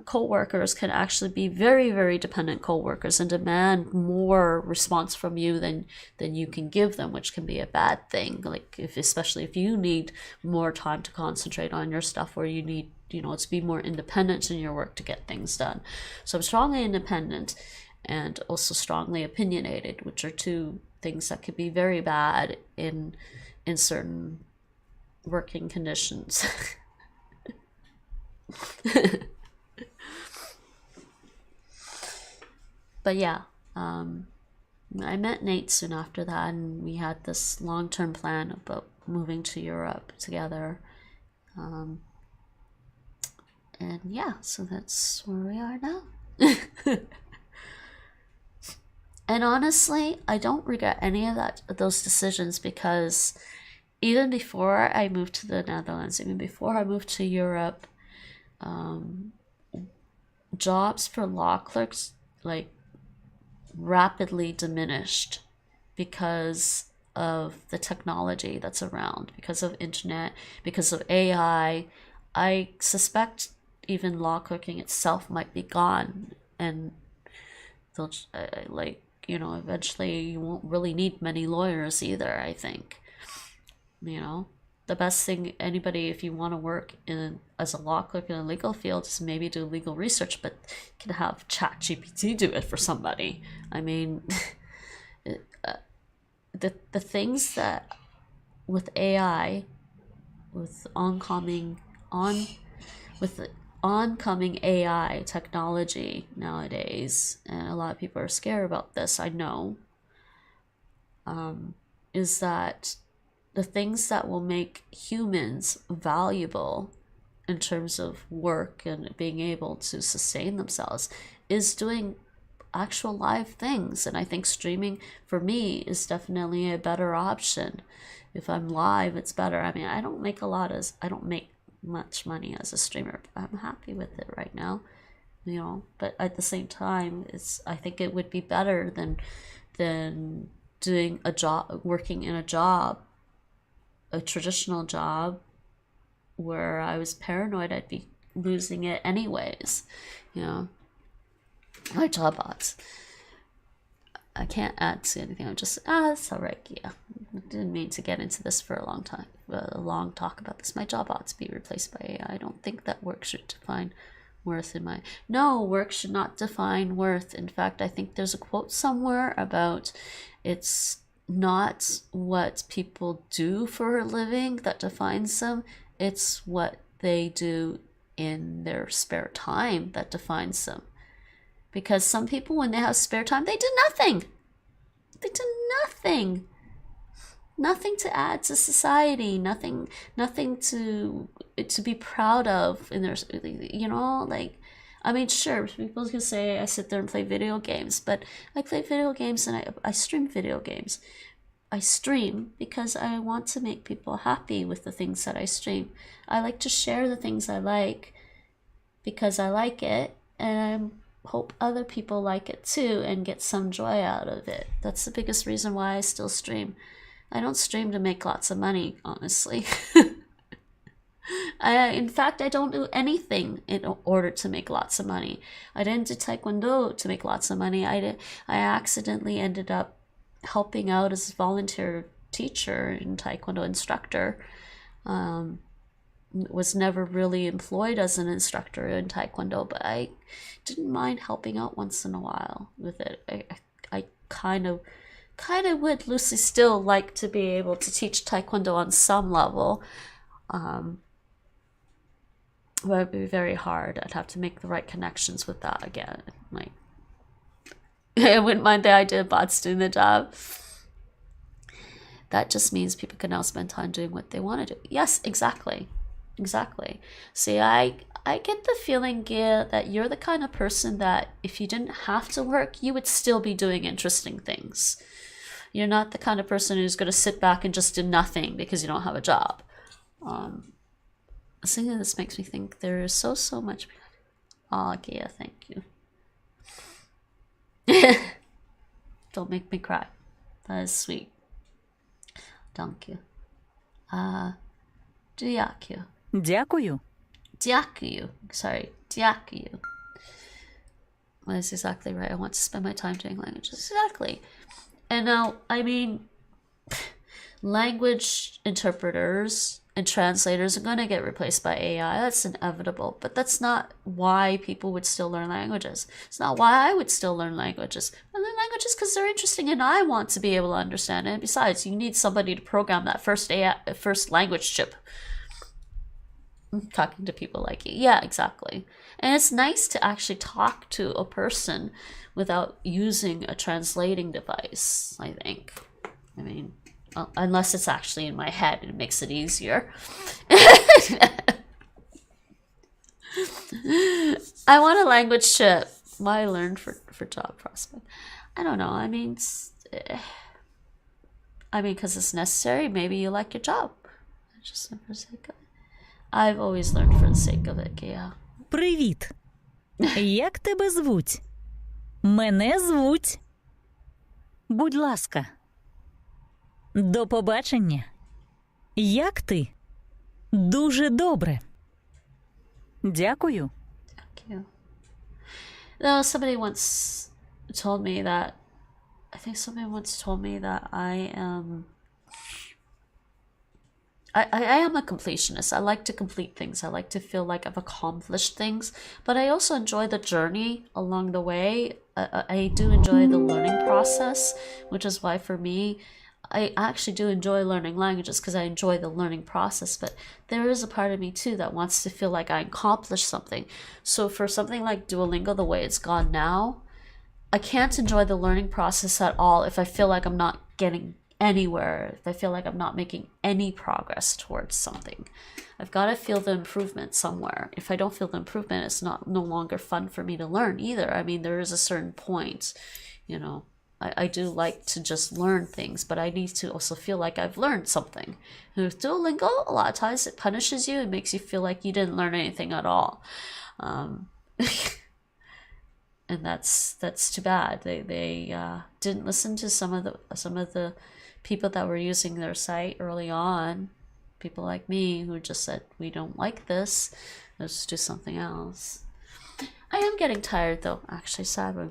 co-workers can actually be very, very dependent co-workers and demand more response from you than you can give them, which can be a bad thing. Like especially if you need more time to concentrate on your stuff, or you need to be more independent in your work to get things done. So I'm strongly independent and also strongly opinionated, which are 2 things that could be very bad in certain working conditions. But yeah, I met Nate soon after that, and we had this long-term plan about moving to Europe together. And yeah, so that's where we are now. And honestly, I don't regret any of those decisions, because even before I moved to the Netherlands, even before I moved to Europe, jobs for law clerks like rapidly diminished because of the technology that's around, because of internet, because of AI. I suspect even law clerking itself might be gone, and they'll eventually you won't really need many lawyers either. I think, the best thing anybody, if you want to work as a law clerk in a legal field, is maybe do legal research, but you can have ChatGPT do it for somebody. I mean, the things that with AI, with oncoming AI technology nowadays, and a lot of people are scared about this, I know, is that the things that will make humans valuable in terms of work and being able to sustain themselves is doing actual live things. And I think streaming for me is definitely a better option. If I'm live, it's better. I mean, I don't make much money as a streamer, but I'm happy with it right now, but at the same time, I think it would be better than doing a job, working in a traditional job, where I was paranoid I'd be losing it anyways. My job bots, I can't add to anything. I'm just it's all right. Yeah, I didn't mean to get into this for a long time, a long talk about this. My job bots be replaced by AI. I don't think that work should define worth no, work should not define worth. In fact, I think there's a quote somewhere about it's not what people do for a living that defines them, it's what they do in their spare time that defines them. Because some people, when they have spare time, they do nothing. They do nothing. Nothing to add to society, nothing to be proud of in their, I mean, sure, people can say I sit there and play video games, but I play video games and I stream video games. I stream because I want to make people happy with the things that I stream. I like to share the things I like because I like it, and I hope other people like it too and get some joy out of it. That's the biggest reason why I still stream. I don't stream to make lots of money, honestly. In fact, I don't do anything in order to make lots of money. I didn't do Taekwondo to make lots of money. I accidentally ended up helping out as a volunteer teacher and Taekwondo instructor. Was never really employed as an instructor in Taekwondo, but I didn't mind helping out once in a while with it. I kind of would loosely still like to be able to teach Taekwondo on some level. But it'd be very hard. I'd have to make the right connections with that again. I wouldn't mind the idea of bots doing the job. That just means people can now spend time doing what they want to do. Yes, exactly. See, I get the feeling, Gia, that you're the kind of person that if you didn't have to work, you would still be doing interesting things. You're not the kind of person who's going to sit back and just do nothing because you don't have a job. Saying this makes me think there is so much. Oh, Gia, thank you. Don't make me cry. That is sweet. Thank you. Дякую. Дякую. Дякую. Sorry, дякую. That is exactly right. I want to spend my time doing languages. Exactly. And now, I mean, language interpreters and translators are going to get replaced by AI. That's inevitable. But that's not why people would still learn languages. It's not why I would still learn languages. I learn languages because they're interesting and I want to be able to understand it. And besides, you need somebody to program that first language chip. I'm talking to people like you. Yeah, exactly. And it's nice to actually talk to a person without using a translating device, I think. I mean, unless it's actually in my head, it makes it easier. I want a language chip. Why learn for job prospect? I don't know. I mean, because it's necessary. Maybe you like your job. Just for the sake of it. I've always learned for the sake of it, yeah. Привіт. Як тебе звуть? Мене звуть. Будь ласка. До побачення. Як ти? Дуже добре. Дякую. Thank you. No, somebody once told me that, I think somebody once told me that I am a completionist. I like to complete things. I like to feel like I've accomplished things, but I also enjoy the journey along the way. I do enjoy the learning process, which is why for me, I actually do enjoy learning languages because I enjoy the learning process, but there is a part of me too that wants to feel like I accomplished something. So for something like Duolingo, the way it's gone now, I can't enjoy the learning process at all if I feel like I'm not getting anywhere, if I feel like I'm not making any progress towards something. I've got to feel the improvement somewhere. If I don't feel the improvement, it's no longer fun for me to learn either. I mean, there is a certain point, you know. I do like to just learn things, but I need to also feel like I've learned something. And with Duolingo, a lot of times it punishes you. It makes you feel like you didn't learn anything at all. And that's too bad. They didn't listen to some of the people that were using their site early on. People like me who just said, we don't like this. Let's do something else. I am getting tired though, actually, sadly.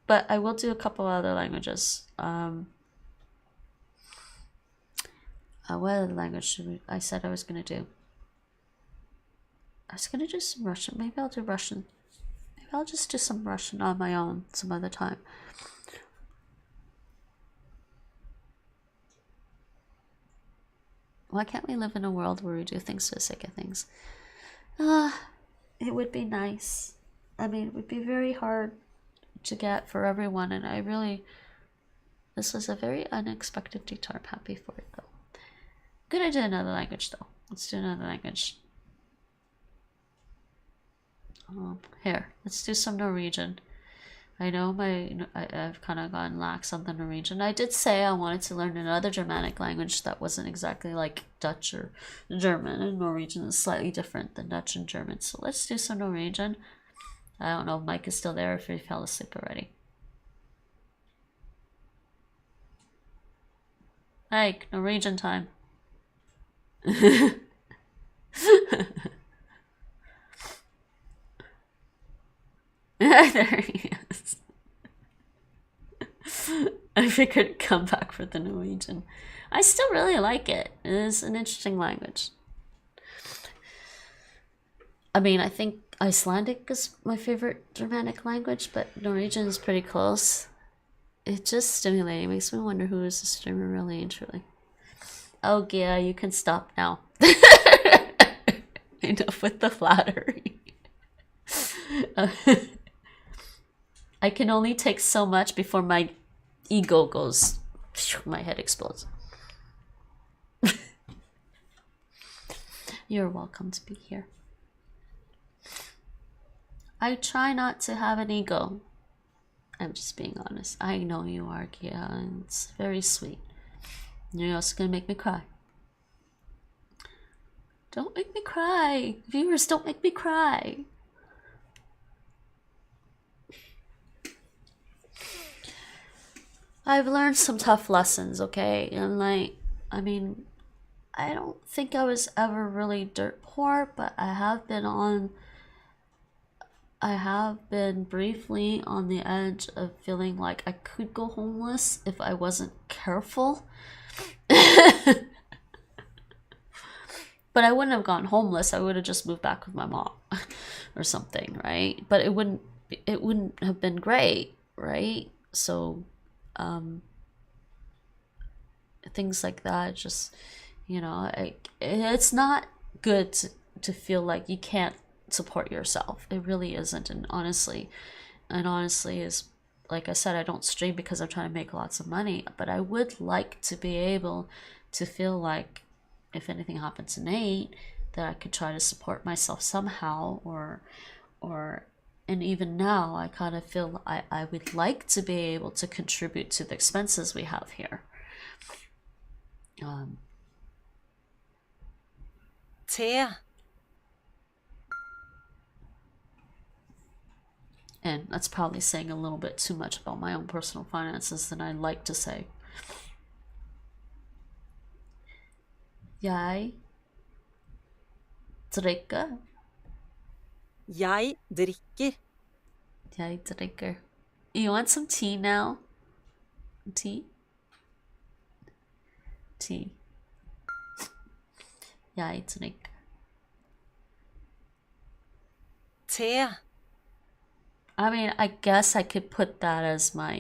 But I will do a couple other languages. What other language I said I was going to do? I was going to do some Russian. Maybe I'll do Russian. Maybe I'll just do some Russian on my own some other time. Why can't we live in a world where we do things for the sake of things? It would be nice. I mean, it would be very hard to get for everyone, and this was a very unexpected detour. I'm happy for it though. Good idea, another language though. Let's do another language. Here, let's do some Norwegian. I know I've kind of gone lax on the Norwegian. I did say I wanted to learn another Germanic language that wasn't exactly like Dutch or German, and Norwegian is slightly different than Dutch and German. So let's do some Norwegian. I don't know if Mike is still there, if he fell asleep already. Mike, Norwegian time. There he is. I figured come back for the Norwegian. I still really like it. It is an interesting language. I mean, I think Icelandic is my favorite Germanic language, but Norwegian is pretty close. It's just stimulating. It makes me wonder who is the streamer really and truly. Oh, yeah, you can stop now. Enough with the flattery. I can only take so much before my ego goes, my head explodes. You're welcome to be here. I try not to have an ego. I'm just being honest. I know you are, Kia, and it's very sweet. You're also gonna make me cry. Don't make me cry. Viewers, don't make me cry. I've learned some tough lessons, okay? And like, I mean, I don't think I was ever really dirt poor, but I have been briefly on the edge of feeling like I could go homeless if I wasn't careful. But I wouldn't have gone homeless. I would have just moved back with my mom or something, right? But it wouldn't have been great, right? So things like that, just, you know, it's not good to feel like you can't support yourself. It really isn't. And honestly is, like I said, I don't stream because I'm trying to make lots of money, but I would like to be able to feel like if anything happened to Nate, that I could try to support myself somehow, or and even now I kind of feel I would like to be able to contribute to the expenses we have here. And that's probably saying a little bit too much about my own personal finances than I'd like to say. Jeg drikker. Jeg drikker. Jeg drikker. You want some tea now? Tea? Tea. Jeg drikker. Te. I mean, I guess I could put that as my,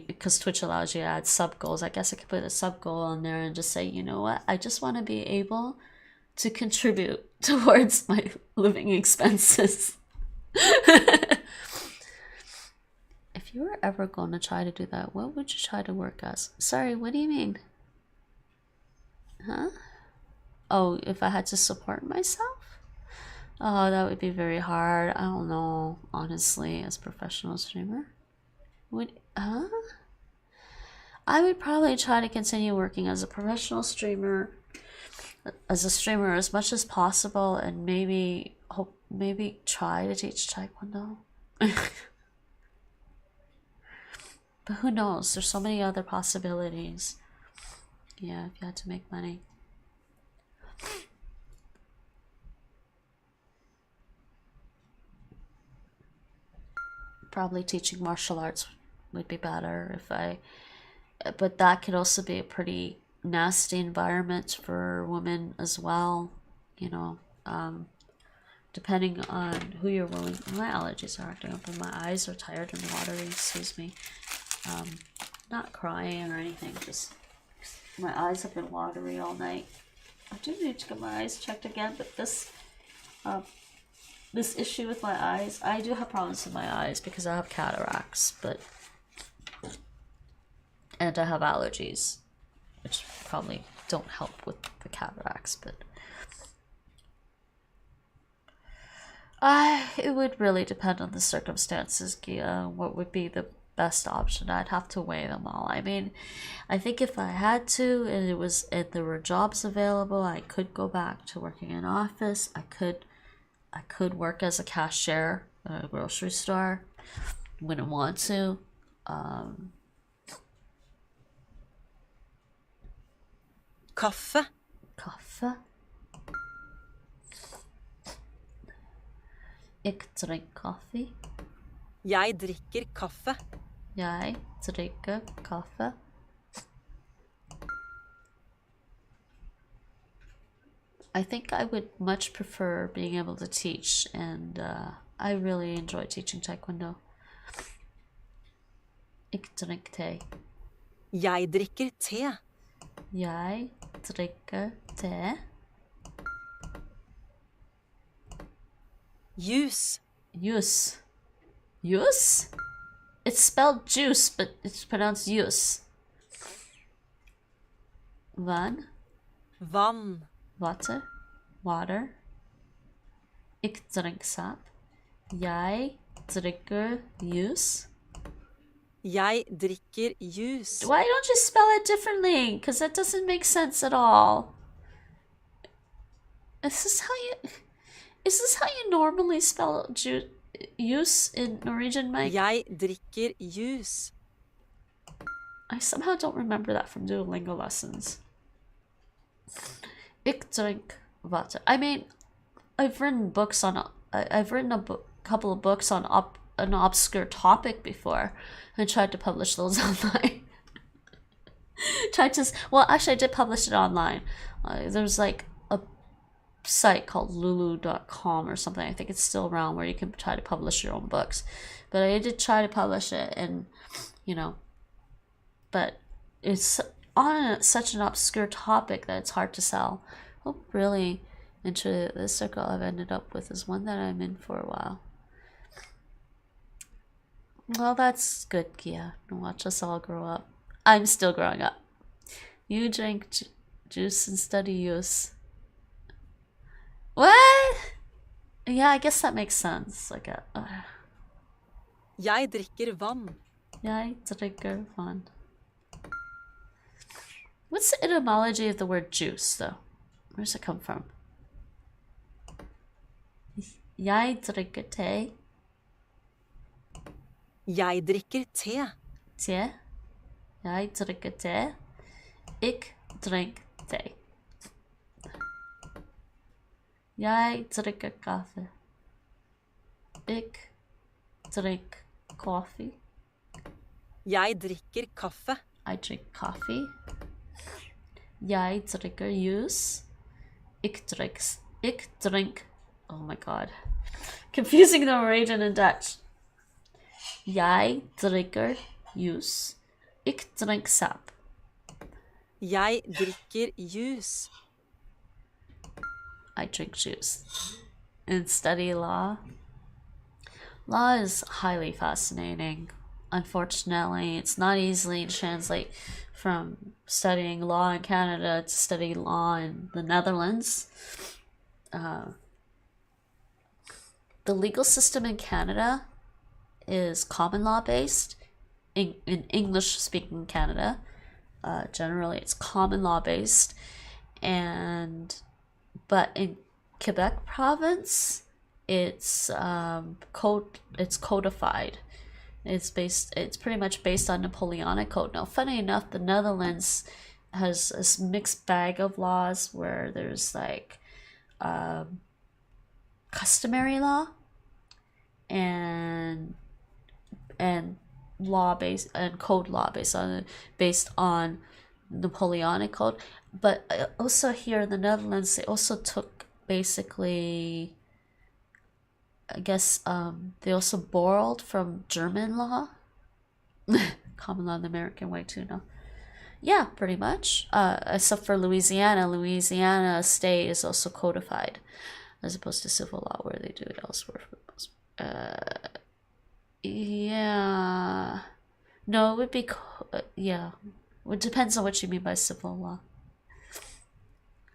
because Twitch allows you to add sub goals. I guess I could put a sub goal on there and just say, you know what, I just want to be able to contribute towards my living expenses. If you were ever going to try to do that, what would you try to work as? Sorry, what do you mean? Huh? Oh, if I had to support myself? Oh, that would be very hard. I don't know, honestly, as a professional streamer. I would probably try to continue working as a professional streamer, as much as possible, and maybe try to teach Taekwondo. But who knows? There's so many other possibilities. Yeah, if you had to make money. Probably teaching martial arts would be better but that could also be a pretty nasty environment for women as well, depending on who you're willing. My allergies are acting up and my eyes are tired and watery, excuse me. Not crying or anything, just my eyes have been watery all night. I do need to get my eyes checked again, but this issue with my eyes, I do have problems with my eyes because I have cataracts, and I have allergies, which probably don't help with the cataracts, but it would really depend on the circumstances, what would be the best option. I'd have to weigh them all. I mean, I think if I had to, and there were jobs available, I could go back to working in an office. I could work as a cashier at a grocery store. Wouldn't want to. Kaffe. Kaffe. Jeg drikker kaffe. Jeg drikker kaffe. Jeg drikker kaffe. I think I would much prefer being able to teach, and I really enjoy teaching Taekwondo. Jeg drikker te. Jeg drikker te. Jeg drikker te. Juice. Juice. Juice? It's spelled juice, but it's pronounced juice. Vann. Vann. Water. Water. Ik drink sap. Jeg drikker juice. Jeg drikker juice. Why don't you spell it differently? Because that doesn't make sense at all. Is this how you normally spell juice in Norwegian, Mike? Jeg drikker juice. I somehow don't remember that from Duolingo lessons. Ik drink water. I mean, I've written a couple of books on an obscure topic before and tried to publish those online. tried to. Well, actually, I did publish it online. There's like a site called lulu.com or something. I think it's still around where you can try to publish your own books. But I did try to publish it, and but it's on such an obscure topic that it's hard to sell. Hope really into the circle I've ended up with is one that I'm in for a while. Well, that's good, Kia. Watch us all grow up. I'm still growing up. You drink juice and study use. What? Yeah, I guess that makes sense. Like Jeg drikker vann. Jeg drikker vann. What's the etymology of the word juice, though? Where does it come from? Jeg drikker te. Jeg drikker te. Te. Jeg drikker te. Ik drink te. Jeg drikker kaffe. Ik drink coffee. Jeg drikker kaffe. I drink coffee. Jeg drikker juice. Ik drink. Oh my god. Confusing the Norwegian and Dutch. Jeg drikker juice. Ik drink sap. Jeg drikker juice. I drink juice. And study law. Law is highly fascinating. Unfortunately, it's not easily to translate from studying law in Canada to studying law in the Netherlands. The legal system in Canada is common law based. In English speaking Canada, generally it's common law based, but in Quebec province, it's codified. It's pretty much based on Napoleonic code. Now, funny enough, the Netherlands has this mixed bag of laws where there's like customary law and law based and code law based on Napoleonic code. But also here in the Netherlands, they also took basically, I guess, they also borrowed from German law. Common law in the American way too, no? Yeah, pretty much. Except for Louisiana. Louisiana state is also codified as opposed to civil law where they do it elsewhere for the most part. Yeah. No, it would be, yeah. It depends on what you mean by civil law.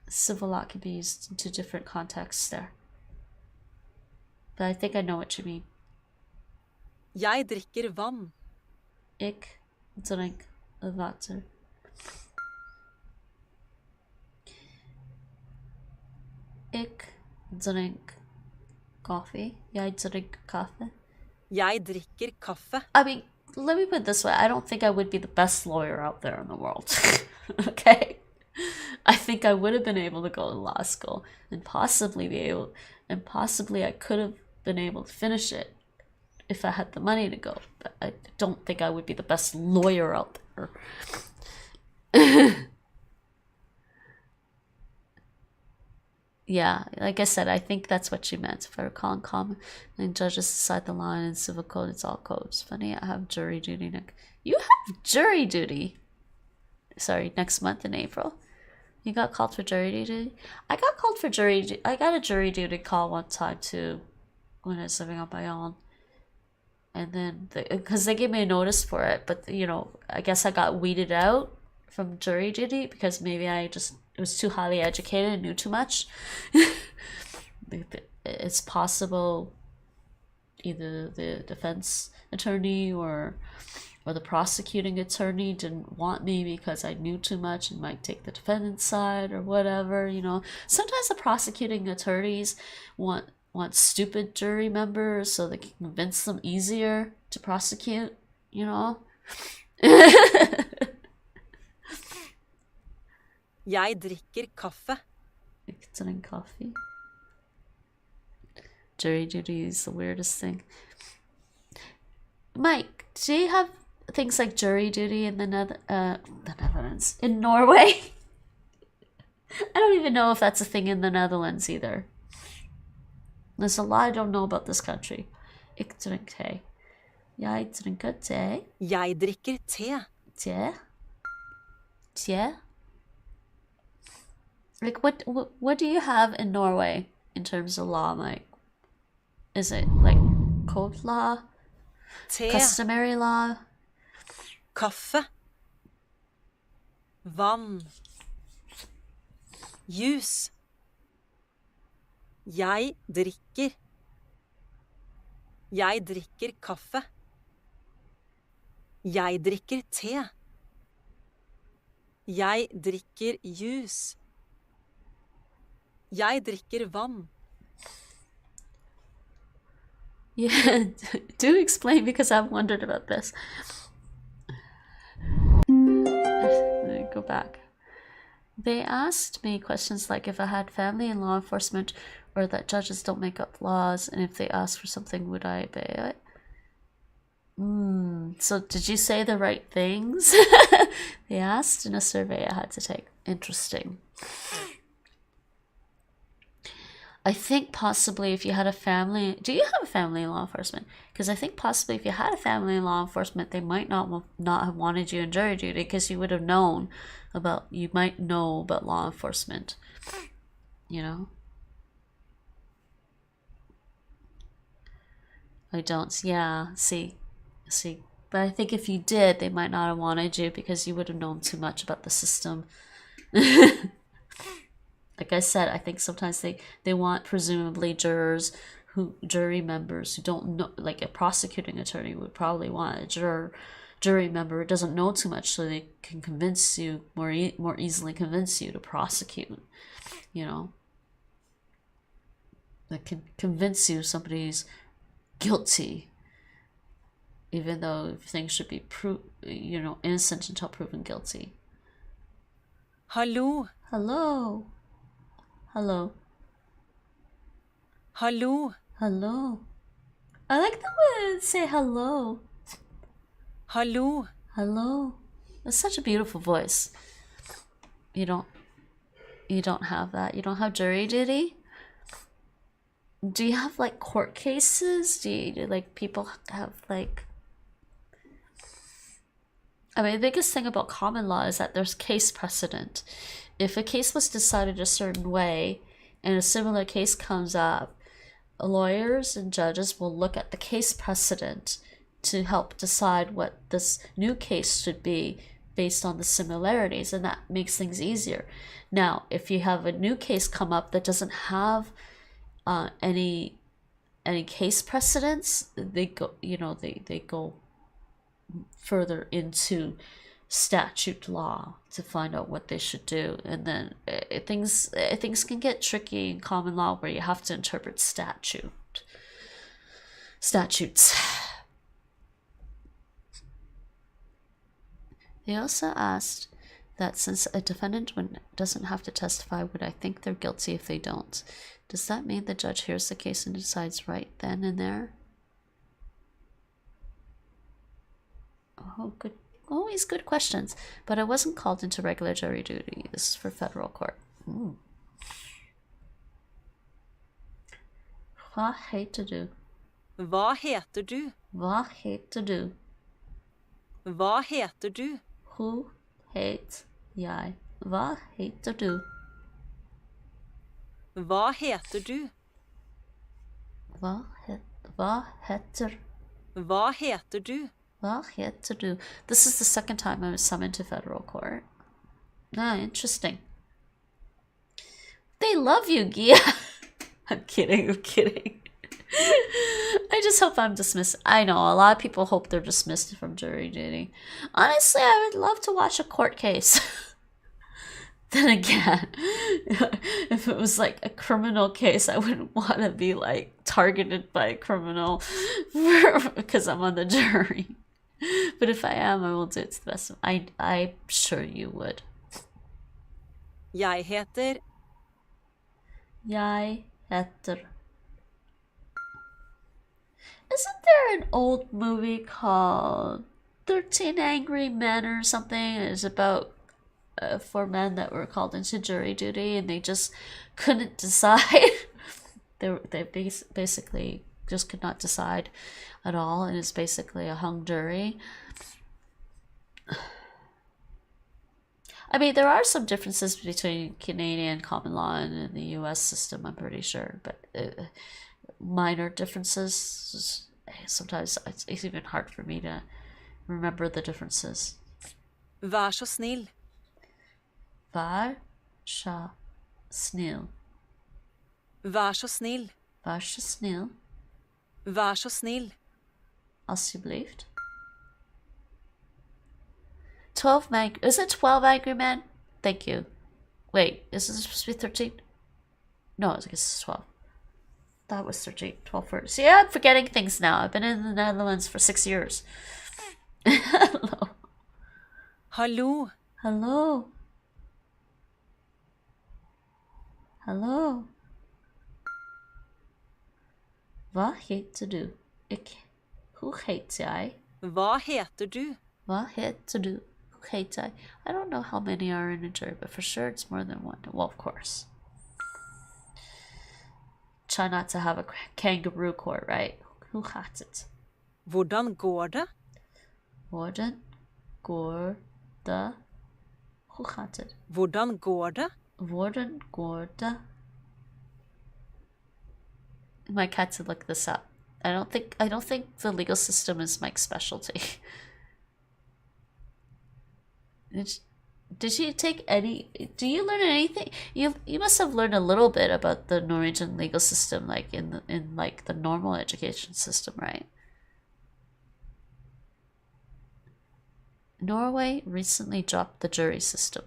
Civil law can be used into different contexts there. But I think I know what you mean. Jeg drikker vann. Ik drink water. Ik drink coffee. Jeg drink kaffe. Jeg drikker kaffe. I mean, let me put it this way. I don't think I would be the best lawyer out there in the world. Okay? I think I would have been able to go to law school and possibly I could have been able to finish it if I had the money to go. But I don't think I would be the best lawyer out there. Yeah, like I said, I think that's what she meant. If I recall in common, and judges decide the law, and in civil code, it's all codes. Funny, I have jury duty next. You have jury duty. Sorry, next month in April. You got called for jury duty? I got called for jury. I got a jury duty call one time too, when I was living on my own. And then, because they gave me a notice for it, but I guess I got weeded out from jury duty because maybe I just was too highly educated and knew too much. It's possible either the defense attorney or the prosecuting attorney didn't want me because I knew too much and might take the defendant's side or whatever, Sometimes the prosecuting attorneys want stupid jury members so they can convince them easier to prosecute, Jeg drikker kaffe. Ik drink coffee. Jury duty is the weirdest thing. Mike, do you have things like jury duty in the Netherlands, in Norway. I don't even know if that's a thing in the Netherlands either. There's a lot I don't know about this country. Ik drink thee. Jeg drinker te. Jeg drikker te. Te? Te? Like, what do you have in Norway in terms of law, Mike? Is it like code law? Te. Customary law? Kaffe. Vann. Jus. Jeg drikker. Jeg drikker kaffe. Jeg drikker te. Jeg drikker jus. Jeg drikker vann. Yeah, do explain, because I've wondered about this. Let me go back. They asked me questions like if I had family in law enforcement, or that judges don't make up laws, and if they asked for something, would I obey it? So did you say the right things? They asked in a survey I had to take. Interesting. I think possibly if you had a family... Do you have a family in law enforcement? Because I think possibly if you had a family in law enforcement, they might not have wanted you in jury duty, because you would have known about... You might know about law enforcement. You know? I don't... Yeah, see. But I think if you did, they might not have wanted you, because you would have known too much about the system. Like I said, I think sometimes they want presumably jury members who don't know, like a prosecuting attorney would probably want a jury member who doesn't know too much, so they can convince you more easily convince you to prosecute, you know. That can convince you somebody's guilty, even though things should be innocent until proven guilty. Hallo. Hello. Hello. Hallo. Hello. I like the way they say hello. Hallo. Hello. That's such a beautiful voice. You don't have that. You don't have jury duty? Do you have like court cases? Do you like people have like... I mean, the biggest thing about common law is that there's case precedent. If a case was decided a certain way and a similar case comes up, lawyers and judges will look at the case precedent to help decide what this new case should be based on the similarities, and that makes things easier. Now, if you have a new case come up that doesn't have any case precedents, they go further into statute law to find out what they should do, and then things can get tricky in common law where you have to interpret statutes. They also asked that since a defendant doesn't have to testify, would I think they're guilty if they don't? Does that mean the judge hears the case and decides right then and there? Oh, good. Always good questions. But I wasn't called into regular jury duty. This is for federal court. Hva heter du? Hva heter du? Hva heter du? Hva heter du? Who heter jeg? Hva heter du? Hva heter du? Hva heter Hva heter du? Hva heter du? This is the second time I was summoned to federal court. Ah, interesting. They love you, Gia. I'm kidding. I just hope I'm dismissed. I know, a lot of people hope they're dismissed from jury duty. Honestly, I would love to watch a court case. Then again, if it was like a criminal case, I wouldn't want to be like targeted by a criminal because I'm on the jury. But if I am, I will do it to the best of I'm sure you would. Jeg heter. Isn't there an old movie called 13 Angry Men or something. It's about 4 men that were called into jury duty and they just couldn't decide. they basically just could not decide at all, and it's basically a hung jury. I mean, there are some differences between Canadian common law and the US system, I'm pretty sure, but minor differences. Sometimes it's even hard for me to remember the differences. Vær så snill. Vær så snill. Vær så snill. Vær så snill. Vær så snill. Alsjeblieft. 12 Is it 12 Angry Men? Thank you. Wait, is this supposed to be 13? No, I guess it's 12. That was 13. 12 first. See, I'm forgetting things now. I've been in the Netherlands for 6 years. Hello. Hallo. Hello. Hello. Hva heter du? Hoe heet jij? Hva heter du? Hva heter du? Hoe heet jij? I don't know how many are in a jury, but for sure it's more than one. Well, of course. Try not to have a kangaroo court, right? Hoe gaat het? Hvordan går det? Hvordan går det? Hoe gaat het? Hvordan går det? Hvordan går det? I might have to look this up. I don't think the legal system is my specialty. Did you take any? Do you learn anything? You must have learned a little bit about the Norwegian legal system, like in like the normal education system, right? Norway recently dropped the jury system.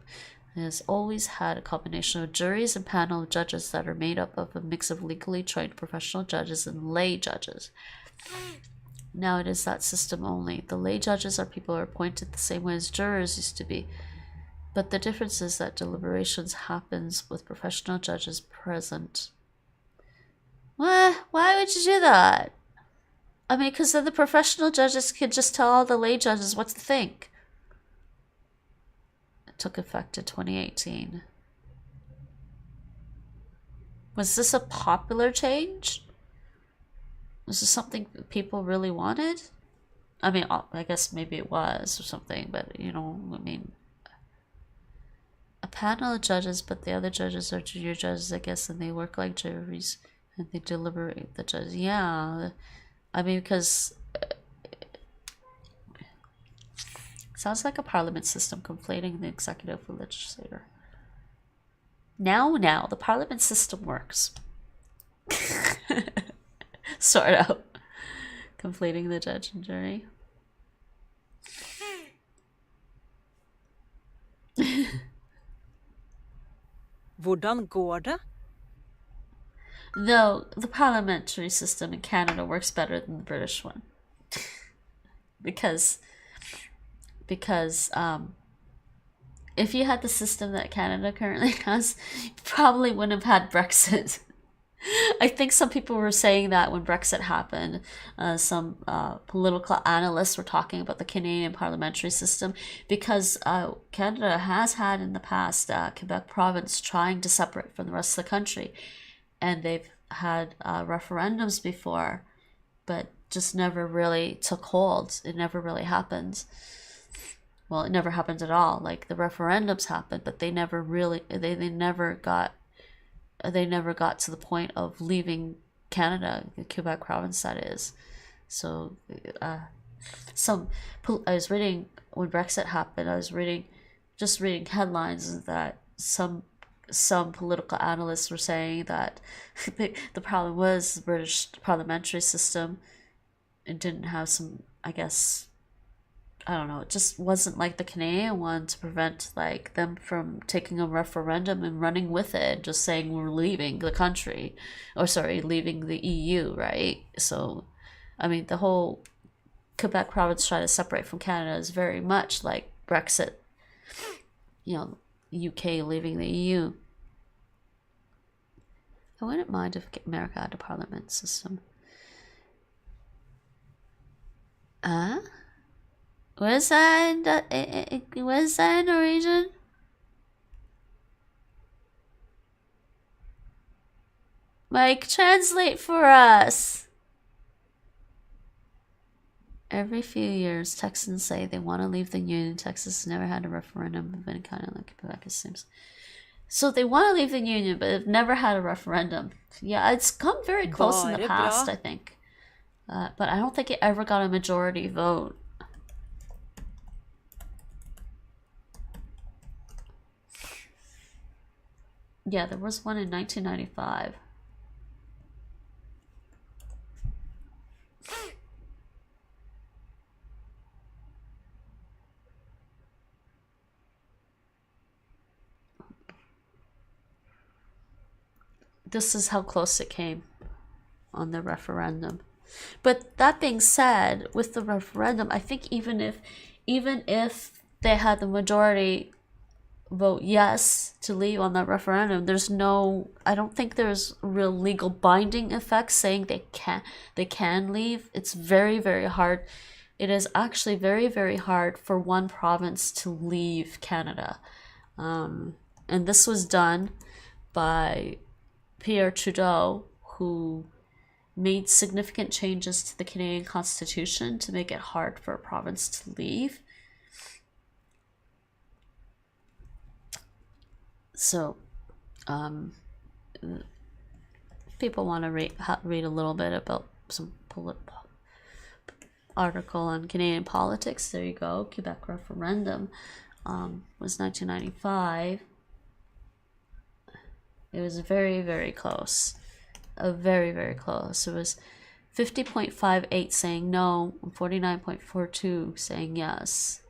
It has always had a combination of juries and panel of judges that are made up of a mix of legally trained professional judges and lay judges. Now it is that system only. The lay judges are people who are appointed the same way as jurors used to be. But the difference is that deliberations happens with professional judges present. What? Why would you do that? I mean, because then the professional judges could just tell all the lay judges what to think. It took effect in 2018. Was this a popular change? Was this something people really wanted? I mean, I guess maybe it was or something, but you know, I mean, a panel of judges, but the other judges are junior judges, I guess, and they work like juries and they deliberate the judges. Yeah, I mean, because sounds like a parliament system conflating the executive with legislator. Now, the parliament system works. Sort out. Conflating the judge and jury. Hvordan går det? Though the parliamentary system in Canada works better than the British one. because if you had the system that Canada currently has, you probably wouldn't have had Brexit. I think some people were saying that when Brexit happened. Some political analysts were talking about the Canadian parliamentary system because Canada has had in the past Quebec province trying to separate from the rest of the country, and they've had referendums before, but just never really took hold. It never really happened. Well, it never happened at all. Like the referendums happened, but they never really they never got to the point of leaving Canada, the Quebec province that is. So I was reading when Brexit happened, I was reading headlines that some political analysts were saying that the problem was the British parliamentary system. It didn't have some, I guess, I don't know, it just wasn't like the Canadian one to prevent like them from taking a referendum and running with it, just saying we're leaving the country, or sorry, leaving the EU, right? So, I mean, the whole Quebec province trying to separate from Canada is very much like Brexit, you know, UK leaving the EU. I wouldn't mind if America had a parliament system. What is that? What is that in Norwegian? Mike, translate for us. Every few years, Texans say they want to leave the Union. Texas never had a referendum of any kind, like Quebec, it seems. So they want to leave the Union, but they've never had a referendum. Yeah, it's come very close in the past, I think. But I don't think it ever got a majority vote. Yeah, there was one in 1995. This is how close it came on the referendum. But that being said, with the referendum, I think even if they had the majority vote yes to leave on that referendum, I don't think there's real legal binding effect saying they can leave. It's very, very hard. It is actually very, very hard for one province to leave Canada. And this was done by Pierre Trudeau, who made significant changes to the Canadian Constitution to make it hard for a province to leave. So, people want to read a little bit about some article on Canadian politics. There you go. Quebec referendum was 1995. It was very, very close. Very, very close. It was 50.58 saying no, and 49.42 saying yes.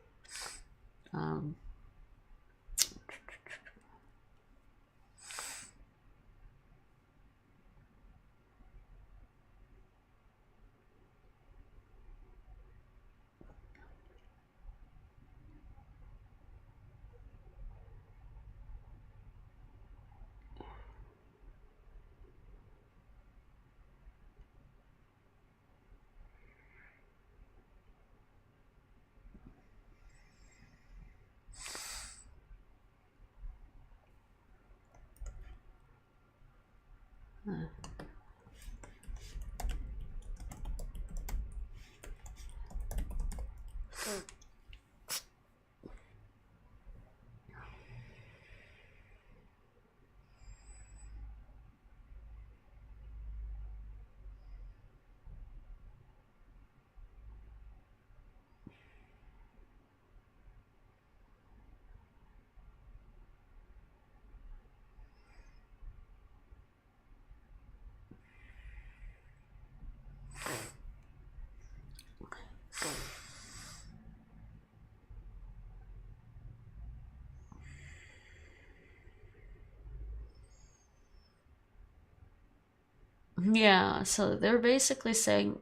Yeah, so they're basically saying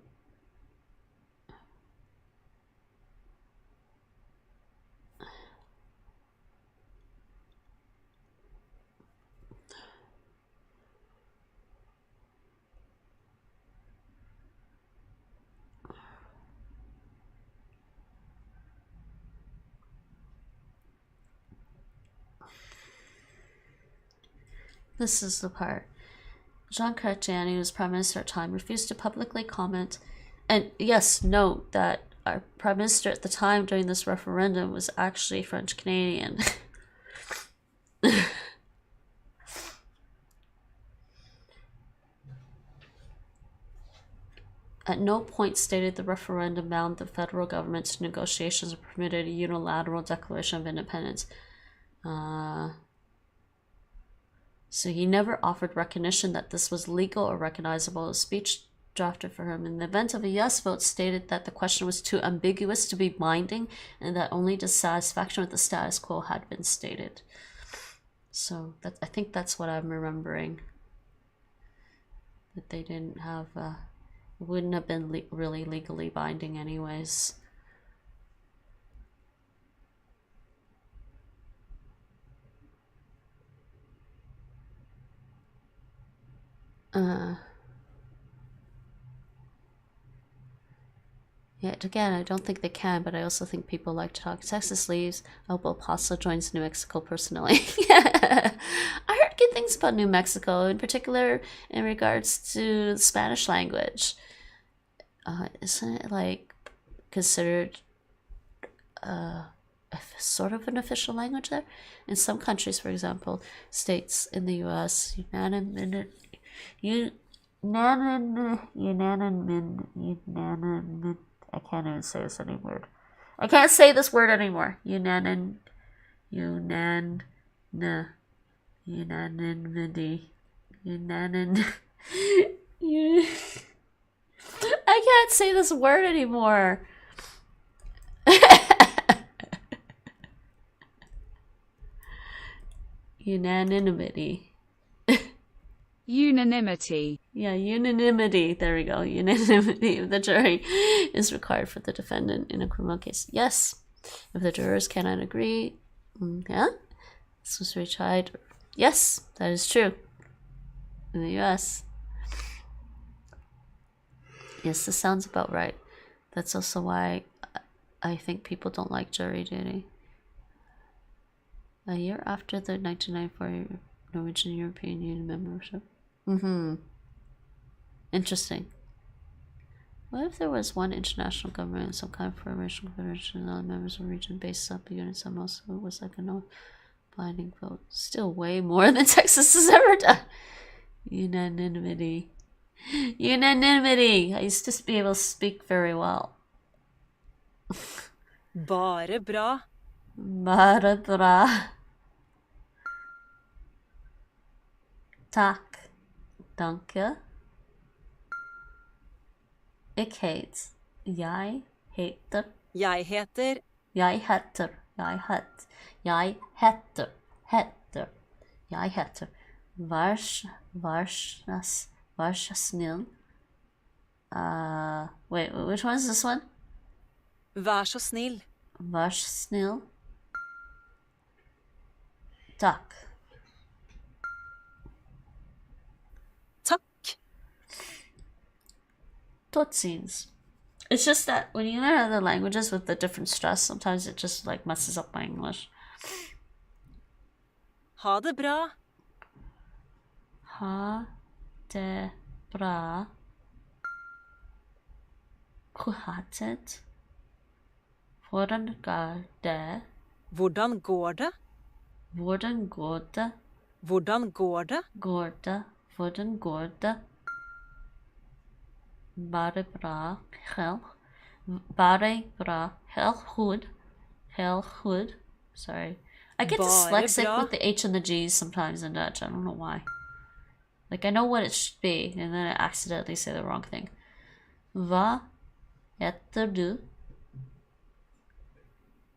this is the part. Jean Chrétien, who was Prime Minister at the time, refused to publicly comment. And yes, note that our Prime Minister at the time during this referendum was actually French Canadian. At no point stated the referendum bound the federal government to negotiations or permitted a unilateral declaration of independence. So he never offered recognition that this was legal or recognizable. A speech drafted for him in the event of a yes vote stated that the question was too ambiguous to be binding and that only dissatisfaction with the status quo had been stated. So I think that's what I'm remembering. That they didn't have, it wouldn't have been really legally binding anyways. Yet again, I don't think they can, but I also think people like to talk. Texas leaves. Elbow Paso joins New Mexico personally. I heard good things about New Mexico, in particular in regards to the Spanish language. Isn't it like considered sort of an official language there? In some countries, for example, states in the U.S., I can't even say this anymore. I can't say this word anymore. Unanimity. I can't say this word anymore. Unanimity. Unanimity. Yeah, unanimity. There we go. Unanimity of the jury is required for the defendant in a criminal case. Yes. If the jurors cannot agree, yeah, this was retried. Yes, that is true. In the US. Yes, this sounds about right. That's also why I think people don't like jury duty. A year after the 1994 Norwegian European Union membership. Interesting. What if there was one international government and some kind of federation confederation and all the members of a region based sub-units and most of it was like a non-binding vote? Still way more than Texas has ever done. Unanimity. Unanimity! I used to be able to speak very well. Bare bra. Bare bra. Tack. Danke. Ik heet. Jeg heter. Jeg heter. Jeg heter. Jeg het. Jeg heter. Heter. Jeg heter. Vær så snill. Wait, which one is this one? Vær så snill. Vær så snill. Tack. Tutsies. It's just that when you learn other languages with the different stress, sometimes it just like messes up my English. Ha det bra. Ha det bra. Hvordan går det? Hvordan går det? Hvordan går det? Hvordan går det? Går det? Hvordan går det? Bare bra. Heel. Bare bra. Heel goed. Heel goed. Sorry. I get dyslexic with the H and the G's sometimes in Dutch. I don't know why. Like, I know what it should be, and then I accidentally say the wrong thing. Hva heter du?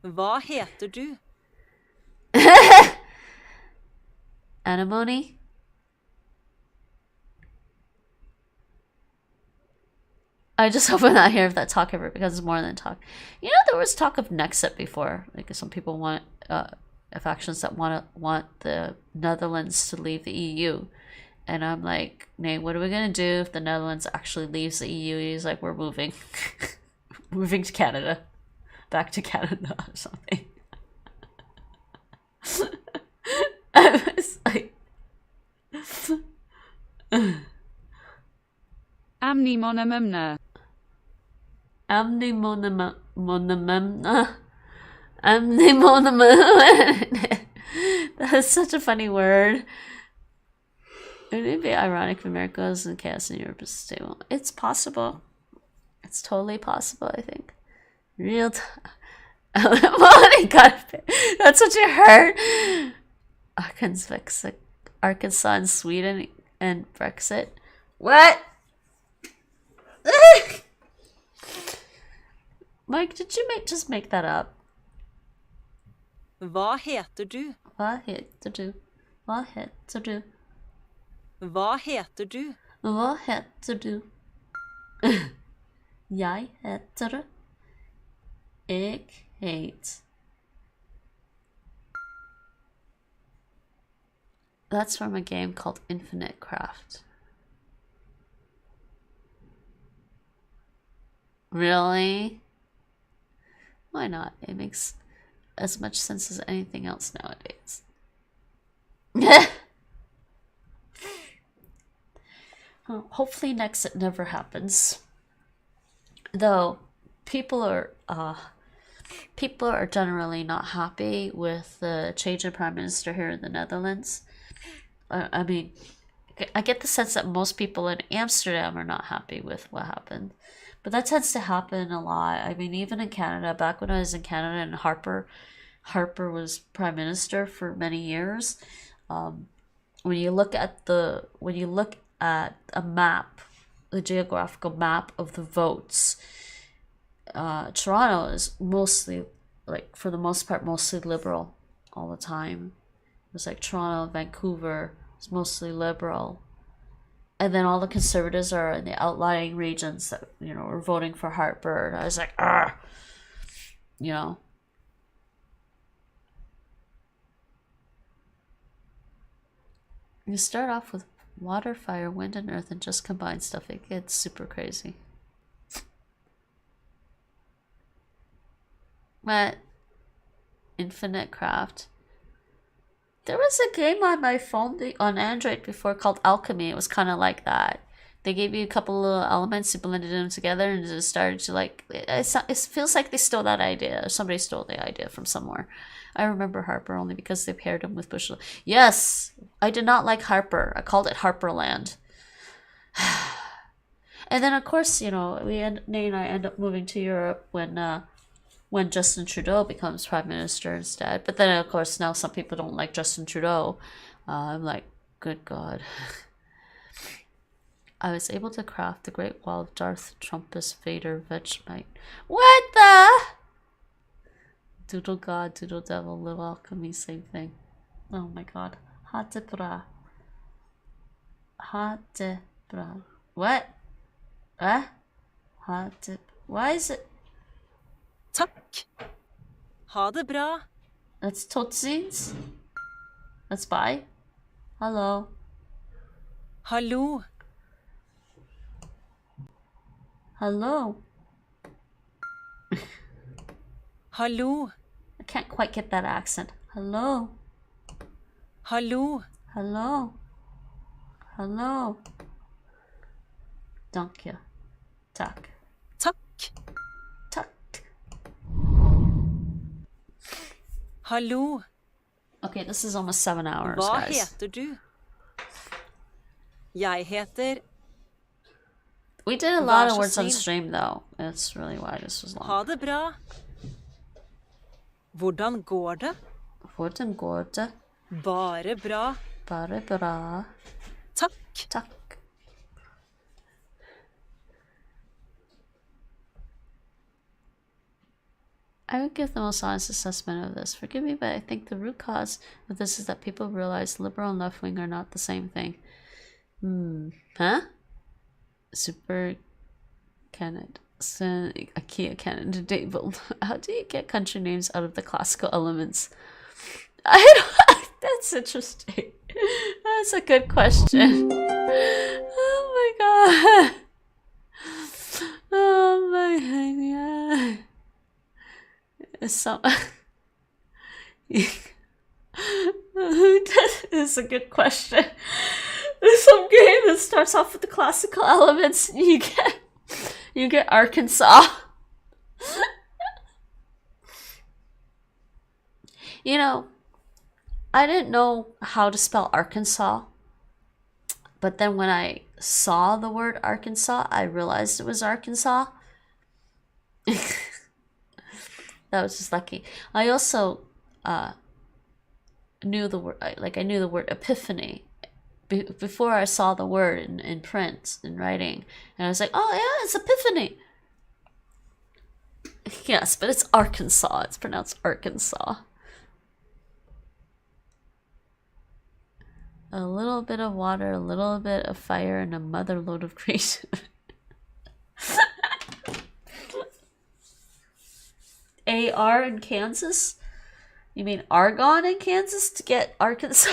Hva heter du? Anemone? I just hope I'm not here if that talk ever becomes more than talk. You know, there was talk of Nexit before. Like, some people want factions that want the Netherlands to leave the EU. And I'm like, Nate, what are we gonna do if the Netherlands actually leaves the EU? He's like, we're moving. Moving to Canada. Back to Canada or something. I was like... Amni monamumna. Amni monamumna. Amni monamumna. That is such a funny word. It would be ironic if America was in chaos and Europe is stable. It's possible. It's totally possible, I think. Real time. That's what you heard. Arkansas and Sweden and Brexit. What? Mike, did you just make that up? Hva heter du? Hva heter du? Hva heter du? Hva heter du? Hva heter du? Jeg heter. Jeg het. That's from a game called Infinite Craft. Really? Why not? It makes as much sense as anything else nowadays. Well, hopefully next it never happens. Though people are generally not happy with the change in prime minister here in the Netherlands. I mean, I get the sense that most people in Amsterdam are not happy with what happened. But that tends to happen a lot. I mean, even in Canada, back when I was in Canada and Harper was prime minister for many years. When you look at a map, the geographical map of the votes, Toronto is mostly, like, for the most part, mostly liberal all the time. It was like Toronto, Vancouver is mostly liberal. And then all the conservatives are in the outlying regions that, you know, were voting for Harper. And I was like, ah, you know. You start off with water, fire, wind, and earth and just combine stuff. It gets super crazy. But Infinite Craft. There was a game on my phone on Android before called Alchemy. It was kind of like that. They gave you a couple of little elements, you blended them together, and just started to, like, it feels like they stole that idea. Or somebody stole the idea from somewhere. I remember Harper only because they paired him with Bush. Yes, I did not like Harper. I called it Harperland. And then, of course, you know, Nate and I end up moving to Europe when Justin Trudeau becomes prime minister instead. But then, of course, now some people don't like Justin Trudeau. I'm like, good God. I was able to craft the Great Wall of Darth Trumpus Vader Vegemite. What the? Doodle God, Doodle Devil, Little Alchemy, same thing. Oh my God. Hatebra. Hatebra. What? Why is it? Tack. Ha det bra. That's Totsins. That's bye. Hello. Hallå. Hello. Hallå. I can't quite get that accent. Hello. Hallå. Hello. Hello. Danke. Tack. Tack. Tack. Hallå. Okay, this is almost 7 hours, Vad guys. heter du? Jag heter... We did a lot of words on stream, though. That's really why this was long. Ha det bra. Hvordan går det? Hvordan går det? Bare bra. Bare bra. Tack. Tack. I would give the most honest assessment of this. Forgive me, but I think the root cause of this is that people realize liberal and left-wing are not the same thing. Huh? Super Canada. IKEA Canada table. How do you get country names out of the classical elements? That's interesting. That's a good question. Oh my God. Oh my God. So it's a good question. There's some game that starts off with the classical elements and you get Arkansas. You know, I didn't know how to spell Arkansas, but then when I saw the word Arkansas, I realized it was Arkansas. That was just lucky. I also knew the word, I knew the word epiphany before I saw the word in print, in writing. And I was like, oh yeah, it's epiphany. Yes, but it's Arkansas. It's pronounced Arkansas. A little bit of water, a little bit of fire, and a mother load of creation. AR in Kansas? You mean Argon in Kansas to get Arkansas?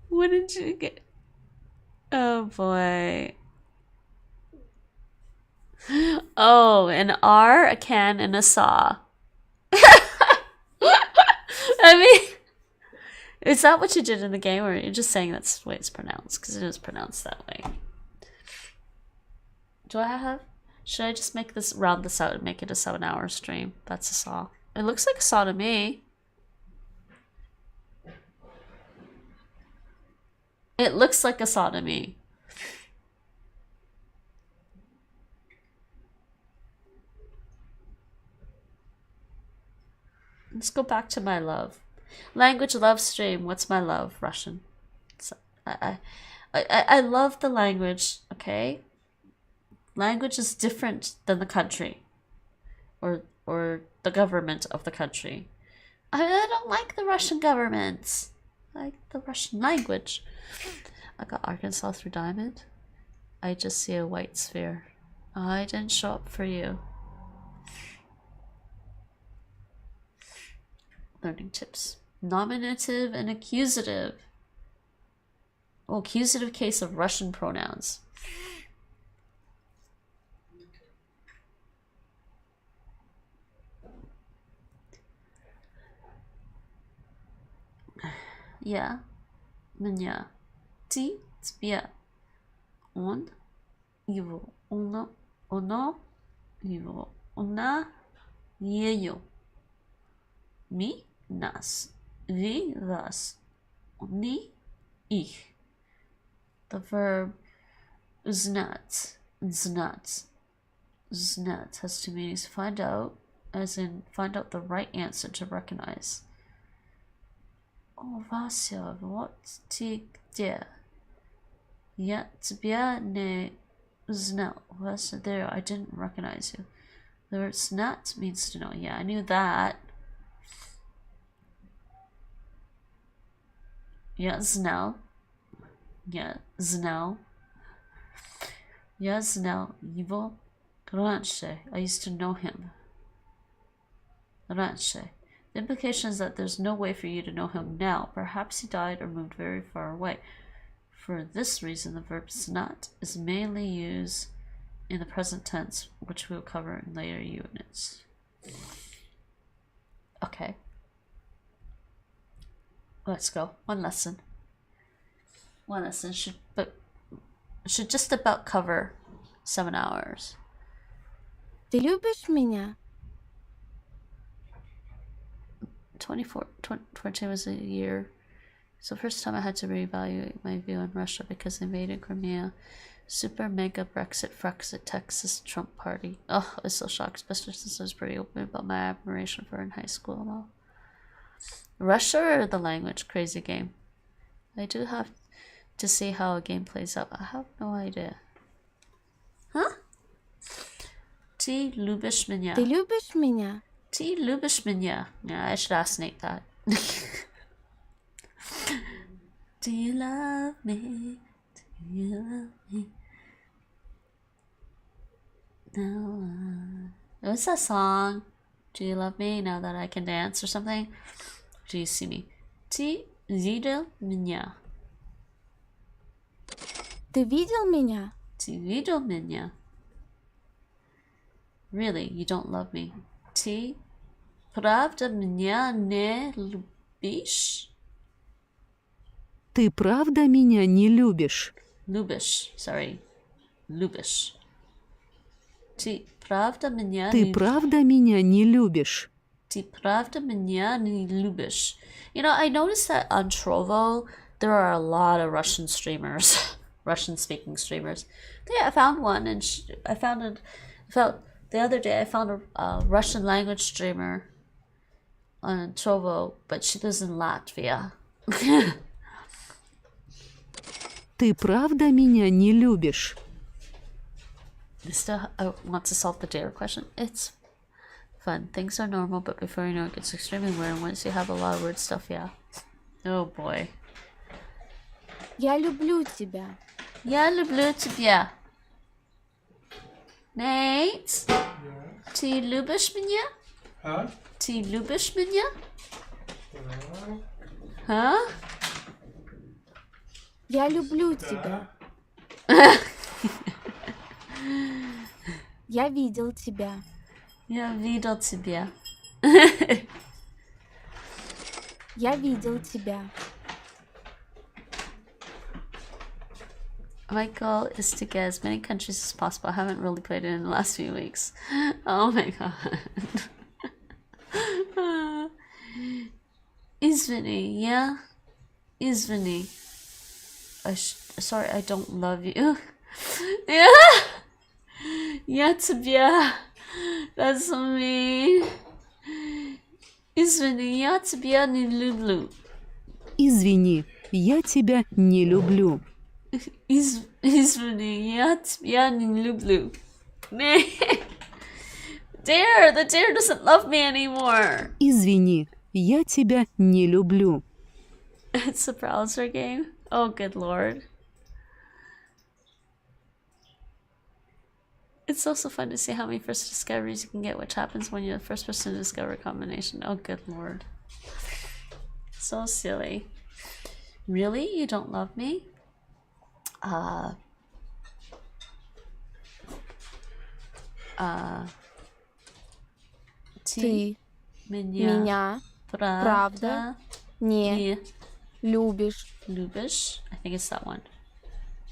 What did you get? Oh boy. Oh, an R, a can, and a saw. I mean, is that what you did in the game, or are you just saying that's the way it's pronounced? Because it is pronounced that way. Should I just make this, round this out and make it a 7-hour stream? That's a saw. It looks like a saw to me. It looks like a saw to me. Let's go back to my love. Language love stream. What's my love? Russian. So, I love the language, okay? Language is different than the country. Or the government of the country. I don't like the Russian government. I like the Russian language. I got Arkansas through Diamond. I just see a white sphere. I didn't show up for you. Learning tips. Nominative and accusative. Oh, accusative case of Russian pronouns. Я, меня, ты, тебя, он, его, оно, его, она, ее, ми, нас, вы, вас, они, их. The verb znat, znat, znat has two meanings. Find out, as in find out the right answer to recognize. Oh, Vasya, вот ты где? Я тебя не узнал. Vasya, there, I didn't recognize you. The word znat means to know. Yeah, I knew that. Я знал. Я знал. Я знал его раньше. I used to know him. Раньше. The implication is that there's no way for you to know him now. Perhaps he died or moved very far away. For this reason, the verb znat is mainly used in the present tense, which we'll cover in later units. Okay. Let's go. One lesson. One lesson should just about cover 7 hours. Ты любишь меня? 2020 was a year. So first time I had to reevaluate my view on Russia because they invaded Crimea. Super mega Brexit, Texas, Trump party. Oh, I was so shocked, especially since I was pretty open about my admiration for her in high school and all. Russia or the language? Crazy game. I do have to see how a game plays out. I have no idea. Huh? Ты любишь меня? Ты любишь меня? Ты любишь меня? Yeah, I should ask Nate that. Do you love me? Do you love me? No. What's that song? Do you love me now that I can dance or something? Do you see me? Ты видел меня? Ты видел меня? Ты видел меня? Really, you don't love me. Ты правда меня не любишь? Ты правда меня не любишь? Любишь, sorry. Любишь. Ты правда меня Ты правда меня не любишь? Ты правда меня не любишь? You know, I noticed that on Trovo, there are a lot of Russian streamers. Russian-speaking streamers. Yeah, I found one, and the other day I found a Russian language streamer on Trovo, but she lives in Latvia. Ты правда меня не любишь? I want to solve the dare question. It's fun. Things are normal, but before you know it gets extremely weird. And once you have a lot of weird stuff, yeah. Oh boy. Я люблю тебя. Я люблю тебя. Nate? Yeah. Ты любишь меня? Huh? Ты любишь меня? Huh? Я люблю тебя. Я видел тебя. Я видел тебя. Я видел тебя. My goal is to get as many countries as possible. I haven't really played it in the last few weeks. Oh my god. Извини, yeah? Извини. Sorry, I don't love you. Yeah? Я тебя. That's me. Извини, я тебя не люблю. Извини, я тебя не люблю. Извини, я тебя не люблю. Deer, the deer doesn't love me anymore. Извини, я тебя не люблю. It's a browser game. Oh, good lord. It's also fun to see how many first discoveries you can get, which happens when you're the first person to discover a combination. Oh, good lord. So silly. Really? You don't love me? Ты меня правда не любишь. Любишь? I think it's that one.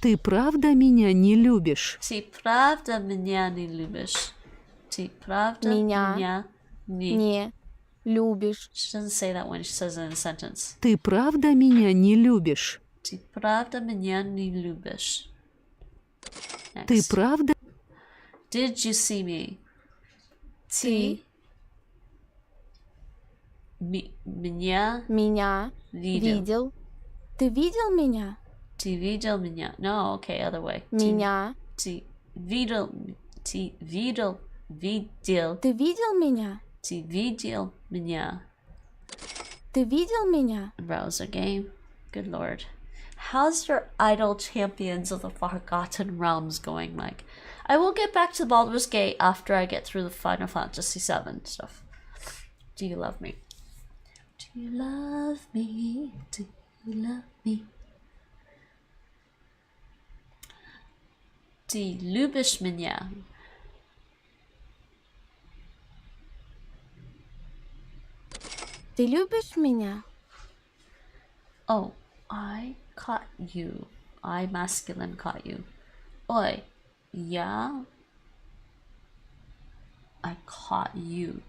Ты правда меня не любишь? Ты правда меня не любишь? Ты правда меня не любишь? She doesn't say that when she says it in a sentence. Ты правда меня не любишь? Ты правда меня не любишь? Next. Ты правда? Did you see me? Ты меня видел? Ты видел меня? Ты видел меня? No, okay, other way. Меня. Ты видел видел. Ты видел меня? Ты видел меня? Ты видел меня? Browser game. Good lord. How's your idol champions of the Forgotten Realms going, Mike? I will get back to Baldur's Gate after I get through the Final Fantasy VII stuff. Do you love me? Do you love me? Do you love me? Die lubisz mnie. Ты любишь меня? Oh, I caught you. I masculine caught you. Oi, yeah. I caught you.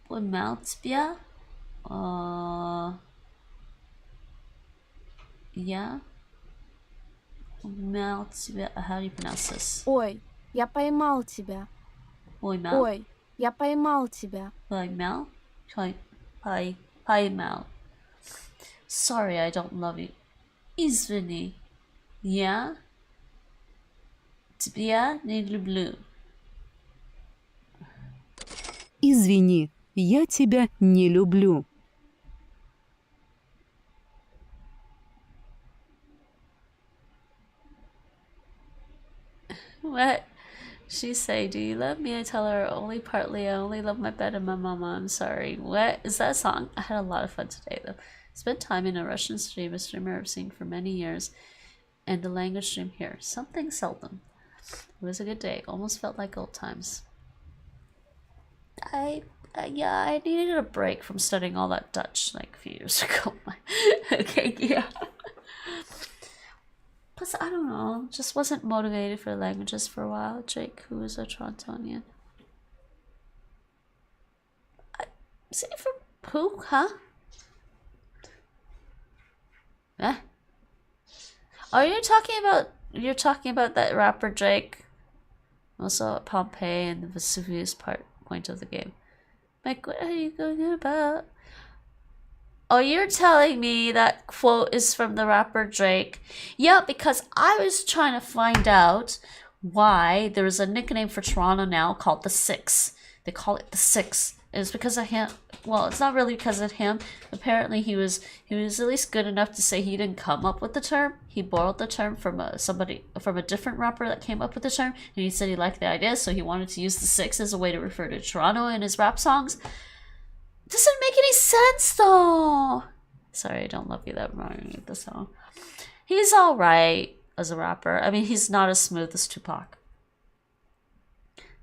Pojmal тебя? Yeah. Pojmal тебя. How do you pronounce this? Ой, я поймал тебя. Pojmal. Ой, я поймал тебя. Pojmal. Pojmal. Sorry, I don't love you. Извини. Я тебя не люблю. Извини, я тебя не люблю. What? She say, do you love me? I tell her only partly. I only love my bed and my mama. I'm sorry. What? Is that a song? I had a lot of fun today though. Spent time in a Russian stream, a streamer I've seen for many years, and a language stream here. Something seldom. It was a good day. Almost felt like old times. Yeah, I needed a break from studying all that Dutch like a few years ago. Okay, yeah. Plus, I don't know, just wasn't motivated for languages for a while. Jake, who is a Torontonian. Is he from who? Huh? Eh? Are you talking about? You're talking about that rapper Drake? Also Pompeii and the Vesuvius point of the game. Like, what are you going about? Oh, you're telling me that quote is from the rapper Drake? Yeah, because I was trying to find out why there's a nickname for Toronto now called the Six. They call it the Six. It's because of him. Well, it's not really because of him. Apparently, he was at least good enough to say he didn't come up with the term. He borrowed the term from a different rapper that came up with the term, and he said he liked the idea, so he wanted to use the Six as a way to refer to Toronto in his rap songs. Doesn't make any sense though. Sorry, I don't love you that much with the song. He's all right as a rapper. I mean, he's not as smooth as Tupac.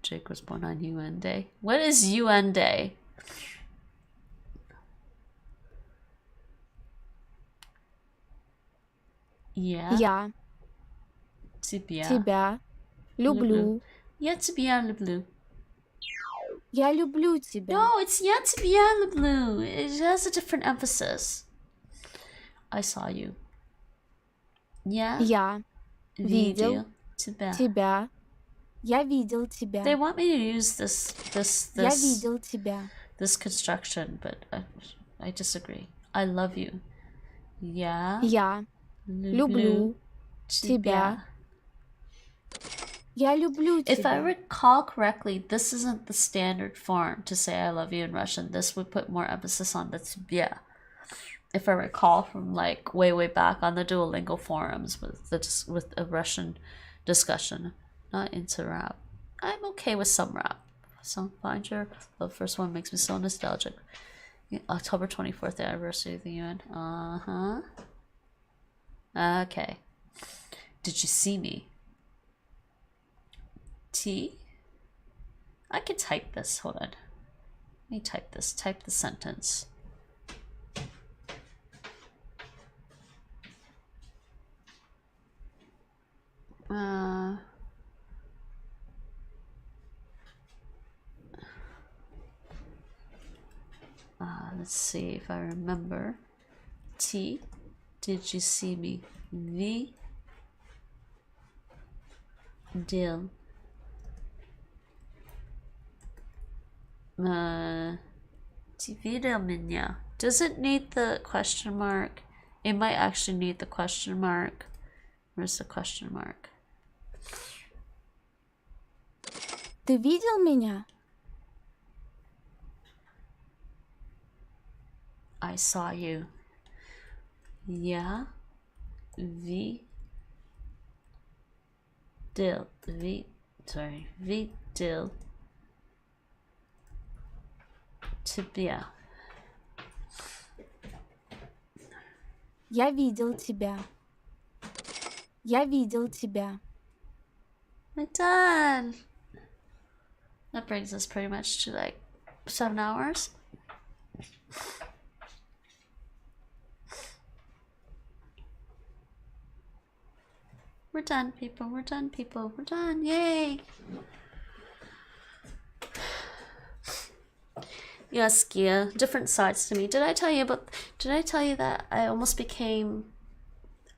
Jake was born on UN Day. What is UN Day? Yeah. Я тебя люблю. Я тебя люблю. Я люблю тебя. No, it's я тебя люблю. It has a different emphasis. I saw you. Я видел тебя. тебя. Я видел тебя. They want me to use this Я видел тебя. this construction, but I disagree. I love you. Я люблю тебя. Я люблю тебя. If I recall correctly, this isn't the standard form to say I love you in Russian. This would put more emphasis on the тебя. If I recall from like way back on the Duolingo forums with a Russian discussion, not into rap. I'm okay with some rap. Some Find Your Love First One makes me so nostalgic. October 24th anniversary of the UN. Okay. Did you see me? T? I could type this. Hold on. Let me type this. Type the sentence. Let's see if I remember. T. Did you see me? V. Dil. Видел меня. Does it need the question mark? It might actually need the question mark. Where's the question mark? Ты видел меня? I saw you. Я видел тебя. Я видел тебя. Я видел тебя. We're done. That brings us pretty much to like 7 hours. We're done, people. We're done, people. We're done. Yay! Yes, Gia. Different sides to me. Did I tell you that I almost became...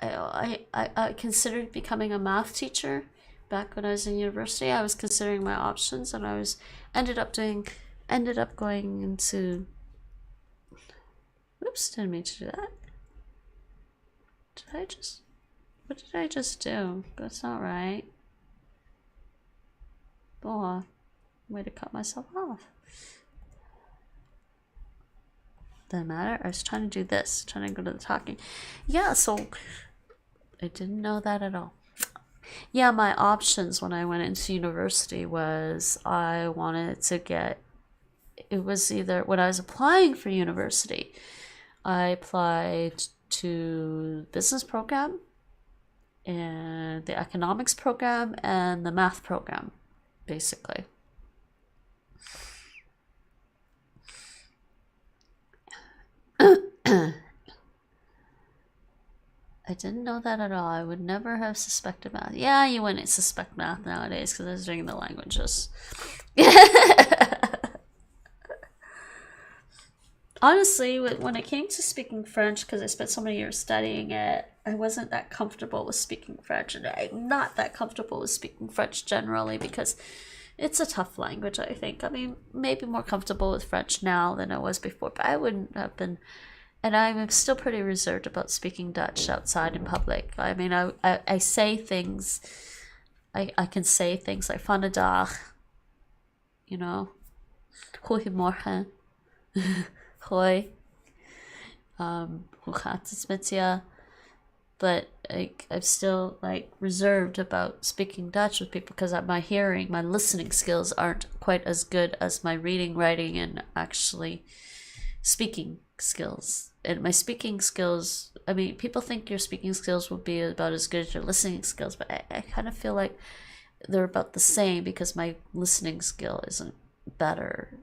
I considered becoming a math teacher back when I was in university. I was considering my options, and I ended up going into... Oops, didn't mean to do that. What did I just do? That's not right. Oh, way to cut myself off. Doesn't matter. I was trying to do this, trying to go to the talking. Yeah, so I didn't know that at all. Yeah, my options when I went into university was I wanted to get, it was either when I was applying for university, I applied to business program and the economics program and the math program, basically. I didn't know that at all. I would never have suspected math. Yeah, you wouldn't suspect math nowadays because I was doing the languages. Honestly, when it came to speaking French, because I spent so many years studying it, I wasn't that comfortable with speaking French, and I'm not that comfortable with speaking French generally because it's a tough language, I think. I mean, maybe more comfortable with French now than I was before, but I wouldn't have been. And I'm still pretty reserved about speaking Dutch outside in public. I mean, I say things, I can say things like vandaag, you know, goedemorgen, hoi, hoe gaat het met je? But I'm still like reserved about speaking Dutch with people because my hearing, my listening skills aren't quite as good as my reading, writing, and actually speaking skills. And my speaking skills, I mean, people think your speaking skills will be about as good as your listening skills, but I kind of feel like they're about the same because my listening skill isn't better.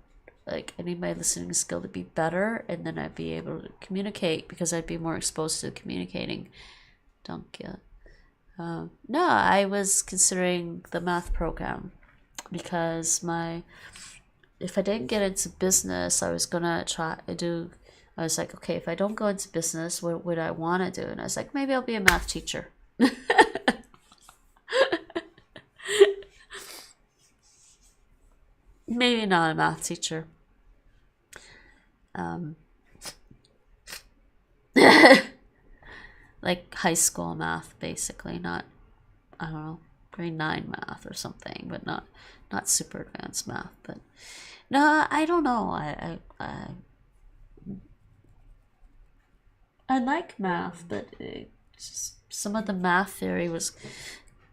Like, I need my listening skill to be better, and then I'd be able to communicate because I'd be more exposed to communicating. Danke. No, I was considering the math program because if I didn't get into business, I was gonna I was like, okay, if I don't go into business, what would I want to do? And I was like, maybe I'll be a math teacher. Maybe not a math teacher. Like high school math, basically, not, I don't know, grade 9 math or something, but not super advanced math. But no, I don't know. I like math, but some of the math theory was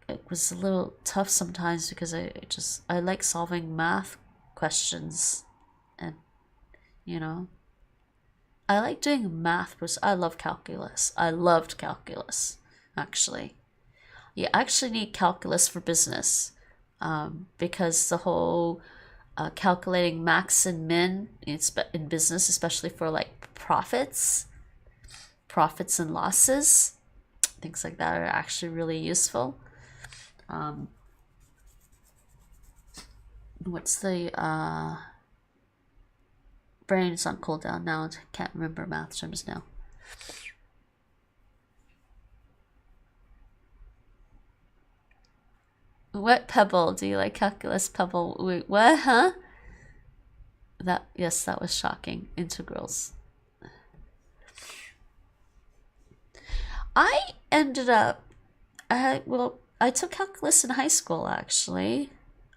a little tough sometimes because I like solving math questions, and I like doing math. I love calculus. I loved calculus, actually. You actually need calculus for business, because the whole calculating max and min in business, especially for like profits and losses, things like that are actually really useful. What's the brain's on cooldown now? Can't remember math terms now. What pebble? Do you like calculus pebble? Wait, what? Huh? Yes, that was shocking. Integrals. I ended up, I took calculus in high school, actually.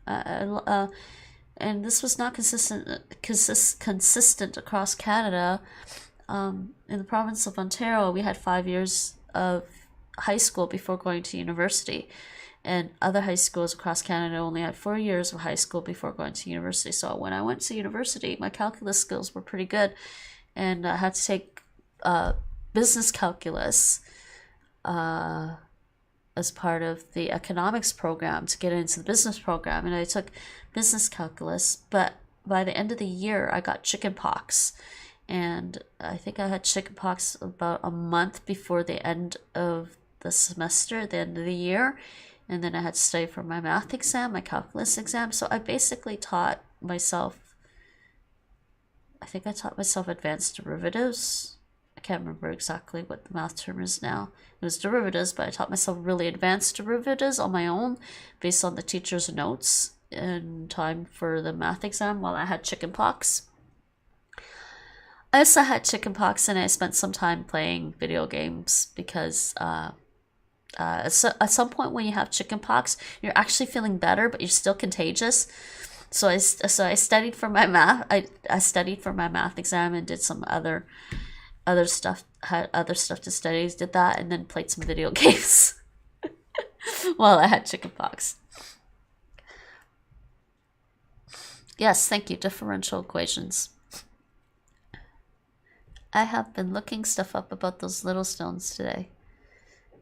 And this was not consistent across Canada. In the province of Ontario, we had 5 years of high school before going to university. And other high schools across Canada only had 4 years of high school before going to university. So when I went to university, my calculus skills were pretty good. And I had to take business calculus as part of the economics program to get into the business program. And I took business calculus, but by the end of the year, I got chickenpox. And I think I had chickenpox about a month before the end of the semester, the end of the year. And then I had to study for my math exam, my calculus exam. So I basically taught myself, advanced derivatives. I can't remember exactly what the math term is now. It was derivatives, but I taught myself really advanced derivatives on my own based on the teacher's notes in time for the math exam while I had chickenpox. I also had chickenpox and I spent some time playing video games because so at some point when you have chickenpox, you're actually feeling better, but you're still contagious. So I studied for my math. I studied for my math exam and did some other stuff. Had other stuff to study. Did that and then played some video games while I had chickenpox. Yes, thank you. Differential equations. I have been looking stuff up about those little stones today.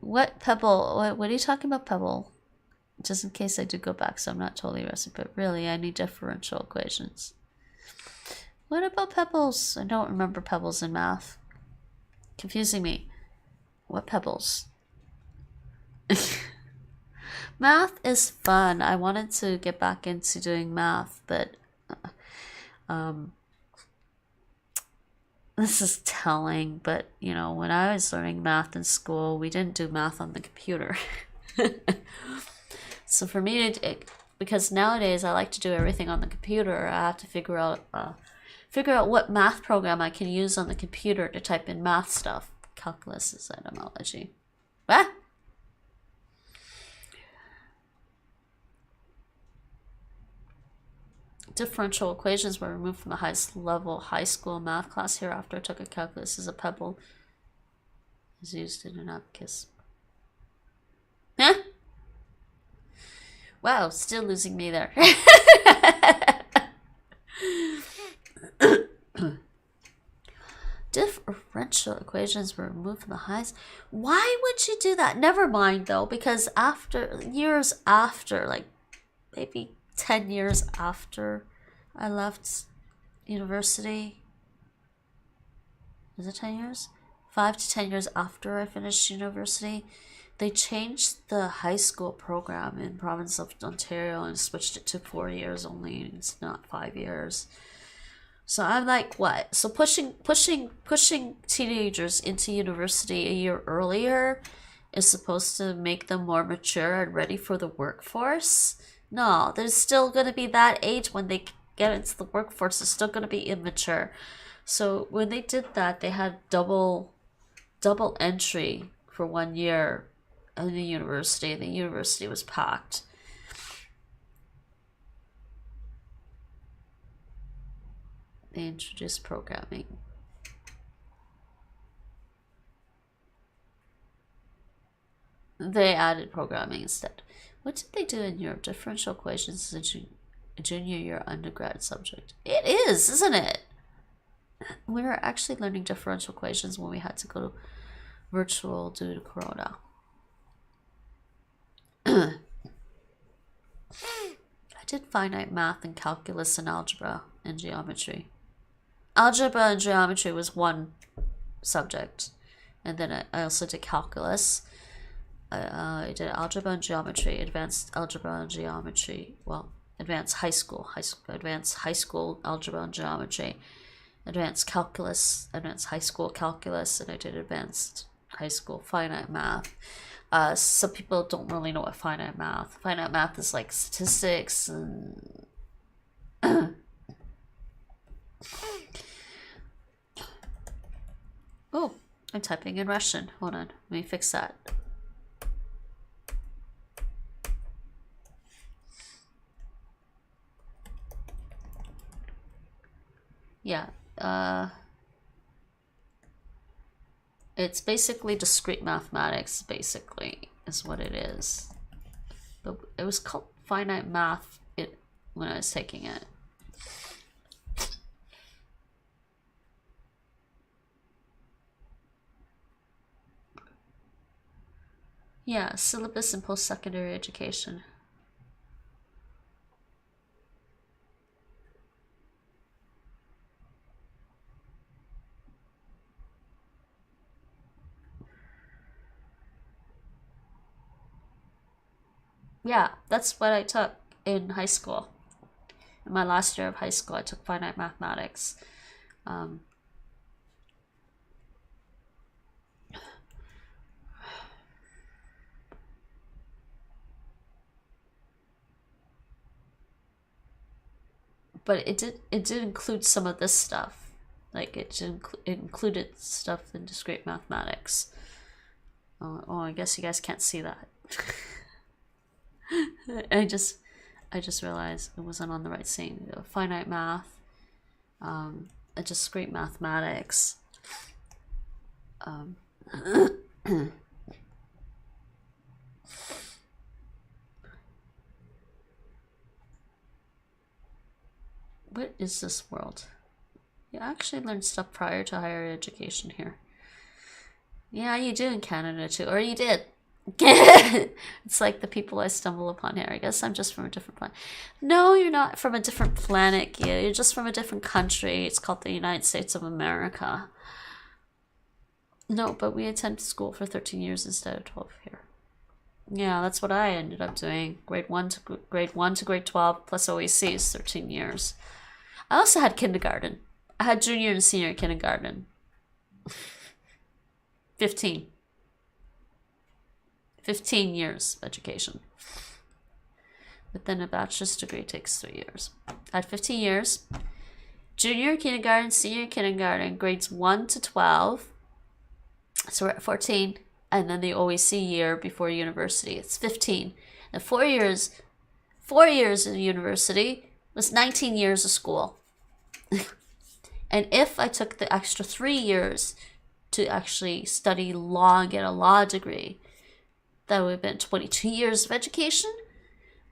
What pebble? What are you talking about, pebble? Just in case I do go back, so I'm not totally rusty, but really, I need differential equations. What about pebbles? I don't remember pebbles in math. Confusing me. What pebbles? Math is fun. I wanted to get back into doing math, but this is telling, but when I was learning math in school, we didn't do math on the computer. So for me because nowadays I like to do everything on the computer, I have to figure out what math program I can use on the computer to type in math stuff. Calculus is etymology. What? Differential equations were removed from the highest level high school math class. Hereafter, I took a calculus as a pebble. Is used in an abacus. Huh? Wow, still losing me there. Differential equations were removed from the highest. Why would you do that? Never mind though, because years after, like maybe 10 years after I left university. Is it 10 years? 5 to 10 years after I finished university, they changed the high school program in province of Ontario and switched it to 4 years only. It's not 5 years. So I'm like, what? So pushing teenagers into university a year earlier is supposed to make them more mature and ready for the workforce? No, there's still going to be that age when they get into the workforce. They're still going to be immature. So when they did that, they had double entry for 1 year in the university. The university was packed. They introduced programming. They added programming instead. What did they do in Europe? Differential equations is a junior year undergrad subject. It is, isn't it? We were actually learning differential equations when we had to go virtual due to Corona. I did finite math and calculus and algebra and geometry. Algebra and geometry was one subject, and then I also did calculus. I did algebra and geometry, advanced algebra and geometry. Well, advanced high school, advanced high school algebra and geometry, advanced calculus, advanced high school calculus, and I did advanced high school finite math. Some people don't really know what finite math. Finite math is like statistics and oh, I'm typing in Russian. Hold on, let me fix that. Yeah, it's basically discrete mathematics, basically, is what it is. But it was called finite math when I was taking it. Yeah, syllabus in post-secondary education. Yeah, that's what I took in high school. In my last year of high school, I took finite mathematics. But it did include some of this stuff. Like it included stuff in discrete mathematics. Oh, I guess you guys can't see that. I just realized it wasn't on the right scene. Finite math, a discrete mathematics. What is this world? You actually learn stuff prior to higher education here. Yeah, you do in Canada too, or you did. It's like the people I stumble upon here. I guess I'm just from a different planet. No, you're not from a different planet. You're just from a different country. It's called the United States of America. No, but we attended school for 13 years instead of 12 here. Yeah, that's what I ended up doing. Grade 1 to grade 12 plus OEC is 13 years. I also had kindergarten. I had junior and senior kindergarten. 15 years of education. But then a bachelor's degree takes 3 years. I had 15 years. Junior kindergarten, senior kindergarten, grades 1 to 12. So we're at 14. And then the OEC year before university. It's 15. And 4 years in university was 19 years of school. And if I took the extra 3 years to actually study law and get a law degree, that would have been 22 years of education.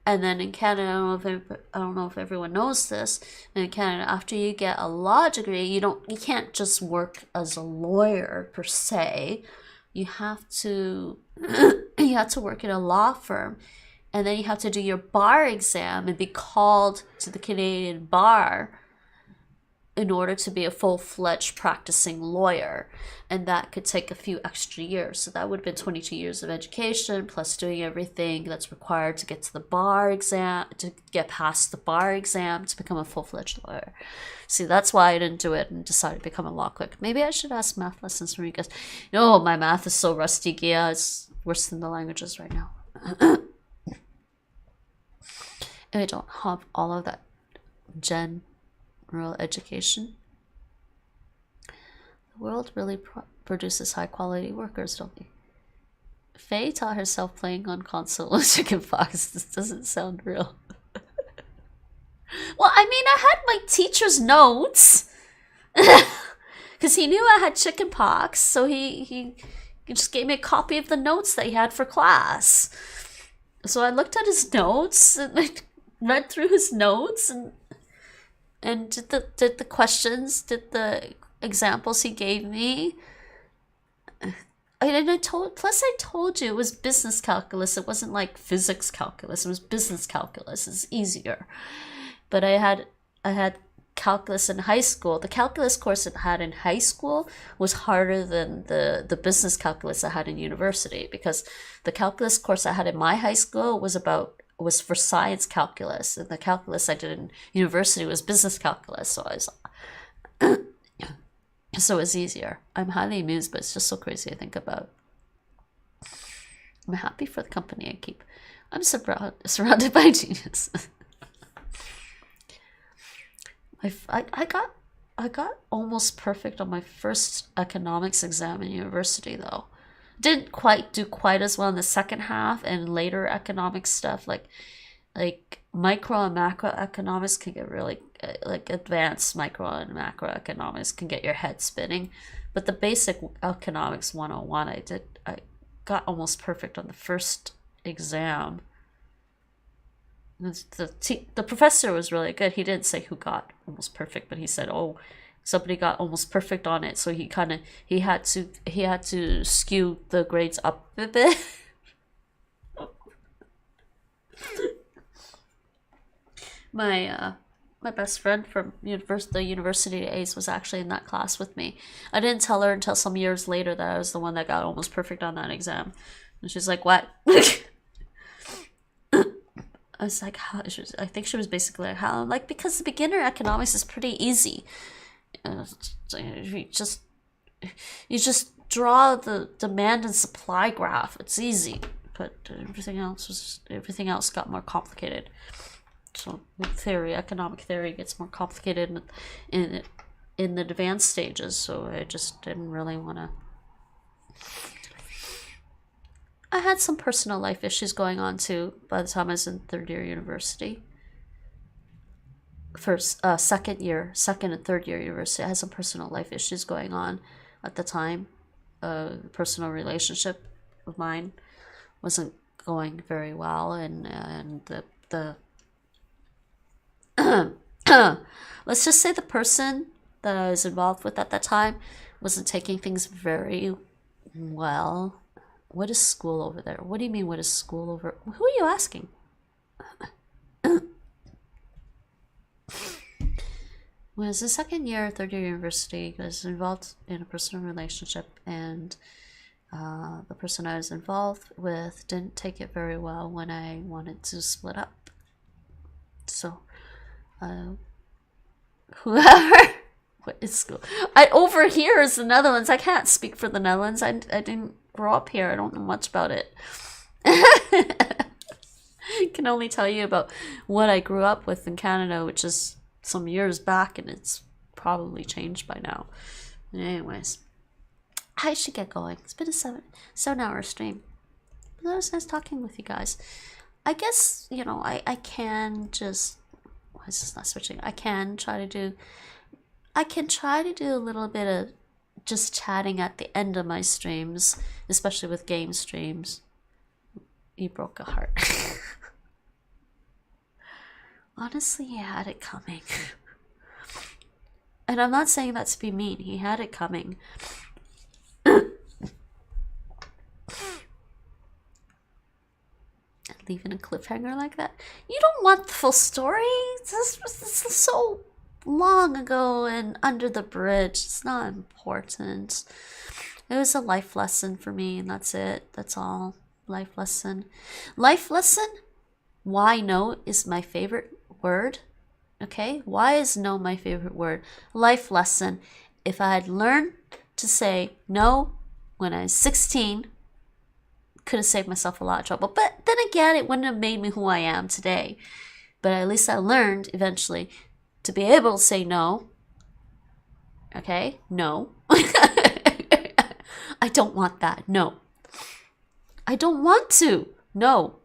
And then in Canada, I don't know if everyone knows this, in Canada, after you get a law degree, you can't just work as a lawyer per se. You have to work in a law firm and then you have to do your bar exam and be called to the Canadian bar in order to be a full-fledged practicing lawyer, and that could take a few extra years. So that would have been 22 years of education plus doing everything that's required to get to the bar exam, to get past the bar exam to become a full-fledged lawyer. See, that's why I didn't do it and decided to become a law clerk. Maybe I should ask math lessons from you guys. No, my math is so rusty, yeah, it's worse than the languages right now. And I don't have all of that general education. The world really produces high quality workers, don't we? Faye taught herself playing on console with chickenpox. This doesn't sound real. Well, I mean, I had my teacher's notes. Because he knew I had chickenpox, so he just gave me a copy of the notes that he had for class. So I looked at his notes, and I read through his notes, and did the questions, did the examples he gave me. I told you it was business calculus. It wasn't like physics calculus. It was business calculus. It's easier. But I had calculus in high school. The calculus course I had in high school was harder than the business calculus I had in university, because the calculus course I had in my high school was for science calculus, and the calculus I did in university was business calculus. So so it's easier. I'm highly amused, but it's just so crazy to think about. I'm happy for the company I keep. I'm surrounded by genius. I got almost perfect on my first economics exam in university, though. Didn't quite do quite as well in the second half, and later economic stuff like micro and macroeconomics can get really like advanced micro and macroeconomics can get your head spinning. But the basic economics 101 I got almost perfect on the first exam. The professor was really good. He didn't say who got almost perfect, but he said, "Oh, somebody got almost perfect on it." So he had to skew the grades up a bit. My best friend from the University A's was actually in that class with me. I didn't tell her until some years later that I was the one that got almost perfect on that exam, and she's like, "What?" I was like, how? I think she was basically like, how? I'm like, because the beginner economics is pretty easy. You just draw the demand and supply graph. It's easy, but everything else got more complicated. So economic theory gets more complicated in the advanced stages. So I just didn't really want to. I had some personal life issues going on too by the time I was in third year university. Second and third year university, I had some personal life issues going on at the time. A personal relationship of mine wasn't going very well, and the let's just say the person that I was involved with at that time wasn't taking things very well. What is school over there? What do you mean, what is school over? Who are you asking? When I was in second year, third year university, I was involved in a personal relationship, and the person I was involved with didn't take it very well when I wanted to split up. So, whoever... What is school? Over here is the Netherlands. I can't speak for the Netherlands. I didn't grow up here. I don't know much about it. I can only tell you about what I grew up with in Canada, which is some years back, and it's probably changed by now. Anyways, I should get going. It's been a 7-hour stream. But it was nice talking with you guys. I guess, I can just... Why is this not switching? I can try to do a little bit of just chatting at the end of my streams, especially with game streams. You broke a heart. Honestly, he had it coming. And I'm not saying that to be mean. He had it coming. leaving a cliffhanger like that. You don't want the full story. This is so long ago and under the bridge. It's not important. It was a life lesson for me, and that's it. That's all. Life lesson. Life lesson? Why no is my favorite word. Okay? Why is no my favorite word? Life lesson. If I had learned to say no when I was 16, could have saved myself a lot of trouble. But then again, it wouldn't have made me who I am today. But at least I learned eventually to be able to say no. Okay? No. I don't want that. No. I don't want to. No.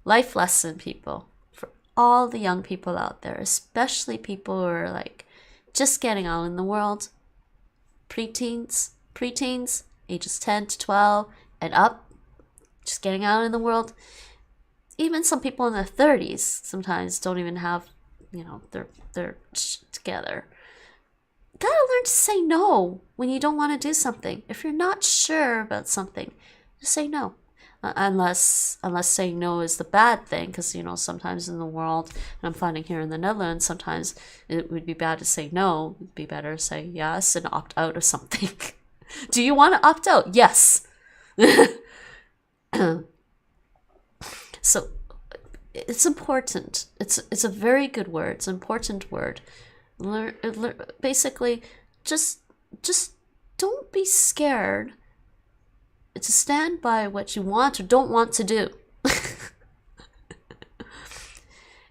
Life lesson, people. For all the young people out there, especially people who are like just getting out in the world. Preteens, ages 10 to 12 and up, just getting out in the world. Even some people in their 30s sometimes don't even have, their shit together. Gotta learn to say no when you don't want to do something. If you're not sure about something, just say no. Unless saying no is the bad thing, because sometimes in the world, and I'm finding here in the Netherlands, sometimes it would be bad to say no. It'd be better to say yes and opt out of something. Do you want to opt out? Yes. So it's important. It's a very good word. It's an important word. Basically, just don't be scared to stand by what you want or don't want to do.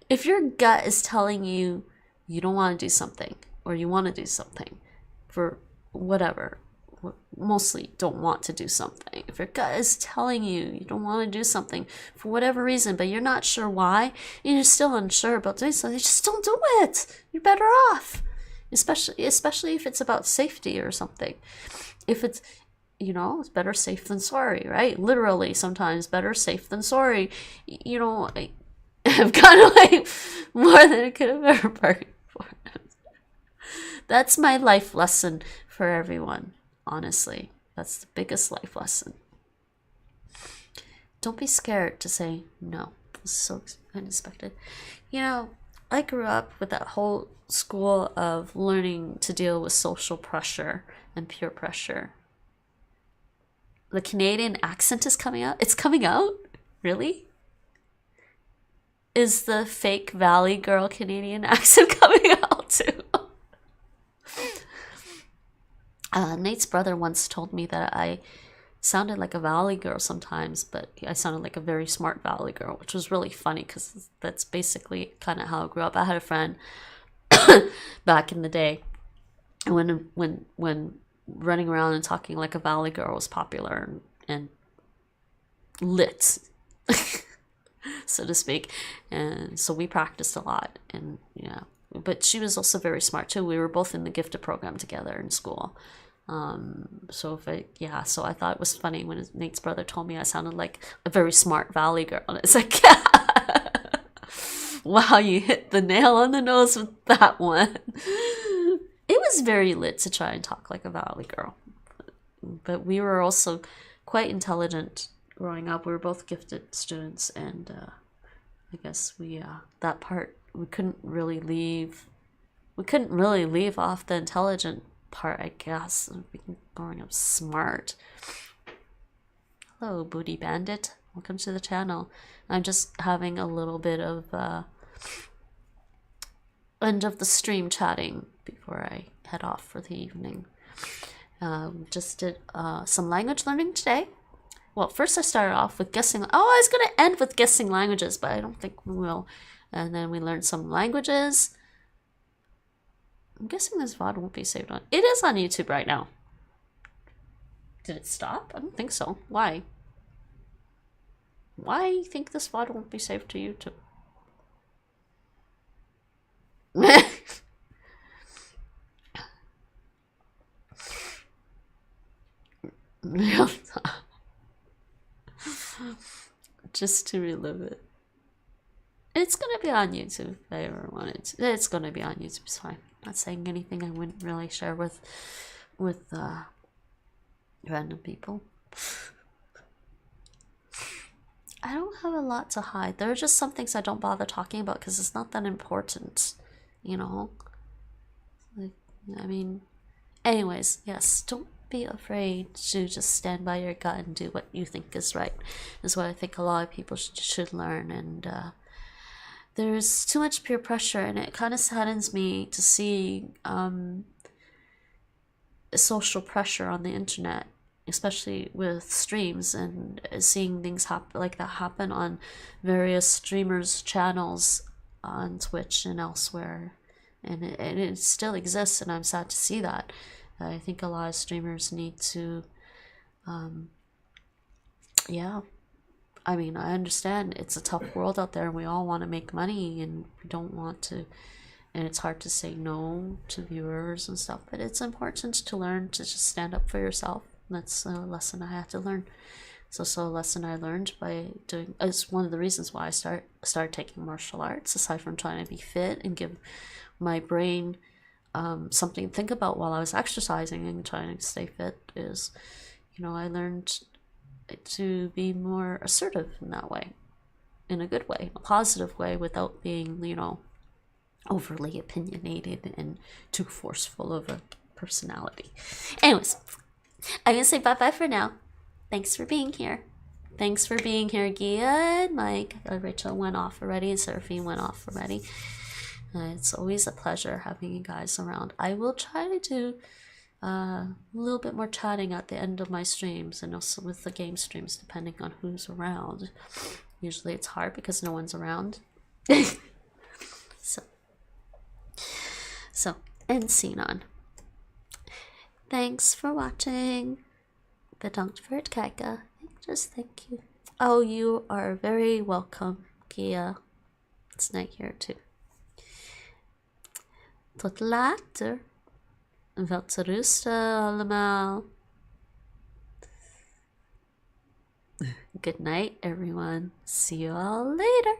If your gut is telling you you don't want to do something or you want to do something for whatever, mostly don't want to do something. If your gut is telling you you don't want to do something for whatever reason, but you're not sure why, and you're still unsure about doing something, just don't do it. You're better off. Especially if it's about safety or something. If it's, it's better safe than sorry, right? Literally, sometimes better safe than sorry. I've gotten away more than I could have ever bargained for. That's my life lesson for everyone. Honestly, that's the biggest life lesson. Don't be scared to say no. It's so unexpected. I grew up with that whole school of learning to deal with social pressure and peer pressure. The Canadian accent is coming out. It's coming out? Really? Is the fake Valley Girl Canadian accent coming out too? Nate's brother once told me that I sounded like a Valley girl sometimes, but I sounded like a very smart Valley girl, which was really funny because that's basically kind of how I grew up. I had a friend back in the day when running around and talking like a Valley girl was popular and lit, so to speak, and so we practiced a lot. And but she was also very smart too. We were both in the gifted program together in school. So I thought it was funny when Nate's brother told me I sounded like a very smart Valley girl, and it's like, wow, you hit the nail on the nose with that one. It was very lit to try and talk like a Valley girl, but we were also quite intelligent growing up. We were both gifted students, and I guess that part we couldn't really leave off the intelligent part, I guess. Growing up smart. Hello, Booty Bandit. Welcome to the channel. I'm just having a little bit of end of the stream chatting before I head off for the evening. Just did some language learning today. Well, first I started off with guessing. I was going to end with guessing languages, but I don't think we will. And then we learned some languages. I'm guessing this VOD won't be saved on. It is on YouTube right now. Did it stop? I don't think so. Why? Why do you think this VOD won't be saved to YouTube? Just to relive it. It's gonna be on YouTube if I ever wanted to. It's gonna be on YouTube, it's fine. Not saying anything I wouldn't really share with random people. I don't have a lot to hide. There are just some things I don't bother talking about because it's not that important, you know? Like, I mean, anyways, yes, don't be afraid to just stand by your gut and do what you think is right, is what I think a lot of people should learn. And there's too much peer pressure, and it kind of saddens me to see social pressure on the internet, especially with streams, and seeing things like that happen on various streamers' channels on Twitch and elsewhere. And it still exists, and I'm sad to see that. I think a lot of streamers need to, yeah. I mean, I understand it's a tough world out there, and we all want to make money, and we don't want to, and it's hard to say no to viewers and stuff, but it's important to learn to just stand up for yourself. That's a lesson I had to learn. It's also a lesson I learned by doing, it's one of the reasons why I started taking martial arts, aside from trying to be fit and give my brain something to think about while I was exercising and trying to stay fit, is, you know, I learned to be more assertive in that way, in a good way, a positive way, without being, you know, overly opinionated and too forceful of a personality. Anyways, I'm gonna say bye-bye for now. Thanks for being here. Thanks for being here, Gia and Mike. Rachel went off already, and Seraphine went off already. It's always a pleasure having you guys around. I will try to do a little bit more chatting at the end of my streams, and also with the game streams, depending on who's around. Usually it's hard because no one's around. So, and Sinon. Thanks for watching. Bedankt voor het kijken. Just thank you. Oh, you are very welcome, Gia. It's night here too. Tot later. Wel te rusten allemaal. Good night, everyone. See you all later.